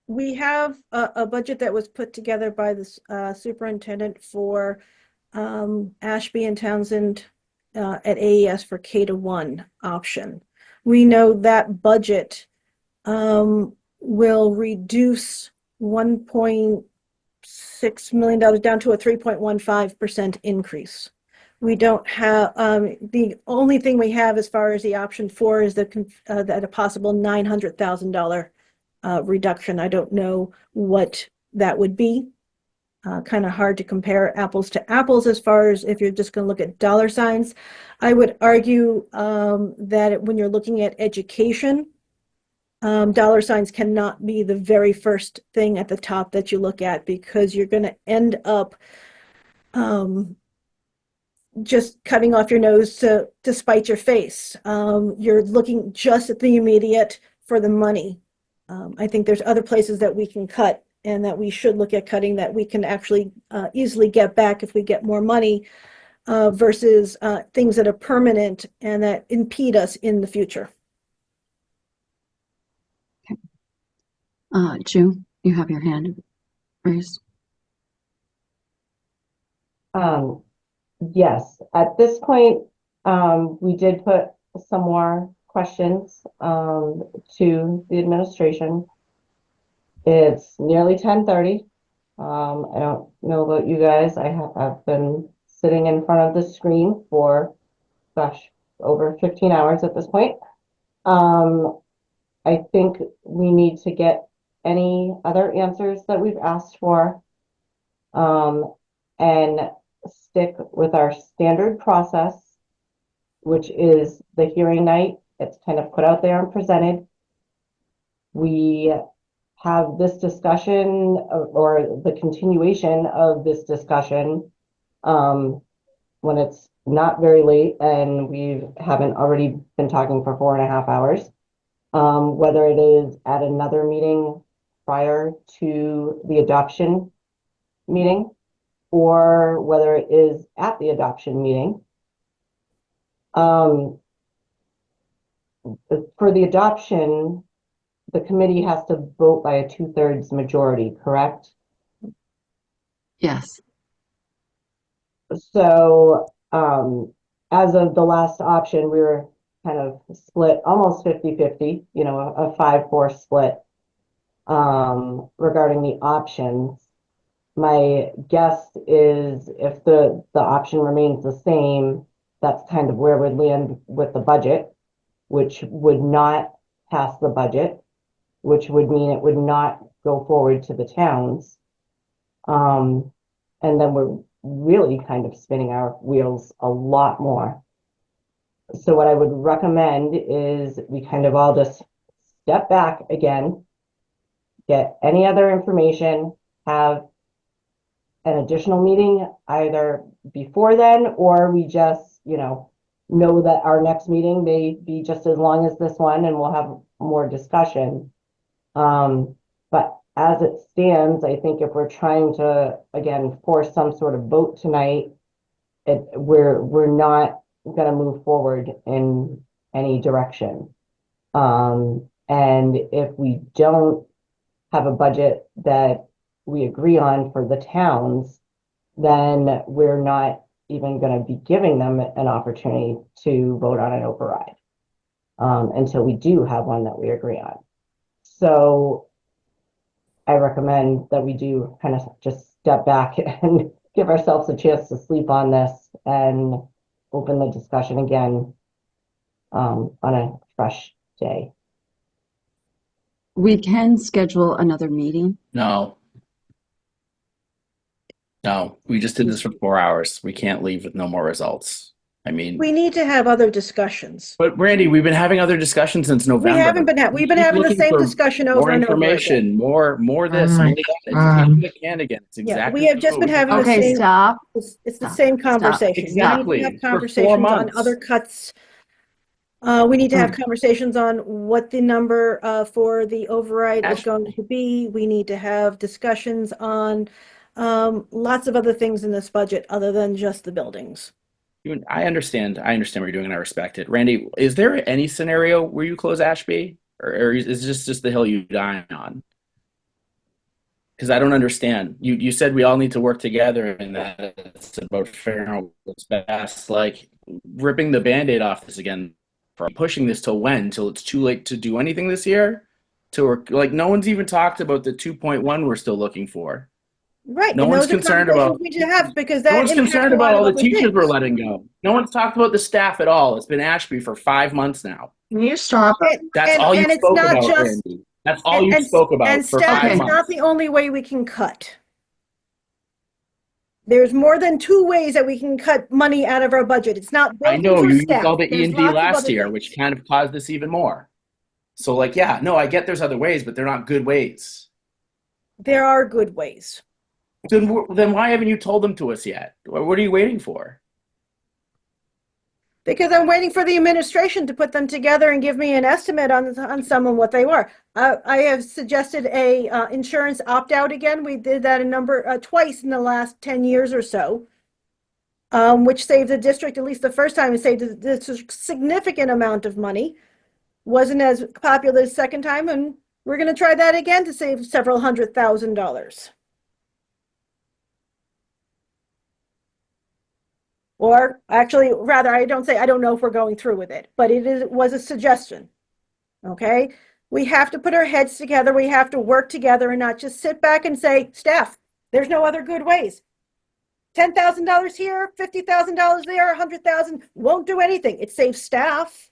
We have a budget that was put together by the superintendent for Ashby and Townsend at AES for K-1 option. we know that budget will reduce $1.6 million down to a 3.15% increase. We don't have, the only thing we have as far as the option 4 is that a possible $900,000 reduction. I don't know what that would be. Kind of hard to compare apples to apples as far as if you're just going to look at dollar signs. I would argue that when you're looking at education, dollar signs cannot be the very first thing at the top that you look at, because you're going to end up just cutting off your nose to spite your face. You're looking just at the immediate for the money. I think there's other places that we can cut and that we should look at cutting that we can actually easily get back if we get more money versus things that are permanent and that impede us in the future. June, you have your hand raised. Yes, at this point, we did put some more questions to the administration. It's nearly 10:30. I don't know about you guys. I've been sitting in front of the screen for, gosh, over 15 hours at this point. I think we need to get any other answers that we've asked for, and stick with our standard process, which is the hearing night. It's kind of put out there and presented. We have this discussion or the continuation of this discussion when it's not very late and we haven't already been talking for 4.5 hours. Whether it is at another meeting prior to the adoption meeting, or whether it is at the adoption meeting. For the adoption, the committee has to vote by a 2/3 majority, correct? Yes. So as of the last option, we were kind of split almost 50-50, you know, a 5-4 split regarding the options. My guess is if the option remains the same, that's kind of where we'd land with the budget, which would not pass the budget, which would mean it would not go forward to the towns. And then we're really kind of spinning our wheels a lot more. So what I would recommend is we kind of all just step back again, get any other information, have an additional meeting either before then, or we just, you know that our next meeting may be just as long as this one and we'll have more discussion. But as it stands, I think if we're trying to, again, force some sort of vote tonight, we're not going to move forward in any direction. And if we don't have a budget that we agree on for the towns, then we're not even going to be giving them an opportunity to vote on an override until we do have one that we agree on. So I recommend that we do kind of just step back and give ourselves a chance to sleep on this and open the discussion again on a fresh day. We can schedule another meeting. No, we just did this for 4 hours. We can't leave with no more results. I mean, We need to have other discussions. but Randy, we've been having other discussions since November. We haven't been we've been Keep having the looking same for discussion more over and over again. information, more this, Oh my more that. It's kicking the can again. It's Yeah, exactly we have just been having the Okay, same. stop. It's the Stop. same Stop. conversation. Exactly. We need to have For 4 conversations on months. other cuts. We need to have conversations on what the number for the override is going to be. We need to have discussions on lots of other things in this budget other than just the buildings. I understand what you're doing and I respect it. Randy, is there any scenario where you close Ashby? Or is this just the hill you die on? Because I don't understand. You said we all need to work together and that it's about figuring out what's best. Like ripping the Band-Aid off this again for pushing this till when? Till it's too late to do anything this year? Till like no one's even talked about the 2.1 we're still looking for. Right, No and one's those are concerned conversations about. we should have because No that one's impacts concerned a about lot of all the other teachers we're things. letting go. No one's talked about the staff at all. It's been Ashby for 5 months now. Can you stop it? That's all you And it's spoke not about, just, Randy. That's all you spoke about for Steph, 5 it's months. not the only way we can cut. There's more than 2 ways that we can cut money out of our budget. It's not I buildings know or you used staff. all the There's E&D lots of last other year, things. which kind of caused this even more. So like, yeah, no, I get there's other ways, but they're not good ways. There are good ways. Then why haven't you told them to us yet? What are you waiting for? Because I'm waiting for the administration to put them together and give me an estimate on some of what they were. I have suggested a insurance opt-out again. We did that twice in the last 10 years or so, which saved the district, at least the first time, it saved a significant amount of money. Wasn't as popular the second time, and we're going to try that again to save several $100,000. Or actually, rather, I don't know if we're going through with it, but it was a suggestion. Okay? We have to put our heads together. We have to work together and not just sit back and say, staff, there's no other good ways. $10,000 here, $50,000 there, $100,000 won't do anything. It saves staff.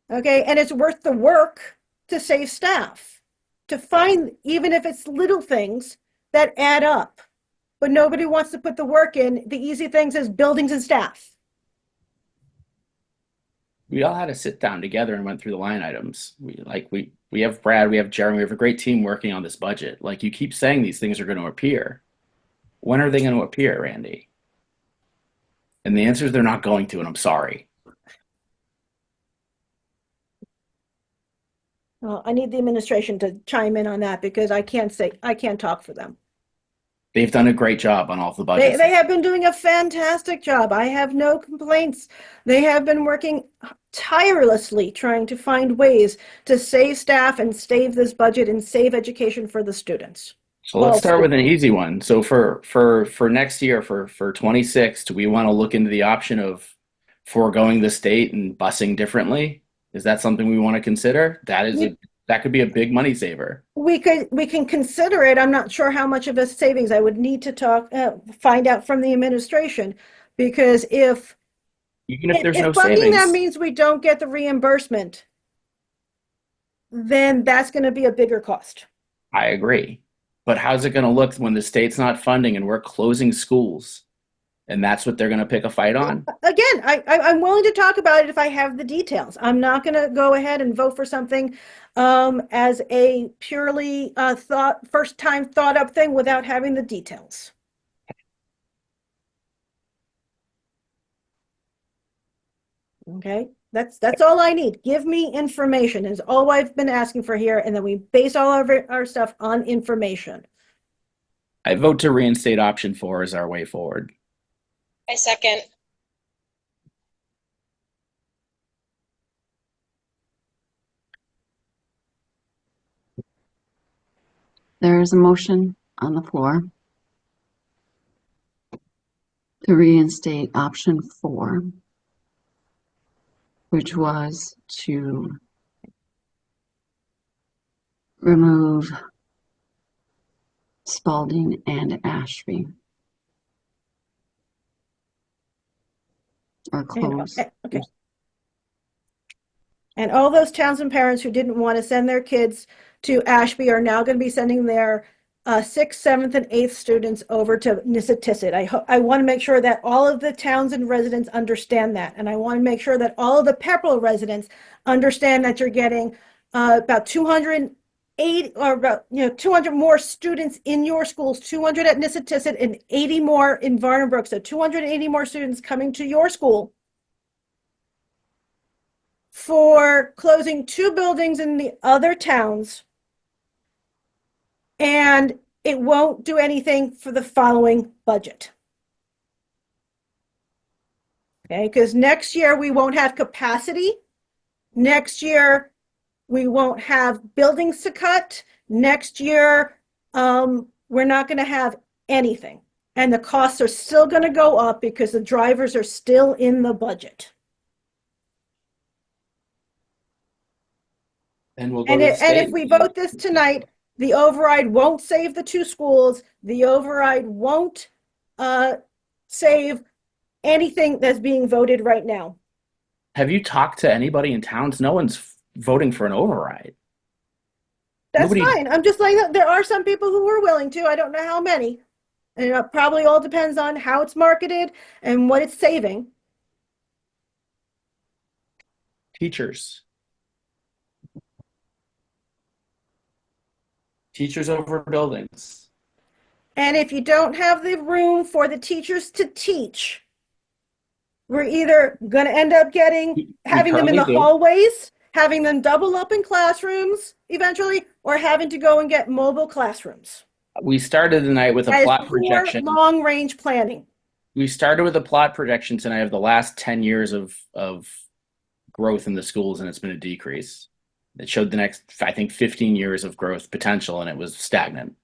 Okay? And it's worth the work to save staff, to find, even if it's little things that add up. But nobody wants to put the work in. The easy things is buildings and staff. We all had to sit down together and went through the line items. We have Brad, we have Jeremy, we have a great team working on this budget. Like you keep saying these things are going to appear. When are they going to appear, Randy? And the answer is they're not going to, and I'm sorry. Well, I need the administration to chime in on that because I can't talk for them. They've done a great job on all of the budgets. They have been doing a fantastic job. I have no complaints. They have been working tirelessly trying to find ways to save staff and save this budget and save education for the students. So let's start with an easy one. So for next year, for 26, do we want to look into the option of foregoing the state and busing differently? Is that something we want to consider? That could be a big money saver. We can consider it. I'm not sure how much of a savings. I would need to find out from the administration, because if there's no bucking savings, that means we don't get the reimbursement, then that's going to be a bigger cost. I agree. But how's it going to look when the state's not funding and we're closing schools? And that's what they're going to pick a fight on? Again, I'm willing to talk about it if I have the details. I'm not going to go ahead and vote for something as a purely first time thought up thing without having the details. Okay, that's all I need. Give me information is all I've been asking for here, and then we base all of our stuff on information. I vote to reinstate option 4 as our way forward. I second. There is a motion on the floor to reinstate option 4, which was to remove Spalding and Ashby. Or close. Okay. And all those towns and parents who didn't want to send their kids to Ashby are now going to be sending their 6th, 7th, and 8th students over to Nissitissit. I want to make sure that all of the towns and residents understand that. And I want to make sure that all of the Pepperell residents understand that you're getting about 208 or about 200 more students in your schools, 200 at Nissitissit and 80 more in Varnabrook. So 280 more students coming to your school for closing 2 buildings in the other towns, and it won't do anything for the following budget. Okay, because next year we won't have capacity. Next year we won't have buildings to cut. Next year we're not going to have anything. And the costs are still going to go up because the drivers are still in the budget. And we'll go And to the if state. we vote this tonight, the override won't save the two schools. The override won't save anything that's being voted right now. Have you talked to anybody in towns? No one's voting for an override. That's Nobody- fine. I'm just like, there are some people who are willing to. I don't know how many. And it probably all depends on how it's marketed and what it's saving. Teachers. Teachers over buildings. And if you don't have the room for the teachers to teach, we're either going to end up having them in the currently do. hallways, having them double up in classrooms eventually, or having to go and get mobile classrooms. We started the night with a That is plot poor projection. long-range planning. We started with a plot projection tonight of the last 10 years of growth in the schools, and it's been a decrease. It showed the next, I think, 15 years of growth potential, and it was stagnant.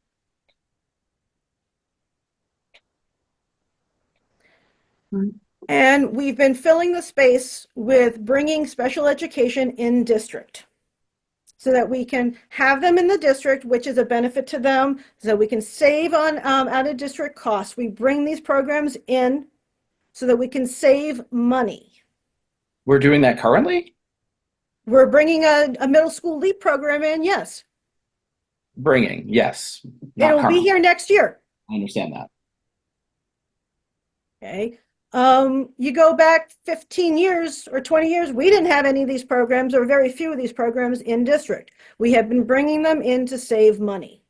And we've been filling the space with bringing special education in district so that we can have them in the district, which is a benefit to them, so that we can save on out of district costs. We bring these programs in so that we can save money. We're doing that currently? We're bringing a middle school LEAP program in, yes. Bringing, yes. Not It'll be currently. here next year. I understand that. Okay. You go back 15 years or 20 years, we didn't have any of these programs or very few of these programs in district. We have been bringing them in to save money.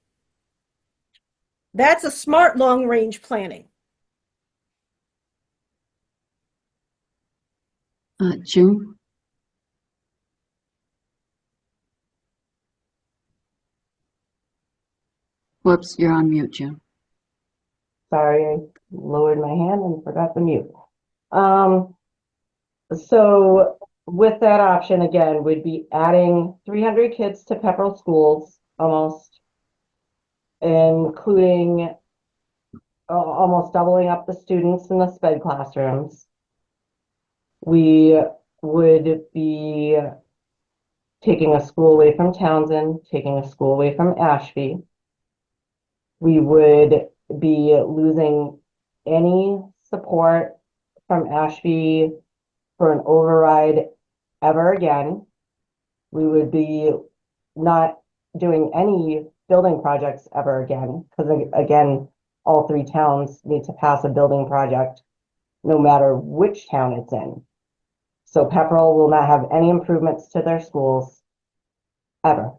That's a smart long-range planning. June? Whoops, you're on mute, June. Sorry, I lowered my hand and forgot to mute. So with that option, again, we'd be adding 300 kids to Pepperell schools, almost, including almost doubling up the students in the SPED classrooms. We would be taking a school away from Townsend, taking a school away from Ashby. We would be losing any support from Ashby for an override ever again. We would be not doing any building projects ever again, because again, all three towns need to pass a building project no matter which town it's in. So Pepperell will not have any improvements to their schools ever.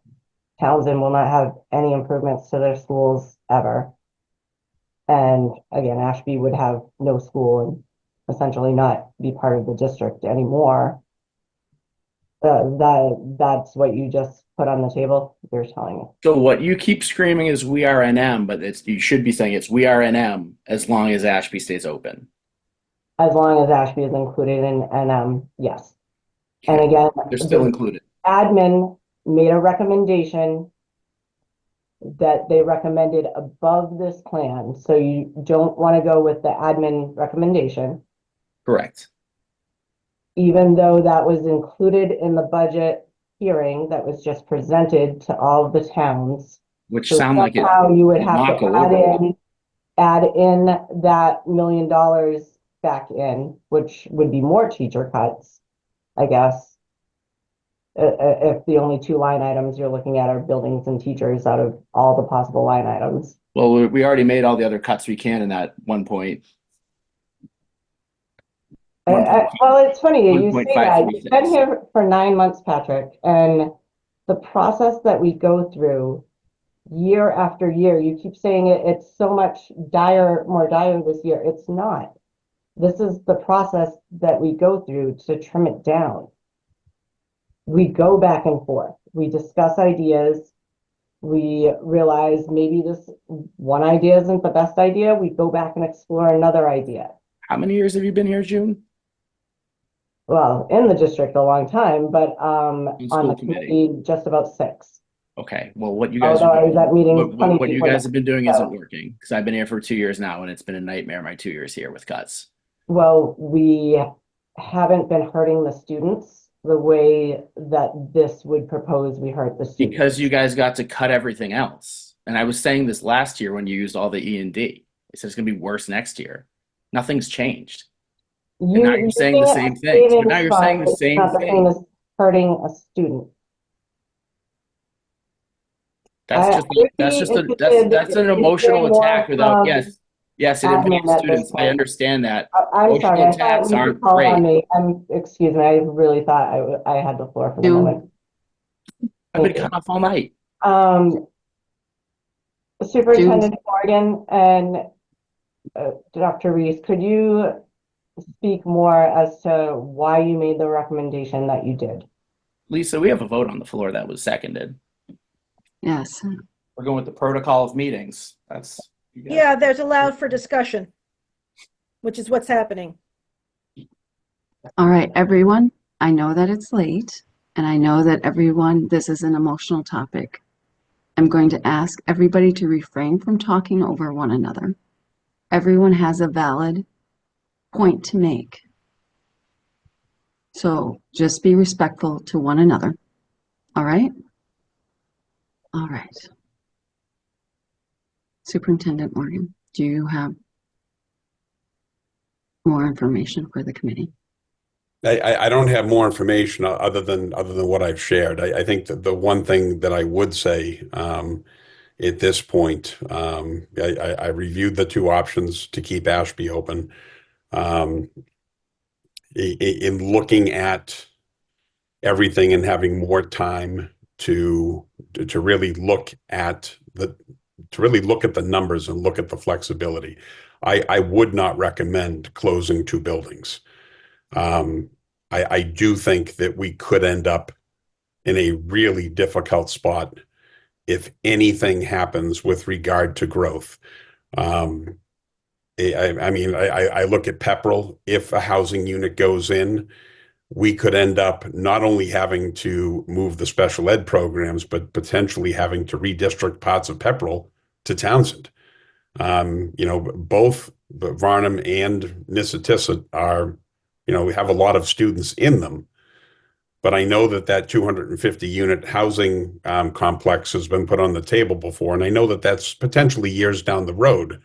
Townsend will not have any improvements to their schools ever. And again, Ashby would have no school and essentially not be part of the district anymore. That's what you just put on the table, you're telling me. So what you keep screaming is we are NM, but you should be saying it's we are NM as long as Ashby stays open. As long as Ashby is included in NM, yes. And again, They're still included. Admin made a recommendation that they recommended above this plan. So you don't want to go with the admin recommendation. Correct. Even though that was included in the budget hearing that was just presented to all of the towns. Which so sound like it. somehow you would have not to go over. add in that $1 million back in, which would be more teacher cuts, I guess. If the only two line items you're looking at are buildings and teachers out of all the possible line items. Well, we already made all the other cuts we can in that 1 point. Well, it's funny you say that. 1.536. You've been here for 9 months, Patrick, and the process that we go through year after year, you keep saying it's so much more dire this year. It's not. This is the process that we go through to trim it down. We go back and forth. We discuss ideas. We realize maybe this one idea isn't the best idea. We go back and explore another idea. How many years have you been here, June? Well, in the district a long time, but on the committee. committee just about 6. Okay. Well, what you guys Although I was at meetings what you before guys that. have been doing isn't working because I've been here for 2 years now, and it's been a nightmare my 2 years here with cuts. Well, we haven't been hurting the students the way that this would propose we hurt the students. Because you guys got to cut everything else. And I was saying this last year when you used all the E&D. It said it's going to be worse next year. Nothing's changed. And now you're saying the same thing. But now you're saying the same not the same thing. as hurting a student. That's an emotional attack without, yes, it admin impacts at this students. I point. understand that. I'm sorry, I thought attacks you aren't called on great. me. Excuse me, I really thought I had the floor for the moment. I've been cut off all night. Superintendent Morgan and Dr. Reese, could you speak more as to why you made the recommendation that you did? Lisa, we have a vote on the floor that was seconded. Yes. We're going with the protocol of meetings. Yeah, there's allowed for discussion, which is what's happening. All right, everyone, I know that it's late, and I know that this is an emotional topic. I'm going to ask everybody to refrain from talking over one another. Everyone has a valid point to make. So just be respectful to one another. All right? All right. Superintendent Morgan, do you have more information for the committee? I don't have more information other than what I've shared. I think that the one thing that I would say at this point, I reviewed the two options to keep Ashby open. In looking at everything and having more time to really look at the numbers and look at the flexibility, I would not recommend closing two buildings. I do think that we could end up in a really difficult spot if anything happens with regard to growth. I look at Pepperell. If a housing unit goes in, we could end up not only having to move the special ed programs, but potentially having to redistrict parts of Pepperell to Townsend. Both Varnum and Nissitissit are, we have a lot of students in them. But I know that 250 unit housing complex has been put on the table before, and I know that that's potentially years down the road.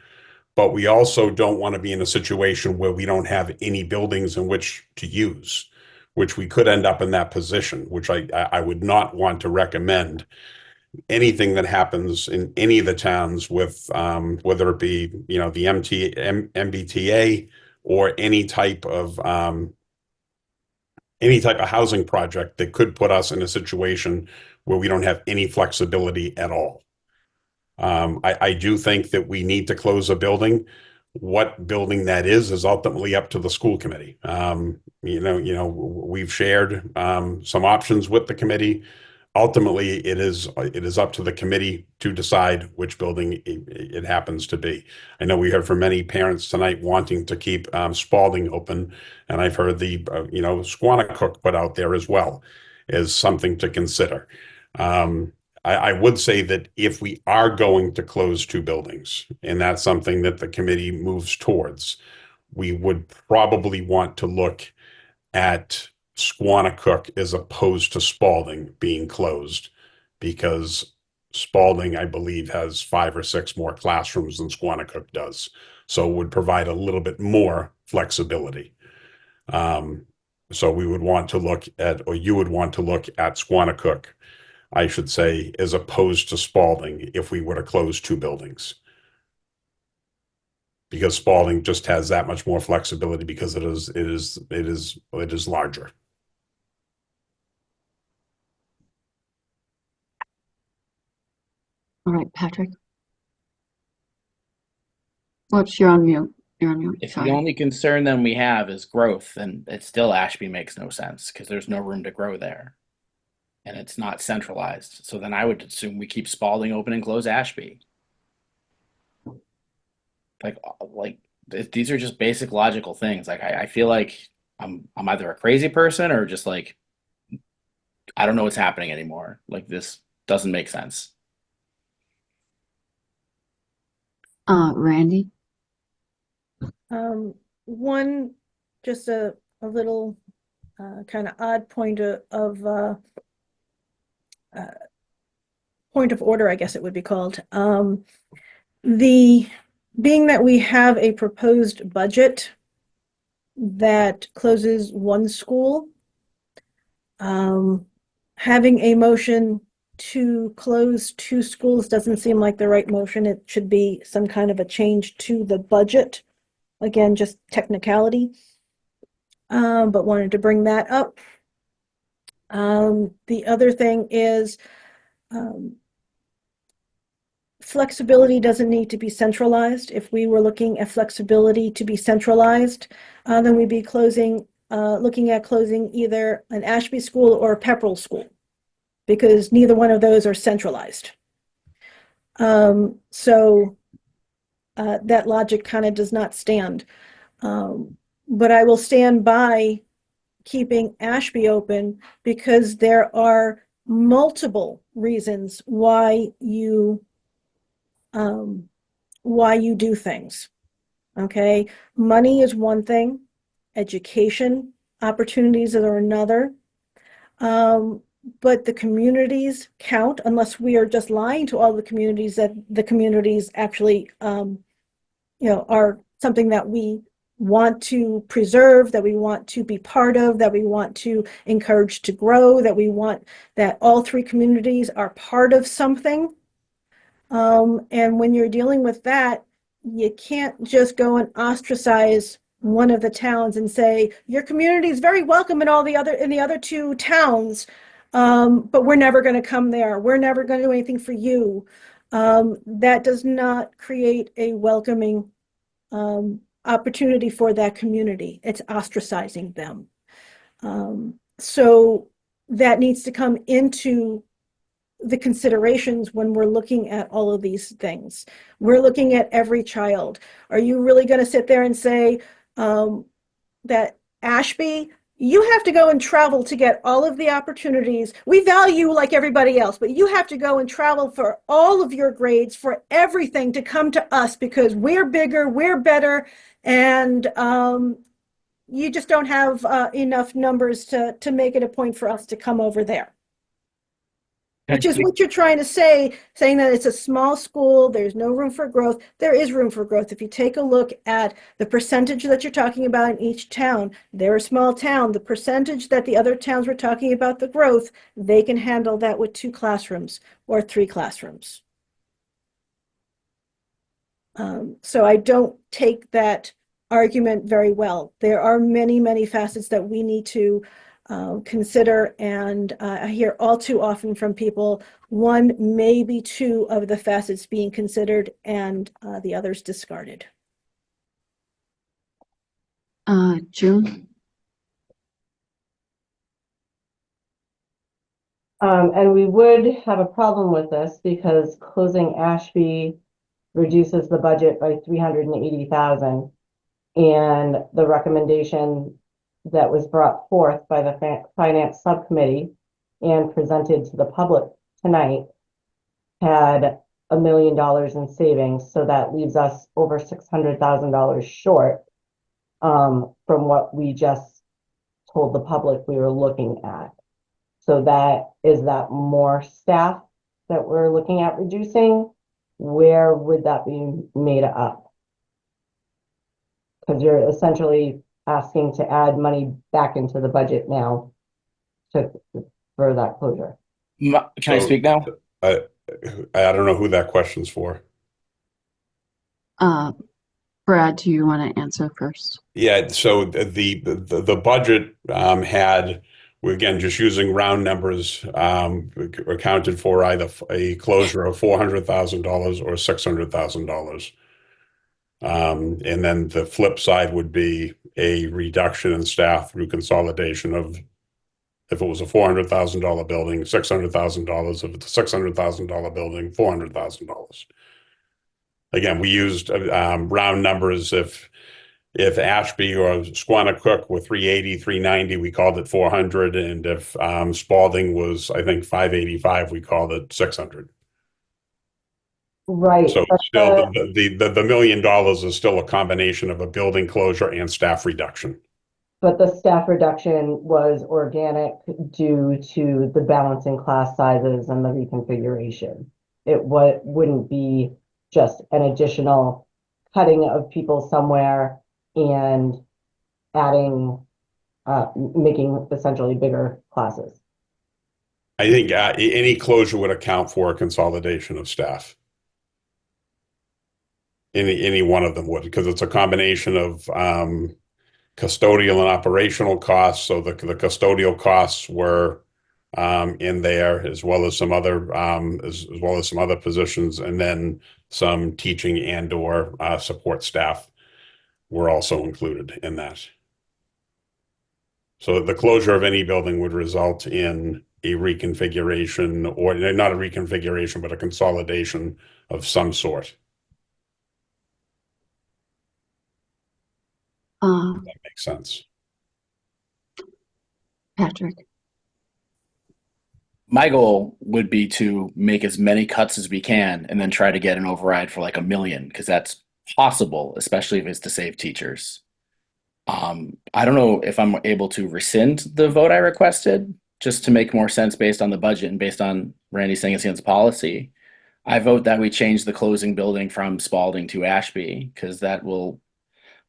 But we also don't want to be in a situation where we don't have any buildings in which to use, which we could end up in that position, which I would not want to recommend. Anything that happens in any of the towns with whether it be the MBTA or any type of housing project that could put us in a situation where we don't have any flexibility at all. I do think that we need to close a building. What building that is ultimately up to the school committee. We've shared some options with the committee. Ultimately, it is up to the committee to decide which building it happens to be. I know we heard from many parents tonight wanting to keep Spalding open, and I've heard the Squanicook put out there as well as something to consider. I would say that if we are going to close two buildings, and that's something that the committee moves towards, we would probably want to look at Squanicook as opposed to Spalding being closed, because Spalding, I believe, has 5 or 6 more classrooms than Squanicook does. So it would provide a little bit more flexibility. So we would want to look at, or you would want to look at Squanicook, I should say, as opposed to Spalding if we were to close two buildings. Because Spalding just has that much more flexibility because it is larger. All right, Patrick. Whoops, you're on mute. You're on mute. If Sorry. the only concern then we have is growth, then it's still Ashby makes no sense because there's no room to grow there. And it's not centralized. So then I would assume we keep Spalding open and close Ashby. Like these are just basic logical things. Like I feel like I'm either a crazy person or just like I don't know what's happening anymore. Like this doesn't make sense. Randy? One, just a little kind of odd point of order, I guess it would be called. Being that we have a proposed budget that closes one school, having a motion to close two schools doesn't seem like the right motion. It should be some kind of a change to the budget. Again, just technicality. But wanted to bring that up. The other thing is flexibility doesn't need to be centralized. If we were looking at flexibility to be centralized, then we'd be looking at closing either an Ashby school or a Pepperell school, because neither one of those are centralized. So that logic kind of does not stand. But I will stand by keeping Ashby open because there are multiple reasons why you do things. Okay, money is one thing, education opportunities are another. But the communities count, unless we are just lying to all the communities that the communities actually, are something that we want to preserve, that we want to be part of, that we want to encourage to grow, that we want that all three communities are part of something. And when you're dealing with that, you can't just go and ostracize one of the towns and say your community is very welcome in the other two towns, but we're never going to come there. We're never going to do anything for you. That does not create a welcoming opportunity for that community. It's ostracizing them. So that needs to come into the considerations when we're looking at all of these things. We're looking at every child. Are you really going to sit there and say that Ashby, you have to go and travel to get all of the opportunities? We value like everybody else, but you have to go and travel for all of your grades, for everything to come to us because we're bigger, we're better, and you just don't have enough numbers to make it a point for us to come over there. Which is what you're trying to say, saying that it's a small school, there's no room for growth. There is room for growth. If you take a look at the percentage that you're talking about in each town, they're a small town. The percentage that the other towns were talking about the growth, they can handle that with 2 classrooms or 3 classrooms. So I don't take that argument very well. There are many, many facets that we need to consider, and I hear all too often from people 1, maybe 2 of the facets being considered and the others discarded. June? And we would have a problem with this because closing Ashby reduces the budget by $380,000, and the recommendation that was brought forth by the finance subcommittee and presented to the public tonight had $1 million in savings. So that leaves us over $600,000 short from what we just told the public we were looking at. So that more staff that we're looking at reducing? Where would that be made up? Because you're essentially asking to add money back into the budget now for that closure. Can I speak now? I don't know who that question's for. Brad, do you want to answer first? Yeah, so the budget had, again, just using round numbers, accounted for either a closure of $400,000 or $600,000. And then the flip side would be a reduction in staff through consolidation of, if it was a $400,000 building, $600,000. If it's a $600,000 building, $400,000. Again, we used round numbers. If Ashby or Squanicook were 380, 390, we called it 400. And if Spalding was, I think, 585, we called it 600. Right. So still, the $1 million is still a combination of a building closure and staff reduction. But the staff reduction was organic due to the balancing class sizes and the reconfiguration. It wouldn't be just an additional cutting of people somewhere and adding, making essentially bigger classes. I think any closure would account for a consolidation of staff. Any one of them would, because it's a combination of custodial and operational costs. So the custodial costs were in there, as well as some other as well as some other positions, and then some teaching and/or support staff were also included in that. So the closure of any building would result in a reconfiguration, or not a reconfiguration, but a consolidation of some sort. That makes sense. Patrick. My goal would be to make as many cuts as we can and then try to get an override for like $1 million, because that's possible, especially if it's to save teachers. I don't know if I'm able to rescind the vote I requested, just to make more sense based on the budget and based on Randy saying it's against policy. I vote that we change the closing building from Spalding to Ashby, because that will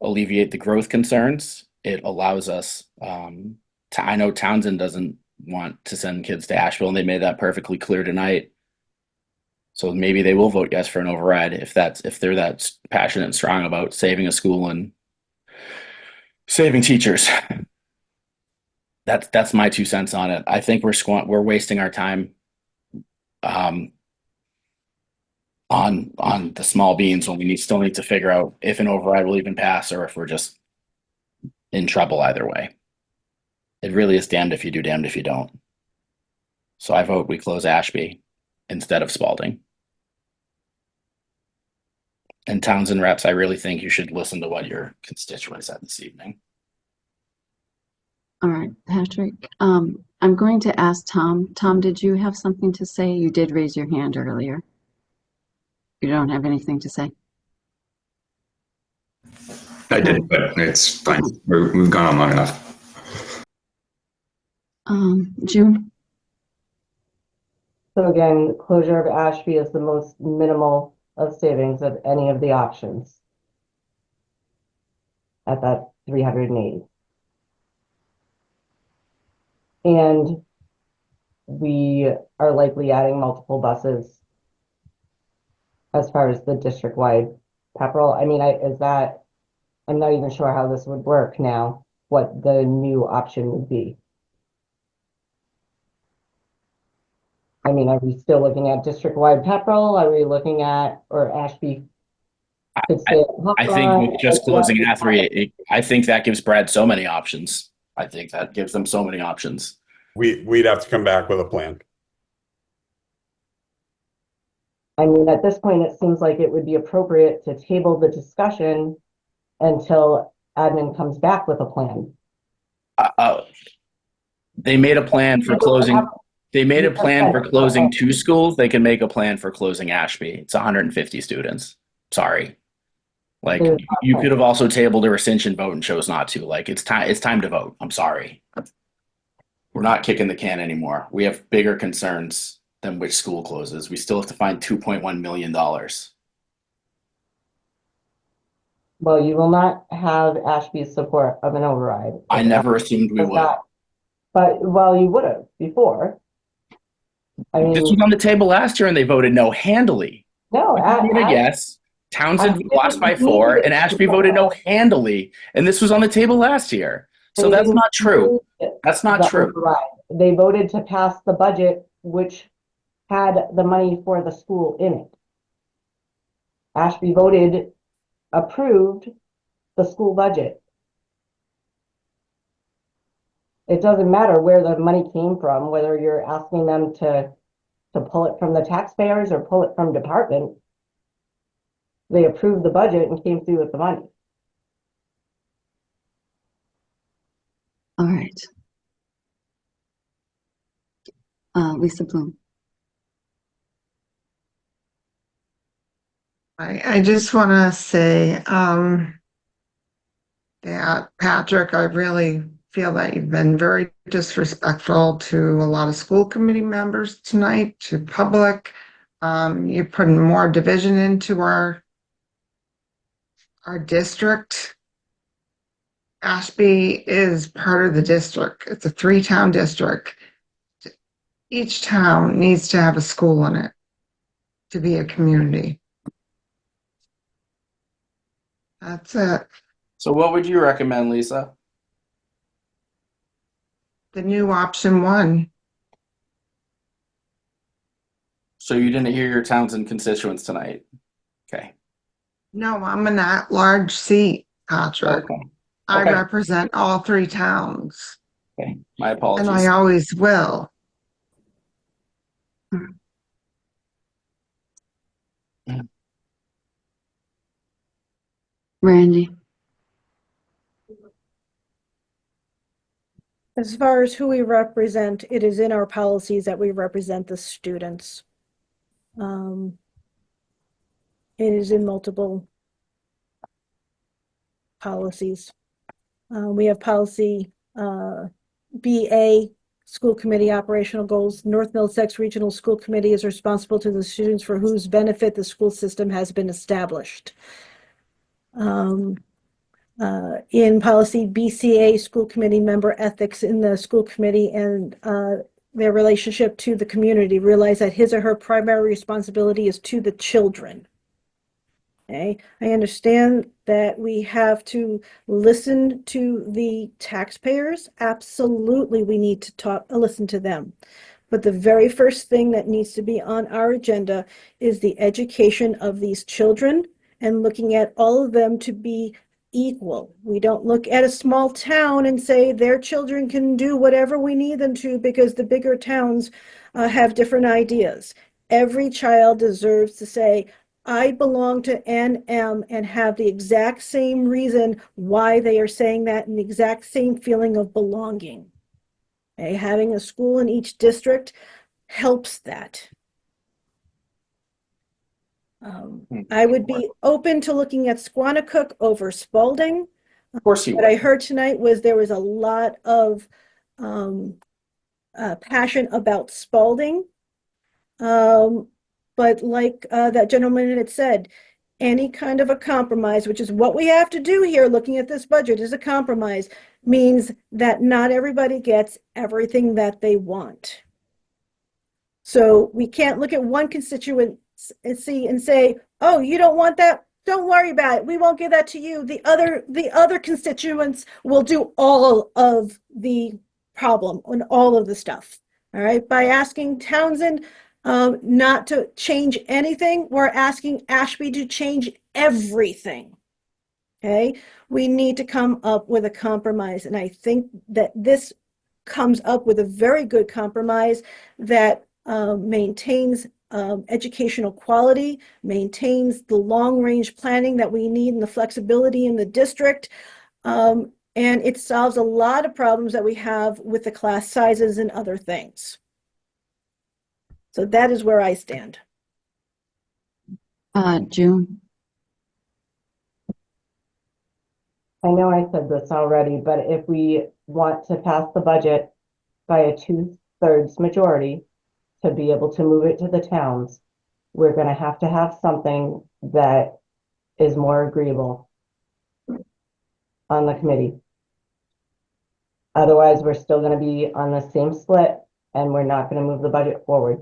alleviate the growth concerns. It allows us I know Townsend doesn't want to send kids to Asheville, and they made that perfectly clear tonight. So maybe they will vote yes for an override if they're that passionate and strong about saving a school and saving teachers. That's my 2 cents on it. I think we're wasting our time on the small beans when we still need to figure out if an override will even pass, or if we're just in trouble either way. It really is damned if you do, damned if you don't. So I vote we close Ashby instead of Spalding. And Townsend reps, I really think you should listen to what your constituents said this evening. All right, Patrick. I'm going to ask Tom. Tom, did you have something to say? You did raise your hand earlier. You don't have anything to say? I did, but it's fine. We've gone on long enough. June? So again, closure of Ashby is the most minimal of savings of any of the options at that 380. And we are likely adding multiple buses as far as the district-wide pepperell. I mean, I'm not even sure how this would work now, what the new option would be. I mean, are we still looking at district-wide pepperell? Are we looking at, or Ashby could stay at I think with just closing A3, I think that gives Brad so many options. I think that gives them so many options. We'd have to come back with a plan. I mean, at this point, it seems like it would be appropriate to table the discussion until admin comes back with a plan. They made a plan for closing. They made a plan for closing 2 schools. They can make a plan for closing Ashby. It's 150 students. Sorry. Like, you could have also tabled a rescission vote and chose not to. Like, it's time to vote. I'm sorry. We're not kicking the can anymore. We have bigger concerns than which school closes. We still have to find $2.1 million. Well, you will not have Ashby's support of an override. I never assumed we would. But, well, you would have before. I mean, this was on the table last year and they voted no handily. No, yes. Townsend lost by 4 and Ashby voted no handily. And this was on the table last year. So that's not true. That's not true. They voted to pass the budget, which had the money for the school in it. Ashby approved the school budget. It doesn't matter where the money came from, whether you're asking them to pull it from the taxpayers or pull it from department. They approved the budget and came through with the money. All right. Lisa Bloom. I just want to say, Yeah, Patrick, I really feel that you've been very disrespectful to a lot of school committee members tonight, to public. You're putting more division into our district. Ashby is part of the district. It's a 3-town district. Each town needs to have a school in it to be a community. That's it. So what would you recommend, Lisa? The new option 1. So you didn't hear your Townsend constituents tonight? Okay. No, I'm an at-large seat, Patrick. Okay. I Okay. represent all 3 towns. Okay. My And apologies. I always will. Randy? As far as who we represent, it is in our policies that we represent the students. It is in multiple policies. We have policy BA, School Committee Operational Goals. North Middlesex Regional School Committee is responsible to the students for whose benefit the school system has been established. In policy BCA, School Committee member ethics in the school committee and their relationship to the community, realize that his or her primary responsibility is to the children. Okay, I understand that we have to listen to the taxpayers. Absolutely, we need to listen to them. But the very first thing that needs to be on our agenda is the education of these children and looking at all of them to be equal. We don't look at a small town and say their children can do whatever we need them to because the bigger towns have different ideas. Every child deserves to say, I belong to NM and have the exact same reason why they are saying that and the exact same feeling of belonging. Okay? Having a school in each district helps that. I would be open to looking at Squanicook over Spalding. Of course you What would. I heard tonight was there was a lot of passion about Spalding. But like that gentleman had said, any kind of a compromise, which is what we have to do here looking at this budget, is a compromise, means that not everybody gets everything that they want. So we can't look at one constituency and say, oh, you don't want that? Don't worry about it. We won't give that to you. The other constituents will do all of the problem and all of the stuff. All right. By asking Townsend not to change anything, we're asking Ashby to change everything. Okay. We need to come up with a compromise. And I think that this comes up with a very good compromise that maintains educational quality, maintains the long-range planning that we need and the flexibility in the district, and it solves a lot of problems that we have with the class sizes and other things. So that is where I stand. June? I know I said this already, but if we want to pass the budget by a 2/3 majority to be able to move it to the towns, we're going to have something that is more agreeable on the committee. Otherwise, we're still going to be on the same split and we're not going to move the budget forward.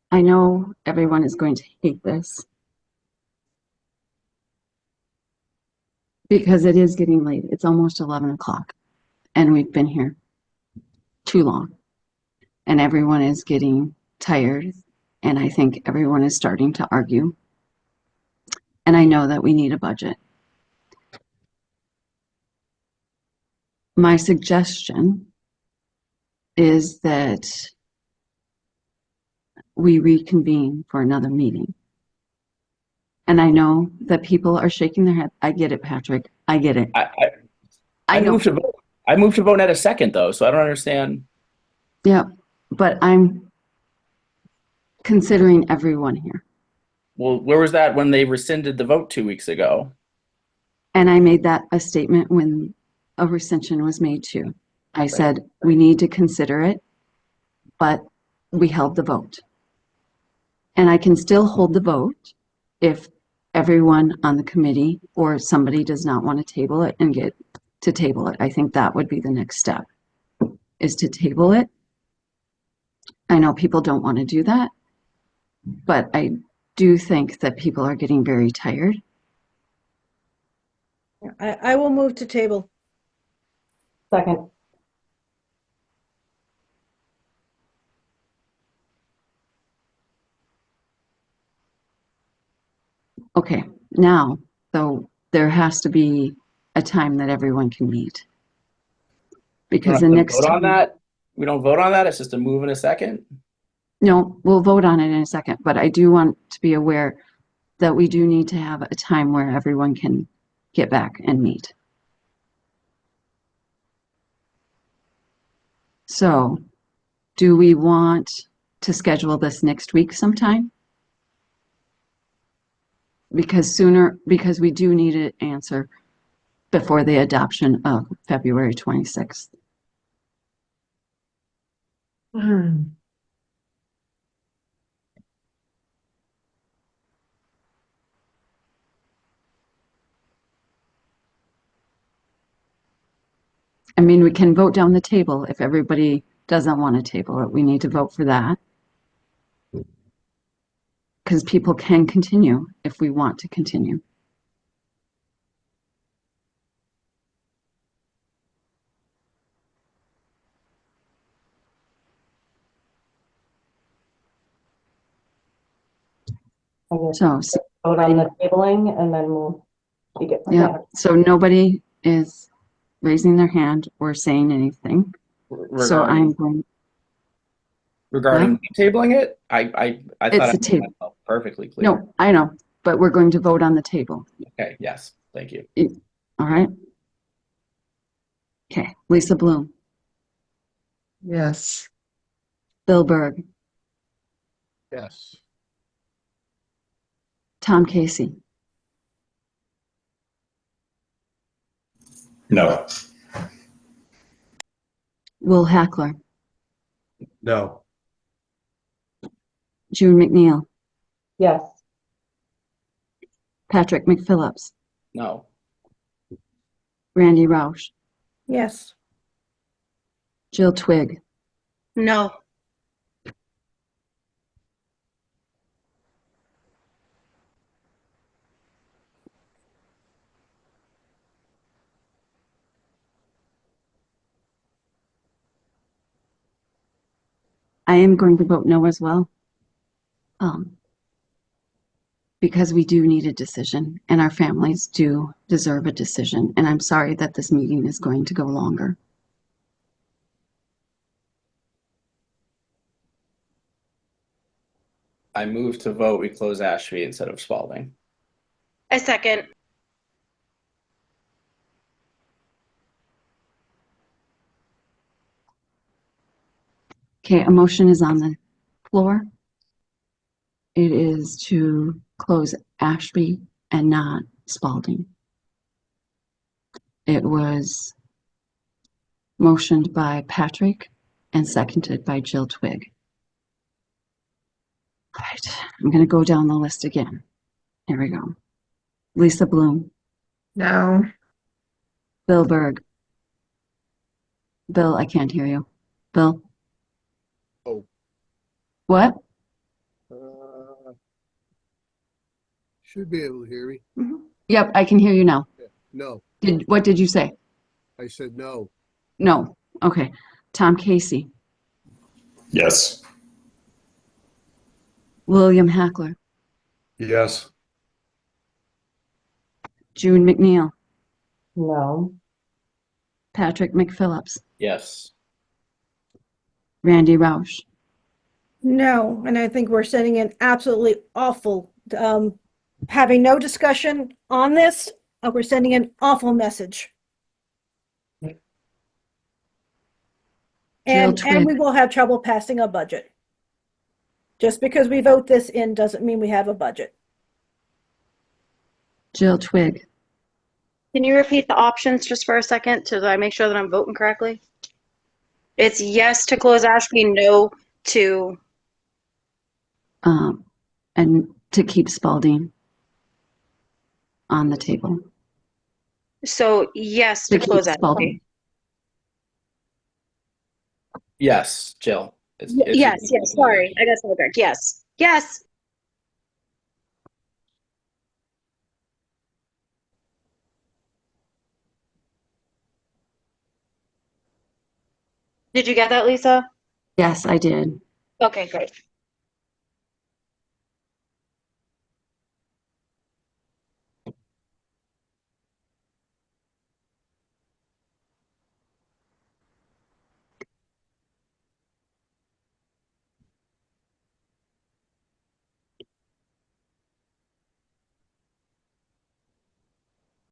I know everyone is going to hate this because it is getting late. It's almost 11 o'clock and we've been here too long and everyone is getting tired and I think everyone is starting to argue. And I know that we need a budget. My suggestion is that we reconvene for another meeting. And I know that people are shaking their head. I get it, Patrick. I get it. I moved to vote. I moved to vote at a second though, so I don't understand. Yeah, but I'm considering everyone here. Well, where was that when they rescinded the vote 2 weeks ago? And I made that a statement when a rescission was made too. I said, we need to consider it, but we held the vote. And I can still hold the vote if everyone on the committee or somebody does not want to table it and get to table it. I think that would be the next step, is to table it. I know people don't want to do that, but I do think that people are getting very tired. I will move to table. Second. Okay, now, though, there has to be a time that everyone can meet. Because the next vote on time, that. We don't vote on that. It's just a move in a second. no, we'll vote on it in a second, but I do want to be aware that we do need to have a time where everyone can get back and meet. So, do we want to schedule this next week sometime? Because we do need an answer before the adoption of February 26th. I mean, we can vote down the table if everybody doesn't want to table it. We need to vote for that. Because people can continue if we want to continue. So, vote on the tabling and then we'll take it from yeah, there. so nobody is raising their hand or saying anything. So I'm going. Regarding tabling it, I thought It's I a made table. myself perfectly clear. No, I know, but we're going to vote on the table. Okay. Yes. Thank you. All right. Okay, Lisa Bloom, Yes. Bill Berg, Yes. Tom Casey, No. Will Hackler, No. June McNeil, Yes. Patrick McPhillips, No. Randy Roush, Yes. Jill Twigg, No. I am going to vote no as well. Because we do need a decision and our families do deserve a decision. And I'm sorry that this meeting is going to go longer. I move to vote. We close Ashby instead of Spalding. I second. Okay, a motion is on the floor. It is to close Ashby and not Spalding. It was motioned by Patrick and seconded by Jill Twigg. All right, I'm going to go down the list again. Here we go. Lisa Bloom, No. Bill Berg. Bill, I can't hear you. Bill? Oh. What? Should be able to hear me. Yep, I can hear you now. No. What did you say? I said no. No. Okay. Tom Casey, Yes. William Hackler, Yes. June McNeil, No. Patrick McPhillips, Yes. Randy Roush. No, and I think we're sending an absolutely awful, having no discussion on this, we're sending an awful message. And we will have trouble passing a budget. Just because we vote this in doesn't mean we have a budget. Jill Twig. Can you repeat the options just for a second so that I make sure that I'm voting correctly? It's yes to close Ashby, no to, And to keep Spalding on the table. so yes to To keep close Spalding. Ashby. Yes, Jill. Yes, sorry, I got sidetracked. Yes, yes. Did you get that, Lisa? Yes, I did. Okay, great.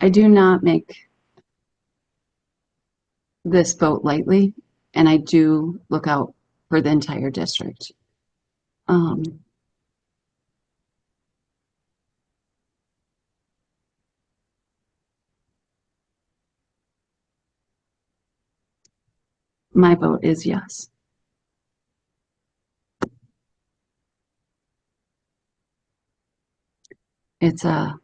I do not make this vote lightly, and I do look out for the entire district. My vote is yes. It's a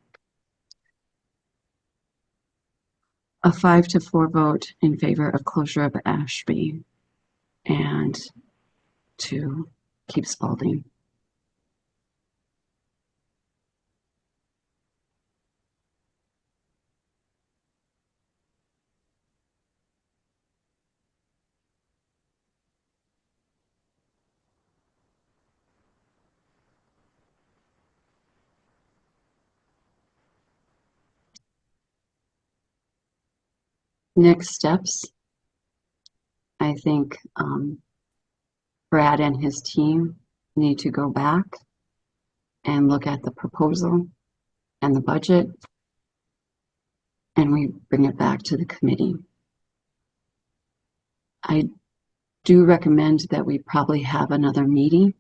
5-4 vote in favor of closure of Ashby and to keep Spalding. Next steps, I think Brad and his team need to go back and look at the proposal and the budget, and we bring it back to the committee. I do recommend that we probably have another meeting,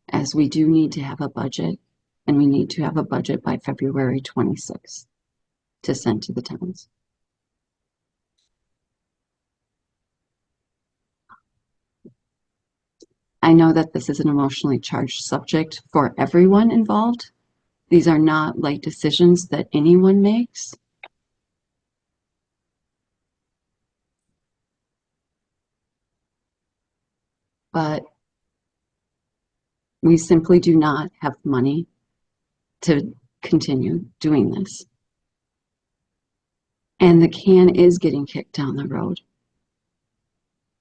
as we do need to have a budget, and we need to have a budget by February 26th to send to the towns. I know that this is an emotionally charged subject for everyone involved. These are not light decisions that anyone makes. But we simply do not have money to continue doing this. And the can is getting kicked down the road.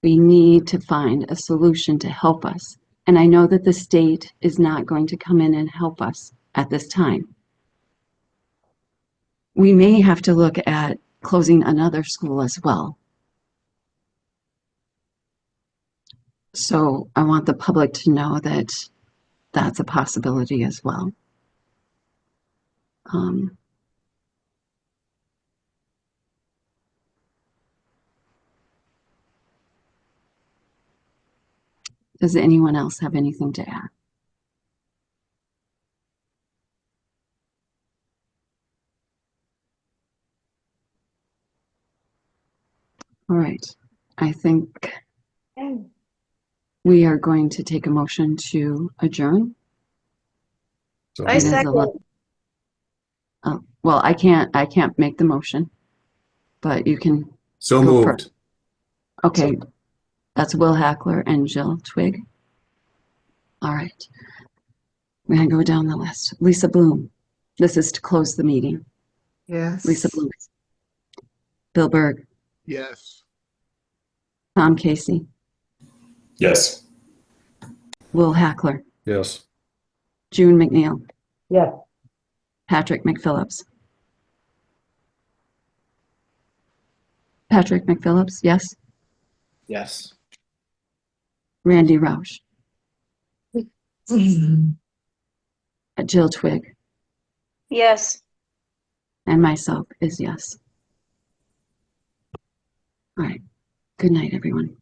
We need to find a solution to help us. And I know that the state is not going to come in and help us at this time. We may have to look at closing another school as well. So I want the public to know that that's a possibility as well. Does anyone else have anything to add? All right, I think we are going to take a motion to adjourn. I second. Oh, well, I can't make the motion, but you can. So go moved. first. Okay, that's Will Hackler and Jill Twig. All right, we're gonna go down the list. Lisa Bloom, this is to close the meeting. Yes. Lisa Bloom. Bill Berg, Yes. Tom Casey, Yes. Will Hackler, Yes. June McNeil, Yes. Patrick McPhillips. Patrick McPhillips, yes. Yes. Randy Roush. Jill Twig. Yes. And myself is yes. All right. Good night, everyone.